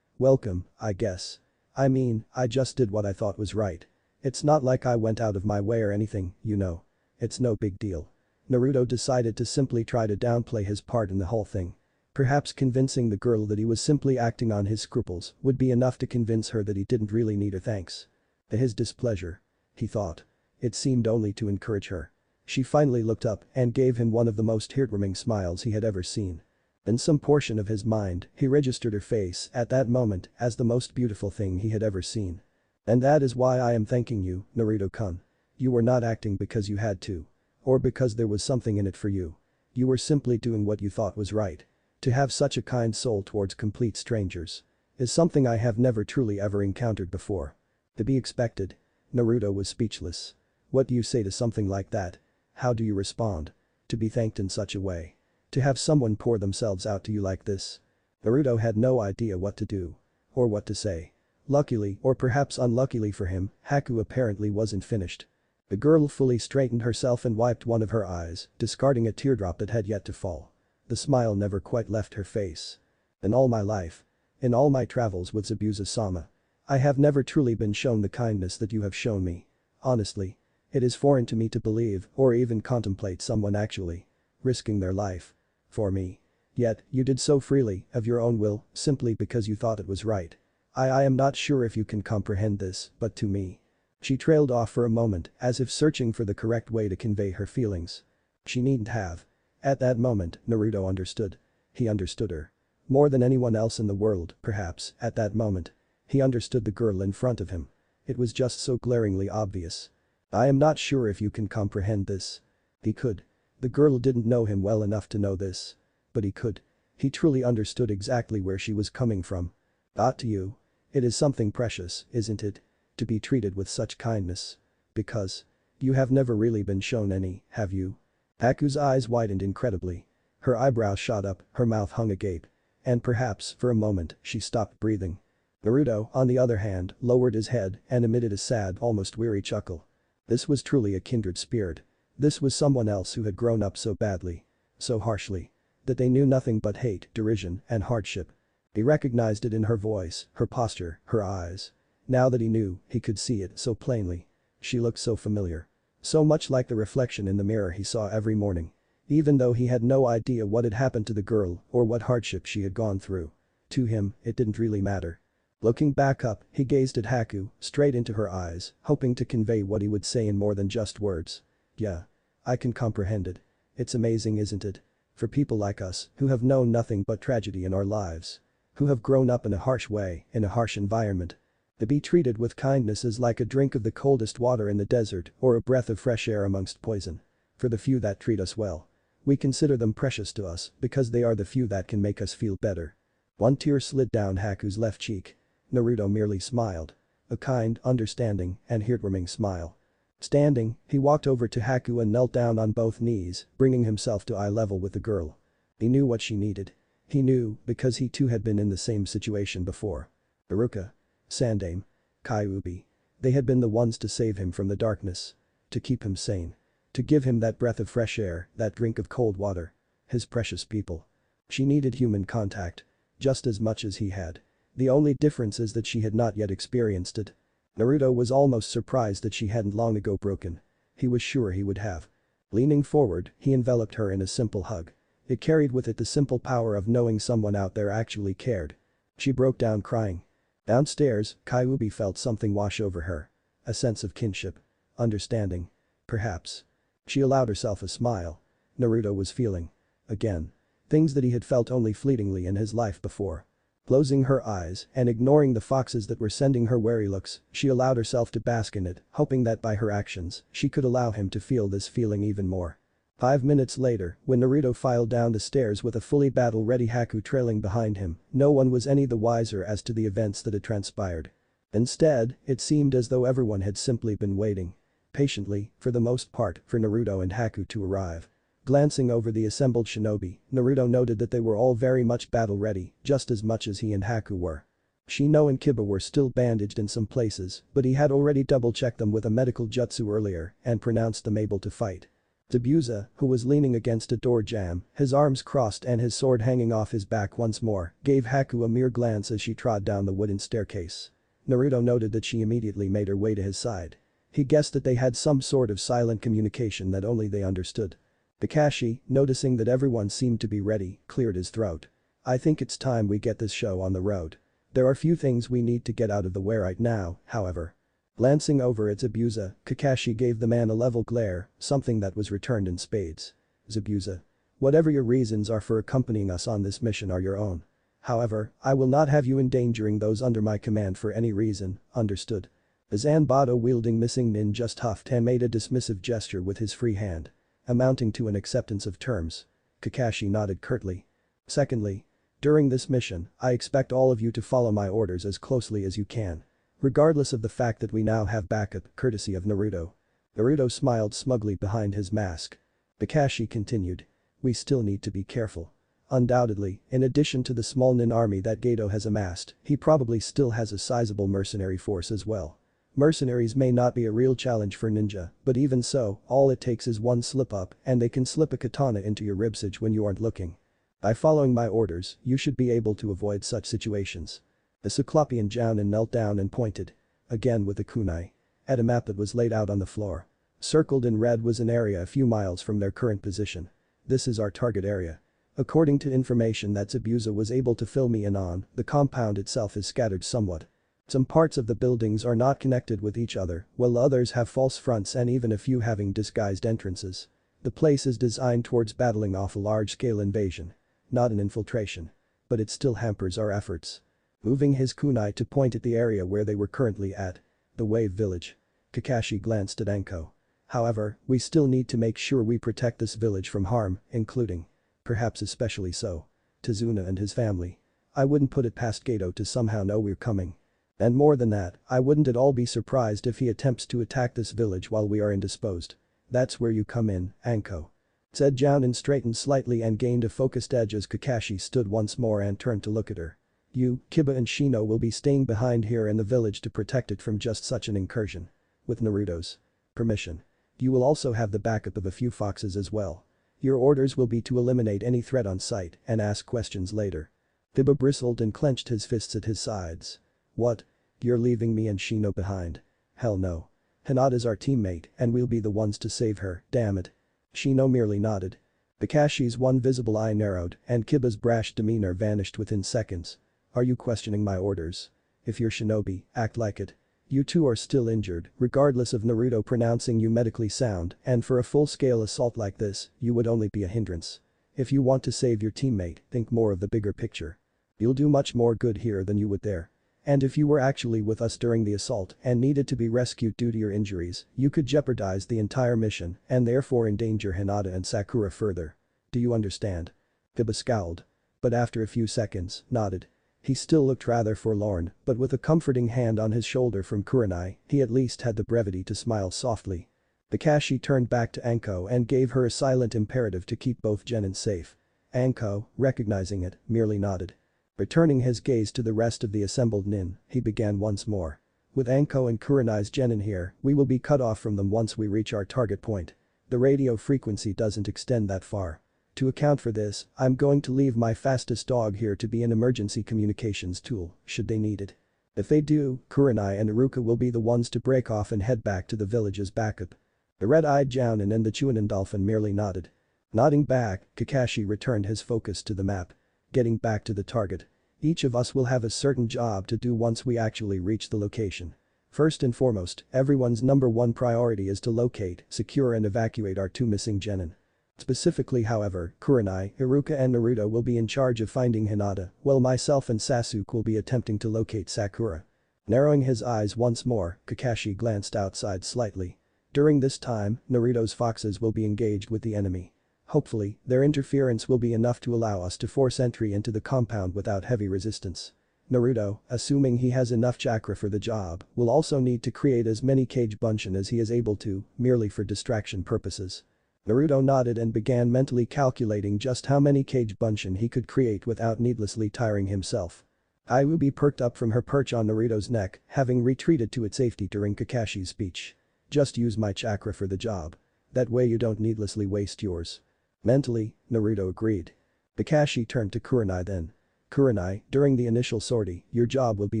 Welcome, I guess. I mean, I just did what I thought was right. It's not like I went out of my way or anything, you know. It's no big deal. Naruto decided to simply try to downplay his part in the whole thing. Perhaps convincing the girl that he was simply acting on his scruples would be enough to convince her that he didn't really need her thanks. To his displeasure. He thought. It seemed only to encourage her. She finally looked up and gave him one of the most heartwarming smiles he had ever seen. In some portion of his mind, he registered her face at that moment as the most beautiful thing he had ever seen. And that is why I am thanking you, Naruto-kun. You were not acting because you had to. Or because there was something in it for you. You were simply doing what you thought was right. To have such a kind soul towards complete strangers. Is something I have never truly ever encountered before. To be expected. Naruto was speechless. What do you say to something like that? How do you respond? To be thanked in such a way. To have someone pour themselves out to you like this. Naruto had no idea what to do. Or what to say. Luckily, or perhaps unluckily for him, Haku apparently wasn't finished. The girl fully straightened herself and wiped one of her eyes, discarding a teardrop that had yet to fall. The smile never quite left her face. In all my life. In all my travels with Zabuza-sama. I have never truly been shown the kindness that you have shown me. Honestly. It is foreign to me to believe or even contemplate someone actually risking their life for me. Yet, you did so freely, of your own will, simply because you thought it was right. I am not sure if you can comprehend this, but to me. She trailed off for a moment, as if searching for the correct way to convey her feelings. She needn't have. At that moment, Naruto understood. He understood her. More than anyone else in the world, perhaps, at that moment. He understood the girl in front of him. It was just so glaringly obvious. I am not sure if you can comprehend this. He could. The girl didn't know him well enough to know this. But he could. He truly understood exactly where she was coming from. To you. It is something precious, isn't it? To be treated with such kindness. Because. You have never really been shown any, have you? Haku's eyes widened incredibly. Her eyebrows shot up, her mouth hung agape. And perhaps, for a moment, she stopped breathing. Naruto, on the other hand, lowered his head and emitted a sad, almost weary chuckle. This was truly a kindred spirit. This was someone else who had grown up so badly. So harshly. That they knew nothing but hate, derision, and hardship. He recognized it in her voice, her posture, her eyes. Now that he knew, he could see it so plainly. She looked so familiar. So much like the reflection in the mirror he saw every morning. Even though he had no idea what had happened to the girl or what hardship she had gone through. To him, it didn't really matter. Looking back up, he gazed at Haku, straight into her eyes, hoping to convey what he would say in more than just words. Yeah. I can comprehend it. It's amazing, isn't it? For people like us, who have known nothing but tragedy in our lives. Who have grown up in a harsh way, in a harsh environment. To be treated with kindness is like a drink of the coldest water in the desert or a breath of fresh air amongst poison. For the few that treat us well. We consider them precious to us because they are the few that can make us feel better. One tear slid down Haku's left cheek. Naruto merely smiled. A kind, understanding, and heartwarming smile. Standing, he walked over to Haku and knelt down on both knees, bringing himself to eye level with the girl. He knew what she needed. He knew because he too had been in the same situation before. Iruka. Sandaime. Kyuubi. They had been the ones to save him from the darkness. To keep him sane. To give him that breath of fresh air, that drink of cold water. His precious people. She needed human contact. Just as much as he had. The only difference is that she had not yet experienced it. Naruto was almost surprised that she hadn't long ago broken. He was sure he would have. Leaning forward, he enveloped her in a simple hug. It carried with it the simple power of knowing someone out there actually cared. She broke down crying. Downstairs, Kyuubi felt something wash over her. A sense of kinship. Understanding. Perhaps. She allowed herself a smile. Naruto was feeling. Again. Things that he had felt only fleetingly in his life before. Closing her eyes and ignoring the foxes that were sending her wary looks, she allowed herself to bask in it, hoping that by her actions, she could allow him to feel this feeling even more. 5 minutes later, when Naruto filed down the stairs with a fully battle-ready Haku trailing behind him, no one was any the wiser as to the events that had transpired. Instead, it seemed as though everyone had simply been waiting. Patiently, for the most part, for Naruto and Haku to arrive. Glancing over the assembled shinobi, Naruto noted that they were all very much battle-ready, just as much as he and Haku were. Shino and Kiba were still bandaged in some places, but he had already double-checked them with a medical jutsu earlier and pronounced them able to fight. Zabuza, who was leaning against a door jamb, his arms crossed and his sword hanging off his back once more, gave Haku a mere glance as she trod down the wooden staircase. Naruto noted that she immediately made her way to his side. He guessed that they had some sort of silent communication that only they understood. Kakashi, noticing that everyone seemed to be ready, cleared his throat. I think it's time we get this show on the road. There are few things we need to get out of the way right now, however. Glancing over at Zabuza, Kakashi gave the man a level glare, something that was returned in spades. Zabuza. Whatever your reasons are for accompanying us on this mission are your own. However, I will not have you endangering those under my command for any reason, understood? The Zanbato-wielding missing nin just huffed and made a dismissive gesture with his free hand. Amounting to an acceptance of terms. Kakashi nodded curtly. Secondly. During this mission, I expect all of you to follow my orders as closely as you can. Regardless of the fact that we now have backup, courtesy of Naruto. Naruto smiled smugly behind his mask. Kakashi continued. We still need to be careful. Undoubtedly, in addition to the small nin army that Gato has amassed, he probably still has a sizable mercenary force as well. Mercenaries may not be a real challenge for ninja, but even so, all it takes is one slip-up and they can slip a katana into your ribcage when you aren't looking. By following my orders, you should be able to avoid such situations. The Cyclopean Jounin knelt down and pointed. Again with a kunai. At a map that was laid out on the floor. Circled in red was an area a few miles from their current position. This is our target area. According to information that Zabuza was able to fill me in on, the compound itself is scattered somewhat. Some parts of the buildings are not connected with each other, while others have false fronts and even a few having disguised entrances. The place is designed towards battling off a large-scale invasion. Not an infiltration. but it still hampers our efforts. Moving his kunai to point at the area where they were currently at. The Wave Village. Kakashi glanced at Anko. However, we still need to make sure we protect this village from harm, including, perhaps especially so, Tazuna and his family. I wouldn't put it past Gato to somehow know we're coming. And more than that, I wouldn't at all be surprised if he attempts to attack this village while we are indisposed. That's where you come in, Anko. Said Jounin straightened slightly and gained a focused edge as Kakashi stood once more and turned to look at her. You, Kiba and Shino will be staying behind here in the village to protect it from just such an incursion. With Naruto's permission. You will also have the backup of a few foxes as well. Your orders will be to eliminate any threat on sight and ask questions later. Kiba bristled and clenched his fists at his sides. What? You're leaving me and Shino behind? Hell no. Hinata's our teammate and we'll be the ones to save her, damn it. Shino merely nodded. Kakashi's one visible eye narrowed and Kiba's brash demeanor vanished within seconds. Are you questioning my orders? If you're shinobi, act like it. You two are still injured, regardless of Naruto pronouncing you medically sound, and for a full-scale assault like this, you would only be a hindrance. If you want to save your teammate, think more of the bigger picture. You'll do much more good here than you would there. And if you were actually with us during the assault and needed to be rescued due to your injuries, you could jeopardize the entire mission and therefore endanger Hinata and Sakura further. Do you understand? Kiba scowled. But after a few seconds, nodded. He still looked rather forlorn, but with a comforting hand on his shoulder from Kurenai, he at least had the brevity to smile softly. Kakashi turned back to Anko and gave her a silent imperative to keep both genin safe. Anko, recognizing it, merely nodded. Returning his gaze to the rest of the assembled nin, he began once more. With Anko and Kurenai's genin here, we will be cut off from them once we reach our target point. The radio frequency doesn't extend that far. To account for this, I'm going to leave my fastest dog here to be an emergency communications tool, should they need it. If they do, Kurenai and Iruka will be the ones to break off and head back to the village as backup. The red-eyed Jounin and the Chunin dolphin merely nodded. Nodding back, Kakashi returned his focus to the map. Getting back to the target. Each of us will have a certain job to do once we actually reach the location. First and foremost, everyone's number one priority is to locate, secure and evacuate our two missing genin. Specifically however, Kurenai, Iruka and Naruto will be in charge of finding Hinata, while myself and Sasuke will be attempting to locate Sakura. Narrowing his eyes once more, Kakashi glanced outside slightly. During this time, Naruto's foxes will be engaged with the enemy. Hopefully, their interference will be enough to allow us to force entry into the compound without heavy resistance. Naruto, assuming he has enough chakra for the job, will also need to create as many cage bunshin as he is able to, merely for distraction purposes. Naruto nodded and began mentally calculating just how many cage bunshin he could create without needlessly tiring himself. Ayubi perked up from her perch on Naruto's neck, having retreated to its safety during Kakashi's speech. Just use my chakra for the job. That way you don't needlessly waste yours. Mentally, Naruto agreed. Kakashi turned to Kurenai then. Kurenai, during the initial sortie, your job will be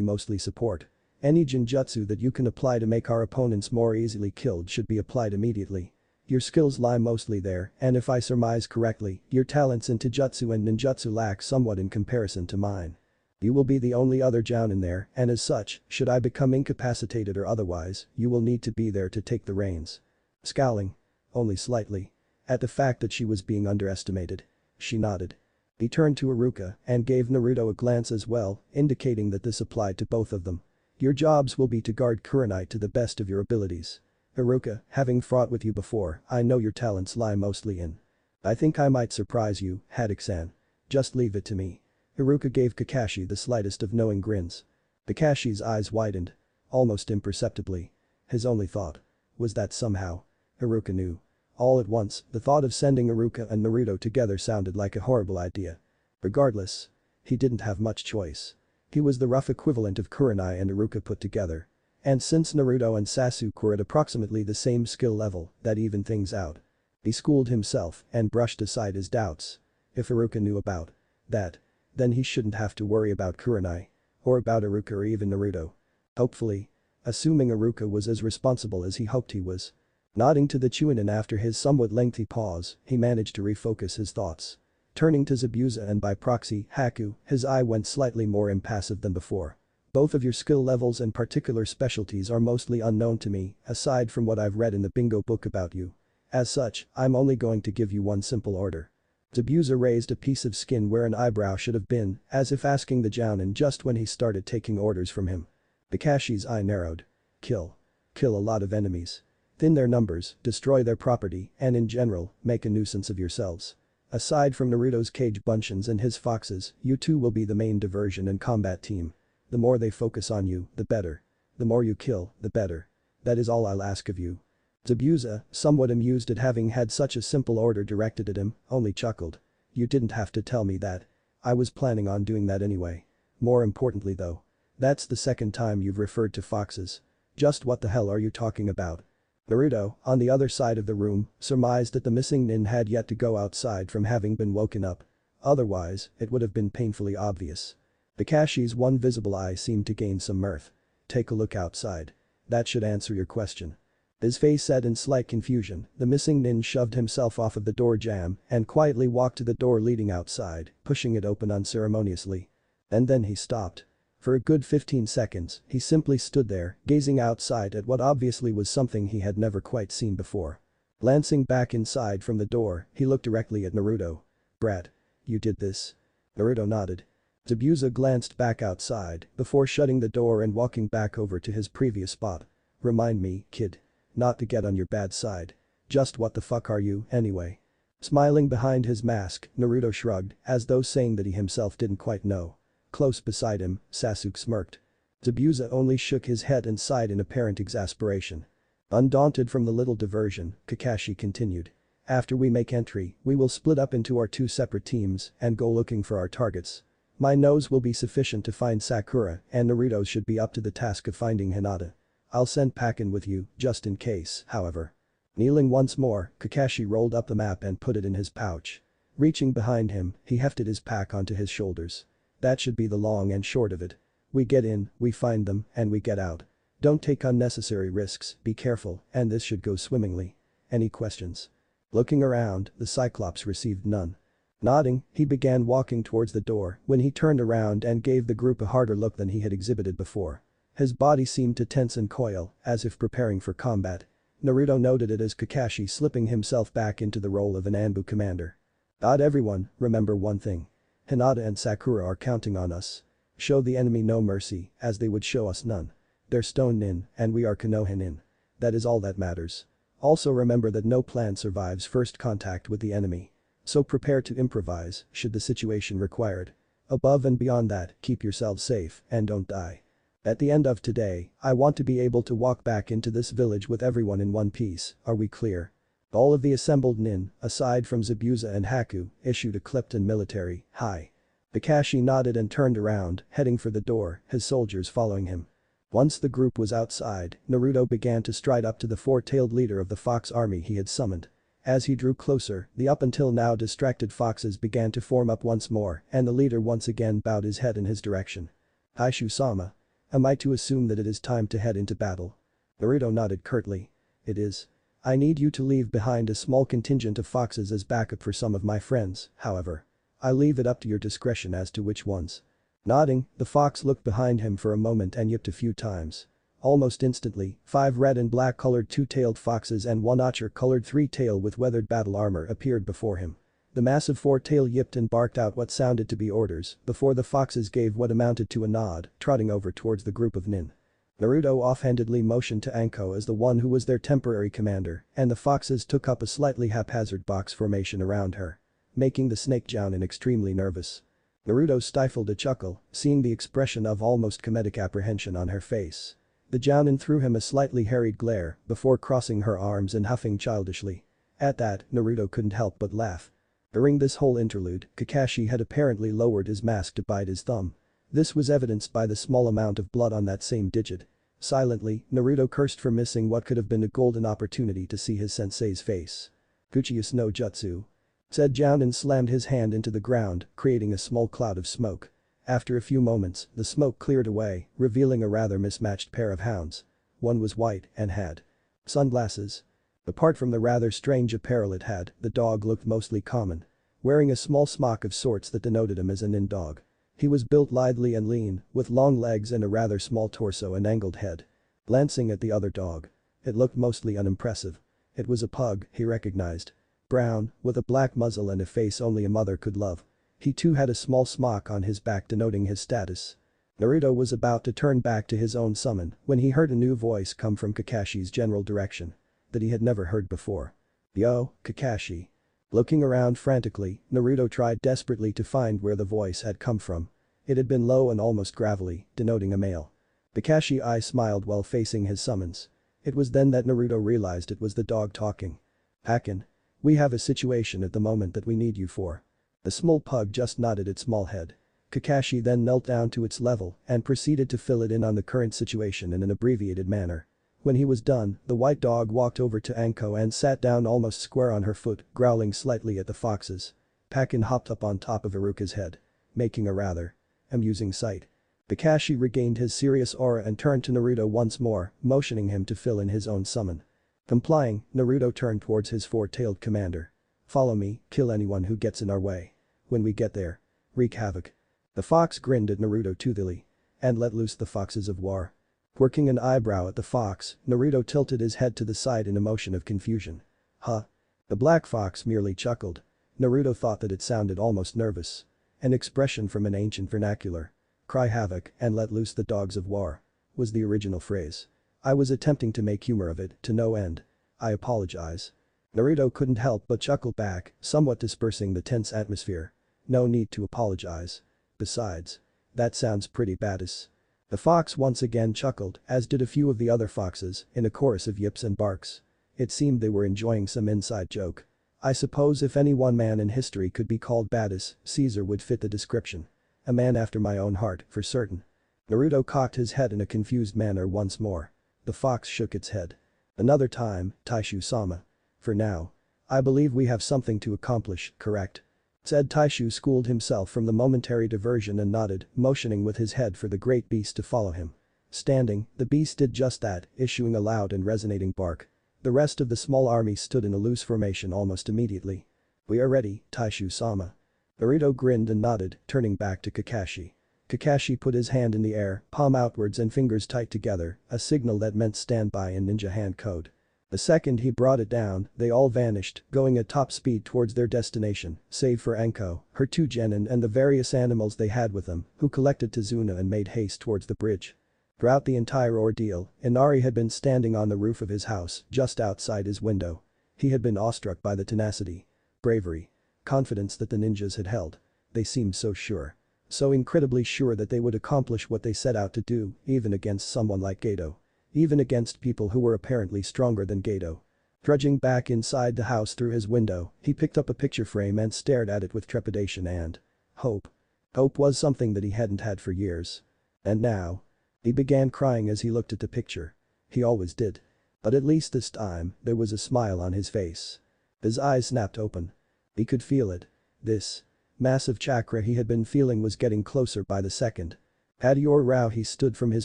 mostly support. Any genjutsu that you can apply to make our opponents more easily killed should be applied immediately. Your skills lie mostly there, and if I surmise correctly, your talents in taijutsu and ninjutsu lack somewhat in comparison to mine. You will be the only other Jounin there, and as such, should I become incapacitated or otherwise, you will need to be there to take the reins. Scowling. Only slightly. At the fact that she was being underestimated. She nodded. He turned to Iruka and gave Naruto a glance as well, indicating that this applied to both of them. Your jobs will be to guard Kurenai to the best of your abilities. Iruka, having fought with you before, I know your talents lie mostly in. I think I might surprise you, Haddock-san. Just leave it to me. Iruka gave Kakashi the slightest of knowing grins. Kakashi's eyes widened. Almost imperceptibly. His only thought was that somehow Iruka knew. All at once, the thought of sending Iruka and Naruto together sounded like a horrible idea. Regardless, he didn't have much choice. He was the rough equivalent of Kurenai and Iruka put together. And since Naruto and Sasuke were at approximately the same skill level, that evened things out. He schooled himself and brushed aside his doubts. If Iruka knew about that, then he shouldn't have to worry about Kurenai. Or about Iruka or even Naruto. Hopefully. Assuming Iruka was as responsible as he hoped he was. Nodding to the Chunin after his somewhat lengthy pause, he managed to refocus his thoughts. Turning to Zabuza and by proxy, Haku, his eye went slightly more impassive than before. Both of your skill levels and particular specialties are mostly unknown to me, aside from what I've read in the bingo book about you. As such, I'm only going to give you one simple order. Zabuza raised a piece of skin where an eyebrow should have been, as if asking the Jounin just when he started taking orders from him. Kakashi's eye narrowed. Kill. Kill a lot of enemies. Thin their numbers, destroy their property, and in general, make a nuisance of yourselves. Aside from Naruto's cage bunchins and his foxes, you two will be the main diversion and combat team. The more they focus on you, the better. The more you kill, the better. That is all I'll ask of you. Zabuza, somewhat amused at having had such a simple order directed at him, only chuckled. You didn't have to tell me that. I was planning on doing that anyway. More importantly though. That's the second time you've referred to foxes. Just what the hell are you talking about? Naruto, on the other side of the room, surmised that the missing nin had yet to go outside from having been woken up. Otherwise, it would have been painfully obvious. Kakashi's one visible eye seemed to gain some mirth. Take a look outside. That should answer your question. His face set in slight confusion, the missing nin shoved himself off of the door jamb and quietly walked to the door leading outside, pushing it open unceremoniously. And then he stopped. For a good 15 seconds, he simply stood there, gazing outside at what obviously was something he had never quite seen before. Glancing back inside from the door, he looked directly at Naruto. Brat. You did this? Naruto nodded. Zabuza glanced back outside before shutting the door and walking back over to his previous spot. Remind me, kid. Not to get on your bad side. Just what the fuck are you, anyway? Smiling behind his mask, Naruto shrugged, as though saying that he himself didn't quite know. Close beside him, Sasuke smirked. Zabuza only shook his head and sighed in apparent exasperation. Undaunted from the little diversion, Kakashi continued. After we make entry, we will split up into our two separate teams and go looking for our targets. My nose will be sufficient to find Sakura and Naruto should be up to the task of finding Hinata. I'll send Pakin with you, just in case, however. Kneeling once more, Kakashi rolled up the map and put it in his pouch. Reaching behind him, he hefted his pack onto his shoulders. That should be the long and short of it. We get in, we find them, and we get out. Don't take unnecessary risks, be careful, and this should go swimmingly. Any questions? Looking around, the Cyclops received none. Nodding, he began walking towards the door when he turned around and gave the group a harder look than he had exhibited before. His body seemed to tense and coil, as if preparing for combat. Naruto noted it as Kakashi slipping himself back into the role of an Anbu commander. Everyone, remember one thing. Hinata and Sakura are counting on us. Show the enemy no mercy, as they would show us none. They're Stone Nin, and we are Konoha Nin. That is all that matters. Also remember that no plan survives first contact with the enemy. So prepare to improvise, should the situation require it. Above and beyond that, keep yourselves safe, and don't die. At the end of today, I want to be able to walk back into this village with everyone in one piece, are we clear? All of the assembled nin, aside from Zabuza and Haku, issued a clipped and military, "Hi." Kakashi nodded and turned around, heading for the door, his soldiers following him. Once the group was outside, Naruto began to stride up to the four-tailed leader of the fox army he had summoned. As he drew closer, the up until now distracted foxes began to form up once more and the leader once again bowed his head in his direction. "Aishu-sama. Am I to assume that it is time to head into battle?" Naruto nodded curtly. "It is. I need you to leave behind a small contingent of foxes as backup for some of my friends, however. I leave it up to your discretion as to which ones." Nodding, the fox looked behind him for a moment and yipped a few times. Almost instantly, 5 red and black colored two-tailed foxes and 1 ochre-colored three-tail with weathered battle armor appeared before him. The massive four-tail yipped and barked out what sounded to be orders before the foxes gave what amounted to a nod, trotting over towards the group of nin. Naruto offhandedly motioned to Anko as the one who was their temporary commander, and the foxes took up a slightly haphazard box formation around her. Making the snake Jounin extremely nervous. Naruto stifled a chuckle, seeing the expression of almost comedic apprehension on her face. The Jounin threw him a slightly harried glare before crossing her arms and huffing childishly. At that, Naruto couldn't help but laugh. During this whole interlude, Kakashi had apparently lowered his mask to bite his thumb. This was evidenced by the small amount of blood on that same digit. Silently, Naruto cursed for missing what could have been a golden opportunity to see his sensei's face. "Uchiha no jutsu," said Jounin, slammed his hand into the ground, creating a small cloud of smoke. After a few moments, the smoke cleared away, revealing a rather mismatched pair of hounds. One was white and had sunglasses. Apart from the rather strange apparel it had, the dog looked mostly common. Wearing a small smock of sorts that denoted him as a nin dog. He was built lithely and lean, with long legs and a rather small torso and angled head. Glancing at the other dog. It looked mostly unimpressive. It was a pug, he recognized. brown, with a black muzzle and a face only a mother could love. He too had a small smock on his back denoting his status. Naruto was about to turn back to his own summon when he heard a new voice come from Kakashi's general direction that he had never heard before. "Yo, Kakashi." Looking around frantically, Naruto tried desperately to find where the voice had come from. It had been low and almost gravelly, denoting a male. Kakashi smiled while facing his summons. It was then that Naruto realized it was the dog talking. "Hakken. We have a situation at the moment that we need you for." The small pug just nodded its small head. Kakashi then knelt down to its level and proceeded to fill it in on the current situation in an abbreviated manner. When he was done, the white dog walked over to Anko and sat down almost square on her foot, growling slightly at the foxes. Hakken hopped up on top of Iruka's head, making a rather amusing sight. Kakashi regained his serious aura and turned to Naruto once more, motioning him to fill in his own summon. Complying, Naruto turned towards his four-tailed commander. "Follow me, kill anyone who gets in our way. When we get there, wreak havoc." The fox grinned at Naruto toothily and let loose the foxes of war. Quirking an eyebrow at the fox, Naruto tilted his head to the side in a motion of confusion. "Huh?" The black fox merely chuckled. Naruto thought that it sounded almost nervous. An expression from an ancient vernacular. "Cry havoc and let loose the dogs of war," was the original phrase. "I was attempting to make humor of it to no end. I apologize." Naruto couldn't help but chuckle back, somewhat dispersing the tense atmosphere. "No need to apologize. Besides, that sounds pretty badass." The fox once again chuckled, as did a few of the other foxes, in a chorus of yips and barks. It seemed they were enjoying some inside joke. "I suppose if any one man in history could be called badass, Caesar would fit the description. A man after my own heart, for certain." Naruto cocked his head in a confused manner once more. The fox shook its head. "Another time, Taishu-sama. For now. I believe we have something to accomplish, correct?" said Taishu, schooled himself from the momentary diversion and nodded, motioning with his head for the great beast to follow him. Standing, the beast did just that, issuing a loud and resonating bark. The rest of the small army stood in a loose formation almost immediately. "We are ready, Taishu-sama." Naruto grinned and nodded, turning back to Kakashi. Kakashi put his hand in the air, palm outwards and fingers tight together, a signal that meant stand by in ninja hand code. The second he brought it down, they all vanished, going at top speed towards their destination, save for Anko, her two genin and the various animals they had with them, who collected Tazuna and made haste towards the bridge. Throughout the entire ordeal, Inari had been standing on the roof of his house, just outside his window. He had been awestruck by the tenacity, bravery, confidence that the ninjas had held. They seemed so sure. So incredibly sure that they would accomplish what they set out to do, even against someone like Gato. Even against people who were apparently stronger than Gato. Trudging back inside the house through his window, he picked up a picture frame and stared at it with trepidation and hope. Hope was something that he hadn't had for years. And now. He began crying as he looked at the picture. He always did. But at least this time, there was a smile on his face. His eyes snapped open. He could feel it. This massive chakra he had been feeling was getting closer by the second. Adior Rao, he stood from his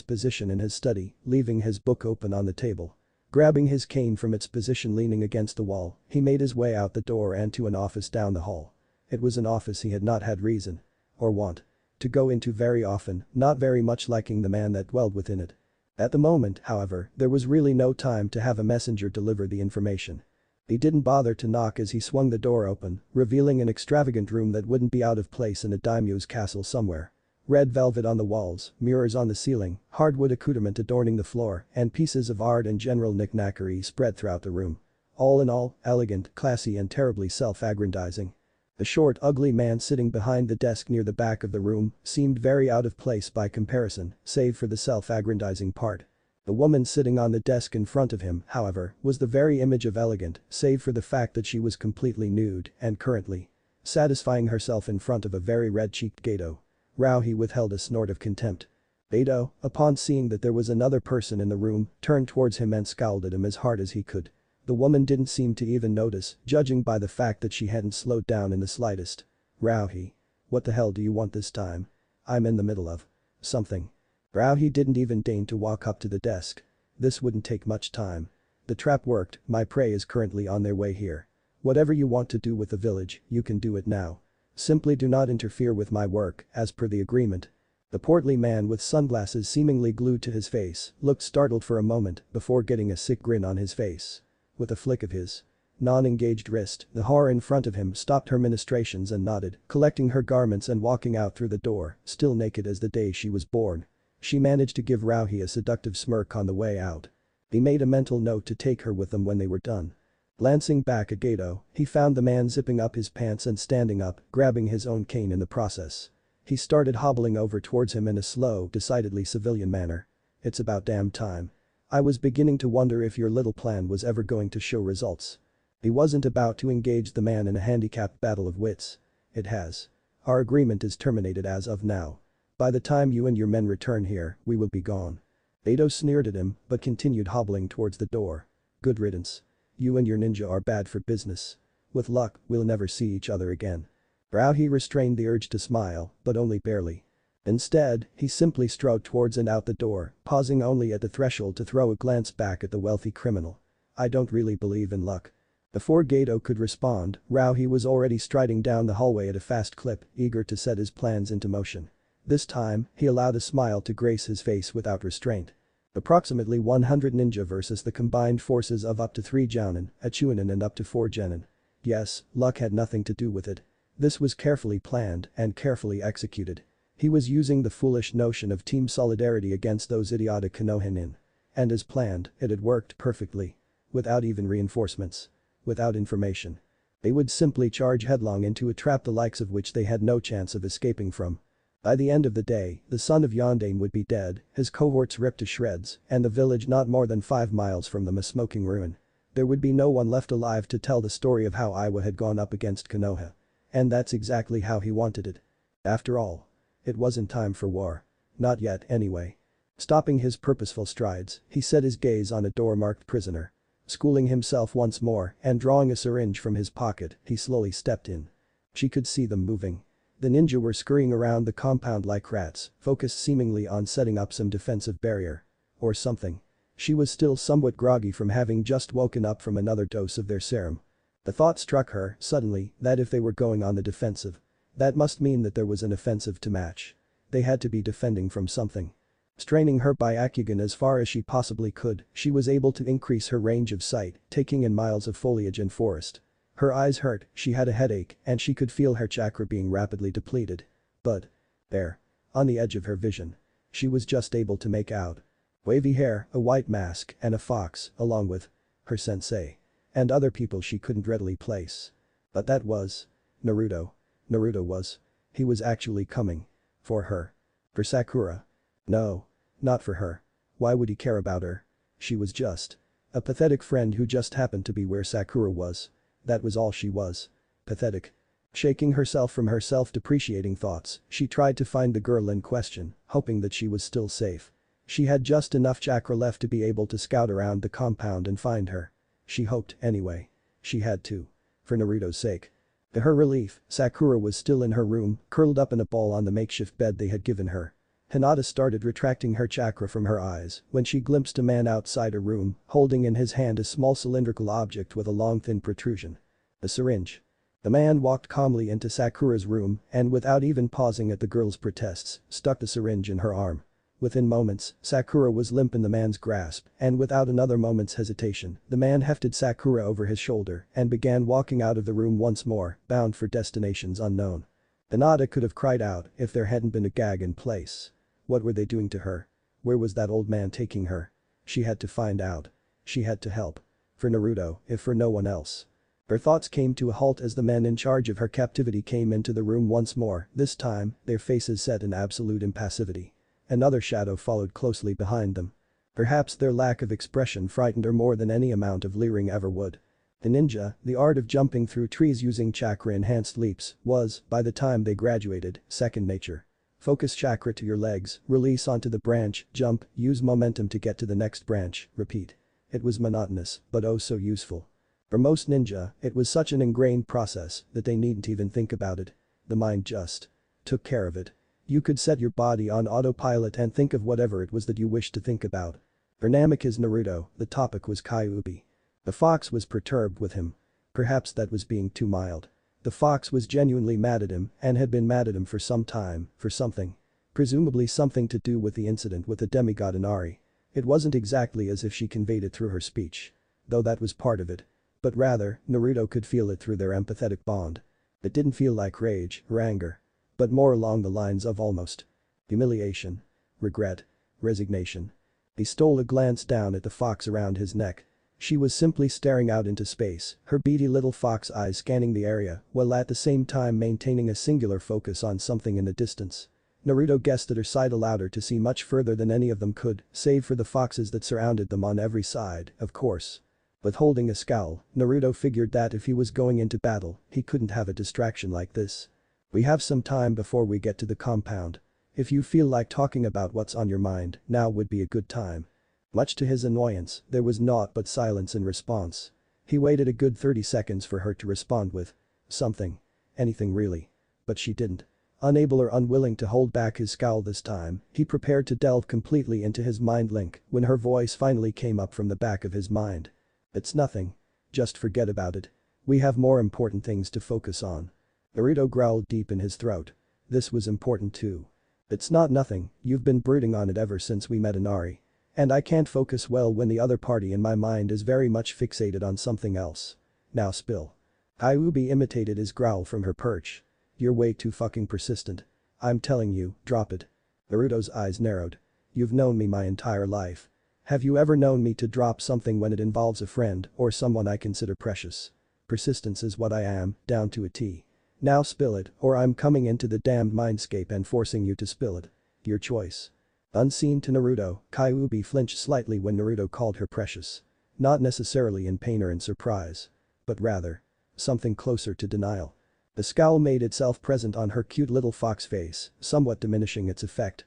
position in his study, leaving his book open on the table. Grabbing his cane from its position leaning against the wall, he made his way out the door and to an office down the hall. It was an office he had not had reason or want to go into very often, not very much liking the man that dwelled within it. At the moment, however, there was really no time to have a messenger deliver the information. He didn't bother to knock as he swung the door open, revealing an extravagant room that wouldn't be out of place in a daimyo's castle somewhere. Red velvet on the walls, mirrors on the ceiling, hardwood accoutrement adorning the floor, and pieces of art and general knickknackery spread throughout the room. All in all, elegant, classy and terribly self-aggrandizing. The short, ugly man sitting behind the desk near the back of the room seemed very out of place by comparison, save for the self-aggrandizing part. The woman sitting on the desk in front of him, however, was the very image of elegant, save for the fact that she was completely nude and currently satisfying herself in front of a very red-cheeked Gato. Rao, he withheld a snort of contempt. Gato, upon seeing that there was another person in the room, turned towards him and scowled at him as hard as he could. The woman didn't seem to even notice, judging by the fact that she hadn't slowed down in the slightest. Rao, he. What the hell do you want this time? I'm in the middle of something. Rao, he didn't even deign to walk up to the desk. This wouldn't take much time. The trap worked, my prey is currently on their way here. Whatever you want to do with the village, you can do it now. Simply do not interfere with my work, as per the agreement. The portly man with sunglasses seemingly glued to his face looked startled for a moment before getting a sick grin on his face. With a flick of his Non-engaged wrist, the horror in front of him stopped her ministrations and nodded, collecting her garments and walking out through the door, still naked as the day she was born. She managed to give Rauhi a seductive smirk on the way out. He made a mental note to take her with them when they were done. Glancing back at Gato, he found the man zipping up his pants and standing up, grabbing his own cane in the process. He started hobbling over towards him in a slow, decidedly civilian manner. "It's about damn time. I was beginning to wonder if your little plan was ever going to show results." He wasn't about to engage the man in a handicapped battle of wits. "It has. Our agreement is terminated as of now. By the time you and your men return here, we will be gone." Gato sneered at him, but continued hobbling towards the door. "Good riddance. You and your ninja are bad for business. With luck, we'll never see each other again." Rauhi restrained the urge to smile, but only barely. Instead, he simply strode towards and out the door, pausing only at the threshold to throw a glance back at the wealthy criminal. "I don't really believe in luck." Before Gato could respond, Rauhi was already striding down the hallway at a fast clip, eager to set his plans into motion. This time, he allowed a smile to grace his face without restraint. Approximately 100 ninja versus the combined forces of up to 3 jounin, a chunin and up to 4 genin. Yes, luck had nothing to do with it. This was carefully planned and carefully executed. He was using the foolish notion of team solidarity against those idiotic Konohinin. And as planned, it had worked perfectly. Without even reinforcements. Without information. They would simply charge headlong into a trap the likes of which they had no chance of escaping from. By the end of the day, the son of Yondain would be dead, his cohorts ripped to shreds, and the village not more than 5 miles from them a smoking ruin. There would be no one left alive to tell the story of how Iwa had gone up against Konoha. And that's exactly how he wanted it. After all. It wasn't time for war. Not yet, anyway. Stopping his purposeful strides, he set his gaze on a door-marked prisoner. Schooling himself once more and drawing a syringe from his pocket, he slowly stepped in. She could see them moving. The ninja were scurrying around the compound like rats, focused seemingly on setting up some defensive barrier. Or something. She was still somewhat groggy from having just woken up from another dose of their serum. The thought struck her, suddenly, that if they were going on the defensive, that must mean that there was an offensive to match. They had to be defending from something. Straining her Byakugan as far as she possibly could, she was able to increase her range of sight, taking in miles of foliage and forest. Her eyes hurt, she had a headache, and she could feel her chakra being rapidly depleted. But. There. On the edge of her vision. She was just able to make out. Wavy hair, a white mask, and a fox, along with her sensei. And other people she couldn't readily place. But that was. Naruto. Naruto was. He was actually coming. For her. For Sakura. No. Not for her. Why would he care about her? She was just. A pathetic friend who just happened to be where Sakura was. That was all she was. Pathetic. Shaking herself from her self-depreciating thoughts, she tried to find the girl in question, hoping that she was still safe. She had just enough chakra left to be able to scout around the compound and find her. She hoped, anyway. She had to. For Naruto's sake. To her relief, Sakura was still in her room, curled up in a ball on the makeshift bed they had given her. Hinata started retracting her chakra from her eyes when she glimpsed a man outside her room, holding in his hand a small cylindrical object with a long thin protrusion. A syringe. The man walked calmly into Sakura's room and without even pausing at the girl's protests, stuck the syringe in her arm. Within moments, Sakura was limp in the man's grasp, and without another moment's hesitation, the man hefted Sakura over his shoulder and began walking out of the room once more, bound for destinations unknown. Hinata could have cried out if there hadn't been a gag in place. What were they doing to her? Where was that old man taking her? She had to find out. She had to help. For Naruto, if for no one else. Her thoughts came to a halt as the men in charge of her captivity came into the room once more, this time, their faces set in absolute impassivity. Another shadow followed closely behind them. Perhaps their lack of expression frightened her more than any amount of leering ever would. The ninja, the art of jumping through trees using chakra-enhanced leaps, was, by the time they graduated, second nature. Focus chakra to your legs, release onto the branch, jump, use momentum to get to the next branch, repeat. It was monotonous, but oh so useful. For most ninja, it was such an ingrained process that they needn't even think about it. The mind just took care of it. You could set your body on autopilot and think of whatever it was that you wished to think about. For Namikaze Naruto, the topic was Kyuubi. The fox was perturbed with him. Perhaps that was being too mild. The fox was genuinely mad at him and had been mad at him for some time, for something. Presumably something to do with the incident with the demigod Inari. It wasn't exactly as if she conveyed it through her speech. Though that was part of it. But rather, Naruto could feel it through their empathetic bond. It didn't feel like rage or anger. But more along the lines of almost humiliation, regret, resignation. He stole a glance down at the fox around his neck. She was simply staring out into space, her beady little fox eyes scanning the area while at the same time maintaining a singular focus on something in the distance. Naruto guessed that her sight allowed her to see much further than any of them could, save for the foxes that surrounded them on every side, of course. With holding a scowl, Naruto figured that if he was going into battle, he couldn't have a distraction like this. We have some time before we get to the compound. If you feel like talking about what's on your mind, now would be a good time. Much to his annoyance, there was naught but silence in response. He waited a good 30 seconds for her to respond with something. Anything really. But she didn't. Unable or unwilling to hold back his scowl this time, he prepared to delve completely into his mind link when her voice finally came up from the back of his mind. It's nothing. Just forget about it. We have more important things to focus on. Naruto growled deep in his throat. This was important too. It's not nothing, you've been brooding on it ever since we met Inari. And I can't focus well when the other party in my mind is very much fixated on something else. Now spill. Kyuubi imitated his growl from her perch. You're way too fucking persistent. I'm telling you, drop it. Naruto's eyes narrowed. You've known me my entire life. Have you ever known me to drop something when it involves a friend or someone I consider precious? Persistence is what I am, down to a T. Now spill it or I'm coming into the damned mindscape and forcing you to spill it. Your choice. Unseen to Naruto, Kyuubi flinched slightly when Naruto called her precious. Not necessarily in pain or in surprise. But rather. Something closer to denial. The scowl made itself present on her cute little fox face, somewhat diminishing its effect.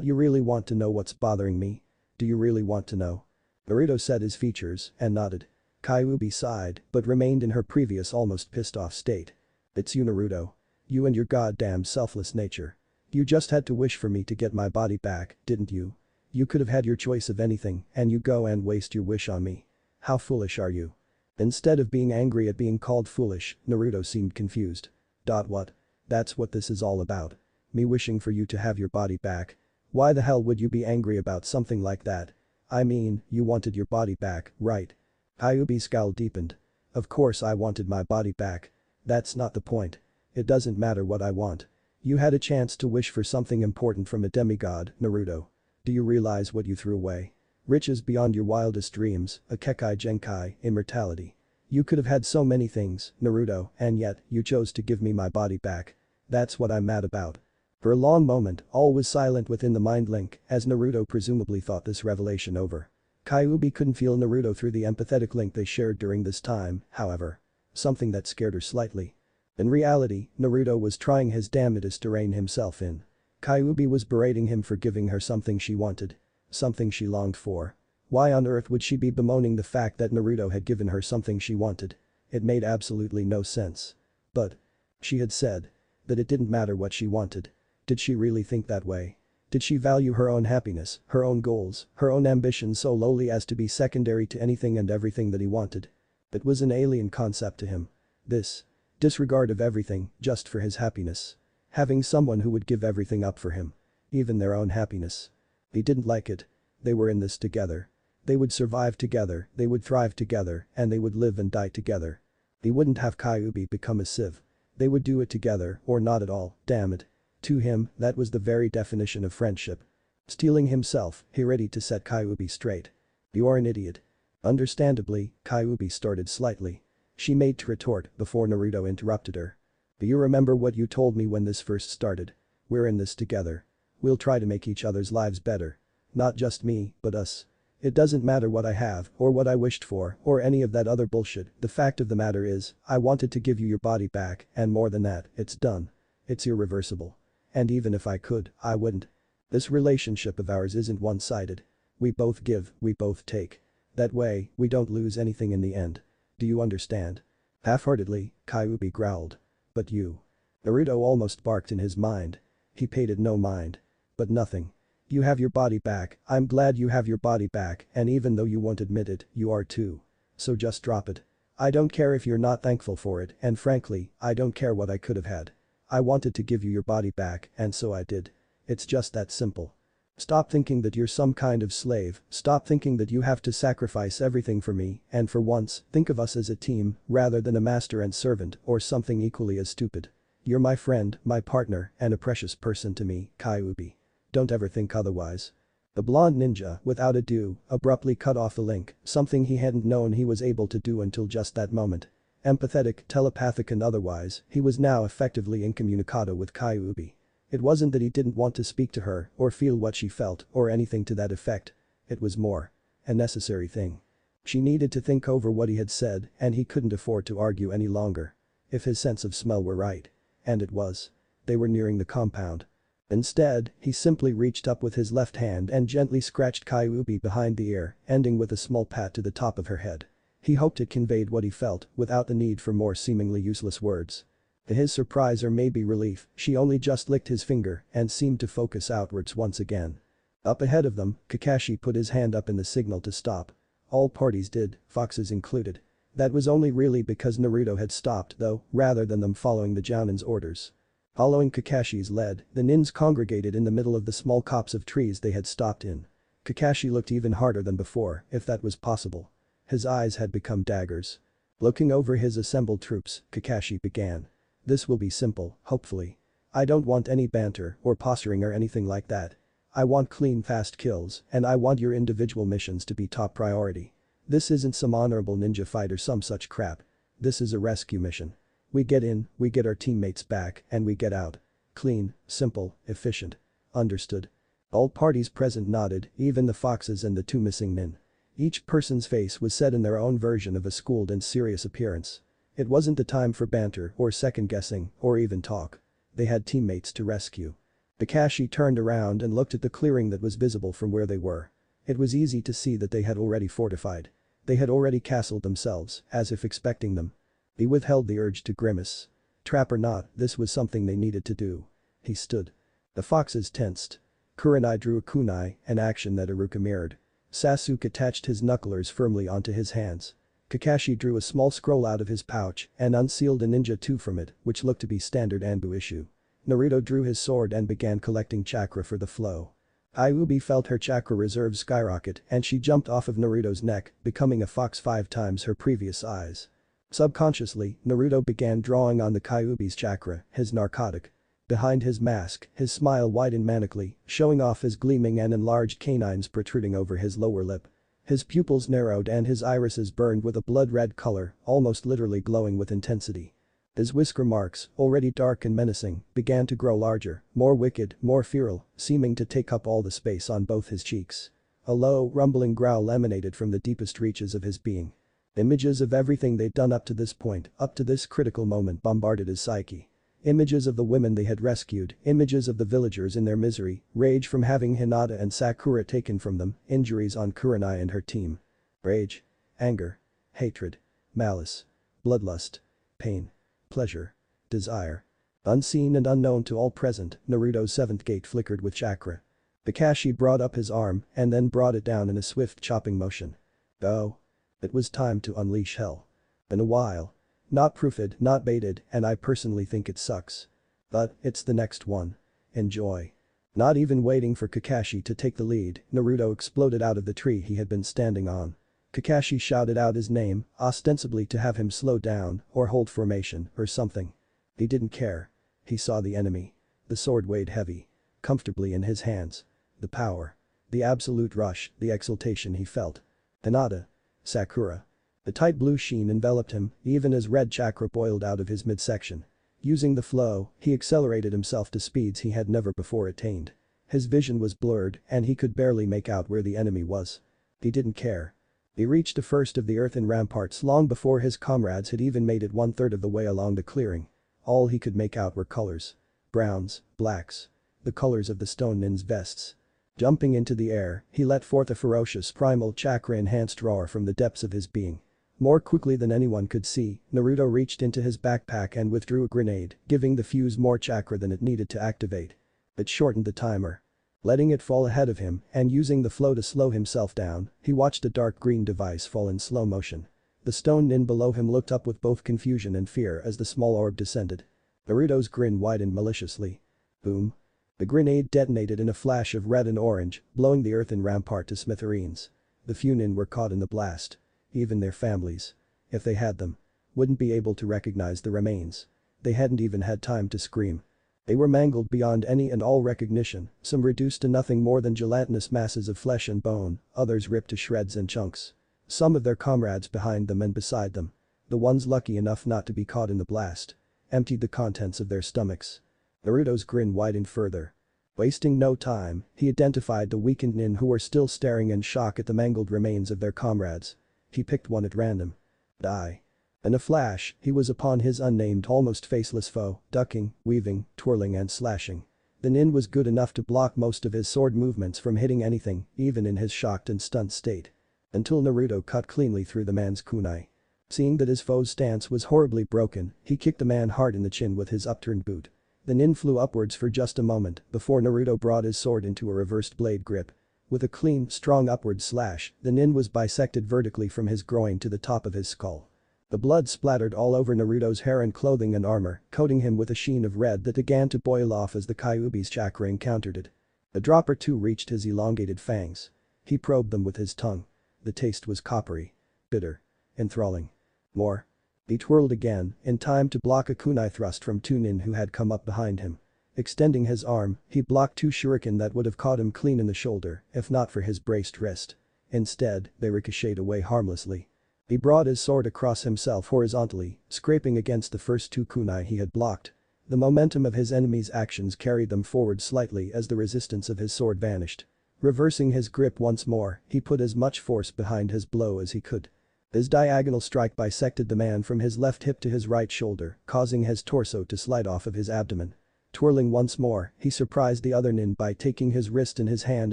You really want to know what's bothering me? Do you really want to know? Naruto set his features and nodded. Kyuubi sighed but remained in her previous almost pissed off state. It's you Naruto. You and your goddamn selfless nature. You just had to wish for me to get my body back, didn't you? You could have had your choice of anything and you go and waste your wish on me. How foolish are you? Instead of being angry at being called foolish, Naruto seemed confused. What? That's what this is all about. Me wishing for you to have your body back. Why the hell would you be angry about something like that? I mean, you wanted your body back, right? Kyuubi's scowl deepened. Of course I wanted my body back. That's not the point. It doesn't matter what I want. You had a chance to wish for something important from a demigod, Naruto. Do you realize what you threw away? Riches beyond your wildest dreams, a Kekai Genkai, immortality. You could have had so many things, Naruto, and yet, you chose to give me my body back. That's what I'm mad about. For a long moment, all was silent within the mind link as Naruto presumably thought this revelation over. Kyuubi couldn't feel Naruto through the empathetic link they shared during this time, however. Something that scared her slightly. In reality, Naruto was trying his damnedest to rein himself in. Kyuubi was berating him for giving her something she wanted. Something she longed for. Why on earth would she be bemoaning the fact that Naruto had given her something she wanted? It made absolutely no sense. But. She had said. That it didn't matter what she wanted. Did she really think that way? Did she value her own happiness, her own goals, her own ambitions so lowly as to be secondary to anything and everything that he wanted? It was an alien concept to him. This. Disregard of everything, just for his happiness. Having someone who would give everything up for him. Even their own happiness. He didn't like it. They were in this together. They would survive together, they would thrive together, and they would live and die together. He wouldn't have Kyuubi become a civ. They would do it together or not at all, damn it. To him, that was the very definition of friendship. Steeling himself, he ready to set Kyuubi straight. You're an idiot. Understandably, Kyuubi started slightly. She made to retort before Naruto interrupted her. Do you remember what you told me when this first started? We're in this together. We'll try to make each other's lives better. Not just me, but us. It doesn't matter what I have or what I wished for or any of that other bullshit, the fact of the matter is, I wanted to give you your body back and more than that, it's done. It's irreversible. And even if I could, I wouldn't. This relationship of ours isn't one-sided. We both give, we both take. That way, we don't lose anything in the end. Do you understand? Half-heartedly, Kyuubi growled. But you. Naruto almost barked in his mind. He paid it no mind. But nothing. You have your body back, I'm glad you have your body back and even though you won't admit it, you are too. So just drop it. I don't care if you're not thankful for it and frankly, I don't care what I could have had. I wanted to give you your body back and so I did. It's just that simple. Stop thinking that you're some kind of slave, stop thinking that you have to sacrifice everything for me, and for once, think of us as a team, rather than a master and servant or something equally as stupid. You're my friend, my partner, and a precious person to me, Kyuubi. Don't ever think otherwise. The blonde ninja, without ado, abruptly cut off the link, something he hadn't known he was able to do until just that moment. Empathetic, telepathic and otherwise, he was now effectively incommunicado with Kyuubi. It wasn't that he didn't want to speak to her or feel what she felt or anything to that effect. It was more. A necessary thing. She needed to think over what he had said and he couldn't afford to argue any longer. If his sense of smell were right. And it was. They were nearing the compound. Instead, he simply reached up with his left hand and gently scratched Kyuubi behind the ear, ending with a small pat to the top of her head. He hoped it conveyed what he felt without the need for more seemingly useless words. To his surprise or maybe relief, she only just licked his finger and seemed to focus outwards once again. Up ahead of them, Kakashi put his hand up in the signal to stop. All parties did, Fox's included. That was only really because Naruto had stopped though, rather than them following the Jounin's orders. Following Kakashi's lead, the nins congregated in the middle of the small copse of trees they had stopped in. Kakashi looked even harder than before, if that was possible. His eyes had become daggers. Looking over his assembled troops, Kakashi began. This will be simple, hopefully. I don't want any banter or posturing or anything like that. I want clean fast kills and I want your individual missions to be top priority. This isn't some honorable ninja fight or some such crap. This is a rescue mission. We get in, we get our teammates back, and we get out. Clean, simple, efficient. Understood. All parties present nodded, even the foxes and the two missing nin. Each person's face was set in their own version of a schooled and serious appearance. It wasn't the time for banter or second guessing or even talk. They had teammates to rescue. Kakashi turned around and looked at the clearing that was visible from where they were. It was easy to see that they had already fortified. They had already castled themselves, as if expecting them. He withheld the urge to grimace. Trap or not, this was something they needed to do. He stood. The foxes tensed. Kurenai drew a kunai, an action that Iruka mirrored. Sasuke attached his knucklers firmly onto his hands. Kakashi drew a small scroll out of his pouch and unsealed a ninja 2 from it, which looked to be standard Anbu issue. Naruto drew his sword and began collecting chakra for the flow. Kyuubi felt her chakra reserves skyrocket and she jumped off of Naruto's neck, becoming a fox 5 times her previous size. Subconsciously, Naruto began drawing on the Kyuubi's chakra, his narcotic. Behind his mask, his smile widened manically, showing off his gleaming and enlarged canines protruding over his lower lip. His pupils narrowed and his irises burned with a blood-red color, almost literally glowing with intensity. His whisker marks, already dark and menacing, began to grow larger, more wicked, more feral, seeming to take up all the space on both his cheeks. A low, rumbling growl emanated from the deepest reaches of his being. Images of everything they'd done up to this point, up to this critical moment bombarded his psyche. Images of the women they had rescued, images of the villagers in their misery, rage from having Hinata and Sakura taken from them, injuries on Kurenai and her team. Rage. Anger. Hatred. Malice. Bloodlust. Pain. Pleasure. Desire. Unseen and unknown to all present, Naruto's seventh gate flickered with chakra. Kakashi brought up his arm and then brought it down in a swift chopping motion. Oh. It was time to unleash hell. In a while. Not proofed, not baited, and I personally think it sucks. But, it's the next one. Enjoy. Not even waiting for Kakashi to take the lead, Naruto exploded out of the tree he had been standing on. Kakashi shouted out his name, ostensibly to have him slow down or hold formation or something. He didn't care. He saw the enemy. The sword weighed heavy. Comfortably in his hands. The power. The absolute rush, the exultation he felt. Hinata. Sakura. The tight blue sheen enveloped him, even as red chakra boiled out of his midsection. Using the flow, he accelerated himself to speeds he had never before attained. His vision was blurred and he could barely make out where the enemy was. He didn't care. He reached the first of the earthen ramparts long before his comrades had even made it 1/3 of the way along the clearing. All he could make out were colors. Browns, blacks. The colors of the stone nin's vests. Jumping into the air, he let forth a ferocious primal chakra-enhanced roar from the depths of his being. More quickly than anyone could see, Naruto reached into his backpack and withdrew a grenade, giving the fuse more chakra than it needed to activate. It shortened the timer. Letting it fall ahead of him and using the flow to slow himself down, he watched a dark green device fall in slow motion. The stone nin below him looked up with both confusion and fear as the small orb descended. Naruto's grin widened maliciously. Boom. The grenade detonated in a flash of red and orange, blowing the earthen rampart to smithereens. The few nin were caught in the blast. Even their families, if they had them, wouldn't be able to recognize the remains. They hadn't even had time to scream. They were mangled beyond any and all recognition, some reduced to nothing more than gelatinous masses of flesh and bone, others ripped to shreds and chunks. Some of their comrades behind them and beside them, the ones lucky enough not to be caught in the blast, emptied the contents of their stomachs. Naruto's grin widened further. Wasting no time, he identified the weakened nin who were still staring in shock at the mangled remains of their comrades. He picked one at random. Die. In a flash, he was upon his unnamed almost faceless foe, ducking, weaving, twirling and slashing. The nin was good enough to block most of his sword movements from hitting anything, even in his shocked and stunned state. Until Naruto cut cleanly through the man's kunai. Seeing that his foe's stance was horribly broken, he kicked the man hard in the chin with his upturned boot. The nin flew upwards for just a moment before Naruto brought his sword into a reversed blade grip. With a clean, strong upward slash, the nin was bisected vertically from his groin to the top of his skull. The blood splattered all over Naruto's hair and clothing and armor, coating him with a sheen of red that began to boil off as the Kyuubi's chakra encountered it. A drop or two reached his elongated fangs. He probed them with his tongue. The taste was coppery. Bitter. Enthralling. More. He twirled again, in time to block a kunai thrust from two nin who had come up behind him. Extending his arm, he blocked two shuriken that would have caught him clean in the shoulder, if not for his braced wrist. Instead, they ricocheted away harmlessly. He brought his sword across himself horizontally, scraping against the first two kunai he had blocked. The momentum of his enemy's actions carried them forward slightly as the resistance of his sword vanished. Reversing his grip once more, he put as much force behind his blow as he could. His diagonal strike bisected the man from his left hip to his right shoulder, causing his torso to slide off of his abdomen. Twirling once more, he surprised the other nin by taking his wrist in his hand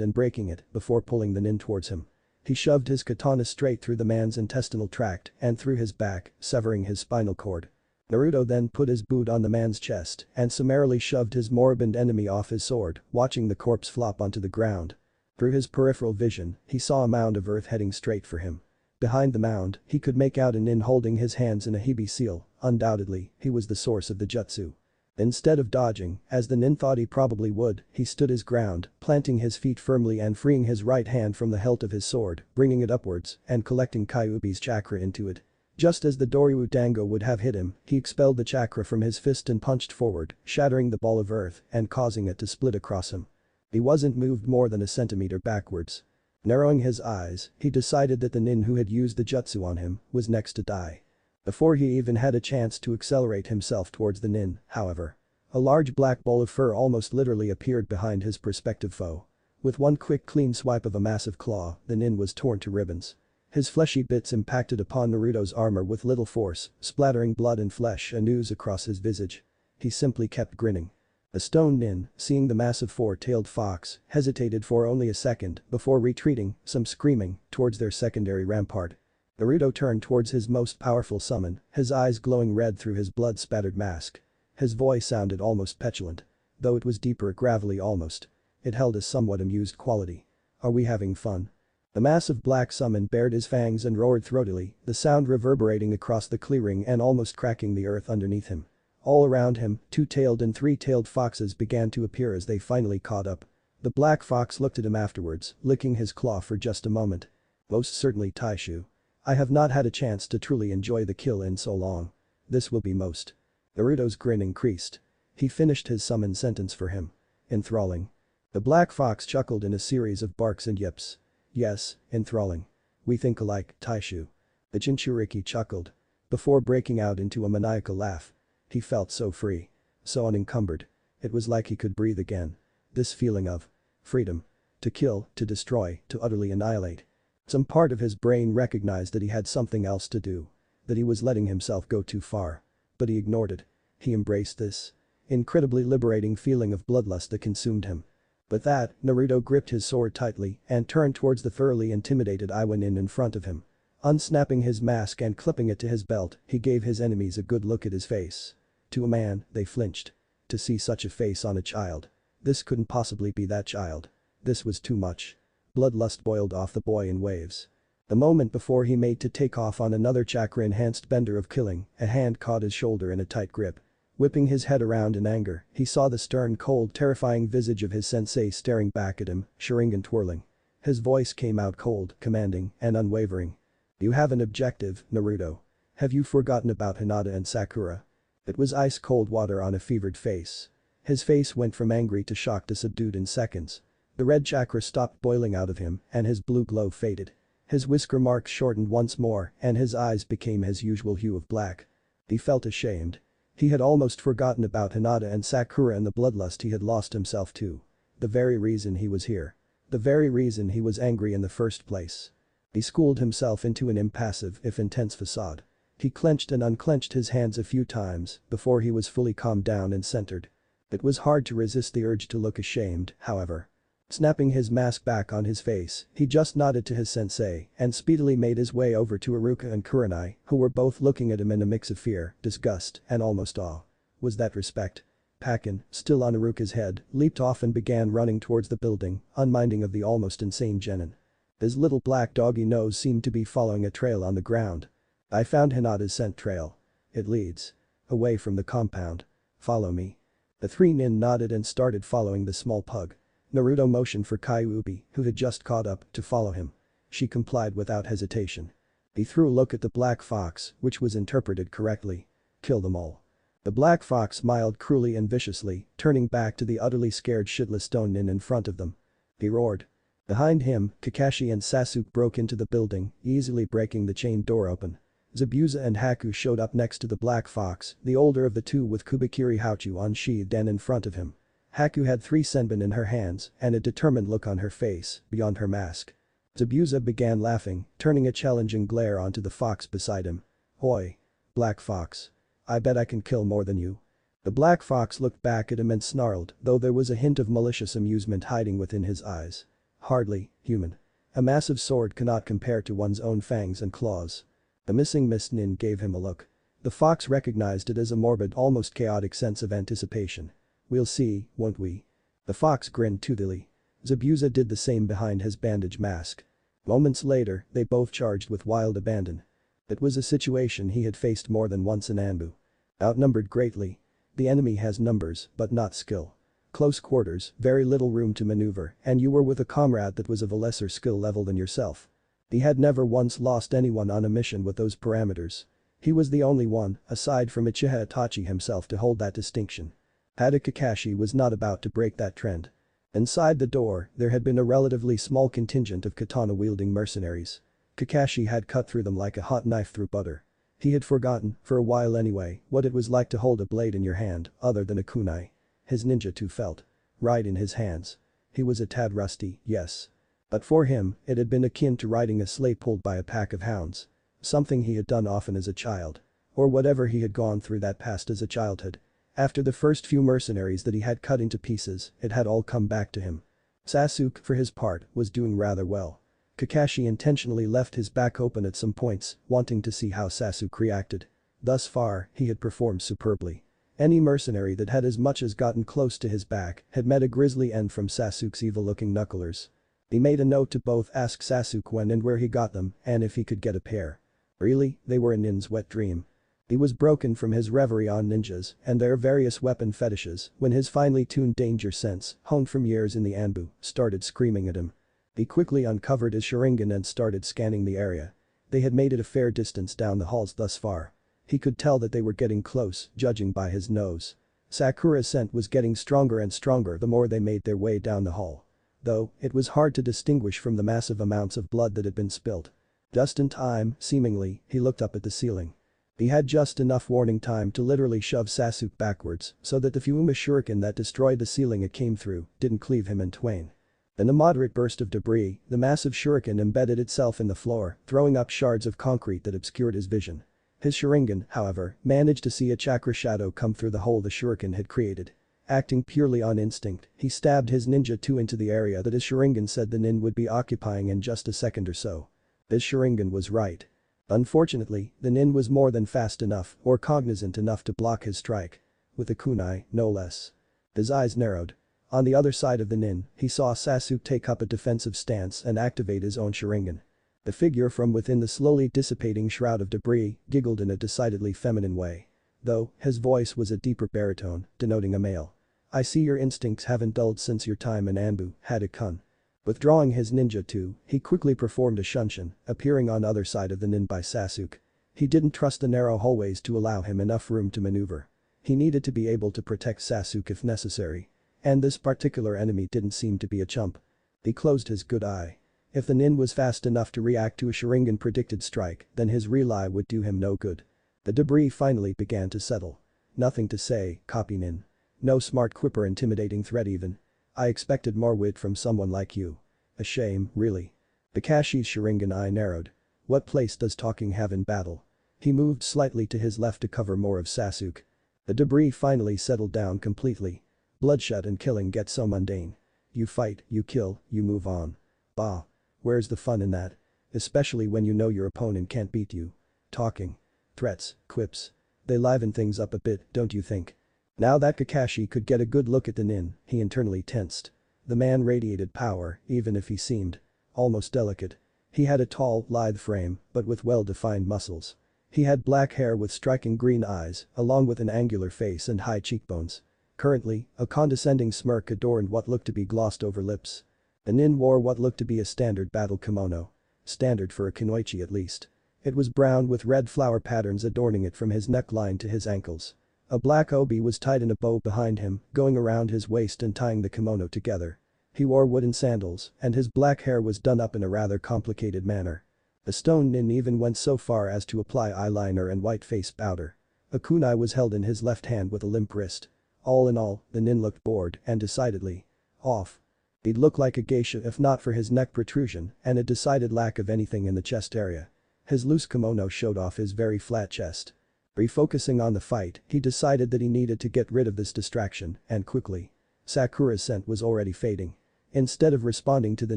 and breaking it before pulling the nin towards him. He shoved his katana straight through the man's intestinal tract and through his back, severing his spinal cord. Naruto then put his boot on the man's chest and summarily shoved his moribund enemy off his sword, watching the corpse flop onto the ground. Through his peripheral vision, he saw a mound of earth heading straight for him. Behind the mound, he could make out a nin holding his hands in a hibi seal. Undoubtedly, he was the source of the jutsu. Instead of dodging, as the nin thought he probably would, he stood his ground, planting his feet firmly and freeing his right hand from the hilt of his sword, bringing it upwards and collecting Kyuubi's chakra into it. Just as the Doryu Dango would have hit him, he expelled the chakra from his fist and punched forward, shattering the ball of earth and causing it to split across him. He wasn't moved more than a centimeter backwards. Narrowing his eyes, he decided that the nin who had used the jutsu on him was next to die. Before he even had a chance to accelerate himself towards the nin, however, a large black ball of fur almost literally appeared behind his prospective foe. With one quick clean swipe of a massive claw, the nin was torn to ribbons. His fleshy bits impacted upon Naruto's armor with little force, splattering blood and flesh and ooze across his visage. He simply kept grinning. The stone nin, seeing the massive four-tailed fox, hesitated for only a second before retreating, some screaming, towards their secondary rampart. Naruto turned towards his most powerful summon, his eyes glowing red through his blood-spattered mask. His voice sounded almost petulant. Though it was deeper gravelly almost. It held a somewhat amused quality. Are we having fun? The massive black summon bared his fangs and roared throatily, the sound reverberating across the clearing and almost cracking the earth underneath him. All around him, two-tailed and three-tailed foxes began to appear as they finally caught up. The black fox looked at him afterwards, licking his claw for just a moment. Most certainly Taishu. I have not had a chance to truly enjoy the kill in so long. This will be most. Naruto's grin increased. He finished his summon sentence for him. Enthralling. The black fox chuckled in a series of barks and yips. Yes, enthralling. We think alike, Taishu. The Jinchuriki chuckled. Before breaking out into a maniacal laugh. He felt so free. So unencumbered. It was like he could breathe again. This feeling of freedom. To kill, to destroy, to utterly annihilate. Some part of his brain recognized that he had something else to do. That he was letting himself go too far. But he ignored it. He embraced this incredibly liberating feeling of bloodlust that consumed him. With that, Naruto gripped his sword tightly and turned towards the thoroughly intimidated Iwa nin in front of him. Unsnapping his mask and clipping it to his belt, he gave his enemies a good look at his face. To a man, they flinched. To see such a face on a child. This couldn't possibly be that child. This was too much. Bloodlust boiled off the boy in waves. The moment before he made to take off on another chakra-enhanced bender of killing, a hand caught his shoulder in a tight grip. Whipping his head around in anger, he saw the stern, cold, terrifying visage of his sensei staring back at him, Sharingan twirling. His voice came out cold, commanding, and unwavering. "You have an objective, Naruto. Have you forgotten about Hinata and Sakura?" It was ice-cold water on a fevered face. His face went from angry to shocked to subdued in seconds. The red chakra stopped boiling out of him and his blue glow faded. His whisker marks shortened once more and his eyes became his usual hue of black. He felt ashamed. He had almost forgotten about Hinata and Sakura and the bloodlust he had lost himself to. The very reason he was here. The very reason he was angry in the first place. He schooled himself into an impassive if intense facade. He clenched and unclenched his hands a few times before he was fully calmed down and centered. It was hard to resist the urge to look ashamed, however. Snapping his mask back on his face, he just nodded to his sensei and speedily made his way over to Iruka and Kurenai, who were both looking at him in a mix of fear, disgust, and almost awe. Was that respect? Pakin, still on Iruka's head, leaped off and began running towards the building, unminding of the almost insane Genin. His little black doggy nose seemed to be following a trail on the ground. "I found Hinata's scent trail. It leads away from the compound. Follow me." The three nin nodded and started following the small pug. Naruto motioned for Kyuubi, who had just caught up, to follow him. She complied without hesitation. He threw a look at the black fox, which was interpreted correctly. "Kill them all." The black fox smiled cruelly and viciously, turning back to the utterly scared shitless stone nin in front of them. He roared. Behind him, Kakashi and Sasuke broke into the building, easily breaking the chain door open. Zabuza and Haku showed up next to the black fox, the older of the two with Kubikiri Hauchu unsheathed and in front of him. Haku had 3 senbon in her hands and a determined look on her face, beyond her mask. Zabuza began laughing, turning a challenging glare onto the fox beside him. "Hoi. Black fox. I bet I can kill more than you." The black fox looked back at him and snarled, though there was a hint of malicious amusement hiding within his eyes. "Hardly, human. A massive sword cannot compare to one's own fangs and claws." The missing Miss Nin gave him a look. The fox recognized it as a morbid, almost chaotic sense of anticipation. "We'll see, won't we?" The fox grinned tootily. Zabuza did the same behind his bandage mask. Moments later, they both charged with wild abandon. It was a situation he had faced more than once in Anbu. Outnumbered greatly. The enemy has numbers, but not skill. Close quarters, very little room to maneuver, and you were with a comrade that was of a lesser skill level than yourself. He had never once lost anyone on a mission with those parameters. He was the only one, aside from Uchiha Itachi himself, to hold that distinction. Kakashi was not about to break that trend. Inside the door, there had been a relatively small contingent of katana-wielding mercenaries. Kakashi had cut through them like a hot knife through butter. He had forgotten, for a while anyway, what it was like to hold a blade in your hand, other than a kunai. His ninja too felt right in his hands. He was a tad rusty, yes. But for him, it had been akin to riding a sleigh pulled by a pack of hounds. Something he had done often as a child. Or whatever he had gone through that past as a childhood. After the first few mercenaries that he had cut into pieces, it had all come back to him. Sasuke, for his part, was doing rather well. Kakashi intentionally left his back open at some points, wanting to see how Sasuke reacted. Thus far, he had performed superbly. Any mercenary that had as much as gotten close to his back had met a grisly end from Sasuke's evil-looking knucklers. He made a note to both ask Sasuke when and where he got them and if he could get a pair. Really, they were a nin's wet dream. He was broken from his reverie on ninjas and their various weapon fetishes when his finely tuned danger sense, honed from years in the Anbu, started screaming at him. He quickly uncovered his Sharingan and started scanning the area. They had made it a fair distance down the halls thus far. He could tell that they were getting close, judging by his nose. Sakura's scent was getting stronger and stronger the more they made their way down the hall. Though, it was hard to distinguish from the massive amounts of blood that had been spilled. Just in time, seemingly, he looked up at the ceiling. He had just enough warning time to literally shove Sasuke backwards so that the Fuuma shuriken that destroyed the ceiling it came through didn't cleave him in twain. In a moderate burst of debris, the massive shuriken embedded itself in the floor, throwing up shards of concrete that obscured his vision. His Sharingan, however, managed to see a chakra shadow come through the hole the shuriken had created. Acting purely on instinct, he stabbed his ninja 2 into the area that his Sharingan said the nin would be occupying in just a second or so. His Sharingan was right. Unfortunately, the nin was more than fast enough or cognizant enough to block his strike. With a kunai, no less. His eyes narrowed. On the other side of the nin, he saw Sasuke take up a defensive stance and activate his own Sharingan. The figure from within the slowly dissipating shroud of debris giggled in a decidedly feminine way. though his voice was a deeper baritone, denoting a male. "I see your instincts haven't dulled since your time in Anbu, Hadok-kun." Withdrawing his ninja-2, he quickly performed a shunshin, appearing on other side of the nin by Sasuke. He didn't trust the narrow hallways to allow him enough room to maneuver. He needed to be able to protect Sasuke if necessary. And this particular enemy didn't seem to be a chump. He closed his good eye. If the nin was fast enough to react to a Sharingan predicted strike, then his real eye would do him no good. The debris finally began to settle. Nothing to say, copy nin. No smart quip or intimidating threat even. I expected more wit from someone like you. A shame, really. Kakashi's Sharingan eye narrowed. What place does talking have in battle? He moved slightly to his left to cover more of Sasuke. The debris finally settled down completely. Bloodshed and killing get so mundane. You fight, you kill, you move on. Bah. Where's the fun in that? Especially when you know your opponent can't beat you. Talking. Threats, quips. They liven things up a bit, don't you think? Now that Kakashi could get a good look at the nin, he internally tensed. The man radiated power, even if he seemed almost delicate. He had a tall, lithe frame, but with well-defined muscles. He had black hair with striking green eyes, along with an angular face and high cheekbones. Currently, a condescending smirk adorned what looked to be glossed-over lips. The nin wore what looked to be a standard battle kimono. Standard for a kunoichi at least. It was brown with red flower patterns adorning it from his neckline to his ankles. A black obi was tied in a bow behind him, going around his waist and tying the kimono together. He wore wooden sandals, and his black hair was done up in a rather complicated manner. The stone nin even went so far as to apply eyeliner and white face powder. A kunai was held in his left hand with a limp wrist. All in all, the nin looked bored and decidedly off. He'd look like a geisha if not for his neck protrusion and a decided lack of anything in the chest area. His loose kimono showed off his very flat chest. Refocusing on the fight, he decided that he needed to get rid of this distraction, and quickly. Sakura's scent was already fading. Instead of responding to the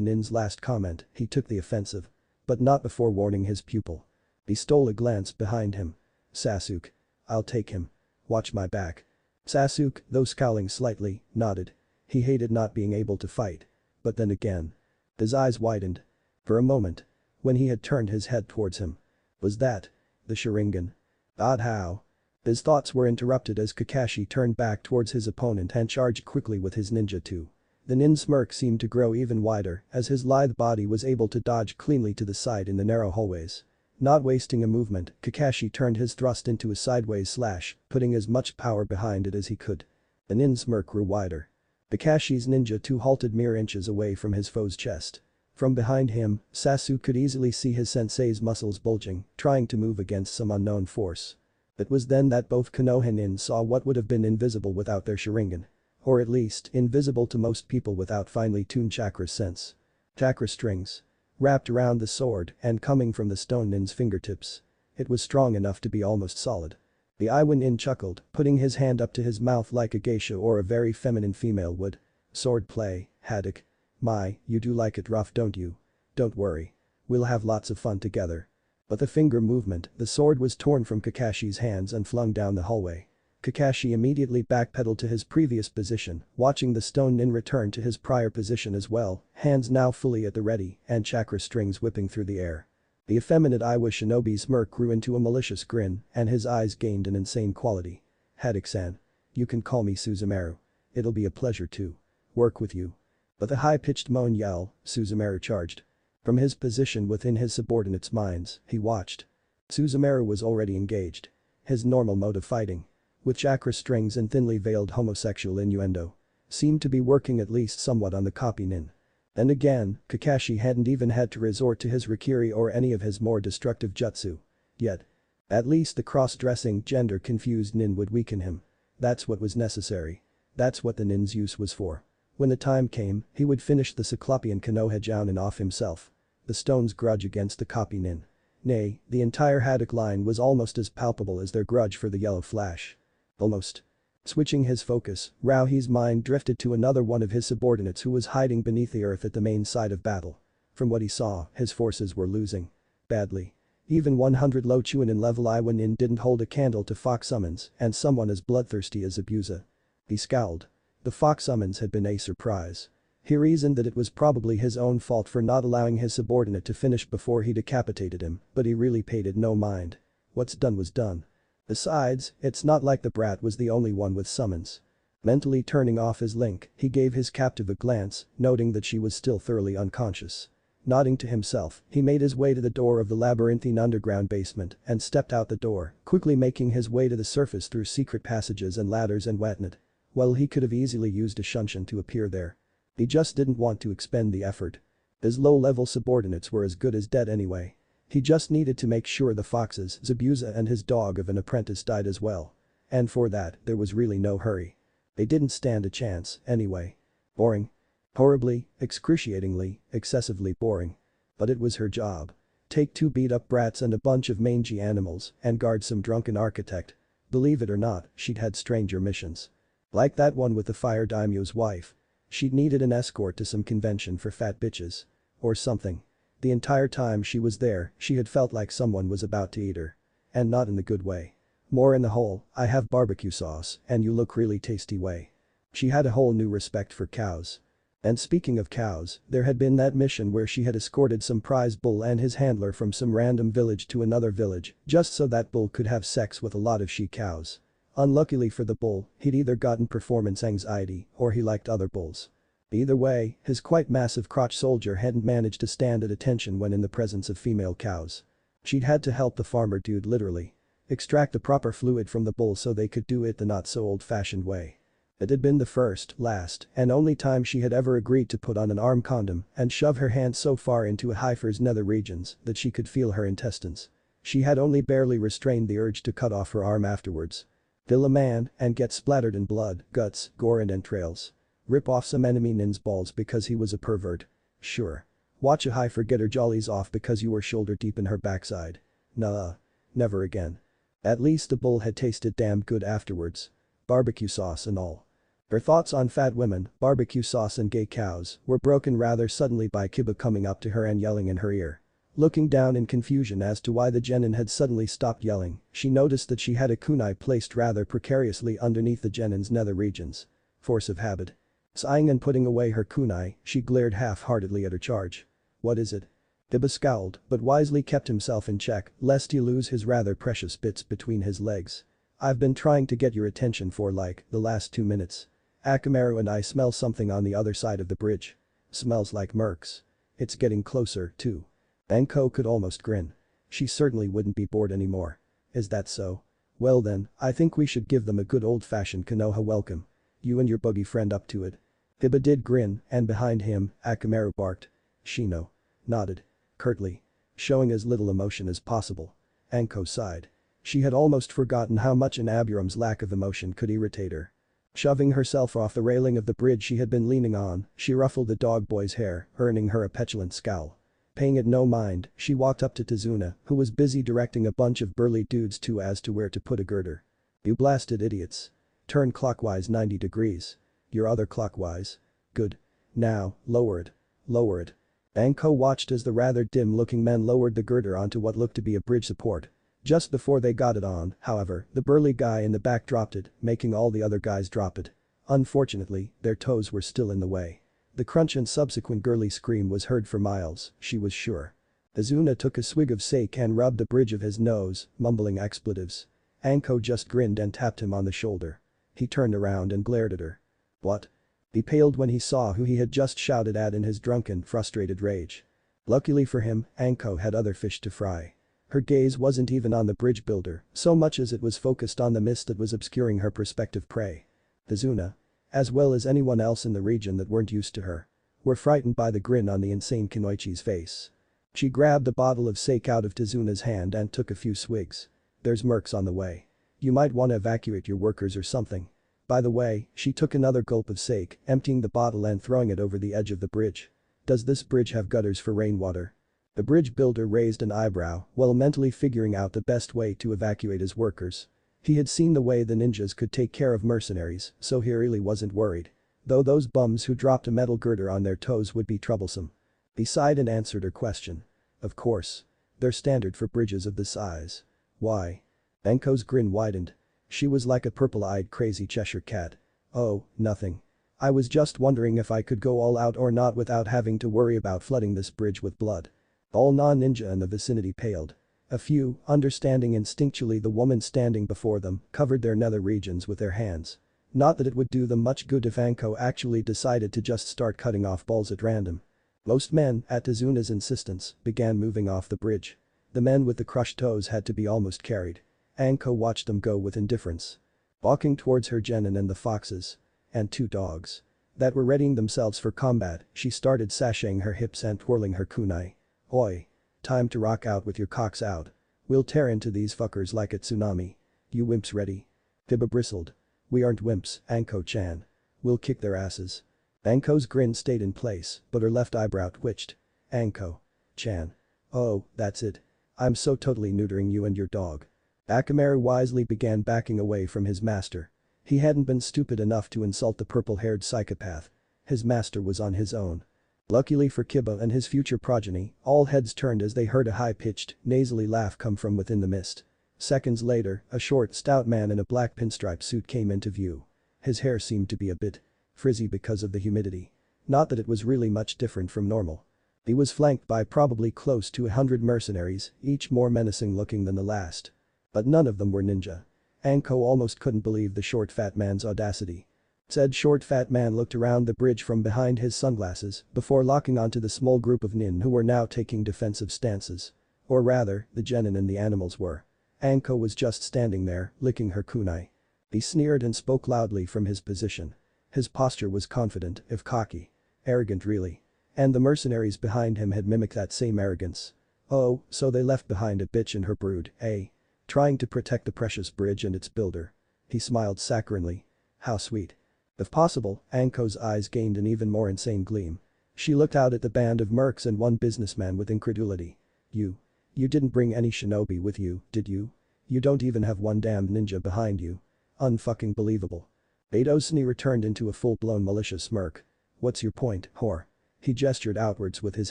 nin's last comment, he took the offensive. But not before warning his pupil. He stole a glance behind him. "Sasuke. I'll take him. Watch my back." Sasuke, though scowling slightly, nodded. He hated not being able to fight. But then again. His eyes widened. For a moment. When he had turned his head towards him. Was that the Sharingan? Odd how. His thoughts were interrupted as Kakashi turned back towards his opponent and charged quickly with his ninja-2. The nin's smirk seemed to grow even wider as his lithe body was able to dodge cleanly to the side in the narrow hallways. Not wasting a movement, Kakashi turned his thrust into a sideways slash, putting as much power behind it as he could. The nin's smirk grew wider. Kakashi's ninja-2 halted mere inches away from his foe's chest. From behind him, Sasuke could easily see his sensei's muscles bulging, trying to move against some unknown force. It was then that both Konoha nin saw what would have been invisible without their Sharingan. Or at least, invisible to most people without finely tuned chakra sense. Chakra strings. Wrapped around the sword and coming from the stone nin's fingertips. It was strong enough to be almost solid. The Iwa nin chuckled, putting his hand up to his mouth like a geisha or a very feminine female would. "Sword play, Haddock. My, you do like it rough don't you? Don't worry. We'll have lots of fun together." But the finger movement, the sword was torn from Kakashi's hands and flung down the hallway. Kakashi immediately backpedaled to his previous position, watching the stone nin return to his prior position as well, hands now fully at the ready and chakra strings whipping through the air. The effeminate Iwa shinobi's smirk grew into a malicious grin and his eyes gained an insane quality. "Haddock-san. You can call me Suzumaru. It'll be a pleasure to work with you." But the high-pitched moan yell, Suzumaru charged. From his position within his subordinates' minds, he watched. Suzumaru was already engaged. His normal mode of fighting. With chakra strings and thinly veiled homosexual innuendo. Seemed to be working at least somewhat on the copy nin. And again, Kakashi hadn't even had to resort to his Rikiri or any of his more destructive jutsu. Yet. At least the cross-dressing, gender-confused nin would weaken him. That's what was necessary. That's what the nin's use was for. When the time came, he would finish the Cyclopean Konoha Jounin off himself. The stone's grudge against the copy nin. Nay, the entire Haddock line was almost as palpable as their grudge for the Yellow Flash. Almost. Switching his focus, Rauhi's mind drifted to another one of his subordinates who was hiding beneath the earth at the main side of battle. From what he saw, his forces were losing. Badly. Even 100 low Chunin level Iwa nin didn't hold a candle to fox summons and someone as bloodthirsty as Abusa. He scowled. The fox summons had been a surprise. He reasoned that it was probably his own fault for not allowing his subordinate to finish before he decapitated him, but he really paid it no mind. What's done was done. Besides, it's not like the brat was the only one with summons. Mentally turning off his link, he gave his captive a glance, noting that she was still thoroughly unconscious. Nodding to himself, he made his way to the door of the labyrinthine underground basement and stepped out the door, quickly making his way to the surface through secret passages and ladders and whatnot. Well, he could have easily used a shunshin to appear there. He just didn't want to expend the effort. His low-level subordinates were as good as dead anyway. He just needed to make sure the foxes, Zabuza and his dog of an apprentice died as well. And for that, there was really no hurry. They didn't stand a chance, anyway. Boring. Horribly, excruciatingly, excessively boring. But it was her job. Take 2 beat-up brats and a bunch of mangy animals and guard some drunken architect. Believe it or not, she'd had stranger missions. Like that one with the fire daimyo's wife. She'd needed an escort to some convention for fat bitches. Or something. The entire time she was there, she had felt like someone was about to eat her. And not in the good way. More in the whole, I have barbecue sauce and you look really tasty way. She had a whole new respect for cows. And speaking of cows, there had been that mission where she had escorted some prize bull and his handler from some random village to another village just so that bull could have sex with a lot of she-cows. Unluckily for the bull, he'd either gotten performance anxiety or he liked other bulls. Either way, his quite massive crotch soldier hadn't managed to stand at attention when in the presence of female cows. She'd had to help the farmer dude literally extract the proper fluid from the bull so they could do it the not so old-fashioned way. It had been the first, last, and only time she had ever agreed to put on an arm condom and shove her hand so far into a heifer's nether regions that she could feel her intestines. She had only barely restrained the urge to cut off her arm afterwards. Kill a man and get splattered in blood, guts, gore and entrails. Rip off some enemy nin's balls because he was a pervert. Sure. Watch a heifer get her jollies off because you were shoulder deep in her backside. Nah. Never again. At least the bull had tasted damn good afterwards. Barbecue sauce and all. Her thoughts on fat women, barbecue sauce and gay cows were broken rather suddenly by Kiba coming up to her and yelling in her ear. Looking down in confusion as to why the genin had suddenly stopped yelling, she noticed that she had a kunai placed rather precariously underneath the genin's nether regions. Force of habit. Sighing and putting away her kunai, she glared half-heartedly at her charge. What is it? Kiba scowled, but wisely kept himself in check lest he lose his rather precious bits between his legs. I've been trying to get your attention for like the last 2 minutes. Akamaru and I smell something on the other side of the bridge. Smells like mercs. It's getting closer, too. Anko could almost grin. She certainly wouldn't be bored anymore. Is that so? Well then, I think we should give them a good old-fashioned Konoha welcome. You and your buggy friend up to it. Kiba did grin, and behind him, Akamaru barked. Shino nodded. Curtly. Showing as little emotion as possible. Anko sighed. She had almost forgotten how much an Aburam's lack of emotion could irritate her. Shoving herself off the railing of the bridge she had been leaning on, she ruffled the dog boy's hair, earning her a petulant scowl. Paying it no mind, she walked up to Tazuna, who was busy directing a bunch of burly dudes as to where to put a girder. You blasted idiots. Turn clockwise 90 degrees. Your other clockwise. Good. Now, lower it. Lower it. Anko watched as the rather dim-looking men lowered the girder onto what looked to be a bridge support. Just before they got it on, however, the burly guy in the back dropped it, making all the other guys drop it. Unfortunately, their toes were still in the way. The crunch and subsequent girly scream was heard for miles, she was sure. Azuna took a swig of sake and rubbed the bridge of his nose, mumbling expletives. Anko just grinned and tapped him on the shoulder. He turned around and glared at her. What? He paled when he saw who he had just shouted at in his drunken, frustrated rage. Luckily for him, Anko had other fish to fry. Her gaze wasn't even on the bridge builder, so much as it was focused on the mist that was obscuring her prospective prey. Tazuna, as well as anyone else in the region that weren't used to her, were frightened by the grin on the insane Kunoichi's face. She grabbed a bottle of sake out of Tazuna's hand and took a few swigs. There's mercs on the way. You might want to evacuate your workers or something. By the way, she took another gulp of sake, emptying the bottle and throwing it over the edge of the bridge. Does this bridge have gutters for rainwater? The bridge builder raised an eyebrow while mentally figuring out the best way to evacuate his workers. He had seen the way the ninjas could take care of mercenaries, so he really wasn't worried. Though those bums who dropped a metal girder on their toes would be troublesome. He sighed and answered her question. Of course. They're standard for bridges of this size. Why? Anko's grin widened. She was like a purple-eyed crazy Cheshire cat. Oh, nothing. I was just wondering if I could go all out or not without having to worry about flooding this bridge with blood. All non-ninja in the vicinity paled. A few, understanding instinctually the woman standing before them, covered their nether regions with their hands. Not that it would do them much good if Anko actually decided to just start cutting off balls at random. Most men, at Tizuna's insistence, began moving off the bridge. The men with the crushed toes had to be almost carried. Anko watched them go with indifference. Walking towards her Jenin and the foxes. And 2 dogs. That were readying themselves for combat, she started sashaying her hips and twirling her kunai. Oi. Time to rock out with your cocks out. We'll tear into these fuckers like a tsunami. You wimps ready? Tiba bristled. We aren't wimps, Anko-chan. We'll kick their asses. Anko's grin stayed in place, but her left eyebrow twitched. Anko-chan. Oh, that's it. I'm so totally neutering you and your dog. Akamaru wisely began backing away from his master. He hadn't been stupid enough to insult the purple-haired psychopath. His master was on his own. Luckily for Kiba and his future progeny, all heads turned as they heard a high-pitched, nasally laugh come from within the mist. Seconds later, a short, stout man in a black pinstripe suit came into view. His hair seemed to be a bit frizzy because of the humidity. Not that it was really much different from normal. He was flanked by probably close to 100 mercenaries, each more menacing looking than the last. But none of them were ninja. Anko almost couldn't believe the short fat man's audacity. Said short fat man looked around the bridge from behind his sunglasses before locking onto the small group of nin who were now taking defensive stances. Or rather, the genin and the animals were. Anko was just standing there, licking her kunai. He sneered and spoke loudly from his position. His posture was confident, if cocky. Arrogant really. And the mercenaries behind him had mimicked that same arrogance. Oh, so they left behind a bitch and her brood, eh? Trying to protect the precious bridge and its builder. He smiled saccharinely. How sweet. If possible, Anko's eyes gained an even more insane gleam. She looked out at the band of mercs and one businessman with incredulity. You didn't bring any shinobi with you, did you? You don't even have one damned ninja behind you. Unfucking believable. Beidosni returned into a full-blown malicious smirk. What's your point, whore? He gestured outwards with his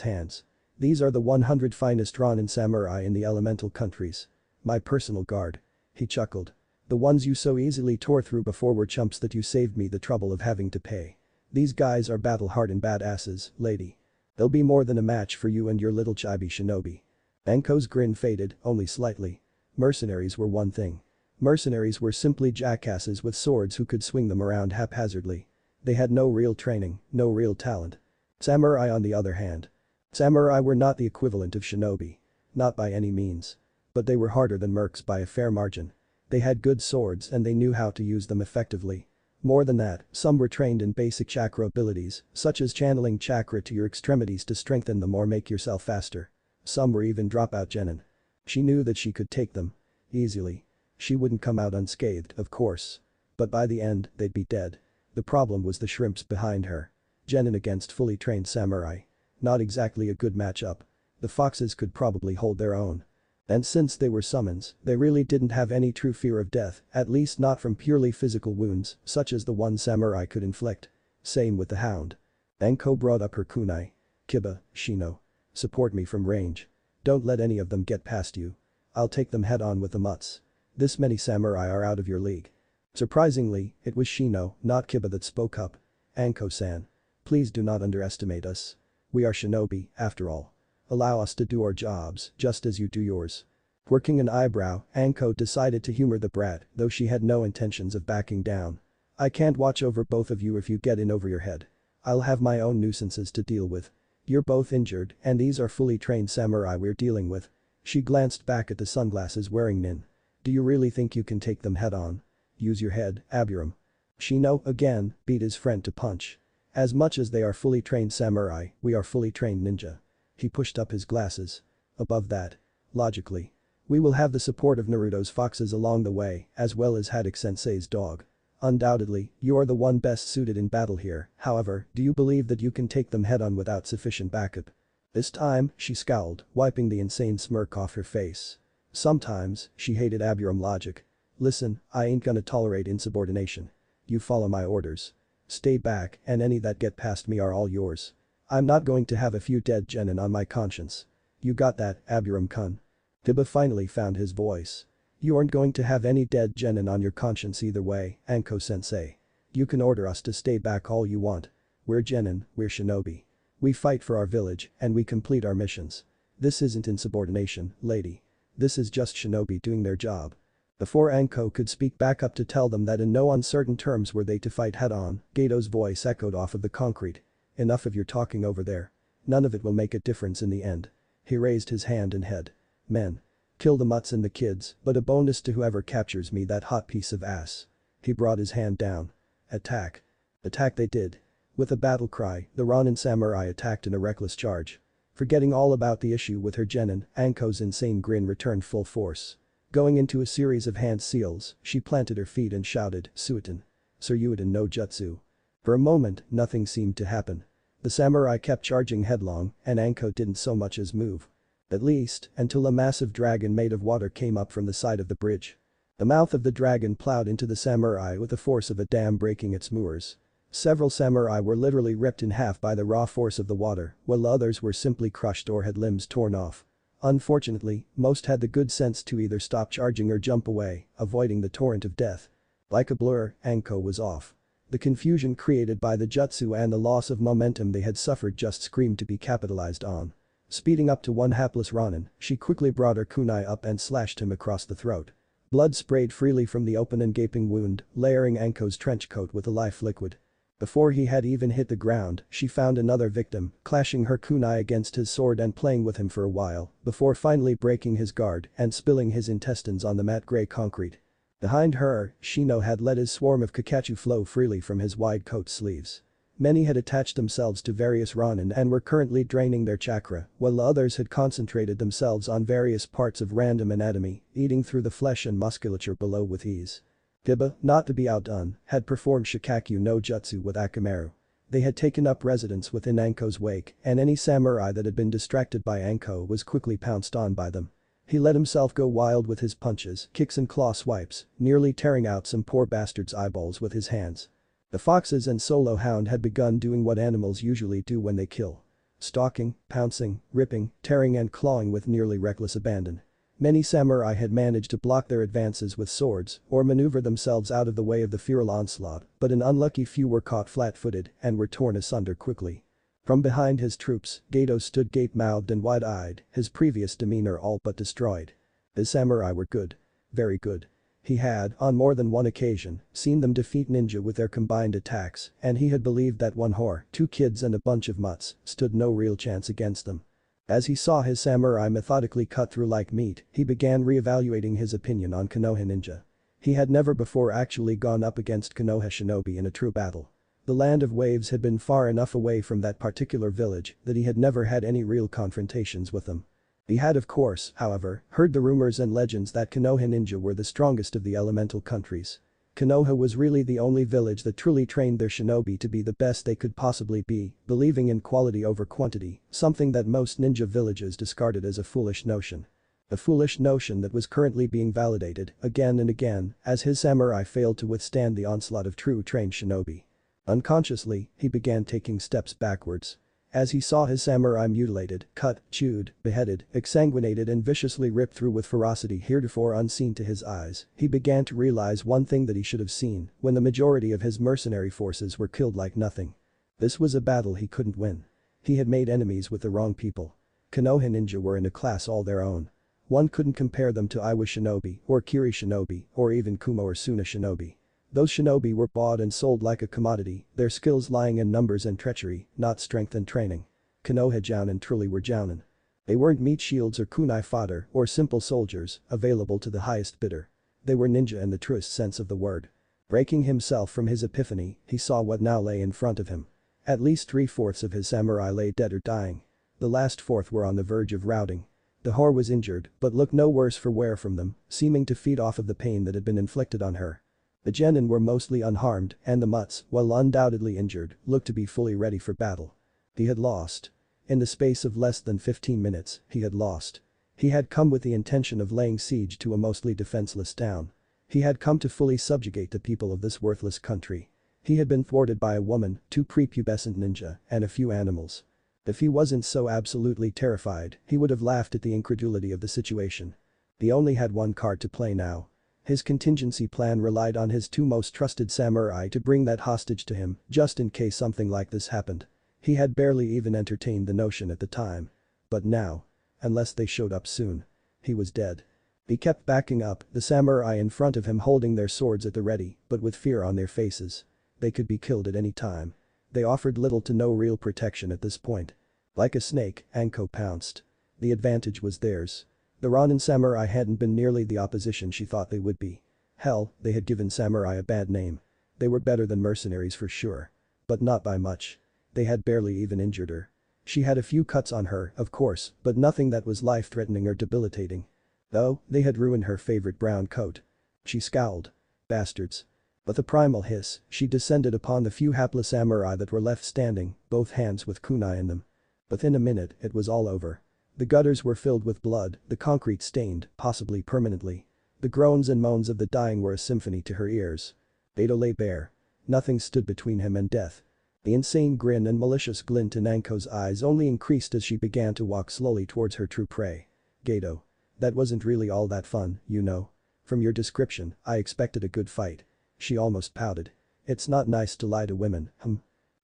hands. These are the 100 finest Ronin samurai in the elemental countries. My personal guard. He chuckled. The ones you so easily tore through before were chumps that you saved me the trouble of having to pay. These guys are battle-hardened badasses, lady. They'll be more than a match for you and your little chibi shinobi. Anko's grin faded, only slightly. Mercenaries were one thing. Mercenaries were simply jackasses with swords who could swing them around haphazardly. They had no real training, no real talent. Samurai on the other hand. Samurai were not the equivalent of shinobi. Not by any means. But they were harder than mercs by a fair margin. They had good swords and they knew how to use them effectively. More than that, some were trained in basic chakra abilities, such as channeling chakra to your extremities to strengthen them or make yourself faster. Some were even dropout genin. She knew that she could take them. Easily. She wouldn't come out unscathed, of course. But by the end, they'd be dead. The problem was the shrimps behind her. Genin against fully trained samurai. Not exactly a good matchup. The foxes could probably hold their own. And since they were summons, they really didn't have any true fear of death, at least not from purely physical wounds, such as the one samurai could inflict. Same with the hound. Anko brought up her kunai. Kiba, Shino. Support me from range. Don't let any of them get past you. I'll take them head on with the mutts. This many samurai are out of your league. Surprisingly, it was Shino, not Kiba that spoke up. Anko-san. Please do not underestimate us. We are shinobi, after all. Allow us to do our jobs, just as you do yours. Quirking an eyebrow, Anko decided to humor the brat, though she had no intentions of backing down. I can't watch over both of you if you get in over your head. I'll have my own nuisances to deal with. You're both injured, and these are fully trained samurai we're dealing with. She glanced back at the sunglasses wearing Nin. Do you really think you can take them head on? Use your head, Aburam. Shino, again, beat his friend to punch. As much as they are fully trained samurai, we are fully trained ninja. He pushed up his glasses. Above that. Logically. We will have the support of Naruto's foxes along the way, as well as Haddock-sensei's dog. Undoubtedly, you are the one best suited in battle here, however, do you believe that you can take them head on without sufficient backup? This time, she scowled, wiping the insane smirk off her face. Sometimes, she hated Aburam logic. Listen, I ain't gonna tolerate insubordination. You follow my orders. Stay back, and any that get past me are all yours. I'm not going to have a few dead genin on my conscience. You got that, Aburam-kun? Tiba finally found his voice. You aren't going to have any dead genin on your conscience either way, Anko-sensei. You can order us to stay back all you want. We're genin, we're shinobi. We fight for our village, and we complete our missions. This isn't insubordination, lady. This is just shinobi doing their job. Before Anko could speak back up to tell them that in no uncertain terms were they to fight head-on, Gato's voice echoed off of the concrete. Enough of your talking over there. None of it will make a difference in the end. He raised his hand and head. Men. Kill the mutts and the kids, but a bonus to whoever captures me that hot piece of ass. He brought his hand down. Attack. Attack they did. With a battle cry, the Ronin samurai attacked in a reckless charge. Forgetting all about the issue with her genin, Anko's insane grin returned full force. Going into a series of hand seals, she planted her feet and shouted, Suiton. Suryuiten no jutsu. For a moment, nothing seemed to happen. The samurai kept charging headlong, and Anko didn't so much as move. At least, until a massive dragon made of water came up from the side of the bridge. The mouth of the dragon plowed into the samurai with the force of a dam breaking its moors. Several samurai were literally ripped in half by the raw force of the water, while others were simply crushed or had limbs torn off. Unfortunately, most had the good sense to either stop charging or jump away, avoiding the torrent of death. Like a blur, Anko was off. The confusion created by the jutsu and the loss of momentum they had suffered just screamed to be capitalized on. Speeding up to one hapless Ronin, she quickly brought her kunai up and slashed him across the throat. Blood sprayed freely from the open and gaping wound, layering Anko's trench coat with a life liquid. Before he had even hit the ground, she found another victim, clashing her kunai against his sword and playing with him for a while, before finally breaking his guard and spilling his intestines on the matte gray concrete. Behind her, Shino had let his swarm of Kakachu flow freely from his wide coat sleeves. Many had attached themselves to various Ronin and were currently draining their chakra, while others had concentrated themselves on various parts of random anatomy, eating through the flesh and musculature below with ease. Biba, not to be outdone, had performed Shikaku no Jutsu with Akamaru. They had taken up residence within Anko's wake, and any samurai that had been distracted by Anko was quickly pounced on by them. He let himself go wild with his punches, kicks and claw swipes, nearly tearing out some poor bastard's eyeballs with his hands. The foxes and solo hound had begun doing what animals usually do when they kill. Stalking, pouncing, ripping, tearing and clawing with nearly reckless abandon. Many samurai had managed to block their advances with swords or maneuver themselves out of the way of the feral onslaught, but an unlucky few were caught flat-footed and were torn asunder quickly. From behind his troops, Gato stood gape-mouthed and wide-eyed, his previous demeanor all but destroyed. The samurai were good. Very good. He had, on more than one occasion, seen them defeat ninja with their combined attacks, and he had believed that one whore, two kids and a bunch of mutts, stood no real chance against them. As he saw his samurai methodically cut through like meat, he began re-evaluating his opinion on Konoha ninja. He had never before actually gone up against Konoha shinobi in a true battle. The land of waves had been far enough away from that particular village that he had never had any real confrontations with them. He had of course, however, heard the rumors and legends that Konoha ninja were the strongest of the elemental countries. Konoha was really the only village that truly trained their shinobi to be the best they could possibly be, believing in quality over quantity, something that most ninja villages discarded as a foolish notion. A foolish notion that was currently being validated again and again as his samurai failed to withstand the onslaught of true trained shinobi. Unconsciously, he began taking steps backwards. As he saw his samurai mutilated, cut, chewed, beheaded, exsanguinated and viciously ripped through with ferocity heretofore unseen to his eyes, he began to realize one thing that he should have seen when the majority of his mercenary forces were killed like nothing. This was a battle he couldn't win. He had made enemies with the wrong people. Konoha ninja were in a class all their own. One couldn't compare them to Iwa shinobi or Kiri shinobi or even Kumo or Suna shinobi. Those shinobi were bought and sold like a commodity, their skills lying in numbers and treachery, not strength and training. Konoha jounin truly were jounin. They weren't meat shields or kunai fodder or simple soldiers, available to the highest bidder. They were ninja in the truest sense of the word. Breaking himself from his epiphany, he saw what now lay in front of him. At least 3/4 of his samurai lay dead or dying. The last fourth were on the verge of routing. The whore was injured, but looked no worse for wear from them, seeming to feed off of the pain that had been inflicted on her. The genin were mostly unharmed, and the mutts, while undoubtedly injured, looked to be fully ready for battle. He had lost. In the space of less than 15 minutes, he had lost. He had come with the intention of laying siege to a mostly defenseless town. He had come to fully subjugate the people of this worthless country. He had been thwarted by a woman, 2 prepubescent ninja, and a few animals. If he wasn't so absolutely terrified, he would have laughed at the incredulity of the situation. He only had one card to play now. His contingency plan relied on his 2 most trusted samurai to bring that hostage to him, just in case something like this happened. He had barely even entertained the notion at the time. But now. Unless they showed up soon. He was dead. He kept backing up, the samurai in front of him holding their swords at the ready, but with fear on their faces. They could be killed at any time. They offered little to no real protection at this point. Like a snake, Anko pounced. The advantage was theirs. The Ronin samurai hadn't been nearly the opposition she thought they would be. Hell, they had given samurai a bad name. They were better than mercenaries for sure. But not by much. They had barely even injured her. She had a few cuts on her, of course, but nothing that was life-threatening or debilitating. Though, they had ruined her favorite brown coat. She scowled. Bastards. With a primal hiss, she descended upon the few hapless samurai that were left standing, both hands with kunai in them. Within a minute, it was all over. The gutters were filled with blood, the concrete stained, possibly permanently. The groans and moans of the dying were a symphony to her ears. Beto lay bare. Nothing stood between him and death. The insane grin and malicious glint in Anko's eyes only increased as she began to walk slowly towards her true prey. Gato. That wasn't really all that fun, you know. From your description, I expected a good fight. She almost pouted. It's not nice to lie to women,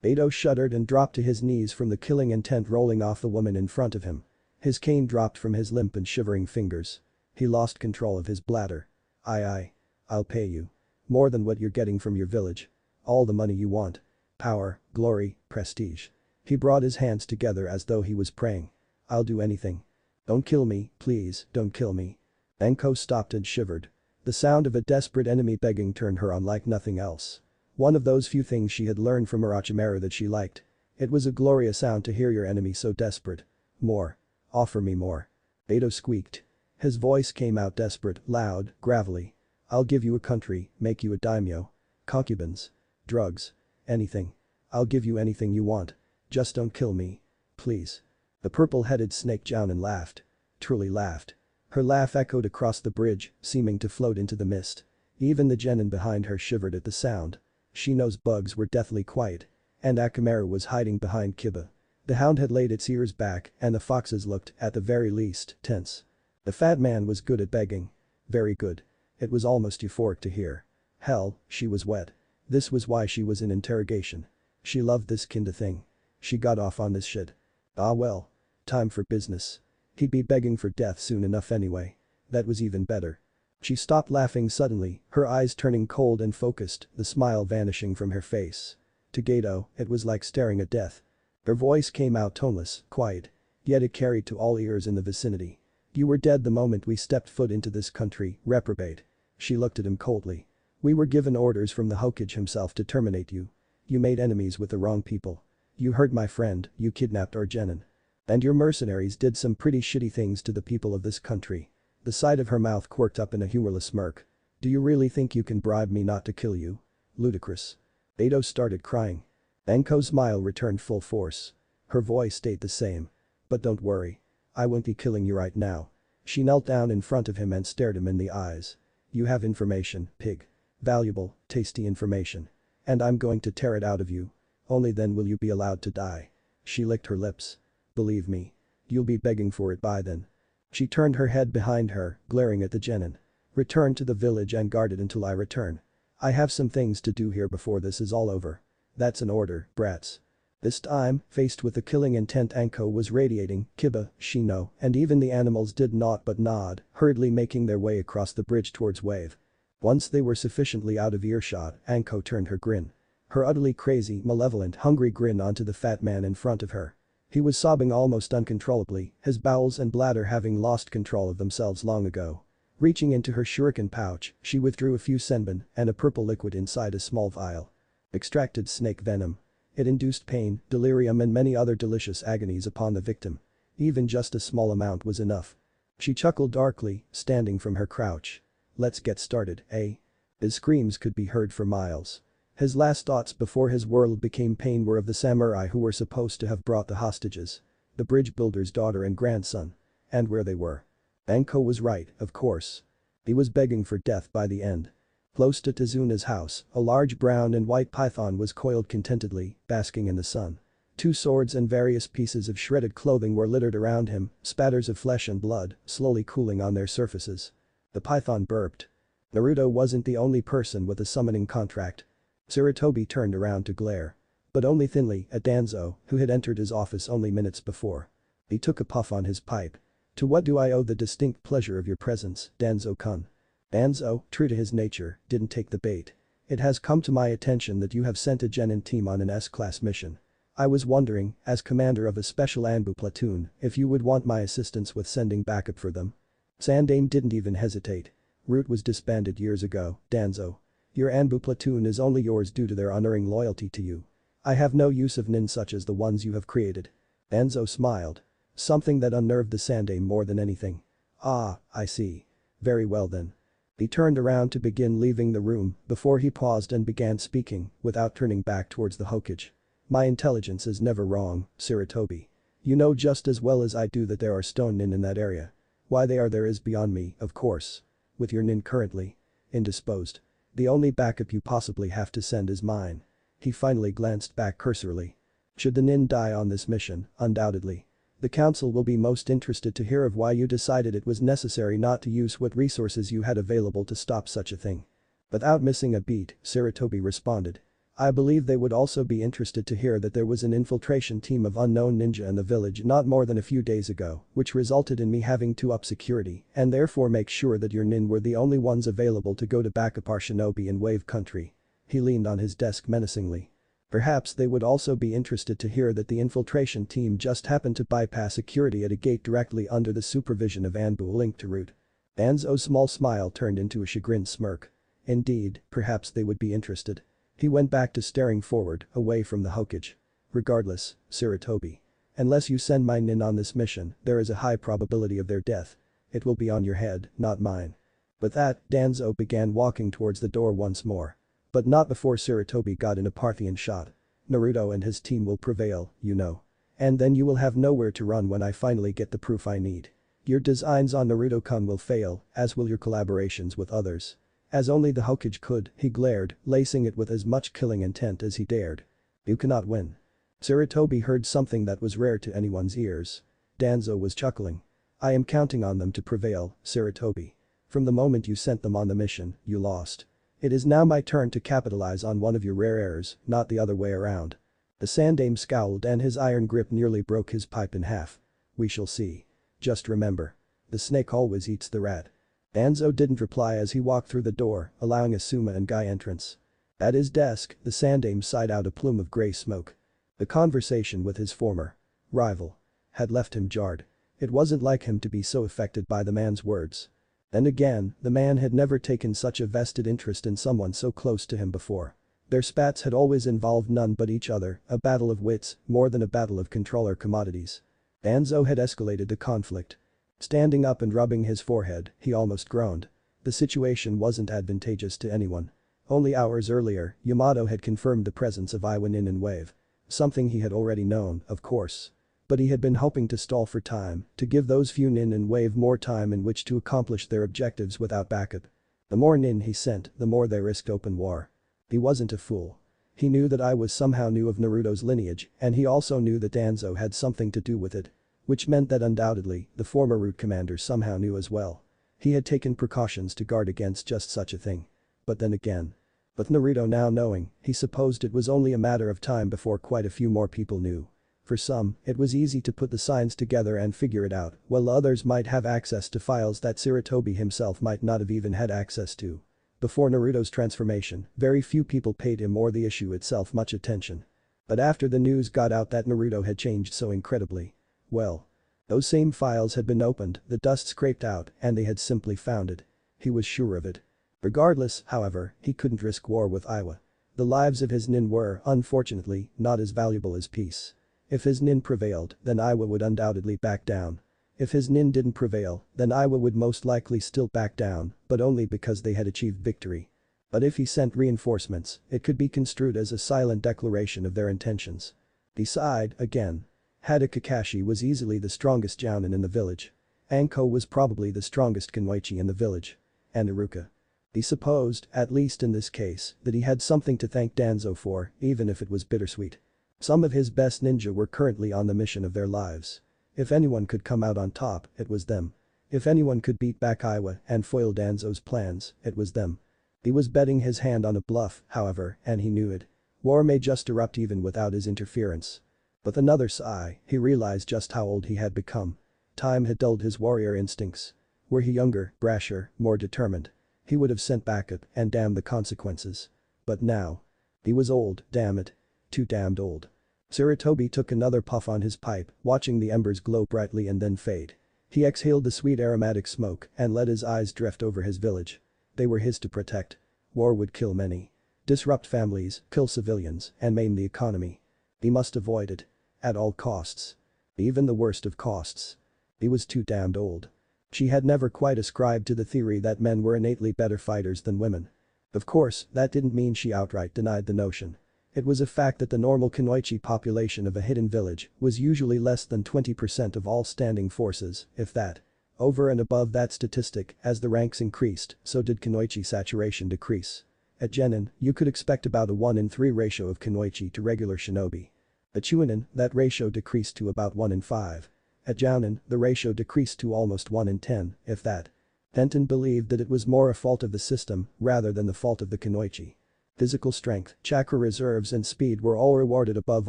Beto shuddered and dropped to his knees from the killing intent rolling off the woman in front of him. His cane dropped from his limp and shivering fingers. He lost control of his bladder. I'll pay you. More than what you're getting from your village. All the money you want. Power, glory, prestige. He brought his hands together as though he was praying. I'll do anything. Don't kill me, please, don't kill me. Anko stopped and shivered. The sound of a desperate enemy begging turned her on like nothing else. One of those few things she had learned from Orochimaru that she liked. It was a glorious sound to hear your enemy so desperate. More. Offer me more. Beto squeaked. His voice came out desperate, loud, gravelly. I'll give you a country, make you a daimyo. Concubines. Drugs. Anything. I'll give you anything you want. Just don't kill me. Please. The purple-headed snake Jounin laughed. Truly laughed. Her laugh echoed across the bridge, seeming to float into the mist. Even the genin behind her shivered at the sound. Shino's bugs were deathly quiet. And Akamaru was hiding behind Kiba. The hound had laid its ears back and the foxes looked, at the very least, tense. The fat man was good at begging. Very good. It was almost euphoric to hear. Hell, she was wet. This was why she was in interrogation. She loved this kinda thing. She got off on this shit. Ah well. Time for business. He'd be begging for death soon enough anyway. That was even better. She stopped laughing suddenly, her eyes turning cold and focused, the smile vanishing from her face. To Gato, it was like staring at death. Her voice came out toneless, quiet. Yet it carried to all ears in the vicinity. You were dead the moment we stepped foot into this country, reprobate. She looked at him coldly. We were given orders from the Hokage himself to terminate you. You made enemies with the wrong people. You hurt my friend, you kidnapped our genin. And your mercenaries did some pretty shitty things to the people of this country. The side of her mouth quirked up in a humorless smirk. Do you really think you can bribe me not to kill you? Ludicrous. Beto started crying. Anko's smile returned full force. Her voice stayed the same. But don't worry. I won't be killing you right now. She knelt down in front of him and stared him in the eyes. You have information, pig. Valuable, tasty information. And I'm going to tear it out of you. Only then will you be allowed to die. She licked her lips. Believe me. You'll be begging for it by then. She turned her head behind her, glaring at the genin. Return to the village and guard it until I return. I have some things to do here before this is all over. That's an order, brats. This time, faced with the killing intent Anko was radiating, Kiba, Shino, and even the animals did naught but nod, hurriedly making their way across the bridge towards Wave. Once they were sufficiently out of earshot, Anko turned her grin. Her utterly crazy, malevolent, hungry grin onto the fat man in front of her. He was sobbing almost uncontrollably, his bowels and bladder having lost control of themselves long ago. Reaching into her shuriken pouch, she withdrew a few senbon and a purple liquid inside a small vial. Extracted snake venom. It induced pain, delirium and many other delicious agonies upon the victim. Even just a small amount was enough. She chuckled darkly, standing from her crouch. Let's get started, eh? His screams could be heard for miles. His last thoughts before his world became pain were of the samurai who were supposed to have brought the hostages. The bridge builder's daughter and grandson. And where they were. Anko was right, of course. He was begging for death by the end. Close to Tezuna's house, a large brown and white python was coiled contentedly, basking in the sun. 2 swords and various pieces of shredded clothing were littered around him, spatters of flesh and blood, slowly cooling on their surfaces. The python burped. Naruto wasn't the only person with a summoning contract. Sarutobi turned around to glare. But only thinly at Danzo, who had entered his office only minutes before. He took a puff on his pipe. To what do I owe the distinct pleasure of your presence, Danzo-kun? Danzo, true to his nature, didn't take the bait. It has come to my attention that you have sent a genin team on an S-class mission. I was wondering, as commander of a special Anbu platoon, if you would want my assistance with sending backup for them. Sandane didn't even hesitate. Root was disbanded years ago, Danzo. Your Anbu platoon is only yours due to their unerring loyalty to you. I have no use of nin such as the ones you have created. Danzo smiled. Something that unnerved the Sandane more than anything. Ah, I see. Very well then. He turned around to begin leaving the room before he paused and began speaking without turning back towards the Hokage. My intelligence is never wrong, Sarutobi. You know just as well as I do that there are stone nin in that area. Why they are there is beyond me, of course. With your nin currently indisposed. The only backup you possibly have to send is mine. He finally glanced back cursorily. Should the nin die on this mission, undoubtedly. The council will be most interested to hear of why you decided it was necessary not to use what resources you had available to stop such a thing. Without missing a beat, Sarutobi responded. I believe they would also be interested to hear that there was an infiltration team of unknown ninja in the village not more than a few days ago, which resulted in me having to up security and therefore make sure that your nin were the only ones available to go to backup our shinobi in Wave Country. He leaned on his desk menacingly. Perhaps they would also be interested to hear that the infiltration team just happened to bypass security at a gate directly under the supervision of Anbu linked to Root. Danzo's small smile turned into a chagrined smirk. Indeed, perhaps they would be interested. He went back to staring forward, away from the Hokage. Regardless, Sarutobi. Unless you send my nin on this mission, there is a high probability of their death. It will be on your head, not mine. With that, Danzo began walking towards the door once more. But not before Sarutobi got in a Parthian shot. Naruto and his team will prevail, you know. And then you will have nowhere to run when I finally get the proof I need. Your designs on Naruto-kun will fail, as will your collaborations with others. As only the Hokage could, he glared, lacing it with as much killing intent as he dared. You cannot win. Sarutobi heard something that was rare to anyone's ears. Danzo was chuckling. I am counting on them to prevail, Sarutobi. From the moment you sent them on the mission, you lost. It is now my turn to capitalize on one of your rare errors, not the other way around. The Sandame scowled and his iron grip nearly broke his pipe in half. We shall see. Just remember. The snake always eats the rat. Danzo didn't reply as he walked through the door, allowing Asuma and Guy entrance. At his desk, the Sandame sighed out a plume of grey smoke. The conversation with his former rival had left him jarred. It wasn't like him to be so affected by the man's words. Then again, the man had never taken such a vested interest in someone so close to him before. Their spats had always involved none but each other, a battle of wits, more than a battle of controller commodities. Danzo had escalated the conflict. Standing up and rubbing his forehead, he almost groaned. The situation wasn't advantageous to anyone. Only hours earlier, Yamato had confirmed the presence of Iwa Nin in Wave. Something he had already known, of course. But he had been hoping to stall for time, to give those few nin and Wave more time in which to accomplish their objectives without backup. The more nin he sent, the more they risked open war. He wasn't a fool. He knew that Iwa somehow knew of Naruto's lineage, and he also knew that Danzo had something to do with it. Which meant that undoubtedly, the former Root commander somehow knew as well. He had taken precautions to guard against just such a thing. But then again. With Naruto now knowing, he supposed it was only a matter of time before quite a few more people knew. For some, it was easy to put the signs together and figure it out, while others might have access to files that Sarutobi himself might not have even had access to. Before Naruto's transformation, very few people paid him or the issue itself much attention. But after the news got out that Naruto had changed so incredibly, well. Those same files had been opened, the dust scraped out, and they had simply found it. He was sure of it. Regardless, however, he couldn't risk war with Iwa. The lives of his nin were, unfortunately, not as valuable as peace. If his nin prevailed, then Iwa would undoubtedly back down. If his nin didn't prevail, then Iwa would most likely still back down, but only because they had achieved victory. But if he sent reinforcements, it could be construed as a silent declaration of their intentions. Decide, again. Hada Kakashi was easily the strongest jounin in the village. Anko was probably the strongest Kenwaichi in the village. And Iruka. He supposed, at least in this case, that he had something to thank Danzo for, even if it was bittersweet. Some of his best ninja were currently on the mission of their lives. If anyone could come out on top, it was them. If anyone could beat back Iwa and foil Danzo's plans, it was them. He was betting his hand on a bluff, however, and he knew it. War may just erupt even without his interference. With another sigh, he realized just how old he had become. Time had dulled his warrior instincts. Were he younger, brasher, more determined, he would have sent back it and damn the consequences. But now. He was old, damn it. Too damned old. Sarutobi took another puff on his pipe, watching the embers glow brightly and then fade. He exhaled the sweet aromatic smoke and let his eyes drift over his village. They were his to protect. War would kill many. Disrupt families, kill civilians, and maim the economy. He must avoid it. At all costs. Even the worst of costs. He was too damned old. She had never quite ascribed to the theory that men were innately better fighters than women. Of course, that didn't mean she outright denied the notion. It was a fact that the normal Kunoichi population of a hidden village was usually less than 20% of all standing forces, if that. Over and above that statistic, as the ranks increased, so did Kunoichi saturation decrease. At Genin, you could expect about a 1 in 3 ratio of Kunoichi to regular shinobi. At Chunin, that ratio decreased to about 1 in 5. At Jounin, the ratio decreased to almost 1 in 10, if that. Tenten believed that it was more a fault of the system rather than the fault of the Kunoichi. Physical strength, chakra reserves and speed were all rewarded above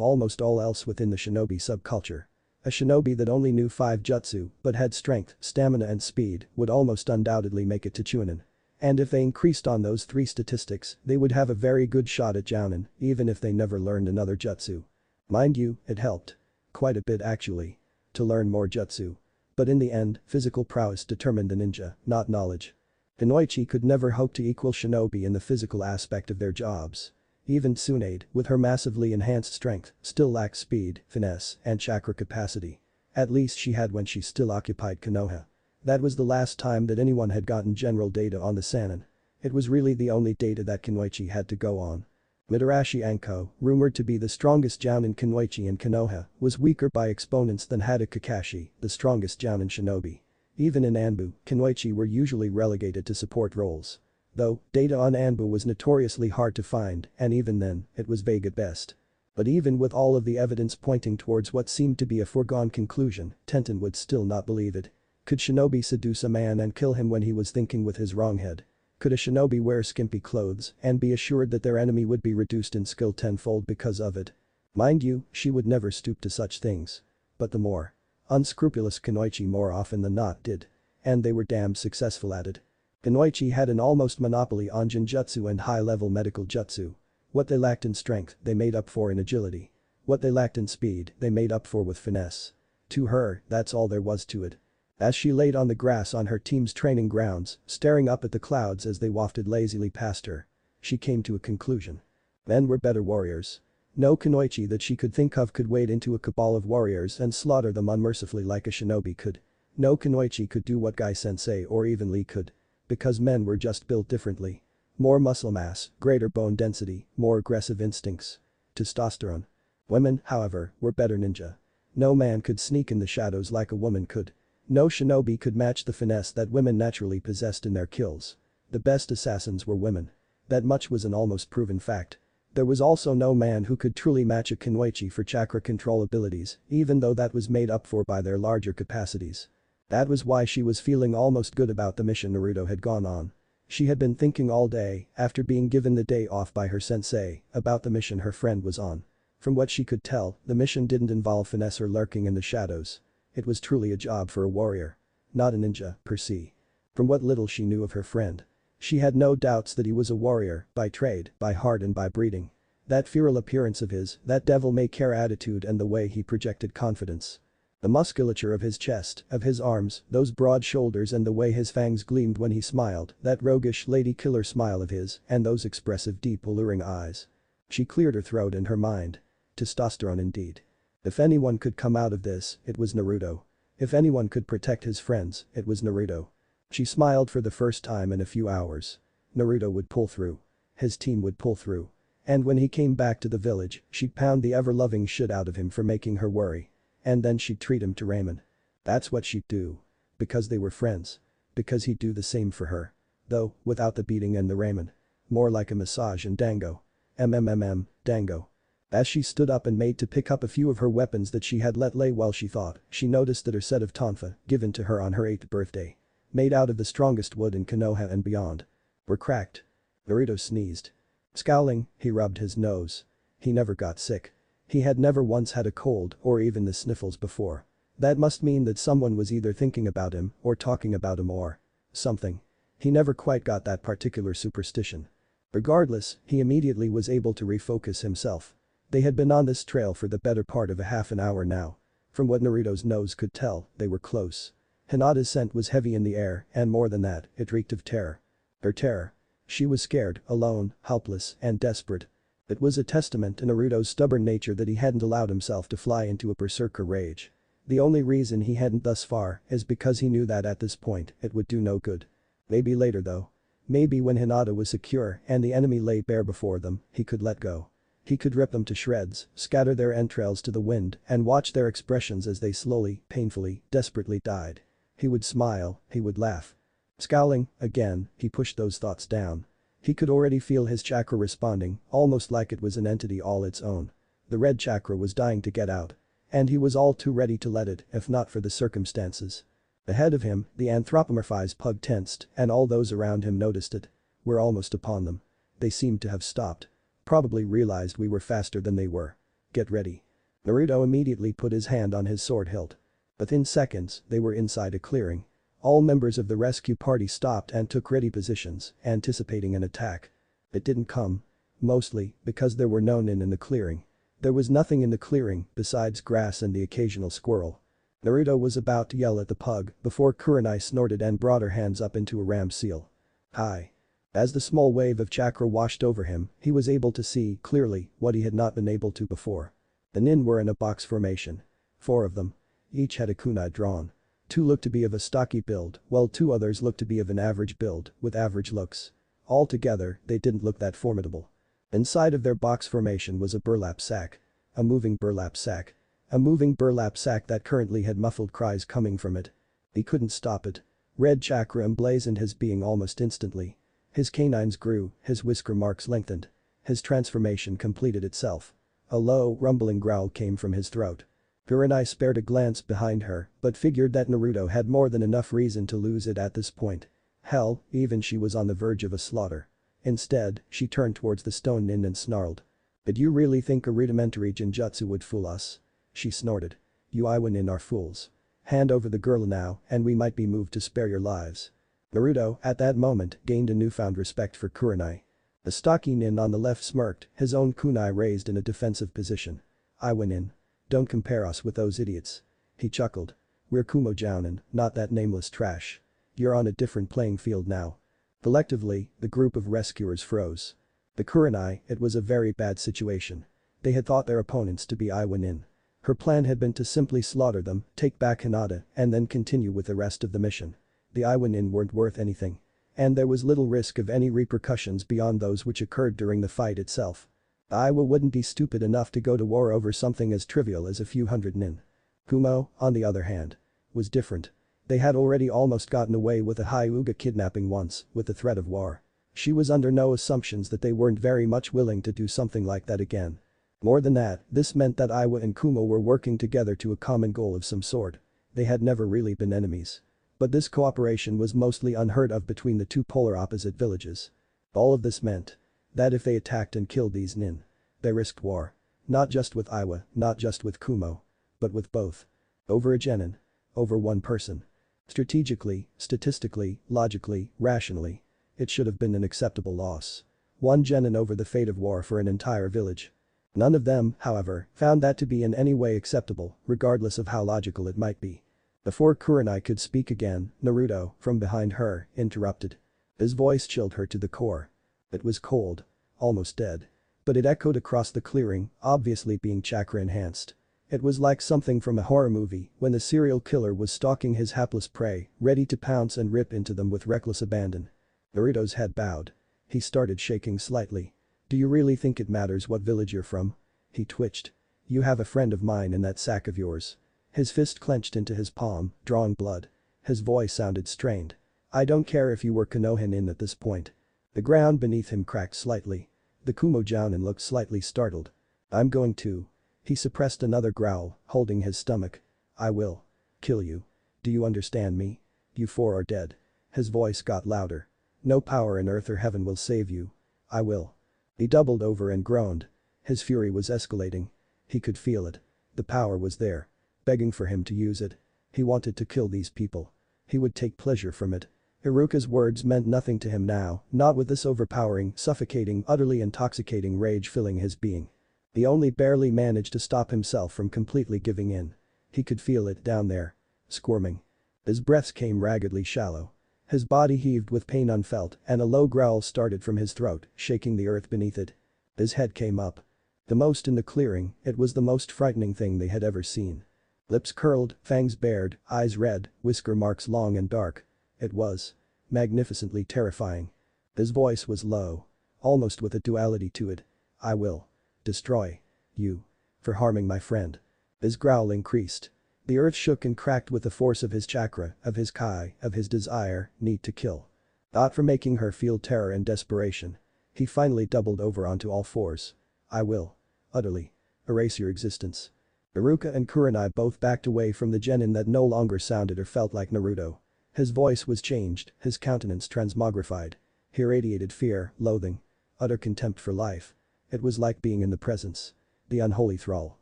almost all else within the shinobi subculture. A shinobi that only knew 5 jutsu but had strength, stamina and speed would almost undoubtedly make it to Chunin. And if they increased on those 3 statistics, they would have a very good shot at Jounin, even if they never learned another jutsu. Mind you, it helped. Quite a bit actually. To learn more jutsu. But in the end, physical prowess determined the ninja, not knowledge. Kunoichi could never hope to equal shinobi in the physical aspect of their jobs. Even Tsunade, with her massively enhanced strength, still lacked speed, finesse, and chakra capacity. At least she had when she still occupied Konoha. That was the last time that anyone had gotten general data on the Sannin. It was really the only data that Kunoichi had to go on. Mitarashi Anko, rumored to be the strongest Jounin Kunoichi in Konoha, was weaker by exponents than Hada Kakashi, the strongest Jounin shinobi. Even in Anbu, Kunoichi were usually relegated to support roles. Though, data on Anbu was notoriously hard to find, and even then, it was vague at best. But even with all of the evidence pointing towards what seemed to be a foregone conclusion, Tenten would still not believe it. Could shinobi seduce a man and kill him when he was thinking with his wrong head? Could a shinobi wear skimpy clothes and be assured that their enemy would be reduced in skill tenfold because of it? Mind you, she would never stoop to such things. But the more unscrupulous Kunoichi more often than not did. And they were damned successful at it. Kunoichi had an almost monopoly on genjutsu and high-level medical jutsu. What they lacked in strength, they made up for in agility. What they lacked in speed, they made up for with finesse. To her, that's all there was to it. As she laid on the grass on her team's training grounds, staring up at the clouds as they wafted lazily past her, she came to a conclusion. Men were better warriors. No Kunoichi that she could think of could wade into a cabal of warriors and slaughter them unmercifully like a shinobi could. No Kunoichi could do what Gai-sensei or even Lee could. Because men were just built differently. More muscle mass, greater bone density, more aggressive instincts. Testosterone. Women, however, were better ninja. No man could sneak in the shadows like a woman could. No shinobi could match the finesse that women naturally possessed in their kills. The best assassins were women. That much was an almost proven fact. There was also no man who could truly match a Kunoichi for chakra control abilities, even though that was made up for by their larger capacities. That was why she was feeling almost good about the mission Naruto had gone on. She had been thinking all day, after being given the day off by her sensei, about the mission her friend was on. From what she could tell, the mission didn't involve finesse or lurking in the shadows. It was truly a job for a warrior. Not a ninja, per se. From what little she knew of her friend. She had no doubts that he was a warrior, by trade, by heart and by breeding. That feral appearance of his, that devil-may-care attitude and the way he projected confidence. The musculature of his chest, of his arms, those broad shoulders and the way his fangs gleamed when he smiled, that roguish lady-killer smile of his, and those expressive deep alluring eyes. She cleared her throat in her mind. Testosterone indeed. If anyone could come out of this, it was Naruto. If anyone could protect his friends, it was Naruto. She smiled for the first time in a few hours. Naruto would pull through. His team would pull through. And when he came back to the village, she'd pound the ever-loving shit out of him for making her worry. And then she'd treat him to ramen. That's what she'd do. Because they were friends. Because he'd do the same for her. Though, without the beating and the ramen. More like a massage and dango. Dango. As she stood up and made to pick up a few of her weapons that she had let lay while she thought, she noticed that her set of tonfa, given to her on her 8th birthday, made out of the strongest wood in Konoha and beyond, were cracked. Naruto sneezed. Scowling, he rubbed his nose. He never got sick. He had never once had a cold or even the sniffles before. That must mean that someone was either thinking about him or talking about him or something. He never quite got that particular superstition. Regardless, he immediately was able to refocus himself. They had been on this trail for the better part of a half an hour now. From what Naruto's nose could tell, they were close. Hinata's scent was heavy in the air and more than that, it reeked of terror. Her terror. She was scared, alone, helpless, and desperate. It was a testament to Naruto's stubborn nature that he hadn't allowed himself to fly into a berserker rage. The only reason he hadn't thus far is because he knew that at this point, it would do no good. Maybe later though. Maybe when Hinata was secure and the enemy lay bare before them, he could let go. He could rip them to shreds, scatter their entrails to the wind, and watch their expressions as they slowly, painfully, desperately died. He would smile, he would laugh. Scowling, again, he pushed those thoughts down. He could already feel his chakra responding, almost like it was an entity all its own. The red chakra was dying to get out. And he was all too ready to let it, if not for the circumstances. Ahead of him, the anthropomorphized pug tensed, and all those around him noticed it. We're almost upon them. They seemed to have stopped. Probably realized we were faster than they were. Get ready. Naruto immediately put his hand on his sword hilt. Within seconds, they were inside a clearing. All members of the rescue party stopped and took ready positions, anticipating an attack. It didn't come. Mostly, because there were no nin in the clearing. There was nothing in the clearing besides grass and the occasional squirrel. Naruto was about to yell at the pug before Kurenai snorted and brought her hands up into a ram seal. Hi. As the small wave of chakra washed over him, he was able to see clearly what he had not been able to before. The nin were in a box formation. 4 of them. Each had a kunai drawn. 2 looked to be of a stocky build, while 2 others looked to be of an average build, with average looks. Altogether, they didn't look that formidable. Inside of their box formation was a burlap sack. A moving burlap sack. A moving burlap sack that currently had muffled cries coming from it. He couldn't stop it. Red chakra emblazoned his being almost instantly. His canines grew, his whisker marks lengthened. His transformation completed itself. A low, rumbling growl came from his throat. Kurenai spared a glance behind her, but figured that Naruto had more than enough reason to lose it at this point. Hell, even she was on the verge of a slaughter. Instead, she turned towards the stone nin and snarled. Did you really think a rudimentary genjutsu would fool us? She snorted. You Iwa nin are fools. Hand over the girl now and we might be moved to spare your lives. Naruto, at that moment, gained a newfound respect for Kurenai. The stocky nin on the left smirked, his own kunai raised in a defensive position. Iwa nin. Don't compare us with those idiots. He chuckled. We're Kumo Jounin, not that nameless trash. You're on a different playing field now. Collectively, the group of rescuers froze. The Kurenai, it was a very bad situation. They had thought their opponents to be Iwa nin. Her plan had been to simply slaughter them, take back Hinata, and then continue with the rest of the mission. The Iwa nin weren't worth anything. And there was little risk of any repercussions beyond those which occurred during the fight itself. Iwa wouldn't be stupid enough to go to war over something as trivial as a few hundred nin. Kumo, on the other hand, was different. They had already almost gotten away with a Hyuga kidnapping once, with the threat of war. She was under no assumptions that they weren't very much willing to do something like that again. More than that, this meant that Iwa and Kumo were working together to a common goal of some sort. They had never really been enemies. But this cooperation was mostly unheard of between the two polar opposite villages. All of this meant that if they attacked and killed these nin, they risked war. Not just with Iwa, not just with Kumo. But with both. Over a genin. Over one person. Strategically, statistically, logically, rationally. It should have been an acceptable loss. One genin over the fate of war for an entire village. None of them, however, found that to be in any way acceptable, regardless of how logical it might be. Before Kurenai could speak again, Naruto, from behind her, interrupted. His voice chilled her to the core. It was cold. Almost dead. But it echoed across the clearing, obviously being chakra enhanced. It was like something from a horror movie when the serial killer was stalking his hapless prey, ready to pounce and rip into them with reckless abandon. Naruto's head bowed. He started shaking slightly. Do you really think it matters what village you're from? He twitched. You have a friend of mine in that sack of yours. His fist clenched into his palm, drawing blood. His voice sounded strained. I don't care if you were Konoha nin at this point. The ground beneath him cracked slightly. The Kumo Jounin looked slightly startled. I'm going to. He suppressed another growl, holding his stomach. I will. Kill you. Do you understand me? You 4 are dead. His voice got louder. No power in earth or heaven will save you. I will. He doubled over and groaned. His fury was escalating. He could feel it. The power was there. begging for him to use it. He wanted to kill these people. He would take pleasure from it. Iruka's words meant nothing to him now, not with this overpowering, suffocating, utterly intoxicating rage filling his being. He only barely managed to stop himself from completely giving in. He could feel it down there. Squirming. His breaths came raggedly shallow. His body heaved with pain unfelt and a low growl started from his throat, shaking the earth beneath it. His head came up. The most in the clearing, it was the most frightening thing they had ever seen. Lips curled, fangs bared, eyes red, whisker marks long and dark. It was magnificently terrifying. His voice was low. Almost with a duality to it. I will destroy you for harming my friend. His growl increased. The earth shook and cracked with the force of his chakra, of his kai, of his desire, need to kill. Not for making her feel terror and desperation. He finally doubled over onto all fours. I will utterly erase your existence. Iruka and Kurenai both backed away from the genin that no longer sounded or felt like Naruto. His voice was changed, his countenance transmogrified. He radiated fear, loathing, utter contempt for life. It was like being in the presence. The unholy thrall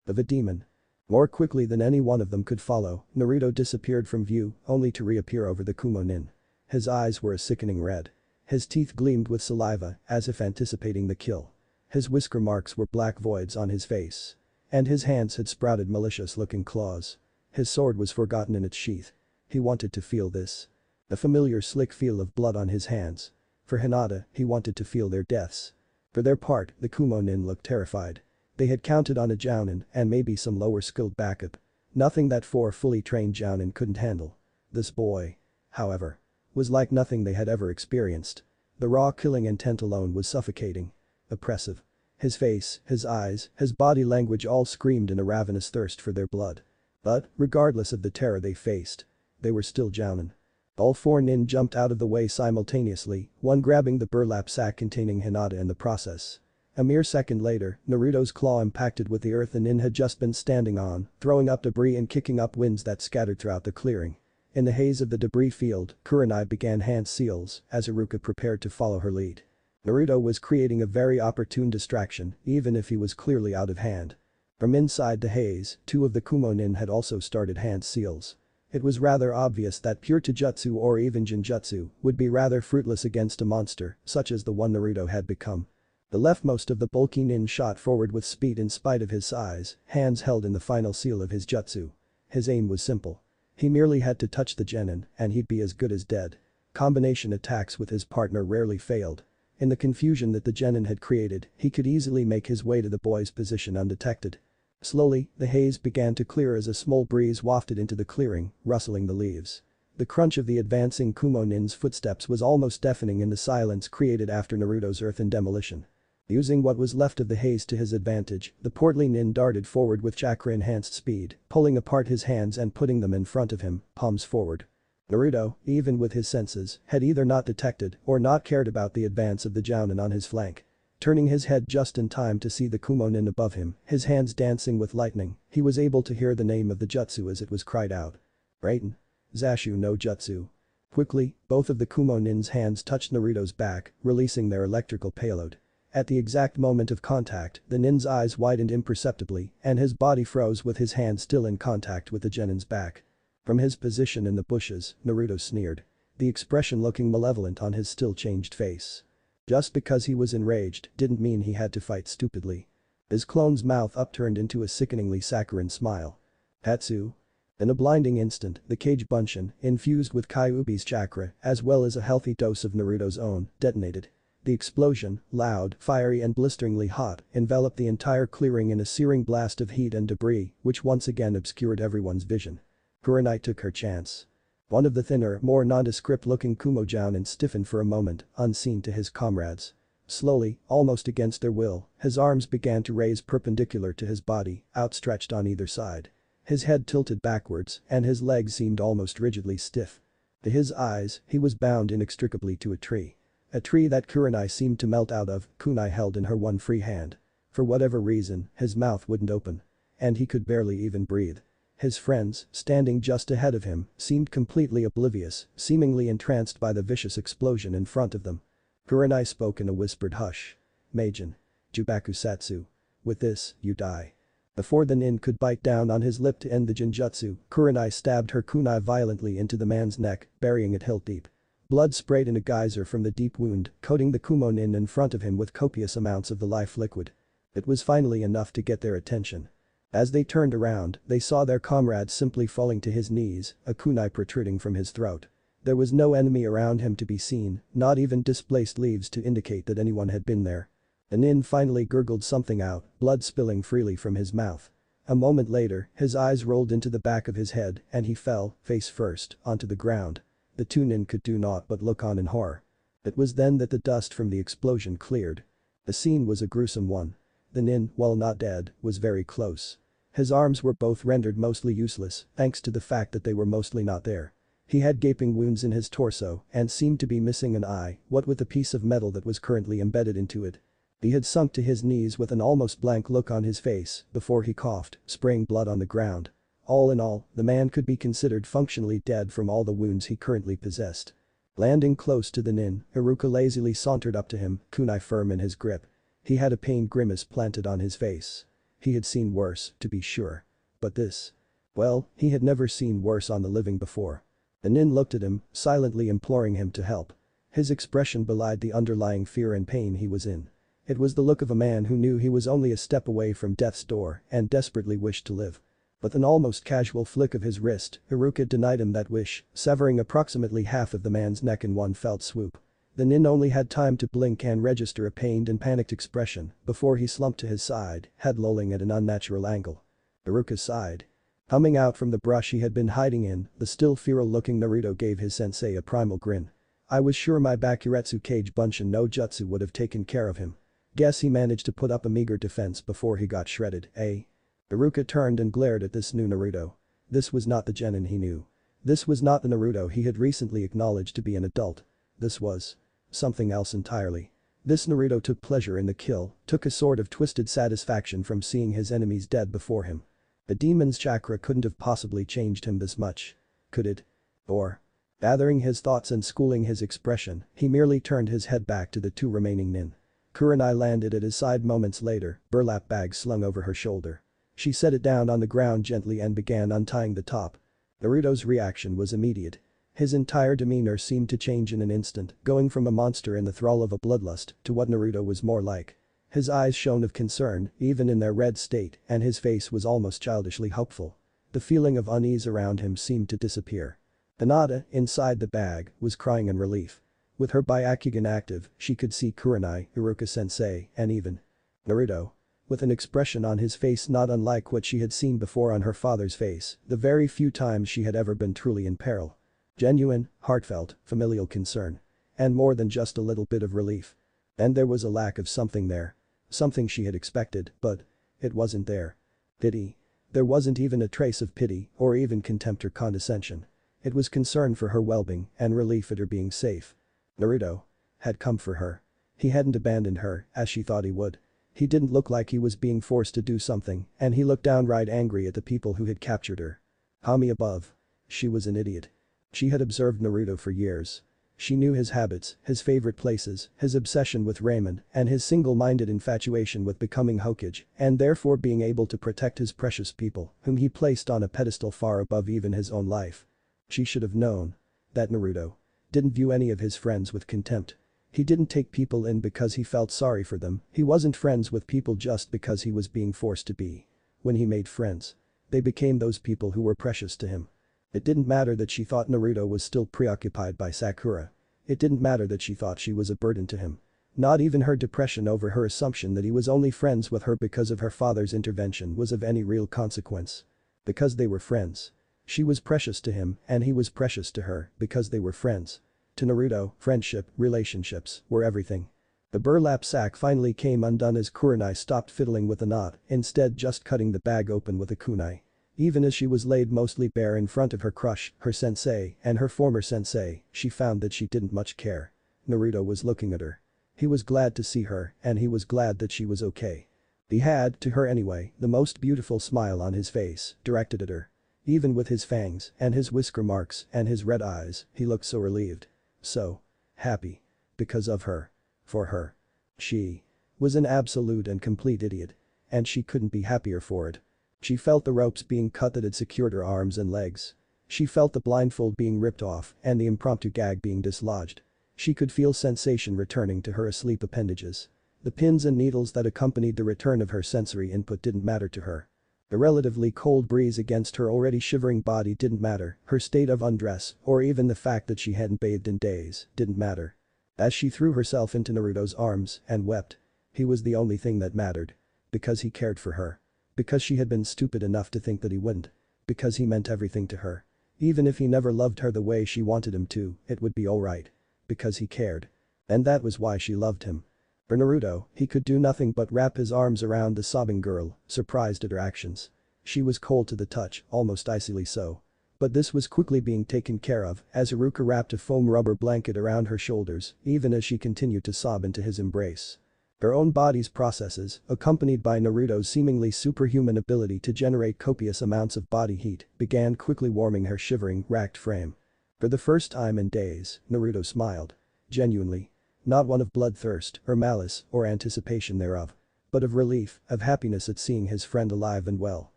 of a demon. More quickly than any one of them could follow, Naruto disappeared from view, only to reappear over the Kumo-nin. His eyes were a sickening red. His teeth gleamed with saliva, as if anticipating the kill. His whisker marks were black voids on his face. And his hands had sprouted malicious-looking claws. His sword was forgotten in its sheath. He wanted to feel this. The familiar slick feel of blood on his hands. For Hinata, he wanted to feel their deaths. For their part, the Kumo-nin looked terrified. They had counted on a jounin and maybe some lower-skilled backup. Nothing that 4 fully trained jounin couldn't handle. This boy, however, was like nothing they had ever experienced. The raw killing intent alone was suffocating. Oppressive. His face, his eyes, his body language all screamed in a ravenous thirst for their blood. But, regardless of the terror they faced, they were still jounin. All 4 nin jumped out of the way simultaneously, one grabbing the burlap sack containing Hinata in the process. A mere second later, Naruto's claw impacted with the earth the nin had just been standing on, throwing up debris and kicking up winds that scattered throughout the clearing. In the haze of the debris field, Kurenai began hand seals as Iruka prepared to follow her lead. Naruto was creating a very opportune distraction, even if he was clearly out of hand. From inside the haze, 2 of the Kumo-nin had also started hand seals. It was rather obvious that pure taijutsu or even genjutsu would be rather fruitless against a monster such as the one Naruto had become. The leftmost of the bulky nin shot forward with speed in spite of his size, hands held in the final seal of his jutsu. His aim was simple. He merely had to touch the genin and he'd be as good as dead. Combination attacks with his partner rarely failed. In the confusion that the genin had created, he could easily make his way to the boy's position undetected. Slowly, the haze began to clear as a small breeze wafted into the clearing, rustling the leaves. The crunch of the advancing Kumo-nin's footsteps was almost deafening in the silence created after Naruto's earthen demolition. Using what was left of the haze to his advantage, the portly nin darted forward with chakra-enhanced speed, pulling apart his hands and putting them in front of him, palms forward. Naruto, even with his senses, had either not detected or not cared about the advance of the jounin on his flank. Turning his head just in time to see the Kumo-nin above him, his hands dancing with lightning, he was able to hear the name of the jutsu as it was cried out. Raiten. Zashu no Jutsu. Quickly, both of the Kumo-nin's hands touched Naruto's back, releasing their electrical payload. At the exact moment of contact, the nin's eyes widened imperceptibly and his body froze with his hand still in contact with the genin's back. From his position in the bushes, Naruto sneered. The expression looking malevolent on his still changed face. Just because he was enraged didn't mean he had to fight stupidly. His clone's mouth upturned into a sickeningly saccharine smile. Hatsu. In a blinding instant, the Kage Bunshin, infused with Kyuubi's chakra as well as a healthy dose of Naruto's own, detonated. The explosion, loud, fiery and blisteringly hot, enveloped the entire clearing in a searing blast of heat and debris which once again obscured everyone's vision. Kurenai took her chance. One of the thinner, more nondescript-looking Kumo-jounin stiffened for a moment, unseen to his comrades. Slowly, almost against their will, his arms began to raise perpendicular to his body, outstretched on either side. His head tilted backwards and his legs seemed almost rigidly stiff. To his eyes, he was bound inextricably to a tree. A tree that Kurenai seemed to melt out of, kunai held in her one free hand. For whatever reason, his mouth wouldn't open. And he could barely even breathe. His friends, standing just ahead of him, seemed completely oblivious, seemingly entranced by the vicious explosion in front of them. Kurenai spoke in a whispered hush. Meijin. Jubaku Satsu. With this, you die. Before the nin could bite down on his lip to end the genjutsu, Kurenai stabbed her kunai violently into the man's neck, burying it hilt deep. Blood sprayed in a geyser from the deep wound, coating the Kumo nin in front of him with copious amounts of the life liquid. It was finally enough to get their attention. As they turned around, they saw their comrade simply falling to his knees, a kunai protruding from his throat. There was no enemy around him to be seen, not even displaced leaves to indicate that anyone had been there. The nin finally gurgled something out, blood spilling freely from his mouth. A moment later, his eyes rolled into the back of his head and he fell, face first, onto the ground. The two nin could do naught but look on in horror. It was then that the dust from the explosion cleared. The scene was a gruesome one. The nin, while not dead, was very close. His arms were both rendered mostly useless, thanks to the fact that they were mostly not there. He had gaping wounds in his torso and seemed to be missing an eye, what with a piece of metal that was currently embedded into it. He had sunk to his knees with an almost blank look on his face before he coughed, spraying blood on the ground. All in all, the man could be considered functionally dead from all the wounds he currently possessed. Landing close to the nin, Iruka lazily sauntered up to him, kunai firm in his grip. He had a pained grimace planted on his face. He had seen worse, to be sure. But this? Well, he had never seen worse on the living before. The nin looked at him, silently imploring him to help. His expression belied the underlying fear and pain he was in. It was the look of a man who knew he was only a step away from death's door and desperately wished to live. With an almost casual flick of his wrist, Iruka denied him that wish, severing approximately half of the man's neck in one felt swoop. The nin only had time to blink and register a pained and panicked expression before he slumped to his side, head lolling at an unnatural angle. Iruka sighed. Coming out from the brush he had been hiding in, the still feral-looking Naruto gave his sensei a primal grin. I was sure my Bakuretsu Kage Bunshin no Jutsu would have taken care of him. Guess he managed to put up a meager defense before he got shredded, eh? Iruka turned and glared at this new Naruto. This was not the genin he knew. This was not the Naruto he had recently acknowledged to be an adult. This was something else entirely. This Naruto took pleasure in the kill, took a sort of twisted satisfaction from seeing his enemies dead before him. The demon's chakra couldn't have possibly changed him this much. Could it? Or? Gathering his thoughts and schooling his expression, he merely turned his head back to the two remaining nin. Kurenai landed at his side moments later, burlap bag slung over her shoulder. She set it down on the ground gently and began untying the top. Naruto's reaction was immediate. His entire demeanor seemed to change in an instant, going from a monster in the thrall of a bloodlust to what Naruto was more like. His eyes shone of concern, even in their red state, and his face was almost childishly hopeful. The feeling of unease around him seemed to disappear. Hinata, inside the bag, was crying in relief. With her Byakugan active, she could see Kurenai, Iruka-sensei, and even Naruto. With an expression on his face not unlike what she had seen before on her father's face, the very few times she had ever been truly in peril. Genuine, heartfelt, familial concern. And more than just a little bit of relief. And there was a lack of something there. Something she had expected, but it wasn't there. Pity. There wasn't even a trace of pity or even contempt or condescension. It was concern for her well-being and relief at her being safe. Naruto had come for her. He hadn't abandoned her as she thought he would. He didn't look like he was being forced to do something and he looked downright angry at the people who had captured her. Hami above. She was an idiot. She had observed Naruto for years. She knew his habits, his favorite places, his obsession with ramen, and his single-minded infatuation with becoming Hokage, and therefore being able to protect his precious people, whom he placed on a pedestal far above even his own life. She should have known that Naruto didn't view any of his friends with contempt. He didn't take people in because he felt sorry for them, he wasn't friends with people just because he was being forced to be. When he made friends, they became those people who were precious to him. It didn't matter that she thought Naruto was still preoccupied by Sakura. It didn't matter that she thought she was a burden to him. Not even her depression over her assumption that he was only friends with her because of her father's intervention was of any real consequence. Because they were friends. She was precious to him and he was precious to her because they were friends. To Naruto, friendship, relationships, were everything. The burlap sack finally came undone as Kurenai stopped fiddling with the knot, instead just cutting the bag open with a kunai. Even as she was laid mostly bare in front of her crush, her sensei, and her former sensei, she found that she didn't much care. Naruto was looking at her. He was glad to see her and he was glad that she was okay. He had, to her anyway, the most beautiful smile on his face, directed at her. Even with his fangs and his whisker marks and his red eyes, he looked so relieved. So happy. Because of her. For her. She was an absolute and complete idiot. And she couldn't be happier for it. She felt the ropes being cut that had secured her arms and legs. She felt the blindfold being ripped off and the impromptu gag being dislodged. She could feel sensation returning to her asleep appendages. The pins and needles that accompanied the return of her sensory input didn't matter to her. The relatively cold breeze against her already shivering body didn't matter, her state of undress, or even the fact that she hadn't bathed in days, didn't matter. As she threw herself into Naruto's arms and wept. He was the only thing that mattered. Because he cared for her. Because she had been stupid enough to think that he wouldn't. Because he meant everything to her. Even if he never loved her the way she wanted him to, it would be alright. Because he cared. And that was why she loved him. For Naruto, he could do nothing but wrap his arms around the sobbing girl, surprised at her actions. She was cold to the touch, almost icily so. But this was quickly being taken care of as Iruka wrapped a foam rubber blanket around her shoulders, even as she continued to sob into his embrace. Her own body's processes, accompanied by Naruto's seemingly superhuman ability to generate copious amounts of body heat, began quickly warming her shivering, racked frame. For the first time in days, Naruto smiled. Genuinely. Not one of bloodthirst, or malice, or anticipation thereof. But of relief, of happiness at seeing his friend alive and well.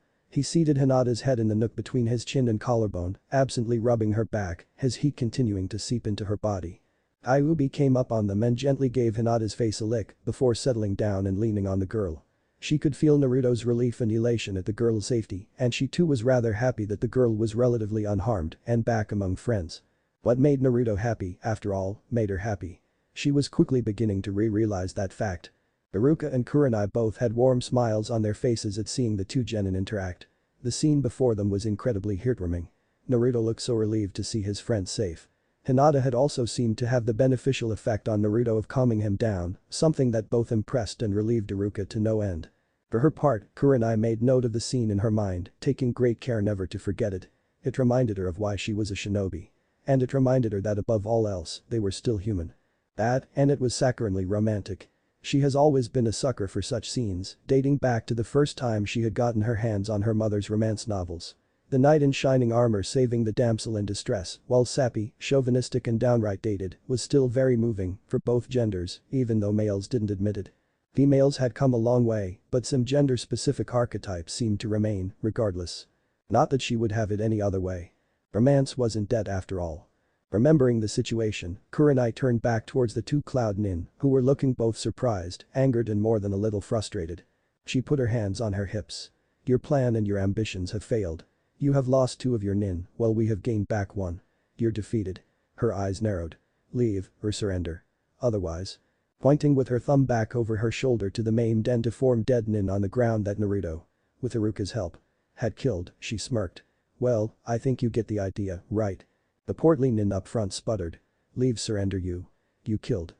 He seated Hinata's head in the nook between his chin and collarbone, absently rubbing her back, his heat continuing to seep into her body. Ayubi came up on them and gently gave Hinata's face a lick before settling down and leaning on the girl. She could feel Naruto's relief and elation at the girl's safety, and she too was rather happy that the girl was relatively unharmed and back among friends. What made Naruto happy, after all, made her happy. She was quickly beginning to realize that fact. Iruka and Kurenai both had warm smiles on their faces at seeing the two genin interact. The scene before them was incredibly heartwarming. Naruto looked so relieved to see his friend safe. Hinata had also seemed to have the beneficial effect on Naruto of calming him down, something that both impressed and relieved Iruka to no end. For her part, Kurenai made note of the scene in her mind, taking great care never to forget it. It reminded her of why she was a shinobi. And it reminded her that above all else, they were still human. That, and it was saccharinely romantic. She has always been a sucker for such scenes, dating back to the first time she had gotten her hands on her mother's romance novels. The knight in shining armor saving the damsel in distress, while sappy, chauvinistic and downright dated, was still very moving for both genders, even though males didn't admit it. Females had come a long way, but some gender-specific archetypes seemed to remain, regardless. Not that she would have it any other way. Romance wasn't dead after all. Remembering the situation, Kurenai turned back towards the two Cloud Nin, who were looking both surprised, angered and more than a little frustrated. She put her hands on her hips. Your plan and your ambitions have failed. You have lost two of your Nin, while we have gained back one. You're defeated. Her eyes narrowed. Leave, or surrender. Otherwise. Pointing with her thumb back over her shoulder to the maimed and deformed dead Nin on the ground that Naruto, with Iruka's help, had killed, she smirked. Well, I think you get the idea, right? The portly Nin up front sputtered. Leave, surrender you. You killed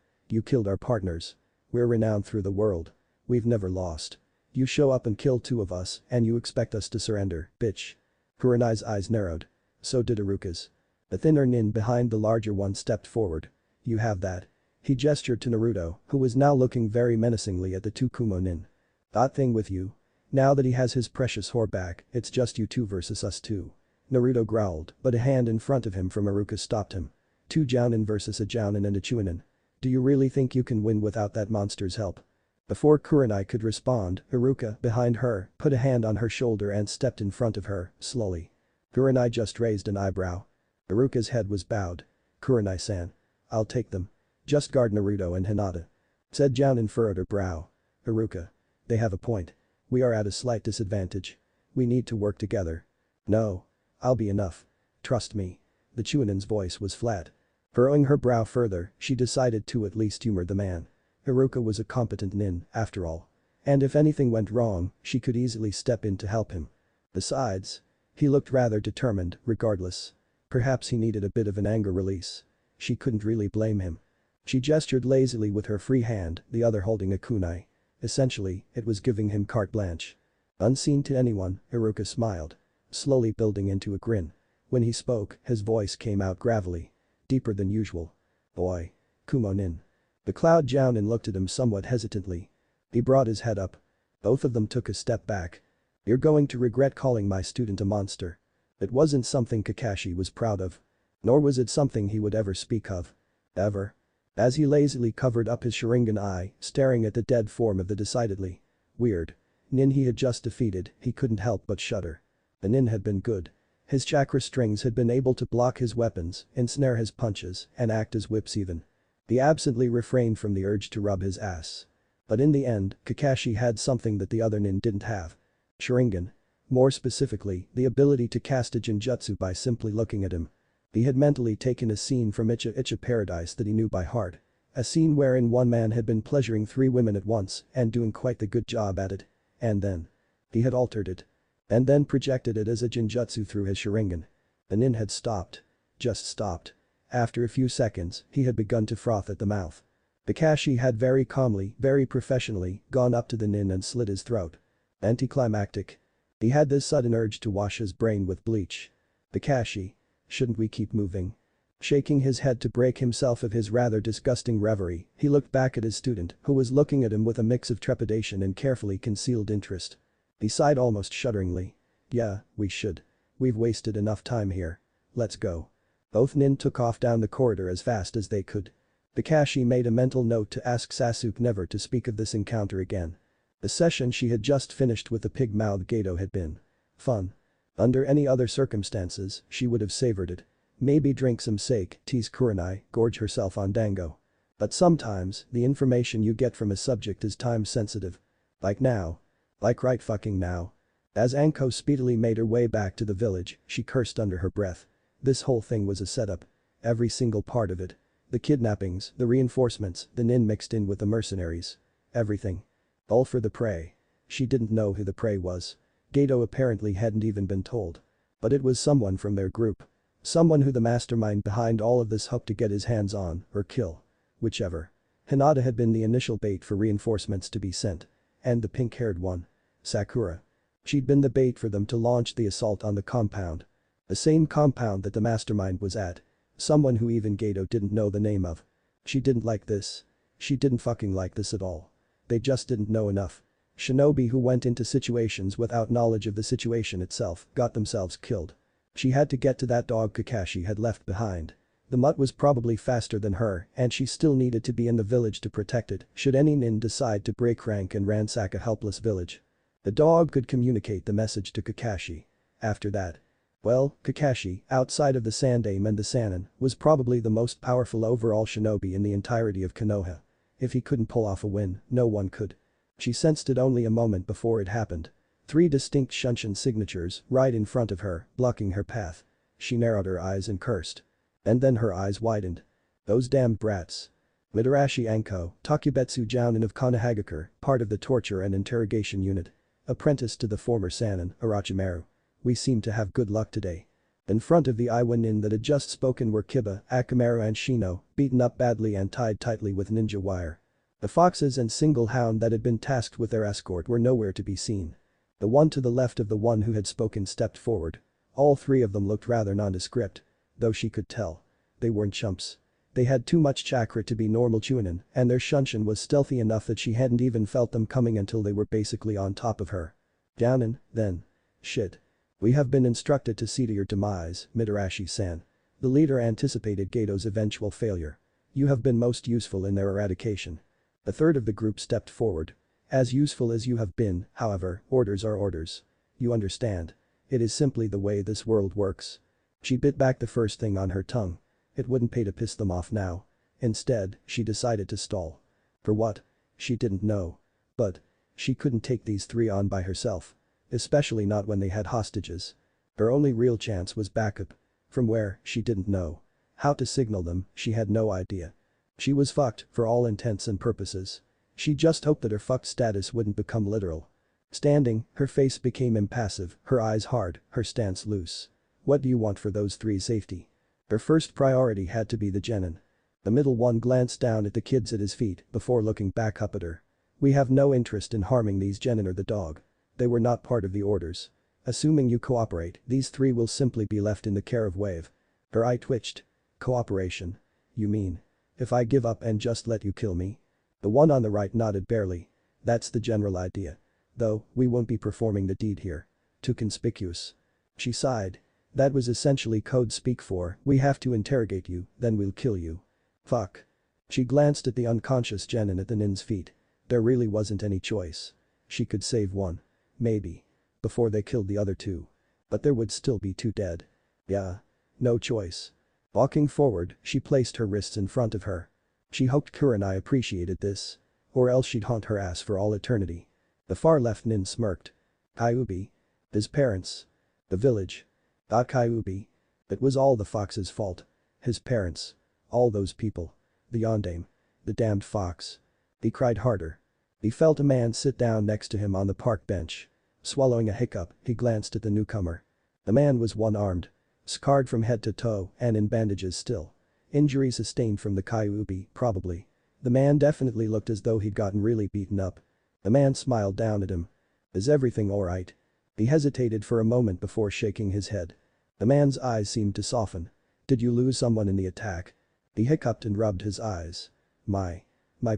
our partners. We're renowned through the world. We've never lost. You show up and kill two of us and you expect us to surrender, bitch. Kurenai's eyes narrowed. So did Iruka's. The thinner Nin behind the larger one stepped forward. You have that. He gestured to Naruto, who was now looking very menacingly at the two Kumo Nin. That thing with you. Now that he has his precious whore back, it's just you two versus us two. Naruto growled, but a hand in front of him from Iruka stopped him. Two Jounin versus a Jounin and a Chunin. Do you really think you can win without that monster's help? Before Kurenai could respond, Iruka, behind her, put a hand on her shoulder and stepped in front of her, slowly. Kurenai just raised an eyebrow. Iruka's head was bowed. Kurenai-san. I'll take them. Just guard Naruto and Hinata. Said Jounin furrowed her brow. Iruka. They have a point. We are at a slight disadvantage. We need to work together. No. I'll be enough. Trust me. The Chunin's voice was flat. Furrowing her brow further, she decided to at least humor the man. Iruka was a competent Nin, after all. And if anything went wrong, she could easily step in to help him. Besides, he looked rather determined, regardless. Perhaps he needed a bit of an anger release. She couldn't really blame him. She gestured lazily with her free hand, the other holding a kunai. Essentially, it was giving him carte blanche. Unseen to anyone, Iruka smiled. Slowly building into a grin. When he spoke, his voice came out gravelly. Deeper than usual. Boy. Kumo Nin. The Cloud Jounin looked at him somewhat hesitantly. He brought his head up. Both of them took a step back. You're going to regret calling my student a monster. It wasn't something Kakashi was proud of. Nor was it something he would ever speak of. Ever. As he lazily covered up his Sharingan eye, staring at the dead form of the decidedly weird Nin he had just defeated, he couldn't help but shudder. The Nin had been good. His chakra strings had been able to block his weapons, ensnare his punches, and act as whips even. He absently refrained from the urge to rub his ass. But in the end, Kakashi had something that the other Nin didn't have. Sharingan. More specifically, the ability to cast a genjutsu by simply looking at him. He had mentally taken a scene from Uchiha Paradise that he knew by heart. A scene wherein one man had been pleasuring 3 women at once and doing quite the good job at it. And then. He had altered it. And then projected it as a genjutsu through his Sharingan. The Nin had stopped. Just stopped. After a few seconds, he had begun to froth at the mouth. Kakashi had very calmly, very professionally, gone up to the Nin and slit his throat. Anticlimactic. He had this sudden urge to wash his brain with bleach. Kakashi. Shouldn't we keep moving? Shaking his head to break himself of his rather disgusting reverie, he looked back at his student, who was looking at him with a mix of trepidation and carefully concealed interest. He sighed almost shudderingly. Yeah, we should. We've wasted enough time here. Let's go. Both Nin took off down the corridor as fast as they could. Kakashi made a mental note to ask Sasuke never to speak of this encounter again. The session she had just finished with the pig-mouthed Gato had been fun. Under any other circumstances, she would have savored it. Maybe drink some sake, tease Kurenai, gorge herself on dango. But sometimes, the information you get from a subject is time sensitive. Like now. Like right fucking now. As Anko speedily made her way back to the village, she cursed under her breath. This whole thing was a setup. Every single part of it. The kidnappings, the reinforcements, the Nin mixed in with the mercenaries. Everything. All for the prey. She didn't know who the prey was. Gato apparently hadn't even been told. But it was someone from their group. Someone who the mastermind behind all of this hoped to get his hands on, or kill. Whichever. Hinata had been the initial bait for reinforcements to be sent. And the pink-haired one. Sakura. She'd been the bait for them to launch the assault on the compound. The same compound that the mastermind was at. Someone who even Gato didn't know the name of. She didn't like this. She didn't fucking like this at all. They just didn't know enough. Shinobi who went into situations without knowledge of the situation itself got themselves killed. She had to get to that dog Kakashi had left behind. The mutt was probably faster than her and she still needed to be in the village to protect it should any Nin decide to break rank and ransack a helpless village. The dog could communicate the message to Kakashi. After that. Well, Kakashi, outside of the Sandaime and the Sannin, was probably the most powerful overall shinobi in the entirety of Konoha. If he couldn't pull off a win, no one could. She sensed it only a moment before it happened. 3 distinct Shunshin signatures right in front of her, blocking her path. She narrowed her eyes and cursed. And then her eyes widened. Those damned brats. Mitarashi Anko, Takubetsu Jounin of Konohagakure, part of the torture and interrogation unit. Apprentice to the former Sannin, Orochimaru. We seem to have good luck today. In front of the Iwa Nin that had just spoken were Kiba, Akamaru and Shino, beaten up badly and tied tightly with ninja wire. The foxes and single hound that had been tasked with their escort were nowhere to be seen. The one to the left of the one who had spoken stepped forward. All 3 of them looked rather nondescript. Though she could tell. They weren't chumps. They had too much chakra to be normal chunin and their Shunshin was stealthy enough that she hadn't even felt them coming until they were basically on top of her. Jounin, then. Shit. We have been instructed to see to your demise, Mitarashi-san. The leader anticipated Gato's eventual failure. You have been most useful in their eradication. A third of the group stepped forward. As useful as you have been, however, orders are orders. You understand. It is simply the way this world works. She bit back the first thing on her tongue. It wouldn't pay to piss them off now. Instead, she decided to stall. For what? She didn't know. But. She couldn't take these 3 on by herself. Especially not when they had hostages. Her only real chance was backup. From where, she didn't know. How to signal them, she had no idea. She was fucked, for all intents and purposes. She just hoped that her fucked status wouldn't become literal. Standing, her face became impassive, her eyes hard, her stance loose. What do you want for those 3's safety? Her first priority had to be the genin. The middle one glanced down at the kids at his feet before looking back up at her. We have no interest in harming these genin or the dog. They were not part of the orders. Assuming you cooperate, these 3 will simply be left in the care of Wave. Her eye twitched. Cooperation? You mean? If I give up and just let you kill me? The one on the right nodded barely. That's the general idea. Though, we won't be performing the deed here. Too conspicuous. She sighed. That was essentially code speak for, we have to interrogate you, then we'll kill you. Fuck. She glanced at the unconscious genin at the Nin's feet. There really wasn't any choice. She could save one. Maybe. Before they killed the other two. But there would still be two dead. Yeah. No choice. Walking forward, she placed her wrists in front of her. She hoped Kurenai appreciated this. Or else she'd haunt her ass for all eternity. The far left nin smirked. Kyuubi. His parents. The village. Kyuubi. It was all the fox's fault. His parents. All those people. The yondaime. The damned fox. He cried harder. He felt a man sit down next to him on the park bench. Swallowing a hiccup, he glanced at the newcomer. The man was one-armed. Scarred from head to toe and in bandages still. Injury sustained from the Kyuubi, probably. The man definitely looked as though he'd gotten really beaten up. The man smiled down at him. Is everything alright? He hesitated for a moment before shaking his head. The man's eyes seemed to soften. Did you lose someone in the attack? He hiccuped and rubbed his eyes. My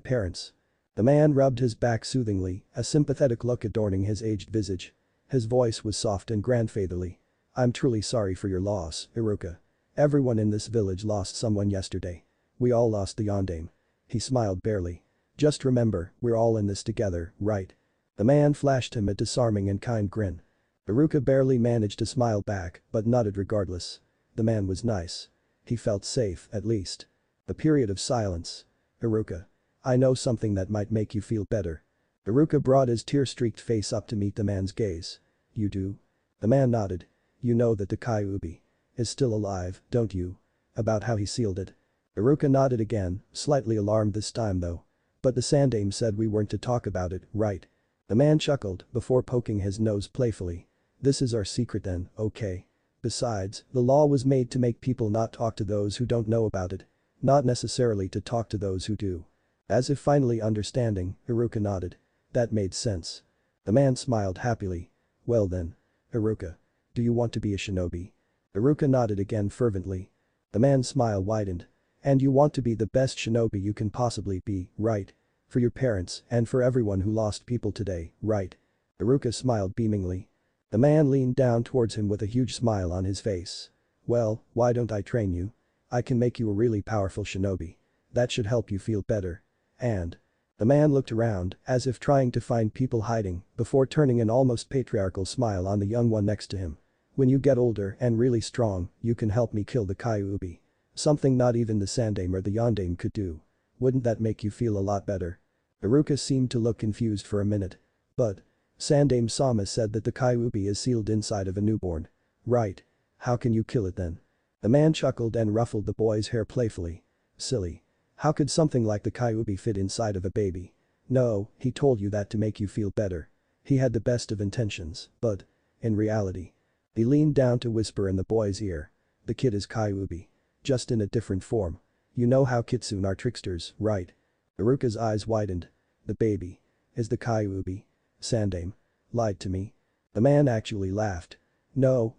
parents. The man rubbed his back soothingly, a sympathetic look adorning his aged visage. His voice was soft and grandfatherly. I'm truly sorry for your loss, Iruka. Everyone in this village lost someone yesterday. We all lost the yondaime. He smiled barely. Just remember, we're all in this together, right? The man flashed him a disarming and kind grin. Iruka barely managed to smile back, but nodded regardless. The man was nice. He felt safe, at least. A period of silence. Iruka. I know something that might make you feel better. Iruka brought his tear-streaked face up to meet the man's gaze. You do? The man nodded. You know that the Kyuubi is still alive, don't you? About how he sealed it. Iruka nodded again, slightly alarmed this time though. But the Sandaime said we weren't to talk about it, right? The man chuckled before poking his nose playfully. This is our secret then, okay? Besides, the law was made to make people not talk to those who don't know about it. Not necessarily to talk to those who do. As if finally understanding, Iruka nodded. That made sense. The man smiled happily. Well then. Iruka. Do you want to be a shinobi? Iruka nodded again fervently. The man's smile widened. And you want to be the best shinobi you can possibly be, right? For your parents and for everyone who lost people today, right? Iruka smiled beamingly. The man leaned down towards him with a huge smile on his face. Well, why don't I train you? I can make you a really powerful shinobi. That should help you feel better. And. The man looked around, as if trying to find people hiding, before turning an almost patriarchal smile on the young one next to him. When you get older and really strong, you can help me kill the Kyuubi. Something not even the Sandaime or the yondaime could do. Wouldn't that make you feel a lot better? Iruka seemed to look confused for a minute. But. Sandaime Sama said that the Kyuubi is sealed inside of a newborn. Right. How can you kill it then? The man chuckled and ruffled the boy's hair playfully. Silly. How could something like the Kyuubi fit inside of a baby? No, he told you that to make you feel better. He had the best of intentions, but. In reality. He leaned down to whisper in the boy's ear. The kid is Kyuubi. Just in a different form. You know how kitsune are tricksters, right? Iruka's eyes widened. The baby. Is the Kyuubi. Sandaime. Lied to me. The man actually laughed. No,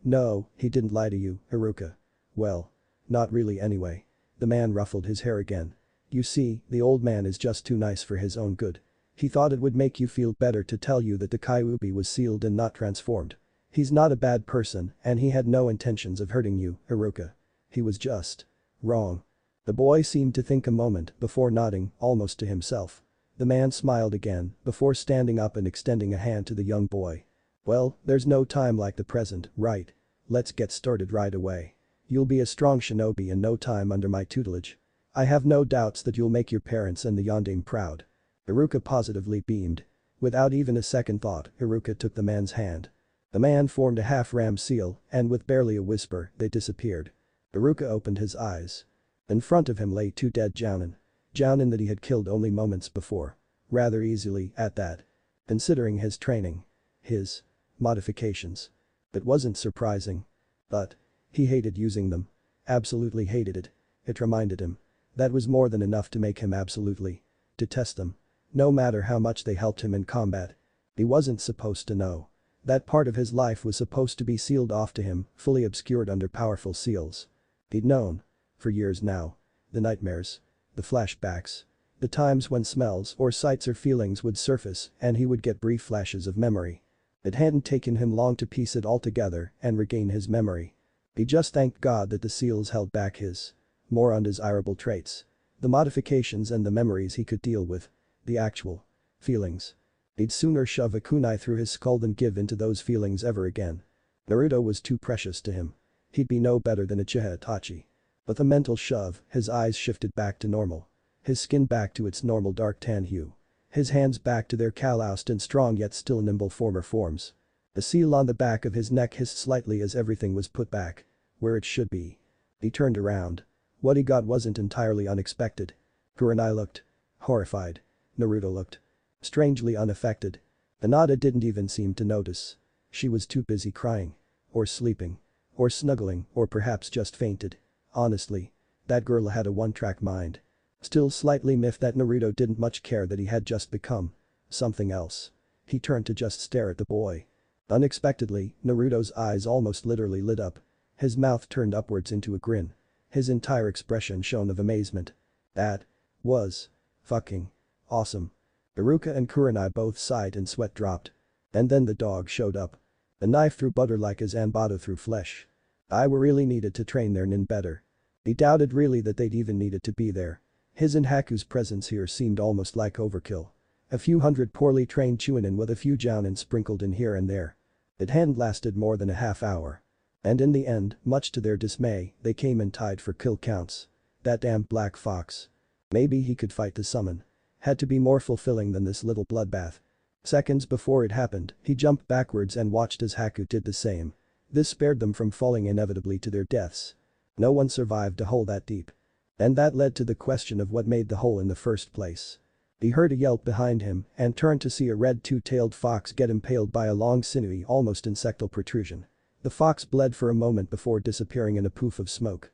he didn't lie to you, Iruka. Well. Not really anyway. The man ruffled his hair again. You see, the old man is just too nice for his own good. He thought it would make you feel better to tell you that the Kyuubi was sealed and not transformed. He's not a bad person and he had no intentions of hurting you, Iruka. He was just. Wrong. The boy seemed to think a moment before nodding, almost to himself. The man smiled again before standing up and extending a hand to the young boy. Well, there's no time like the present, right? Let's get started right away. You'll be a strong shinobi in no time under my tutelage. I have no doubts that you'll make your parents and the yondaime proud. Iruka positively beamed. Without even a second thought, Iruka took the man's hand. The man formed a half-ram seal and with barely a whisper, they disappeared. Iruka opened his eyes. In front of him lay two dead jounin. Jounin that he had killed only moments before. Rather easily, at that. Considering his training. His. Modifications. It wasn't surprising. But. He hated using them. Absolutely hated it. It reminded him. That was more than enough to make him absolutely. Detest them. No matter how much they helped him in combat. He wasn't supposed to know. That part of his life was supposed to be sealed off to him, fully obscured under powerful seals. He'd known. For years now. The nightmares. The flashbacks. The times when smells or sights or feelings would surface and he would get brief flashes of memory. It hadn't taken him long to piece it all together and regain his memory. He just thanked God that the seals held back his more undesirable traits. The modifications and the memories he could deal with. The actual feelings. He'd sooner shove a kunai through his skull than give into those feelings ever again. Naruto was too precious to him. He'd be no better than Uchiha Itachi. With a mental shove, his eyes shifted back to normal. His skin back to its normal dark tan hue. His hands back to their calloused and strong yet still nimble former forms. The seal on the back of his neck hissed slightly as everything was put back where it should be. He turned around. What he got wasn't entirely unexpected. Kurenai looked horrified. Naruto looked strangely unaffected. Hinata didn't even seem to notice. She was too busy crying. Or sleeping. Or snuggling, or perhaps just fainted. Honestly, that girl had a one-track mind. Still slightly miffed that Naruto didn't much care that he had just become something else. He turned to just stare at the boy. Unexpectedly, Naruto's eyes almost literally lit up. His mouth turned upwards into a grin. His entire expression shone of amazement. That was fucking awesome. Iruka and Kurenai both sighed and sweat dropped. And then the dog showed up. A knife through butter like a zanbato through flesh. I were really needed to train their nin better. He doubted really that they'd even needed to be there. His and Haku's presence here seemed almost like overkill. A few hundred poorly trained chunin with a few jounin sprinkled in here and there. It hadn't lasted more than a half hour. And in the end, much to their dismay, they came in tied for kill counts. That damn black fox. Maybe he could fight the summon. Had to be more fulfilling than this little bloodbath. Seconds before it happened, he jumped backwards and watched as Haku did the same. This spared them from falling inevitably to their deaths. No one survived a hole that deep. And that led to the question of what made the hole in the first place. He heard a yelp behind him and turned to see a red two-tailed fox get impaled by a long sinewy almost insectal protrusion. The fox bled for a moment before disappearing in a poof of smoke.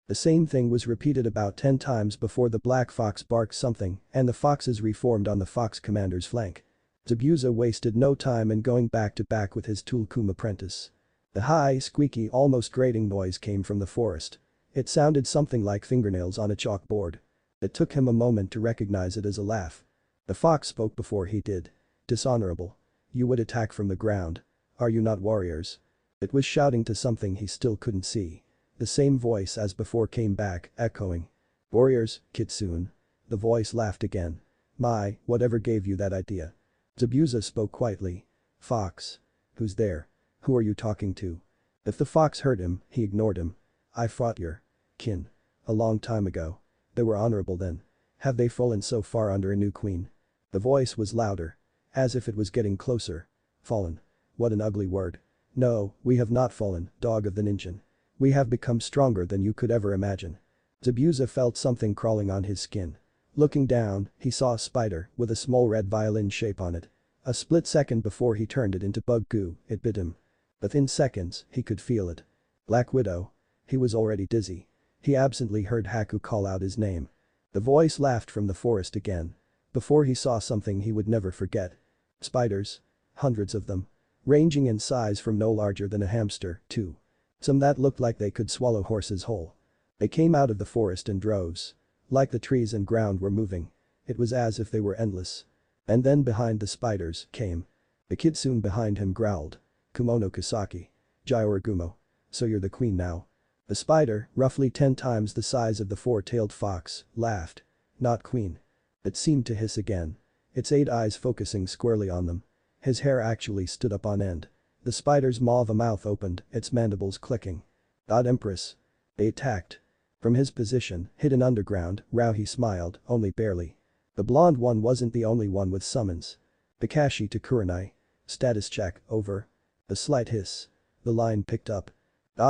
The same thing was repeated about 10 times before the black fox barked something and the foxes reformed on the fox commander's flank. Zabuza wasted no time in going back to back with his Tulkum apprentice. The high, squeaky, almost grating noise came from the forest. It sounded something like fingernails on a chalkboard. It took him a moment to recognize it as a laugh. The fox spoke before he did. Dishonorable. You would attack from the ground. Are you not warriors? It was shouting to something he still couldn't see. The same voice as before came back, echoing. Warriors, Kitsune. The voice laughed again. My, whatever gave you that idea? Zabuza spoke quietly. Fox. Who's there? Who are you talking to? If the fox heard him, he ignored him. I fought your kin. A long time ago. They were honorable then. Have they fallen so far under a new queen? The voice was louder. As if it was getting closer. Fallen. What an ugly word. No, we have not fallen, dog of the ninjin. We have become stronger than you could ever imagine. Zabuza felt something crawling on his skin. Looking down, he saw a spider with a small red violin shape on it. A split second before he turned it into bug goo, it bit him. Within seconds, he could feel it. Black Widow. He was already dizzy. He absently heard Haku call out his name. The voice laughed from the forest again. Before he saw something he would never forget. Spiders. Hundreds of them. Ranging in size from no larger than a hamster, to some that looked like they could swallow horses whole. They came out of the forest in droves. Like the trees and ground were moving. It was as if they were endless. And then behind the spiders came. The kitsune behind him growled. Kumono Kusaki. Jyoragumo. So you're the queen now. The spider, roughly 10 times the size of the four-tailed fox, laughed. Not queen. It seemed to hiss again. Its 8 eyes focusing squarely on them. His hair actually stood up on end. The spider's mauve mouth opened, its mandibles clicking. God Empress. They attacked. From his position, hidden underground, Rauhi smiled, only barely. The blonde one wasn't the only one with summons. Kakashi to Kurenai. Status check, over. A slight hiss. The line picked up.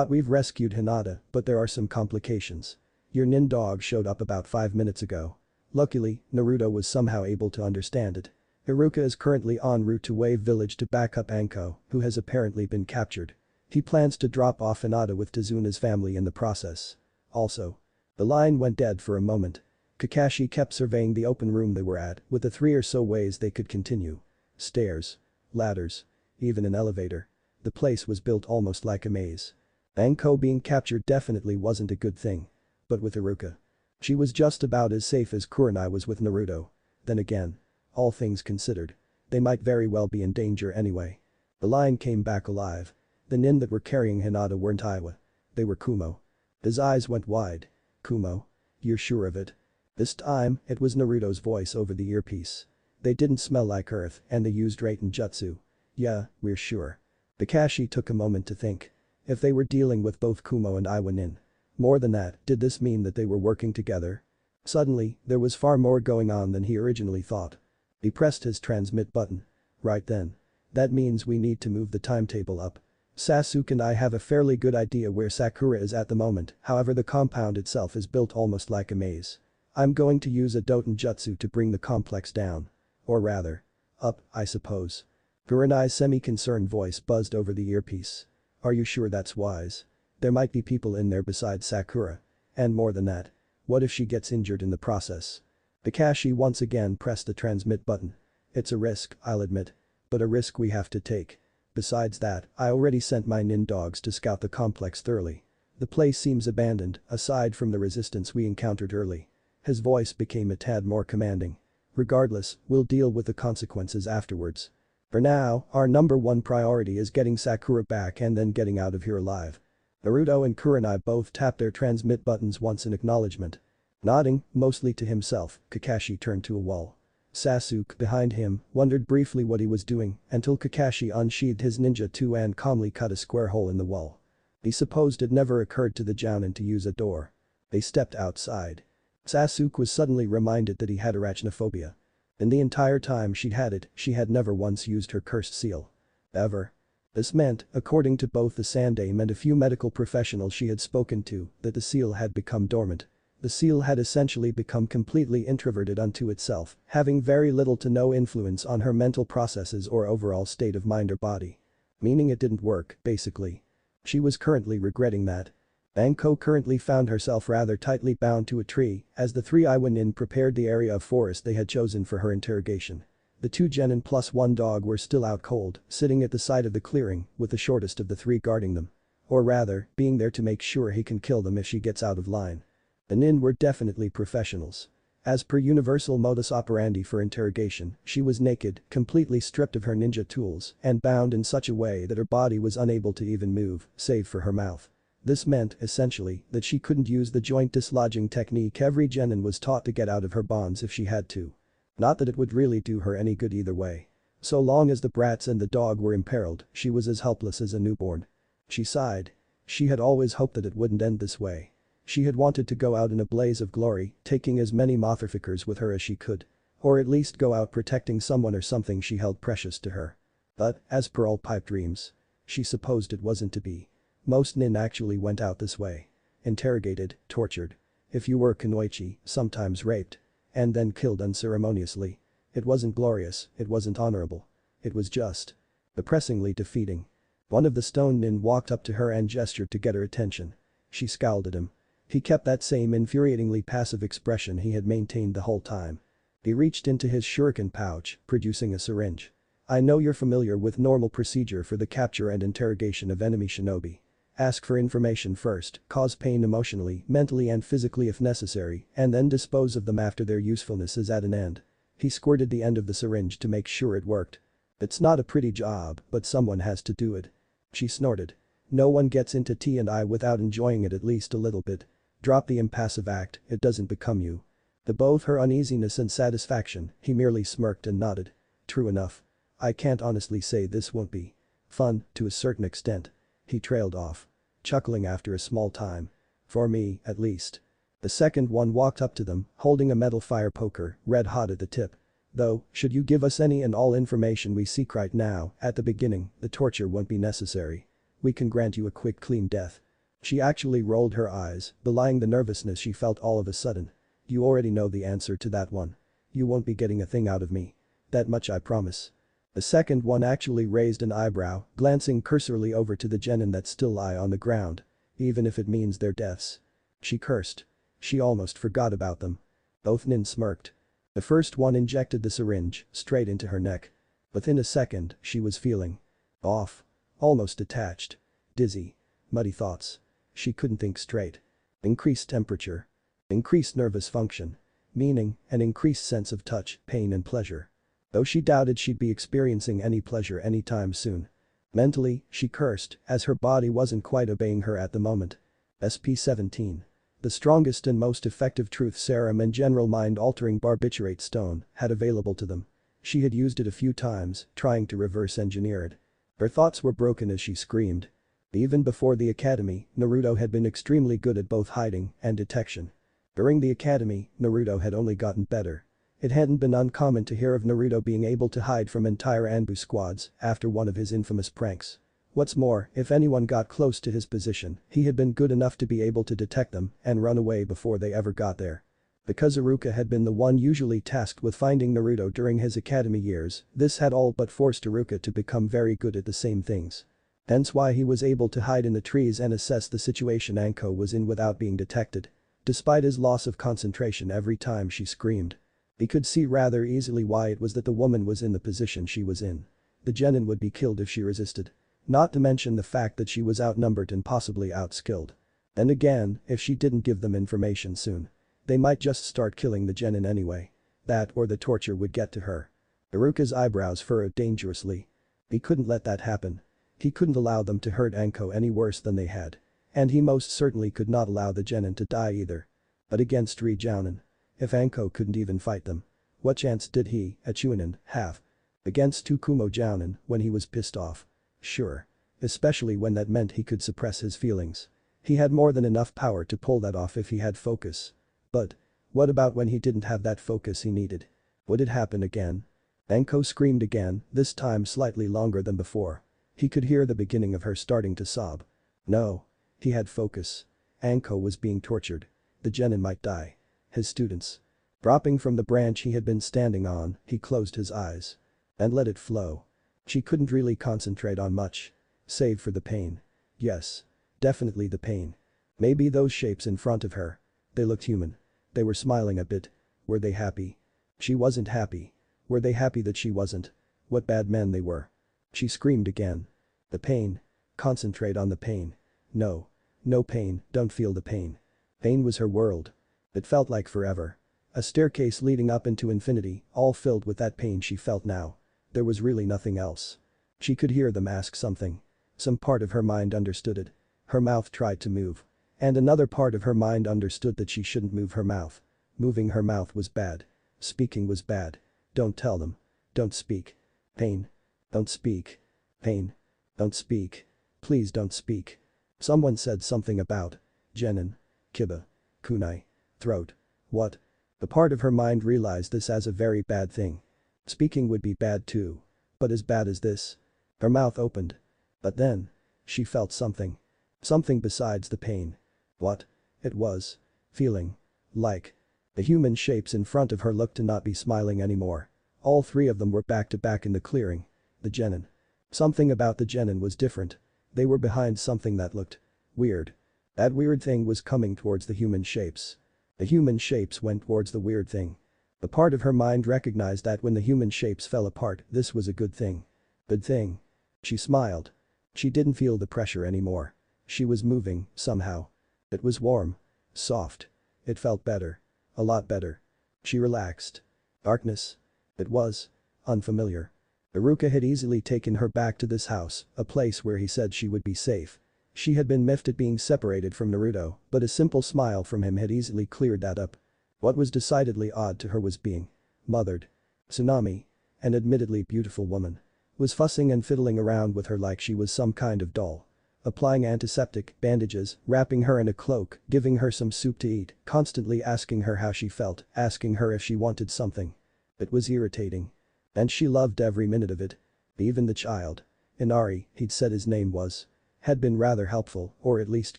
We've rescued Hinata, but there are some complications. Your nin dog showed up about 5 minutes ago. Luckily, Naruto was somehow able to understand it. Iruka is currently en route to Wave Village to back up Anko, who has apparently been captured. He plans to drop off Hinata with Tazuna's family in the process. Also. The line went dead for a moment. Kakashi kept surveying the open room they were at, with the 3 or so ways they could continue. Stairs. Ladders. Even an elevator. The place was built almost like a maze. Anko being captured definitely wasn't a good thing. But with Iruka. She was just about as safe as Kurenai was with Naruto. Then again. All things considered. They might very well be in danger anyway. The line came back alive. The nin that were carrying Hinata weren't Iwa. They were Kumo. His eyes went wide. Kumo? You're sure of it? This time, it was Naruto's voice over the earpiece. They didn't smell like earth and they used Raiten Jutsu. Yeah, we're sure. Kakashi took a moment to think. If they were dealing with both Kumo and Iwa Nin. More than that, did this mean that they were working together? Suddenly, there was far more going on than he originally thought. He pressed his transmit button. Right then. That means we need to move the timetable up. Sasuke and I have a fairly good idea where Sakura is at the moment, however the compound itself is built almost like a maze. I'm going to use a Doton Jutsu to bring the complex down. Or rather. Up, I suppose. Guranai's semi-concerned voice buzzed over the earpiece. Are you sure that's wise? There might be people in there besides Sakura. And more than that. What if she gets injured in the process? Kakashi once again pressed the transmit button. It's a risk, I'll admit. But a risk we have to take. Besides that, I already sent my nin dogs to scout the complex thoroughly. The place seems abandoned, aside from the resistance we encountered early. His voice became a tad more commanding. Regardless, we'll deal with the consequences afterwards. For now, our #1 priority is getting Sakura back and then getting out of here alive. Naruto and Kurenai both tapped their transmit buttons once in acknowledgement. Nodding, mostly to himself, Kakashi turned to a wall. Sasuke, behind him, wondered briefly what he was doing until Kakashi unsheathed his ninja two and calmly cut a square hole in the wall. He supposed it never occurred to the Jounin to use a door. They stepped outside. Sasuke was suddenly reminded that he had arachnophobia. In the entire time she'd had it, she had never once used her cursed seal. Ever. This meant, according to both the Sandaime and a few medical professionals she had spoken to, that the seal had become dormant. The seal had essentially become completely introverted unto itself, having very little to no influence on her mental processes or overall state of mind or body. Meaning it didn't work, basically. She was currently regretting that. Banko currently found herself rather tightly bound to a tree as the three Iwa Nin prepared the area of forest they had chosen for her interrogation. The two genin plus one dog were still out cold, sitting at the side of the clearing, with the shortest of the three guarding them. Or rather, being there to make sure he can kill them if she gets out of line. The Nin were definitely professionals. As per universal modus operandi for interrogation, she was naked, completely stripped of her ninja tools, and bound in such a way that her body was unable to even move, save for her mouth. This meant, essentially, that she couldn't use the joint dislodging technique every genin was taught to get out of her bonds if she had to. Not that it would really do her any good either way. So long as the brats and the dog were imperiled, she was as helpless as a newborn. She sighed. She had always hoped that it wouldn't end this way. She had wanted to go out in a blaze of glory, taking as many motherfuckers with her as she could. Or at least go out protecting someone or something she held precious to her. But, as per all pipe dreams. She supposed it wasn't to be. Most nin actually went out this way. Interrogated, tortured. If you were kunoichi, sometimes raped. And then killed unceremoniously. It wasn't glorious, it wasn't honorable. It was just. Depressingly defeating. One of the stone nin walked up to her and gestured to get her attention. She scowled at him. He kept that same infuriatingly passive expression he had maintained the whole time. He reached into his shuriken pouch, producing a syringe. I know you're familiar with normal procedure for the capture and interrogation of enemy shinobi. Ask for information first, cause pain emotionally, mentally and physically if necessary, and then dispose of them after their usefulness is at an end. He squirted the end of the syringe to make sure it worked. It's not a pretty job, but someone has to do it. She snorted. No one gets into T&I without enjoying it at least a little bit. Drop the impassive act, it doesn't become you. To both her uneasiness and satisfaction, he merely smirked and nodded. True enough. I can't honestly say this won't be fun, to a certain extent. He trailed off. Chuckling after a small time. For me, at least. The second one walked up to them, holding a metal fire poker, red hot at the tip. Though, should you give us any and all information we seek right now, at the beginning, the torture won't be necessary. We can grant you a quick clean death. She actually rolled her eyes, belying the nervousness she felt all of a sudden. You already know the answer to that one. You won't be getting a thing out of me. That much I promise. The second one actually raised an eyebrow, glancing cursorily over to the genin that still lie on the ground. Even if it means their deaths. She cursed. She almost forgot about them. Both nin smirked. The first one injected the syringe, straight into her neck. Within a second, she was feeling off. Almost detached. Dizzy. Muddy thoughts. She couldn't think straight. Increased temperature. Increased nervous function. Meaning, an increased sense of touch, pain and pleasure. Though she doubted she'd be experiencing any pleasure anytime soon. Mentally, she cursed, as her body wasn't quite obeying her at the moment. SP-17. The strongest and most effective truth serum and general mind-altering barbiturate stone had available to them. She had used it a few times, trying to reverse engineer it. Her thoughts were broken as she screamed. Even before the academy, Naruto had been extremely good at both hiding and detection. During the academy, Naruto had only gotten better. It hadn't been uncommon to hear of Naruto being able to hide from entire Anbu squads after one of his infamous pranks. What's more, if anyone got close to his position, he had been good enough to be able to detect them and run away before they ever got there. Because Iruka had been the one usually tasked with finding Naruto during his academy years, this had all but forced Iruka to become very good at the same things. Hence why he was able to hide in the trees and assess the situation Anko was in without being detected. Despite his loss of concentration every time she screamed. He could see rather easily why it was that the woman was in the position she was in. The genin would be killed if she resisted. Not to mention the fact that she was outnumbered and possibly outskilled. And again, if she didn't give them information soon. They might just start killing the genin anyway. That or the torture would get to her. Iruka's eyebrows furrowed dangerously. He couldn't let that happen. He couldn't allow them to hurt Anko any worse than they had. And he most certainly could not allow the genin to die either. But against Ri Jounin. If Anko couldn't even fight them. What chance did he, a Chunin, have? Against Tsukumo Jounin when he was pissed off. Sure. Especially when that meant he could suppress his feelings. He had more than enough power to pull that off if he had focus. But what about when he didn't have that focus he needed? Would it happen again? Anko screamed again, this time slightly longer than before. He could hear the beginning of her starting to sob. No. He had focus. Anko was being tortured. The genin might die. His students. Dropping from the branch he had been standing on, he closed his eyes. And let it flow. She couldn't really concentrate on much. Save for the pain. Yes. Definitely the pain. Maybe those shapes in front of her. They looked human. They were smiling a bit. Were they happy? She wasn't happy. Were they happy that she wasn't? What bad men they were. She screamed again. The pain. Concentrate on the pain. No. No pain, don't feel the pain. Pain was her world. It felt like forever. A staircase leading up into infinity, all filled with that pain she felt now. There was really nothing else. She could hear them ask something. Some part of her mind understood it. Her mouth tried to move. And another part of her mind understood that she shouldn't move her mouth. Moving her mouth was bad. Speaking was bad. Don't tell them. Don't speak. Pain. Don't speak. Pain. Don't speak. Please don't speak. Someone said something about genin, kiba, kunai, throat. What? The part of her mind realized this as a very bad thing. Speaking would be bad too. But as bad as this? Her mouth opened. But then. She felt something. Something besides the pain. What? It was. Feeling. Like. The human shapes in front of her looked to not be smiling anymore. All three of them were back to back in the clearing. The genin. Something about the genin was different. They were behind something that looked weird. That weird thing was coming towards the human shapes. The human shapes went towards the weird thing. The part of her mind recognized that when the human shapes fell apart, this was a good thing. Good thing. She smiled. She didn't feel the pressure anymore. She was moving, somehow. It was warm. Soft. It felt better. A lot better. She relaxed. Darkness. It was unfamiliar. Iruka had easily taken her back to this house, a place where he said she would be safe. She had been miffed at being separated from Naruto, but a simple smile from him had easily cleared that up. What was decidedly odd to her was being mothered. Tsunami, an admittedly beautiful woman, was fussing and fiddling around with her like she was some kind of doll. Applying antiseptic, bandages, wrapping her in a cloak, giving her some soup to eat, constantly asking her how she felt, asking her if she wanted something. It was irritating. And she loved every minute of it. Even the child. Inari, he'd said his name was. Had been rather helpful, or at least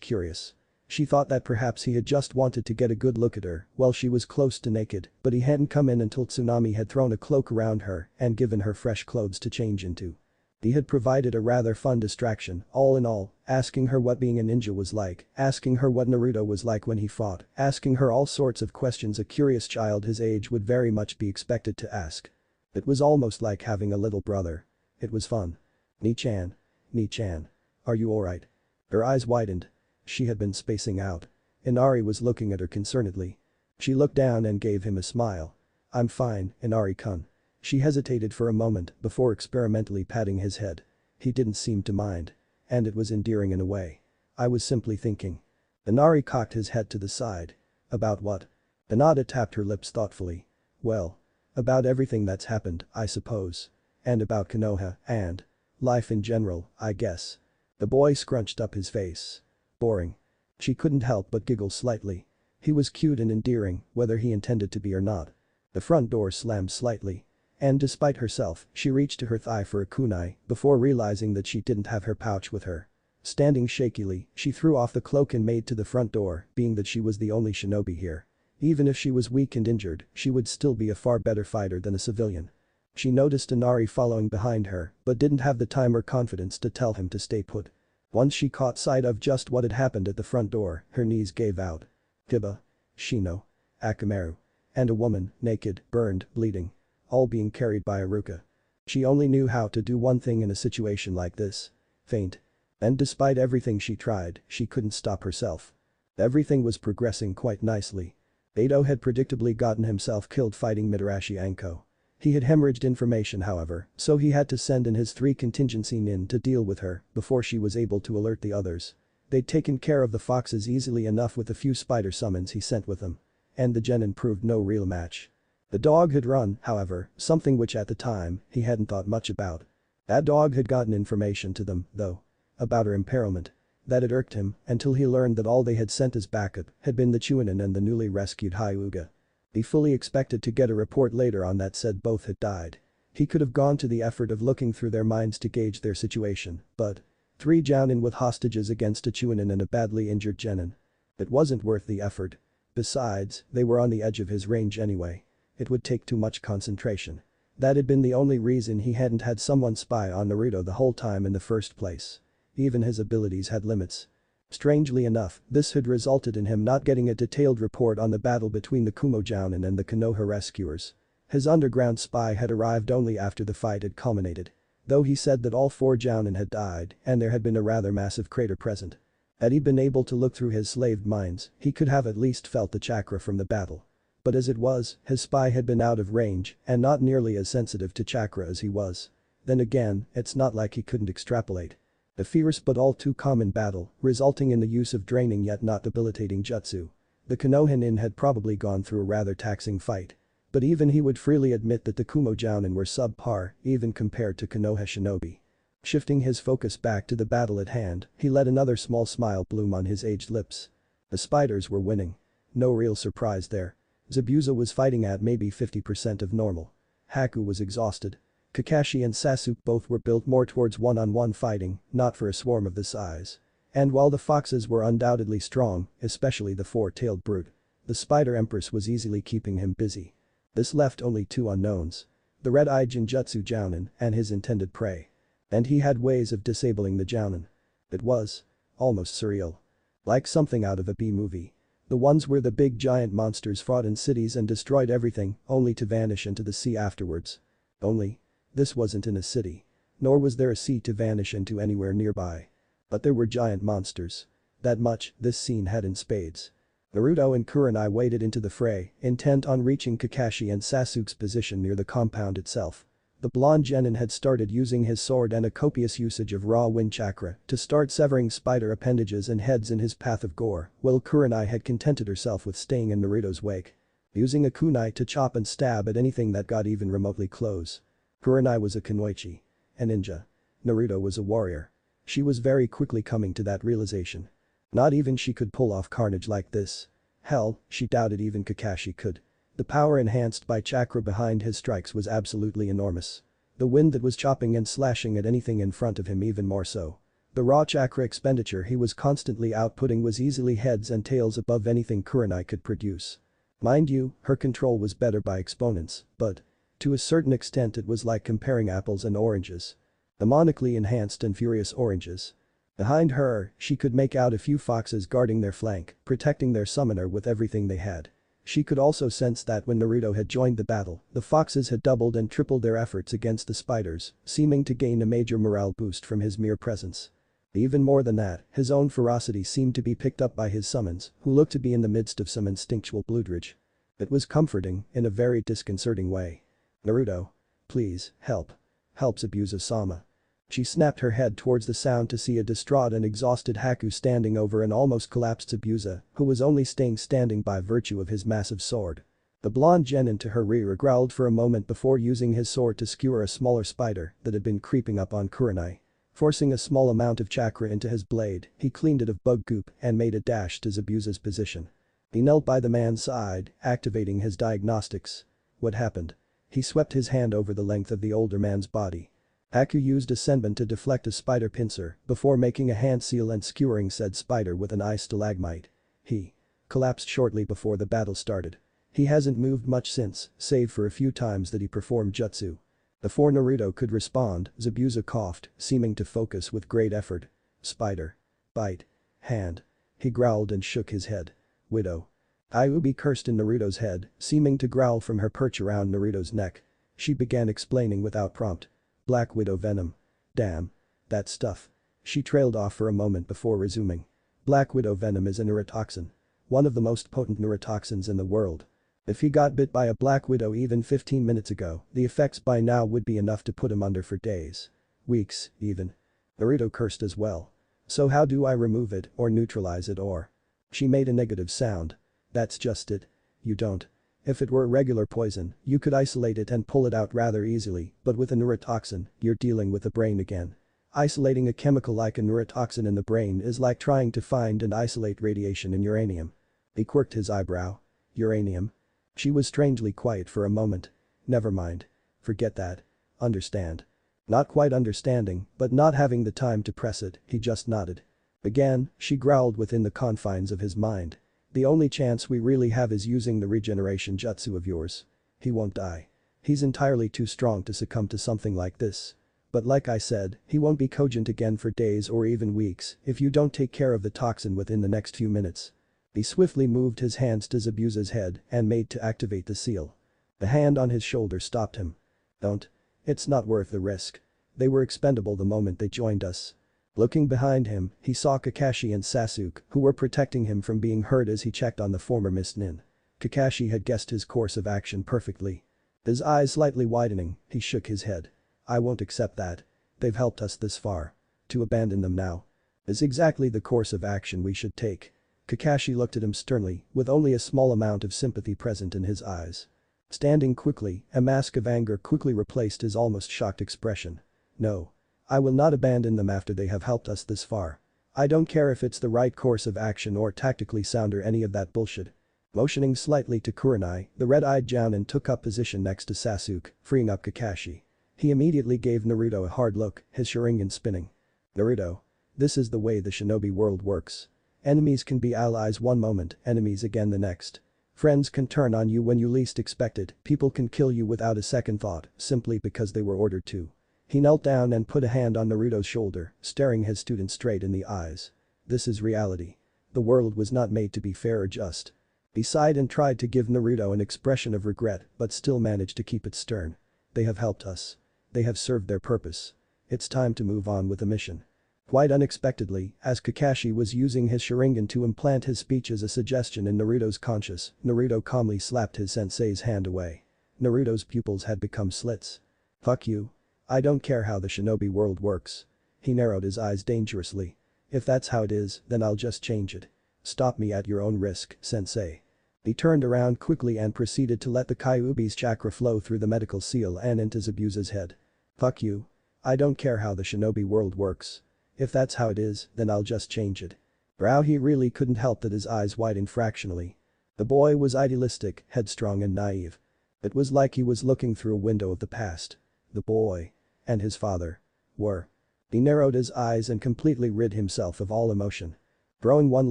curious. She thought that perhaps he had just wanted to get a good look at her while she was close to naked, but he hadn't come in until Tsunami had thrown a cloak around her and given her fresh clothes to change into. He had provided a rather fun distraction, all in all, asking her what being a ninja was like, asking her what Naruto was like when he fought, asking her all sorts of questions a curious child his age would very much be expected to ask. It was almost like having a little brother. It was fun. Ni-chan. Ni-chan. Are you alright? Her eyes widened. She had been spacing out. Inari was looking at her concernedly. She looked down and gave him a smile. I'm fine, Inari-kun. She hesitated for a moment before experimentally patting his head. He didn't seem to mind. And it was endearing in a way. I was simply thinking. Inari cocked his head to the side. About what? Hinata tapped her lips thoughtfully. Well. About everything that's happened, I suppose. And about Konoha, and life in general, I guess. The boy scrunched up his face. Boring. She couldn't help but giggle slightly. He was cute and endearing, whether he intended to be or not. The front door slammed slightly. And despite herself, she reached to her thigh for a kunai before realizing that she didn't have her pouch with her. Standing shakily, she threw off the cloak and made to the front door, being that she was the only shinobi here. Even if she was weak and injured, she would still be a far better fighter than a civilian. She noticed Inari following behind her, but didn't have the time or confidence to tell him to stay put. Once she caught sight of just what had happened at the front door, her knees gave out. Kiba. Shino. Akamaru. And a woman, naked, burned, bleeding. All being carried by Iruka. She only knew how to do one thing in a situation like this. Faint. And despite everything she tried, she couldn't stop herself. Everything was progressing quite nicely. Ado had predictably gotten himself killed fighting Mitarashi Anko. He had hemorrhaged information however, so he had to send in his 3 contingency nin to deal with her before she was able to alert the others. They'd taken care of the foxes easily enough with a few spider summons he sent with them. And the genin proved no real match. The dog had run, however, something which at the time, he hadn't thought much about. That dog had gotten information to them, though. About her impairment. That had irked him until he learned that all they had sent as backup had been the Chunin and the newly rescued Hyuga. He fully expected to get a report later on that said both had died. He could have gone to the effort of looking through their minds to gauge their situation, but 3 Jounin with hostages against a Chunin and a badly injured genin. It wasn't worth the effort. Besides, they were on the edge of his range anyway. It would take too much concentration. That had been the only reason he hadn't had someone spy on Naruto the whole time in the first place. Even his abilities had limits. Strangely enough, this had resulted in him not getting a detailed report on the battle between the Kumo Jounin and the Konoha rescuers. His underground spy had arrived only after the fight had culminated. Though he said that all 4 Jounin had died and there had been a rather massive crater present. Had he been able to look through his slaved minds, he could have at least felt the chakra from the battle. But as it was, his spy had been out of range and not nearly as sensitive to chakra as he was. Then again, it's not like he couldn't extrapolate. A fierce but all too common battle, resulting in the use of draining yet not debilitating jutsu. The Konoha nin had probably gone through a rather taxing fight. But even he would freely admit that the Kumo Jounin were subpar, even compared to Konoha shinobi. Shifting his focus back to the battle at hand, he let another small smile bloom on his aged lips. The spiders were winning. No real surprise there. Zabuza was fighting at maybe 50% of normal. Haku was exhausted. Kakashi and Sasuke both were built more towards one-on-one fighting, not for a swarm of this size. And while the foxes were undoubtedly strong, especially the 4-tailed brute, the Spider Empress was easily keeping him busy. This left only 2 unknowns. The red-eyed Genjutsu Jounin and his intended prey. And he had ways of disabling the Jounin. It was almost surreal. Like something out of a B-movie. The ones where the big giant monsters fought in cities and destroyed everything, only to vanish into the sea afterwards. Only. This wasn't in a city. Nor was there a sea to vanish into anywhere nearby. But there were giant monsters. That much, this scene had in spades. Naruto and Kurenai waded into the fray, intent on reaching Kakashi and Sasuke's position near the compound itself. The blonde genin had started using his sword and a copious usage of raw wind chakra to start severing spider appendages and heads in his path of gore, while Kurenai had contented herself with staying in Naruto's wake. Using a kunai to chop and stab at anything that got even remotely close. Kurenai was a kunoichi. A ninja. Naruto was a warrior. She was very quickly coming to that realization. Not even she could pull off carnage like this. Hell, she doubted even Kakashi could. The power enhanced by chakra behind his strikes was absolutely enormous. The wind that was chopping and slashing at anything in front of him even more so. The raw chakra expenditure he was constantly outputting was easily heads and tails above anything Kurenai could produce. Mind you, her control was better by exponents, but to a certain extent it was like comparing apples and oranges. Demonically enhanced and furious oranges. Behind her, she could make out a few foxes guarding their flank, protecting their summoner with everything they had. She could also sense that when Naruto had joined the battle, the foxes had doubled and tripled their efforts against the spiders, seeming to gain a major morale boost from his mere presence. Even more than that, his own ferocity seemed to be picked up by his summons, who looked to be in the midst of some instinctual bloodrage. It was comforting, in a very disconcerting way. Naruto. Please, help. Help Zabuza-sama. She snapped her head towards the sound to see a distraught and exhausted Haku standing over an almost collapsed Zabuza, who was only staying standing by virtue of his massive sword. The blonde genin to her rear growled for a moment before using his sword to skewer a smaller spider that had been creeping up on Kurenai. Forcing a small amount of chakra into his blade, he cleaned it of bug goop and made a dash to Zabuza's position. He knelt by the man's side, activating his diagnostics. What happened? He swept his hand over the length of the older man's body. Haku used a senbon to deflect a spider pincer before making a hand seal and skewering said spider with an ice stalagmite. He collapsed shortly before the battle started. He hasn't moved much since, save for a few times that he performed jutsu. Before Naruto could respond, Zabuza coughed, seeming to focus with great effort. Spider. Bite. Hand. He growled and shook his head. Widow. Ayubi cursed in Naruto's head, seeming to growl from her perch around Naruto's neck. She began explaining without prompt. Black Widow venom. Damn. That stuff. She trailed off for a moment before resuming. Black Widow venom is a neurotoxin. One of the most potent neurotoxins in the world. If he got bit by a Black Widow even 15 minutes ago, the effects by now would be enough to put him under for days. Weeks, even. Naruto cursed as well. So how do I remove it or neutralize it or? She made a negative sound. That's just it. You don't. If it were regular poison, you could isolate it and pull it out rather easily, but with a neurotoxin, you're dealing with the brain again. Isolating a chemical like a neurotoxin in the brain is like trying to find and isolate radiation in uranium. He quirked his eyebrow. Uranium? She was strangely quiet for a moment. Never mind. Forget that. Understand. Not quite understanding, but not having the time to press it, he just nodded. Again, she growled within the confines of his mind. The only chance we really have is using the regeneration jutsu of yours. He won't die. He's entirely too strong to succumb to something like this. But like I said, he won't be cogent again for days or even weeks if you don't take care of the toxin within the next few minutes. He swiftly moved his hands to Zabuza's head and made to activate the seal. The hand on his shoulder stopped him. Don't. It's not worth the risk. They were expendable the moment they joined us. Looking behind him, he saw Kakashi and Sasuke, who were protecting him from being hurt as he checked on the former Mist Nin. Kakashi had guessed his course of action perfectly. His eyes slightly widening, he shook his head. I won't accept that. They've helped us this far. To abandon them now is exactly the course of action we should take. Kakashi looked at him sternly, with only a small amount of sympathy present in his eyes. Standing quickly, a mask of anger quickly replaced his almost shocked expression. No. I will not abandon them after they have helped us this far. I don't care if it's the right course of action or tactically sound or any of that bullshit. Motioning slightly to Kurenai, the red-eyed Jounin took up position next to Sasuke, freeing up Kakashi. He immediately gave Naruto a hard look, his Sharingan spinning. Naruto. This is the way the shinobi world works. Enemies can be allies one moment, enemies again the next. Friends can turn on you when you least expect it, people can kill you without a second thought, simply because they were ordered to. He knelt down and put a hand on Naruto's shoulder, staring his student straight in the eyes. This is reality. The world was not made to be fair or just. He sighed and tried to give Naruto an expression of regret but still managed to keep it stern. They have helped us. They have served their purpose. It's time to move on with the mission. Quite unexpectedly, as Kakashi was using his Sharingan to implant his speech as a suggestion in Naruto's conscious, Naruto calmly slapped his sensei's hand away. Naruto's pupils had become slits. Fuck you. I don't care how the shinobi world works. He narrowed his eyes dangerously. If that's how it is, then I'll just change it. Stop me at your own risk, sensei. He turned around quickly and proceeded to let the Kyuubi's chakra flow through the medical seal and into Zabuza's head. Fuck you. I don't care how the shinobi world works. If that's how it is, then I'll just change it. He really couldn't help that his eyes widened fractionally. The boy was idealistic, headstrong and naive. It was like he was looking through a window of the past. The boy. And his father. Were. He narrowed his eyes and completely rid himself of all emotion. Throwing one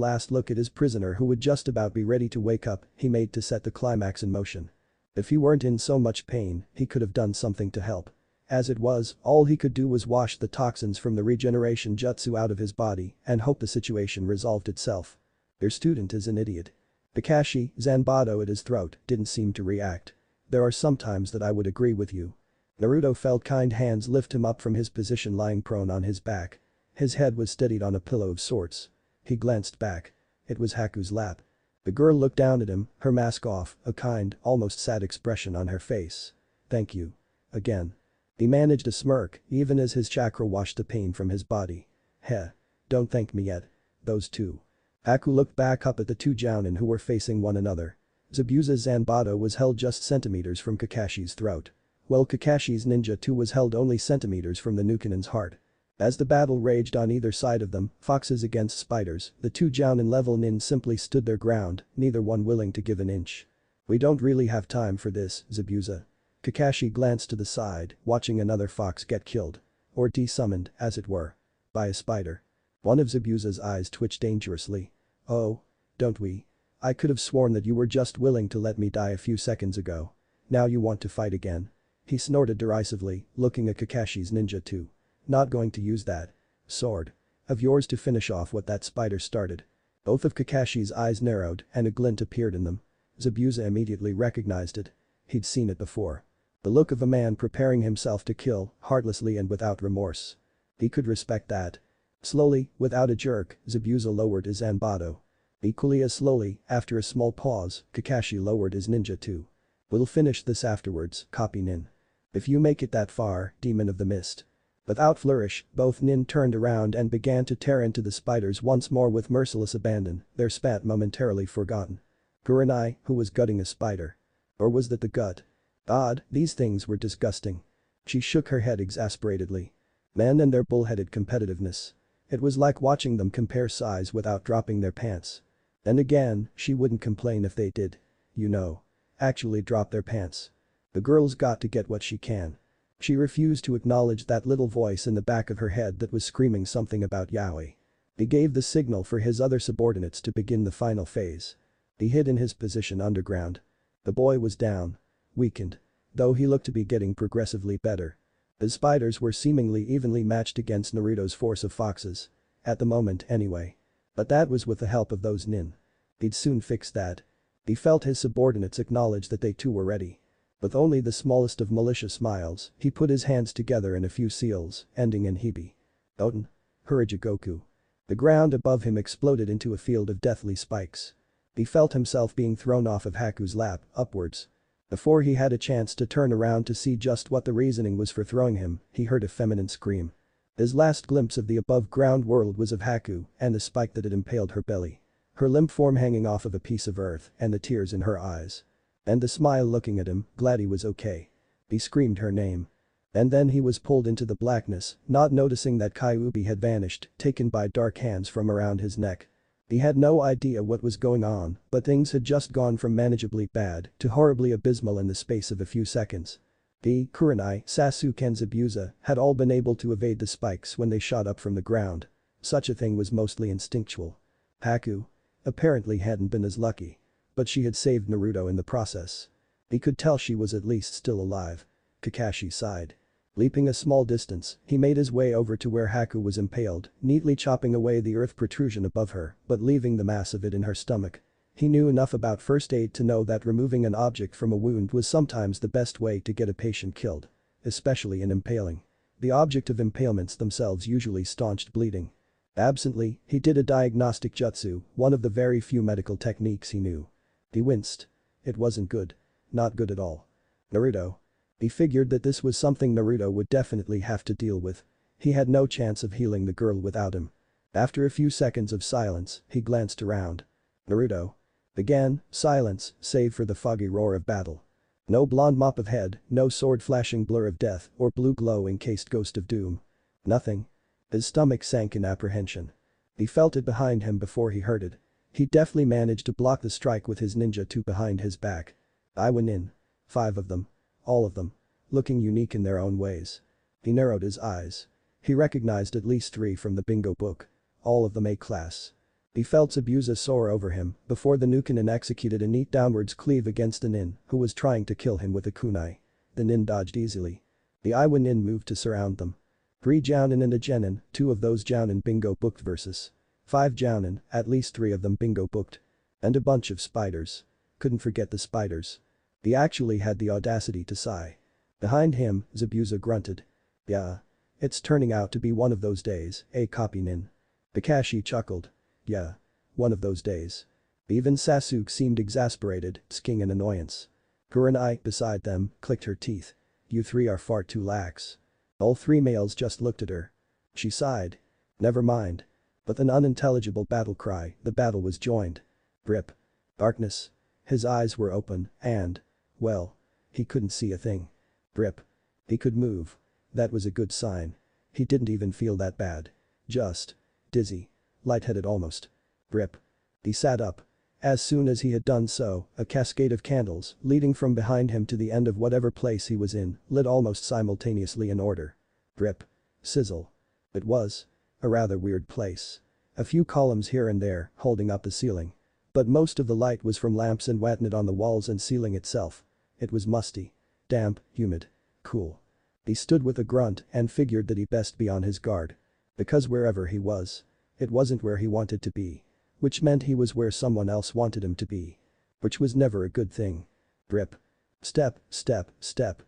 last look at his prisoner who would just about be ready to wake up, he made to set the climax in motion. If he weren't in so much pain, he could have done something to help. As it was, all he could do was wash the toxins from the regeneration jutsu out of his body and hope the situation resolved itself. Your student is an idiot. Kakashi, Zanbato at his throat, didn't seem to react. There are some times that I would agree with you. Naruto felt kind hands lift him up from his position lying prone on his back. His head was steadied on a pillow of sorts. He glanced back. It was Haku's lap. The girl looked down at him, her mask off, a kind, almost sad expression on her face. Thank you. Again. He managed a smirk, even as his chakra washed the pain from his body. Heh. Don't thank me yet. Those two. Haku looked back up at the two jounin who were facing one another. Zabuza's Zanbato was held just centimeters from Kakashi's throat. While Kakashi's ninja too was held only centimeters from the Nukinen's heart. As the battle raged on either side of them, foxes against spiders, the two jounin level nin simply stood their ground, neither one willing to give an inch. We don't really have time for this, Zabuza. Kakashi glanced to the side, watching another fox get killed. Or de-summoned, as it were. By a spider. One of Zabuza's eyes twitched dangerously. Oh. Don't we? I could have sworn that you were just willing to let me die a few seconds ago. Now you want to fight again. He snorted derisively, looking at Kakashi's ninja too. Not going to use that sword of yours to finish off what that spider started. Both of Kakashi's eyes narrowed and a glint appeared in them. Zabuza immediately recognized it. He'd seen it before. The look of a man preparing himself to kill, heartlessly and without remorse. He could respect that. Slowly, without a jerk, Zabuza lowered his Zanbato. Equally as slowly, after a small pause, Kakashi lowered his ninja too. We'll finish this afterwards, copy Nin. If you make it that far, Demon of the Mist. Without flourish, both Nin turned around and began to tear into the spiders once more with merciless abandon, their spat momentarily forgotten. Kurenai, who was gutting a spider. Or was that the gut? Odd, these things were disgusting. She shook her head exasperatedly. Men and their bullheaded competitiveness. It was like watching them compare size without dropping their pants. Then again, she wouldn't complain if they did. You know. Actually drop their pants. The girl's got to get what she can. She refused to acknowledge that little voice in the back of her head that was screaming something about yaoi. He gave the signal for his other subordinates to begin the final phase. He hid in his position underground. The boy was down. Weakened. Though he looked to be getting progressively better. The spiders were seemingly evenly matched against Naruto's force of foxes. At the moment anyway. But that was with the help of those nin. He'd soon fix that. He felt his subordinates acknowledge that they too were ready. With only the smallest of malicious smiles, he put his hands together in a few seals, ending in Hibi. Oten. Harajugoku. The ground above him exploded into a field of deathly spikes. He felt himself being thrown off of Haku's lap, upwards. Before he had a chance to turn around to see just what the reasoning was for throwing him, he heard a feminine scream. His last glimpse of the above-ground world was of Haku and the spike that had impaled her belly. Her limp form hanging off of a piece of earth and the tears in her eyes. And the smile looking at him, glad he was okay. He screamed her name. And then he was pulled into the blackness, not noticing that Kyuubi had vanished, taken by dark hands from around his neck. He had no idea what was going on, but things had just gone from manageably bad to horribly abysmal in the space of a few seconds. He, Kurenai, Sasuke and Zabuza had all been able to evade the spikes when they shot up from the ground. Such a thing was mostly instinctual. Haku apparently hadn't been as lucky. But she had saved Naruto in the process. He could tell she was at least still alive. Kakashi sighed. Leaping a small distance, he made his way over to where Haku was impaled, neatly chopping away the earth protrusion above her, but leaving the mass of it in her stomach. He knew enough about first aid to know that removing an object from a wound was sometimes the best way to get a patient killed. Especially in impaling. The object of impalements themselves usually staunched bleeding. Absently, he did a diagnostic jutsu, one of the very few medical techniques he knew. He winced. It wasn't good. Not good at all. Naruto. He figured that this was something Naruto would definitely have to deal with. He had no chance of healing the girl without him. After a few seconds of silence, he glanced around. Naruto. Again, silence, save for the foggy roar of battle. No blonde mop of head, no sword-flashing blur of death or blue glow-encased ghost of doom. Nothing. His stomach sank in apprehension. He felt it behind him before he heard it. He deftly managed to block the strike with his ninja two behind his back. I went in. 5 of them. All of them. Looking unique in their own ways. He narrowed his eyes. He recognized at least 3 from the bingo book. All of them A-class. He felt Zabuza soar over him before the Nukenin executed a neat downwards cleave against the nin who was trying to kill him with a kunai. The nin dodged easily. The Iwa nin moved to surround them. 3 jounin and a genin, 2 of those jounin bingo booked versus 5 jounin, at least 3 of them bingo booked. And a bunch of spiders. Couldn't forget the spiders. He actually had the audacity to sigh. Behind him, Zabuza grunted. Yeah. It's turning out to be one of those days, copy nin. Kakashi chuckled. Yeah. One of those days. Even Sasuke seemed exasperated, sking in annoyance. Kurenai, beside them, clicked her teeth. You three are far too lax. All three males just looked at her. She sighed. Never mind. With an unintelligible battle cry, the battle was joined. Rip. Darkness. His eyes were open and, well, he couldn't see a thing. Rip. He could move. That was a good sign. He didn't even feel that bad. Just dizzy. Lightheaded almost. Rip. He sat up. As soon as he had done so, a cascade of candles, leading from behind him to the end of whatever place he was in, lit almost simultaneously in order. Rip. Sizzle. It was a rather weird place. A few columns here and there, holding up the ceiling. But most of the light was from lamps and whatnot on the walls and ceiling itself. It was musty. Damp, humid. Cool. He stood with a grunt and figured that he best be on his guard. Because wherever he was, it wasn't where he wanted to be. Which meant he was where someone else wanted him to be. Which was never a good thing. Rip. Step, step, step.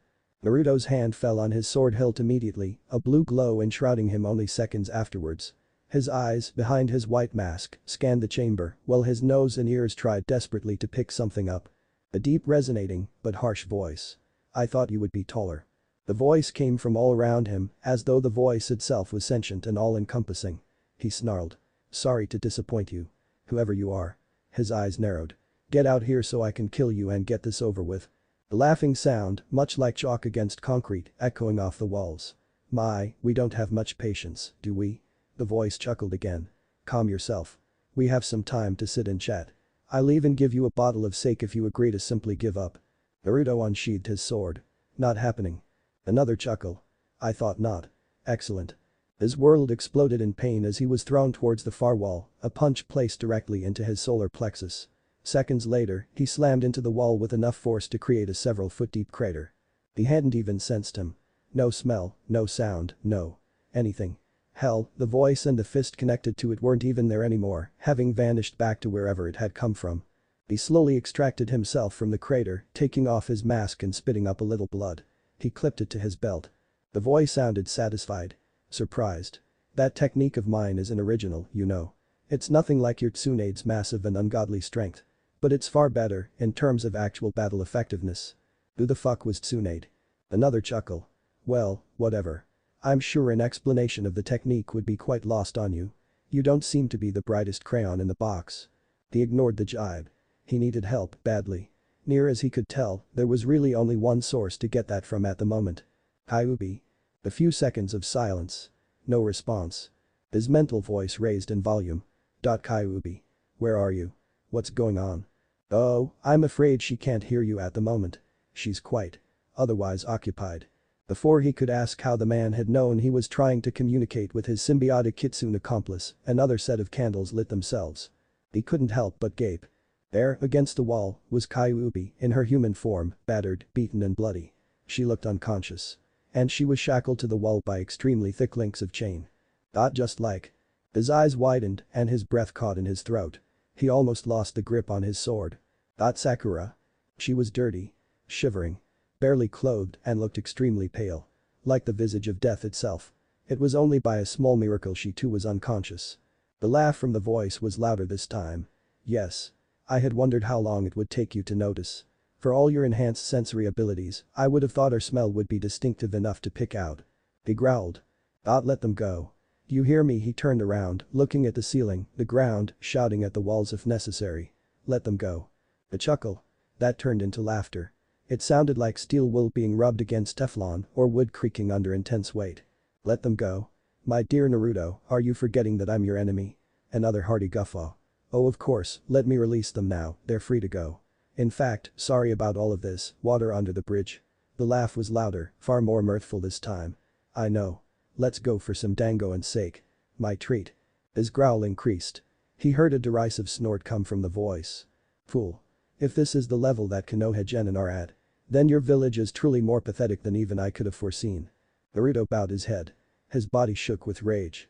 Naruto's hand fell on his sword hilt immediately, a blue glow enshrouding him only seconds afterwards. His eyes, behind his white mask, scanned the chamber, while his nose and ears tried desperately to pick something up. A deep resonating, but harsh voice. I thought you would be taller. The voice came from all around him, as though the voice itself was sentient and all-encompassing. He snarled. Sorry to disappoint you. Whoever you are. His eyes narrowed. Get out here so I can kill you and get this over with. The laughing sound, much like chalk against concrete, echoing off the walls. My, we don't have much patience, do we? The voice chuckled again. Calm yourself. We have some time to sit and chat. I'll even give you a bottle of sake if you agree to simply give up. Naruto unsheathed his sword. Not happening. Another chuckle. I thought not. Excellent. His world exploded in pain as he was thrown towards the far wall, a punch placed directly into his solar plexus. Seconds later, he slammed into the wall with enough force to create a several-foot-deep crater. He hadn't even sensed him. No smell, no sound, no anything. Hell, the voice and the fist connected to it weren't even there anymore, having vanished back to wherever it had come from. He slowly extracted himself from the crater, taking off his mask and spitting up a little blood. He clipped it to his belt. The voice sounded satisfied. Surprised. That technique of mine is an original, you know. It's nothing like your Tsunade's massive and ungodly strength. But it's far better, in terms of actual battle effectiveness. Who the fuck was Tsunade? Another chuckle. Well, whatever. I'm sure an explanation of the technique would be quite lost on you. You don't seem to be the brightest crayon in the box. He ignored the jibe. He needed help, badly. Near as he could tell, there was really only one source to get that from at the moment. Kyuubi. A few seconds of silence. No response. His mental voice raised in volume. Kyuubi. Where are you? What's going on? Oh, I'm afraid she can't hear you at the moment. She's quite otherwise occupied. Before he could ask how the man had known he was trying to communicate with his symbiotic kitsune accomplice, another set of candles lit themselves. He couldn't help but gape. There, against the wall, was Kyuubi, in her human form, battered, beaten and bloody. She looked unconscious. And she was shackled to the wall by extremely thick links of chain. Just like. His eyes widened and his breath caught in his throat. He almost lost the grip on his sword. Sakura. She was dirty. Shivering. Barely clothed and looked extremely pale. Like the visage of death itself. It was only by a small miracle she too was unconscious. The laugh from the voice was louder this time. Yes. I had wondered how long it would take you to notice. For all your enhanced sensory abilities, I would have thought our smell would be distinctive enough to pick out. He growled. Let them go. Do you hear me? He turned around, looking at the ceiling, the ground, shouting at the walls if necessary. Let them go. A chuckle. That turned into laughter. It sounded like steel wool being rubbed against Teflon or wood creaking under intense weight. Let them go. My dear Naruto, are you forgetting that I'm your enemy? Another hearty guffaw. Oh of course, let me release them now, they're free to go. In fact, sorry about all of this, water under the bridge. The laugh was louder, far more mirthful this time. I know. Let's go for some dango and sake. My treat. His growl increased. He heard a derisive snort come from the voice. Fool. If this is the level that Konoha genin are at, then your village is truly more pathetic than even I could have foreseen. Naruto bowed his head. His body shook with rage.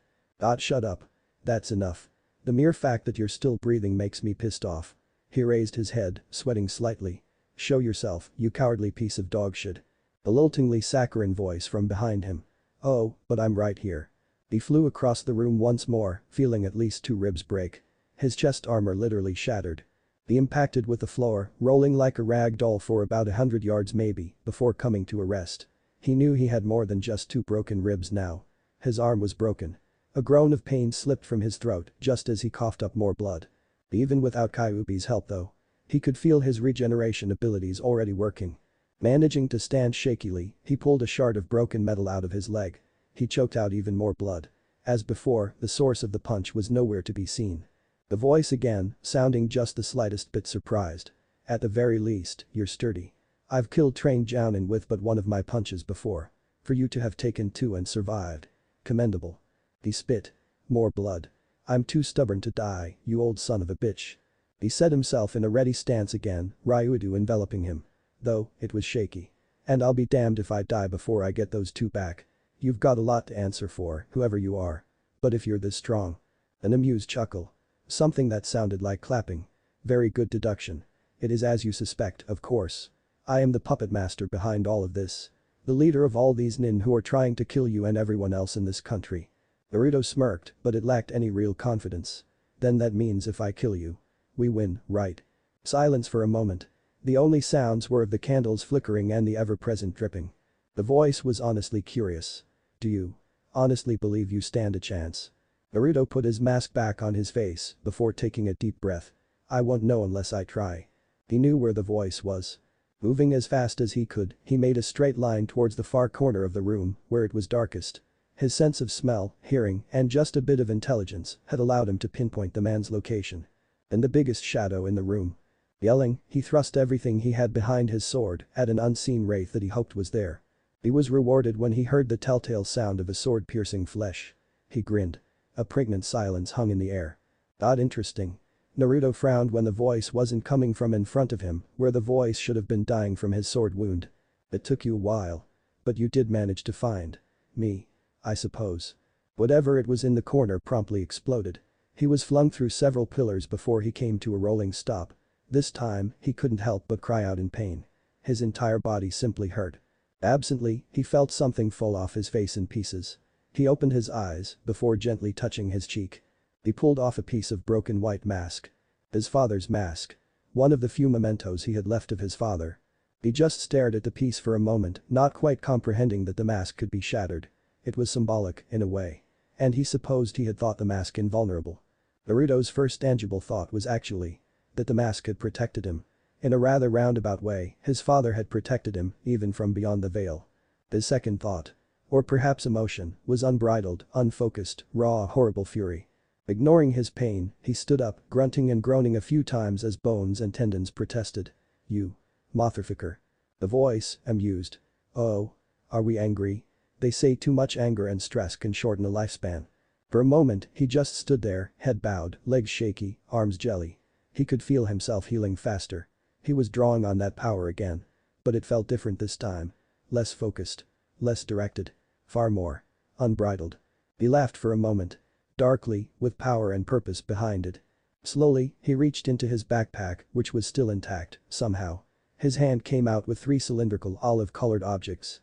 Shut up. That's enough. The mere fact that you're still breathing makes me pissed off. He raised his head, sweating slightly. Show yourself, you cowardly piece of dog shit. A liltingly saccharine voice from behind him. Oh, but I'm right here. He flew across the room once more, feeling at least 2 ribs break. His chest armor literally shattered. He impacted with the floor, rolling like a rag doll for about 100 yards maybe, before coming to a rest. He knew he had more than just 2 broken ribs now. His arm was broken. A groan of pain slipped from his throat just as he coughed up more blood. Even without Kyuubi's help though. He could feel his regeneration abilities already working. Managing to stand shakily, he pulled a shard of broken metal out of his leg. He choked out even more blood. As before, the source of the punch was nowhere to be seen. The voice again, sounding just the slightest bit surprised. At the very least, you're sturdy. I've killed trained Jounin with but one of my punches before. For you to have taken 2 and survived. Commendable. He spit. More blood. I'm too stubborn to die, you old son of a bitch. He set himself in a ready stance again, Ryudu enveloping him. Though, it was shaky. And I'll be damned if I die before I get those 2 back. You've got a lot to answer for, whoever you are. But if you're this strong. An amused chuckle. Something that sounded like clapping. Very good deduction. It is as you suspect, of course. I am the puppet master behind all of this. The leader of all these nin who are trying to kill you and everyone else in this country. Naruto smirked, but it lacked any real confidence. Then that means if I kill you. We win, right? Silence for a moment. The only sounds were of the candles flickering and the ever-present dripping. The voice was honestly curious. Do you honestly believe you stand a chance? Naruto put his mask back on his face before taking a deep breath. I won't know unless I try. He knew where the voice was. Moving as fast as he could, he made a straight line towards the far corner of the room where it was darkest. His sense of smell, hearing, and just a bit of intelligence had allowed him to pinpoint the man's location. And the biggest shadow in the room. Yelling, he thrust everything he had behind his sword at an unseen wraith that he hoped was there. He was rewarded when he heard the telltale sound of a sword piercing flesh. He grinned. A pregnant silence hung in the air. Not interesting. Naruto frowned when the voice wasn't coming from in front of him, where the voice should have been dying from his sword wound. It took you a while. But you did manage to find me, I suppose. Whatever it was in the corner promptly exploded. He was flung through several pillars before he came to a rolling stop. This time, he couldn't help but cry out in pain. His entire body simply hurt. Absently, he felt something fall off his face in pieces. He opened his eyes before gently touching his cheek. He pulled off a piece of broken white mask. His father's mask. One of the few mementos he had left of his father. He just stared at the piece for a moment, not quite comprehending that the mask could be shattered. It was symbolic, in a way. And he supposed he had thought the mask invulnerable. Naruto's first tangible thought was actually that the mask had protected him. In a rather roundabout way, his father had protected him, even from beyond the veil. His second thought, or perhaps emotion, was unbridled, unfocused, raw, horrible fury. Ignoring his pain, he stood up, grunting and groaning a few times as bones and tendons protested. You motherfucker. The voice, amused. Oh. Are we angry? They say too much anger and stress can shorten a lifespan. For a moment, he just stood there, head bowed, legs shaky, arms jelly. He could feel himself healing faster. He was drawing on that power again. But it felt different this time. Less focused. Less directed. Far more unbridled. He laughed for a moment. Darkly, with power and purpose behind it. Slowly, he reached into his backpack, which was still intact, somehow. His hand came out with 3 cylindrical olive-colored objects.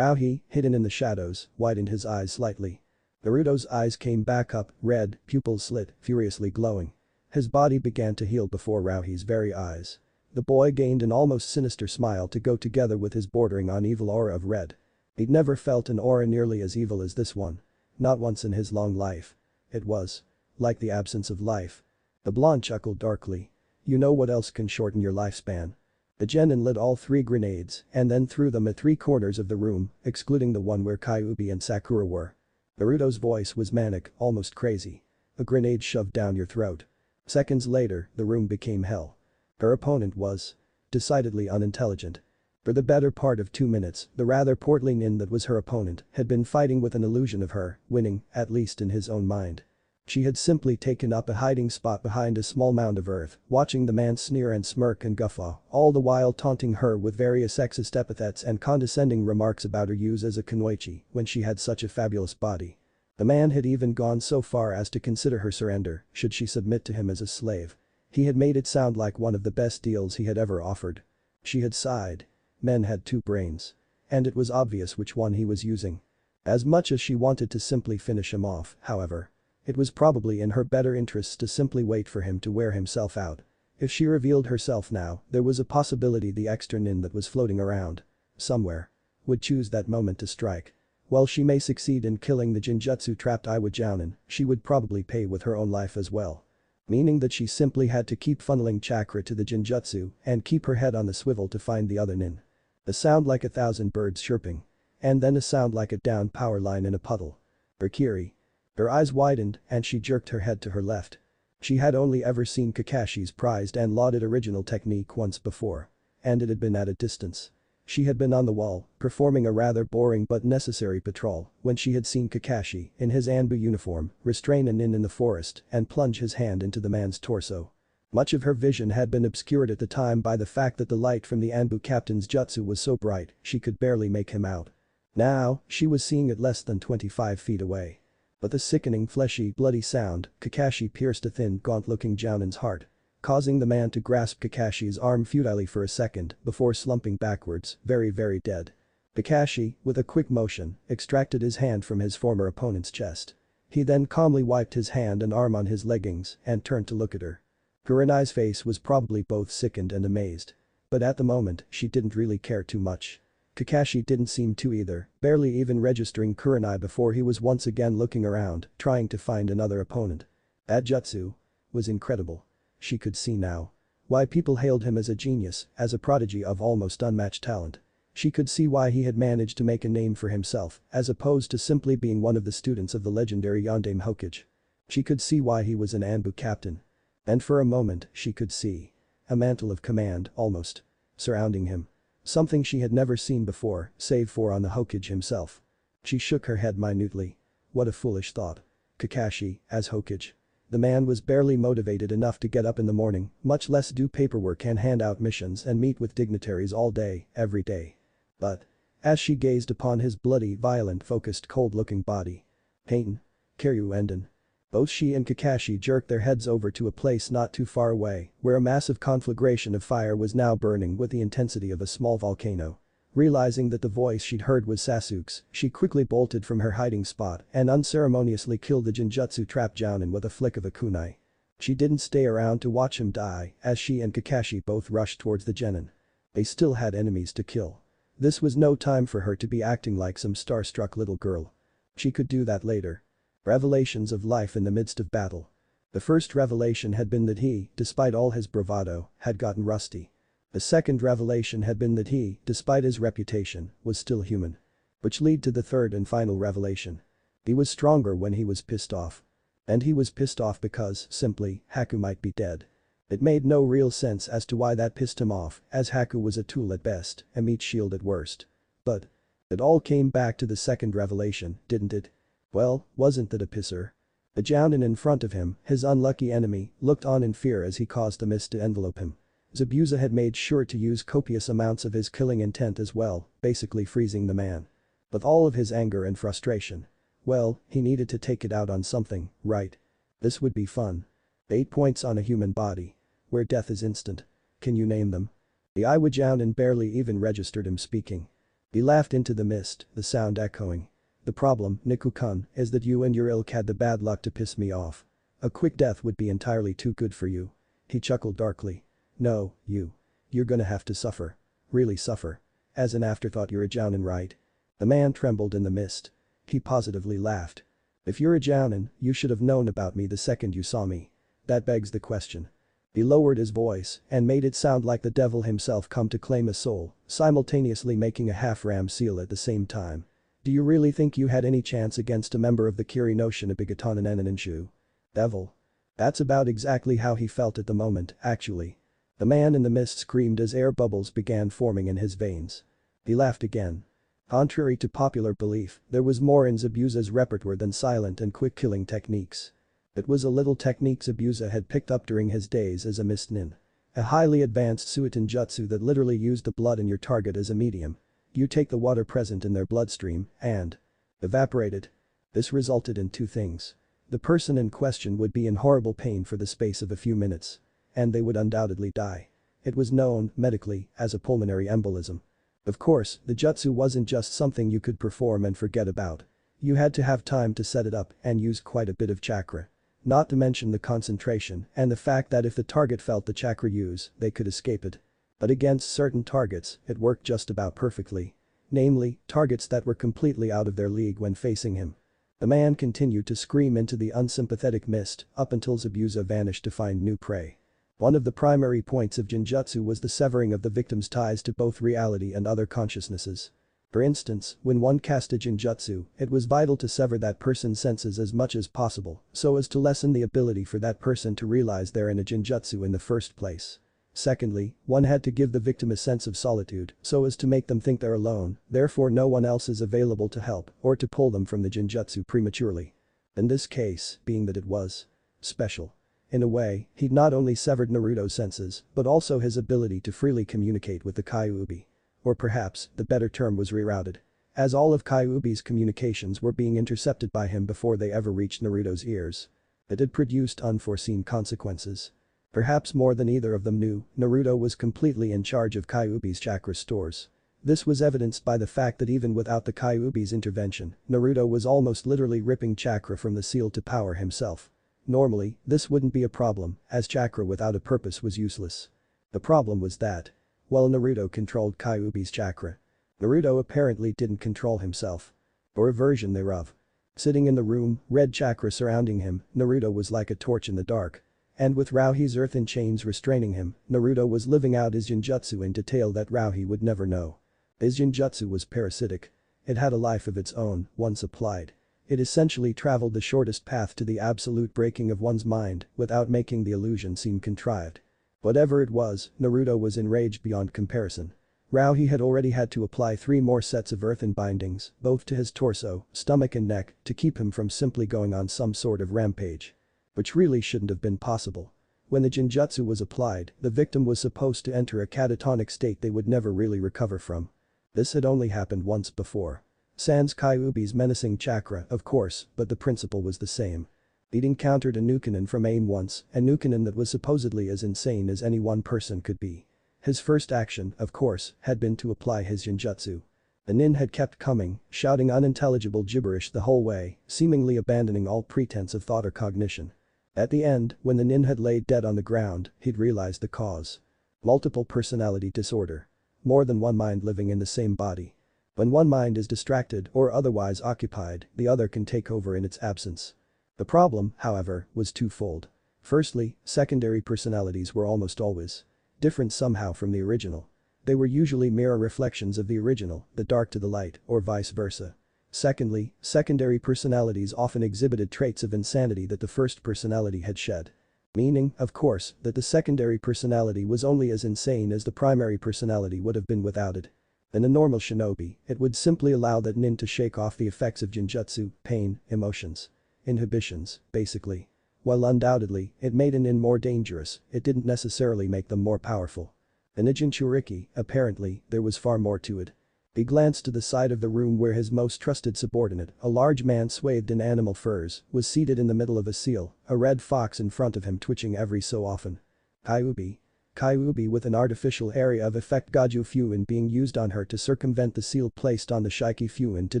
He, hidden in the shadows, widened his eyes slightly. Naruto's eyes came back up, red, pupils slit, furiously glowing. His body began to heal before Rauhi's very eyes. The boy gained an almost sinister smile to go together with his bordering on evil aura of red. He'd never felt an aura nearly as evil as this one. Not once in his long life. It was like the absence of life. The blonde chuckled darkly. You know what else can shorten your lifespan? The genin lit all 3 grenades and then threw them at 3 corners of the room, excluding the one where Kyuubi and Sakura were. Naruto's voice was manic, almost crazy. A grenade shoved down your throat. Seconds later, the room became hell. Her opponent was decidedly unintelligent. For the better part of 2 minutes, the rather portly nin that was her opponent had been fighting with an illusion of her winning, at least in his own mind. She had simply taken up a hiding spot behind a small mound of earth, watching the man sneer and smirk and guffaw, all the while taunting her with various sexist epithets and condescending remarks about her use as a kunoichi when she had such a fabulous body. The man had even gone so far as to consider her surrender should she submit to him as a slave. He had made it sound like one of the best deals he had ever offered. She had sighed. Men had 2 brains. And it was obvious which one he was using. As much as she wanted to simply finish him off, however. It was probably in her better interests to simply wait for him to wear himself out. If she revealed herself now, there was a possibility the extra nin that was floating around somewhere would choose that moment to strike. While she may succeed in killing the Jinjutsu-trapped Iwa Jounin, she would probably pay with her own life as well. Meaning that she simply had to keep funneling chakra to the Jinjutsu and keep her head on the swivel to find the other nin. A sound like 1,000 birds chirping. And then a sound like a downed power line in a puddle. Berkiri. Her eyes widened and she jerked her head to her left. She had only ever seen Kakashi's prized and lauded original technique once before. And it had been at a distance. She had been on the wall, performing a rather boring but necessary patrol, when she had seen Kakashi, in his Anbu uniform, restrain a nin in the forest and plunge his hand into the man's torso. Much of her vision had been obscured at the time by the fact that the light from the Anbu captain's jutsu was so bright, she could barely make him out. Now, she was seeing it less than 25 feet away. But the sickening fleshy, bloody sound, Kakashi pierced a thin, gaunt-looking Jounin's heart, causing the man to grasp Kakashi's arm futilely for a second before slumping backwards, very dead. Kakashi, with a quick motion, extracted his hand from his former opponent's chest. He then calmly wiped his hand and arm on his leggings and turned to look at her. Kurenai's face was probably both sickened and amazed. But at the moment, she didn't really care too much. Kakashi didn't seem to either, barely even registering Kurenai before he was once again looking around, trying to find another opponent. That jutsu was incredible. She could see now why people hailed him as a genius, as a prodigy of almost unmatched talent. She could see why he had managed to make a name for himself, as opposed to simply being one of the students of the legendary Yondaime Hokage. She could see why he was an Anbu captain. And for a moment, she could see a mantle of command, almost, surrounding him. Something she had never seen before, save for on the Hokage himself. She shook her head minutely. What a foolish thought. Kakashi, as Hokage. The man was barely motivated enough to get up in the morning, much less do paperwork and hand out missions and meet with dignitaries all day, every day. But, as she gazed upon his bloody, violent, focused, cold-looking body. Pain. Kiryu Enden. Both she and Kakashi jerked their heads over to a place not too far away, where a massive conflagration of fire was now burning with the intensity of a small volcano. Realizing that the voice she'd heard was Sasuke's, she quickly bolted from her hiding spot and unceremoniously killed the Jinjutsu-trapped Jounin with a flick of a kunai. She didn't stay around to watch him die, as she and Kakashi both rushed towards the genin. They still had enemies to kill. This was no time for her to be acting like some starstruck little girl. She could do that later. Revelations of life in the midst of battle. The first revelation had been that he, despite all his bravado, had gotten rusty. The second revelation had been that he, despite his reputation, was still human. Which led to the third and final revelation. He was stronger when he was pissed off. And he was pissed off because, simply, Haku might be dead. It made no real sense as to why that pissed him off, as Haku was a tool at best, a meat shield at worst. But it all came back to the second revelation, didn't it? Well, wasn't that a pisser? The Jounin in front of him, his unlucky enemy, looked on in fear as he caused the mist to envelope him. Zabuza had made sure to use copious amounts of his killing intent as well, basically freezing the man. With all of his anger and frustration. Well, he needed to take it out on something, right? This would be fun. 8 points on a human body. Where death is instant. Can you name them? The Iwa Jounin barely even registered him speaking. He laughed into the mist, the sound echoing. The problem, Niku-kun, is that you and your ilk had the bad luck to piss me off. A quick death would be entirely too good for you. He chuckled darkly. No, you're gonna have to suffer. Really suffer. As an afterthought, you're a Jounin, right? The man trembled in the mist. He positively laughed. If you're a Jounin, you should have known about me the second you saw me. That begs the question. He lowered his voice and made it sound like the devil himself come to claim a soul, simultaneously making a half-ram seal at the same time. Do you really think you had any chance against a member of the Kiri no Shinobigatana Nenaninshu? Devil. That's about exactly how he felt at the moment, actually. The man in the mist screamed as air bubbles began forming in his veins. He laughed again. Contrary to popular belief, there was more in Zabuza's repertoire than silent and quick killing techniques. It was a little technique Zabuza had picked up during his days as a mist nin. A highly advanced Suiton jutsu that literally used the blood in your target as a medium. You take the water present in their bloodstream and evaporate it. This resulted in two things. The person in question would be in horrible pain for the space of a few minutes. And they would undoubtedly die. It was known, medically, as a pulmonary embolism. Of course, the jutsu wasn't just something you could perform and forget about. You had to have time to set it up and use quite a bit of chakra. Not to mention the concentration and the fact that if the target felt the chakra use, they could escape it. But against certain targets, it worked just about perfectly. Namely, targets that were completely out of their league when facing him. The man continued to scream into the unsympathetic mist up until Zabuza vanished to find new prey. One of the primary points of Genjutsu was the severing of the victim's ties to both reality and other consciousnesses. For instance, when one casted Genjutsu, it was vital to sever that person's senses as much as possible so as to lessen the ability for that person to realize they're in a Genjutsu in the first place. Secondly, one had to give the victim a sense of solitude so as to make them think they're alone, therefore no one else is available to help or to pull them from the Genjutsu prematurely. In this case, being that it was special. In a way, he'd not only severed Naruto's senses, but also his ability to freely communicate with the Kyuubi. Or perhaps, the better term was rerouted. As all of Kyuubi's communications were being intercepted by him before they ever reached Naruto's ears. It had produced unforeseen consequences. Perhaps more than either of them knew, Naruto was completely in charge of Kyuubi's chakra stores. This was evidenced by the fact that even without the Kyuubi's intervention, Naruto was almost literally ripping chakra from the seal to power himself. Normally, this wouldn't be a problem, as chakra without a purpose was useless. The problem was that, while Naruto controlled Kyuubi's chakra, Naruto apparently didn't control himself. Or a version thereof. Sitting in the room, red chakra surrounding him, Naruto was like a torch in the dark. And with Rauhi's earthen chains restraining him, Naruto was living out his Genjutsu in detail that Rauhi would never know. His Genjutsu was parasitic. It had a life of its own, once applied. It essentially traveled the shortest path to the absolute breaking of one's mind without making the illusion seem contrived. Whatever it was, Naruto was enraged beyond comparison. Rauhi had already had to apply 3 more sets of earthen bindings, both to his torso, stomach and neck, to keep him from simply going on some sort of rampage. Which really shouldn't have been possible. When the Genjutsu was applied, the victim was supposed to enter a catatonic state they would never really recover from. This had only happened once before. Sans Kyuubi's menacing chakra, of course, but the principle was the same. He'd encountered a Nukenin from AIM once, a Nukenin that was supposedly as insane as any one person could be. His first action, of course, had been to apply his Genjutsu. The nin had kept coming, shouting unintelligible gibberish the whole way, seemingly abandoning all pretense of thought or cognition. At the end, when the nin had laid dead on the ground, he'd realized the cause. Multiple personality disorder. More than one mind living in the same body. When one mind is distracted or otherwise occupied, the other can take over in its absence. The problem, however, was twofold. Firstly, secondary personalities were almost always different somehow from the original. They were usually mirror reflections of the original, the dark to the light, or vice versa. Secondly, secondary personalities often exhibited traits of insanity that the first personality had shed. Meaning, of course, that the secondary personality was only as insane as the primary personality would have been without it. In a normal shinobi, it would simply allow that nin to shake off the effects of Genjutsu, pain, emotions. Inhibitions, basically. While undoubtedly, it made a nin more dangerous, it didn't necessarily make them more powerful. In a Jinchuriki, apparently, there was far more to it. He glanced to the side of the room where his most trusted subordinate, a large man swathed in animal furs, was seated in the middle of a seal, a red fox in front of him twitching every so often. Kyuubi. Kyuubi with an artificial area of effect Gaju Fuin being used on her to circumvent the seal placed on the Shiki Fuin to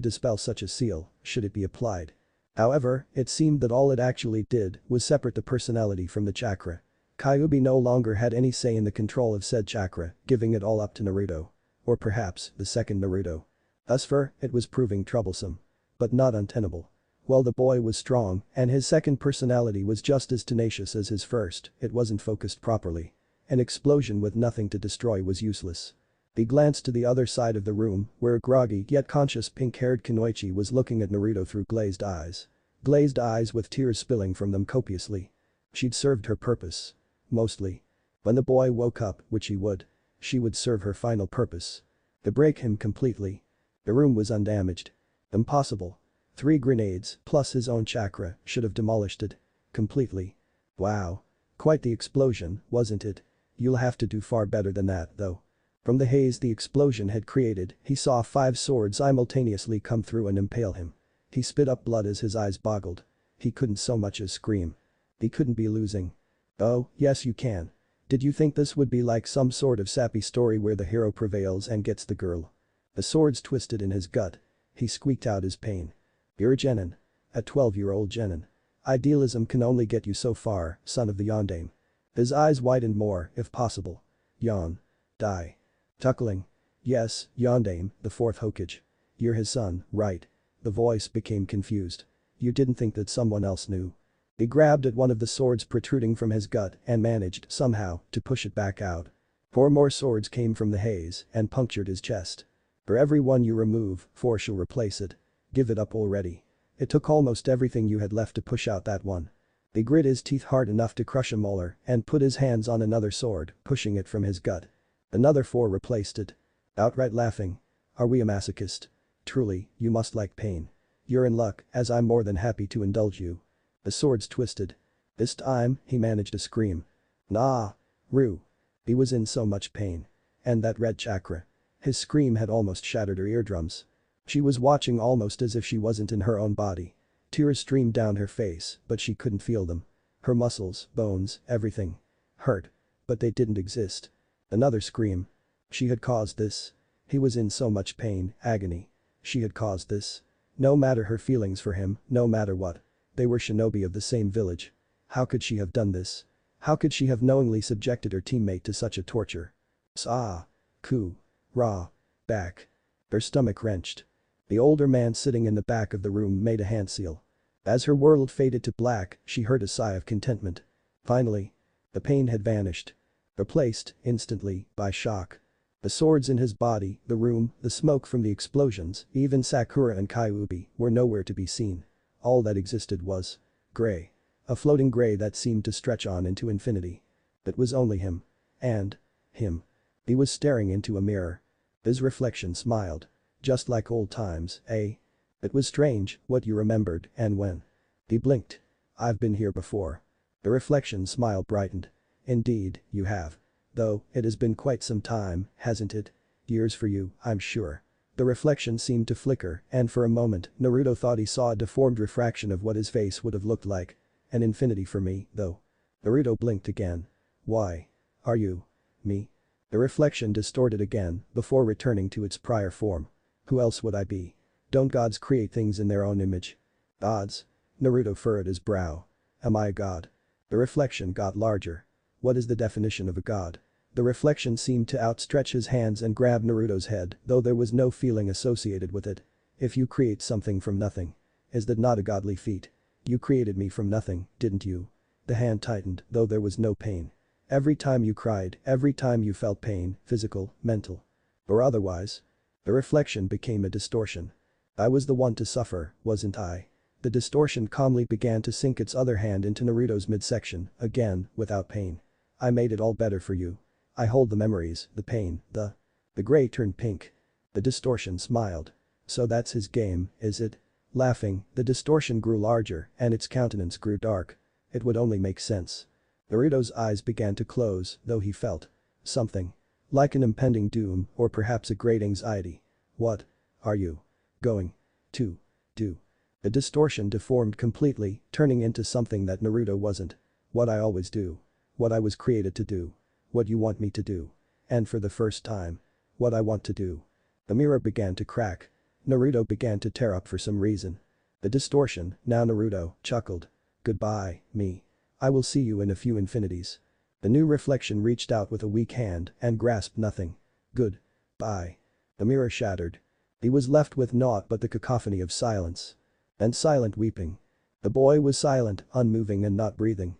dispel such a seal, should it be applied. However, it seemed that all it actually did was separate the personality from the chakra. Kyuubi no longer had any say in the control of said chakra, giving it all up to Naruto. Or perhaps, the second Naruto. Thus far, it was proving troublesome. But not untenable. While the boy was strong, and his second personality was just as tenacious as his first, it wasn't focused properly. An explosion with nothing to destroy was useless. He glanced to the other side of the room, where a groggy yet conscious pink-haired Kunoichi was looking at Naruto through glazed eyes. Glazed eyes with tears spilling from them copiously. She'd served her purpose. Mostly. When the boy woke up, which he would. She would serve her final purpose. To break him completely. The room was undamaged. Impossible. 3 grenades, plus his own chakra, should have demolished it. Completely. Wow. Quite the explosion, wasn't it? You'll have to do far better than that, though. From the haze the explosion had created, he saw 5 swords simultaneously come through and impale him. He spit up blood as his eyes boggled. He couldn't so much as scream. He couldn't be losing. Oh, yes you can. Did you think this would be like some sort of sappy story where the hero prevails and gets the girl? The swords twisted in his gut. He squeaked out his pain. You're a genin. A 12-year-old genin. Idealism can only get you so far, son of the Yondaime. His eyes widened more, if possible. Yawn. Die. Tuckling. Yes, Yondaime, the fourth Hokage. You're his son, right? The voice became confused. You didn't think that someone else knew? He grabbed at one of the swords protruding from his gut and managed, somehow, to push it back out. 4 more swords came from the haze and punctured his chest. For every one you remove, 4 shall replace it. Give it up already. It took almost everything you had left to push out that one. He grit his teeth hard enough to crush a molar and put his hands on another sword, pushing it from his gut. Another 4 replaced it. Outright laughing. Are we a masochist? Truly, you must like pain. You're in luck, as I'm more than happy to indulge you. The swords twisted. This time, he managed to scream. Nah. Rue. He was in so much pain. And that red chakra. His scream had almost shattered her eardrums. She was watching almost as if she wasn't in her own body. Tears streamed down her face, but she couldn't feel them. Her muscles, bones, everything. Hurt. But they didn't exist. Another scream. She had caused this. He was in so much pain, agony. She had caused this. No matter her feelings for him, no matter what. They were shinobi of the same village. How could she have done this? How could she have knowingly subjected her teammate to such a torture? Sa. Ku. Ra. Back. Her stomach wrenched. The older man sitting in the back of the room made a hand seal. As her world faded to black, she heard a sigh of contentment. Finally. The pain had vanished. Replaced, instantly, by shock. The swords in his body, the room, the smoke from the explosions, even Sakura and Kyuubi were nowhere to be seen. All that existed was gray. A floating gray that seemed to stretch on into infinity. It was only him. And him. He was staring into a mirror. His reflection smiled. Just like old times, eh? It was strange what you remembered and when. He blinked. I've been here before. The reflection smile brightened. Indeed, you have. Though, it has been quite some time, hasn't it? Years for you, I'm sure. The reflection seemed to flicker, and for a moment, Naruto thought he saw a deformed refraction of what his face would have looked like. An infinity for me, though. Naruto blinked again. Why? Are you? Me? The reflection distorted again, before returning to its prior form. Who else would I be? Don't gods create things in their own image? Gods? Naruto furrowed his brow. Am I a god? The reflection got larger. What is the definition of a god? The reflection seemed to outstretch his hands and grab Naruto's head, though there was no feeling associated with it. If you create something from nothing. Is that not a godly feat? You created me from nothing, didn't you? The hand tightened, though there was no pain. Every time you cried, every time you felt pain, physical, mental. Or otherwise. The reflection became a distortion. I was the one to suffer, wasn't I? The distortion calmly began to sink its other hand into Naruto's midsection, again, without pain. I made it all better for you. I hold the memories, the pain, the gray turned pink. The distortion smiled. So that's his game, is it? Laughing, the distortion grew larger and its countenance grew dark. It would only make sense. Naruto's eyes began to close, though he felt something. Like an impending doom or perhaps a great anxiety. What are you going to do? The distortion deformed completely, turning into something that Naruto wasn't. What I always do. What I was created to do. What you want me to do. And for the first time. What I want to do. The mirror began to crack. Naruto began to tear up for some reason. The distortion, now Naruto, chuckled. Goodbye, me. I will see you in a few infinities. The new reflection reached out with a weak hand and grasped nothing. Good. Bye. The mirror shattered. He was left with naught but the cacophony of silence. And silent weeping. The boy was silent, unmoving and not breathing.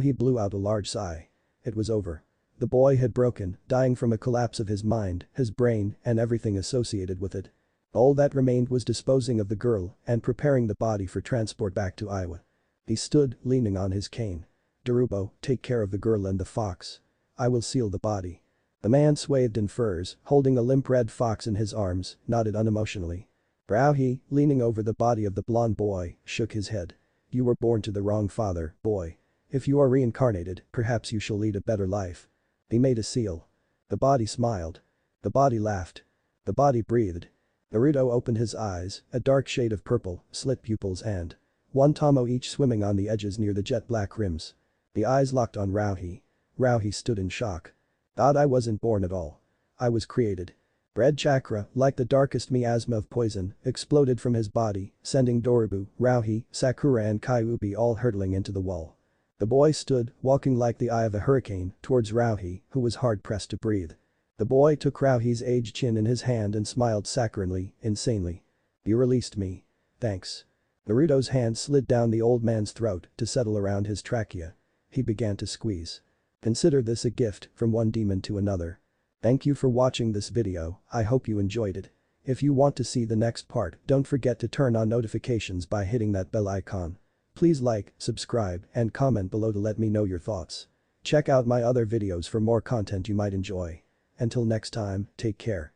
He blew out a large sigh. It was over. The boy had broken, dying from a collapse of his mind, his brain, and everything associated with it. All that remained was disposing of the girl and preparing the body for transport back to Iowa. He stood, leaning on his cane. Darubo, take care of the girl and the fox. I will seal the body. The man swathed in furs, holding a limp red fox in his arms, nodded unemotionally. He, leaning over the body of the blonde boy, shook his head. You were born to the wrong father, boy. If you are reincarnated, perhaps you shall lead a better life. He made a seal. The body smiled. The body laughed. The body breathed. Naruto opened his eyes, a dark shade of purple, slit pupils and one tomo each swimming on the edges near the jet black rims. The eyes locked on Rauhi. Rauhi stood in shock. I wasn't born at all. I was created. Red chakra, like the darkest miasma of poison, exploded from his body, sending Doribu, Rauhi, Sakura and Kyuubi all hurtling into the wall. The boy stood, walking like the eye of a hurricane, towards Rauhi, who was hard-pressed to breathe. The boy took Rauhi's aged chin in his hand and smiled saccharinely, insanely. You released me. Thanks. Naruto's hand slid down the old man's throat to settle around his trachea. He began to squeeze. Consider this a gift from one demon to another. Thank you for watching this video, I hope you enjoyed it. If you want to see the next part, don't forget to turn on notifications by hitting that bell icon. Please like, subscribe, and comment below to let me know your thoughts. Check out my other videos for more content you might enjoy. Until next time, take care.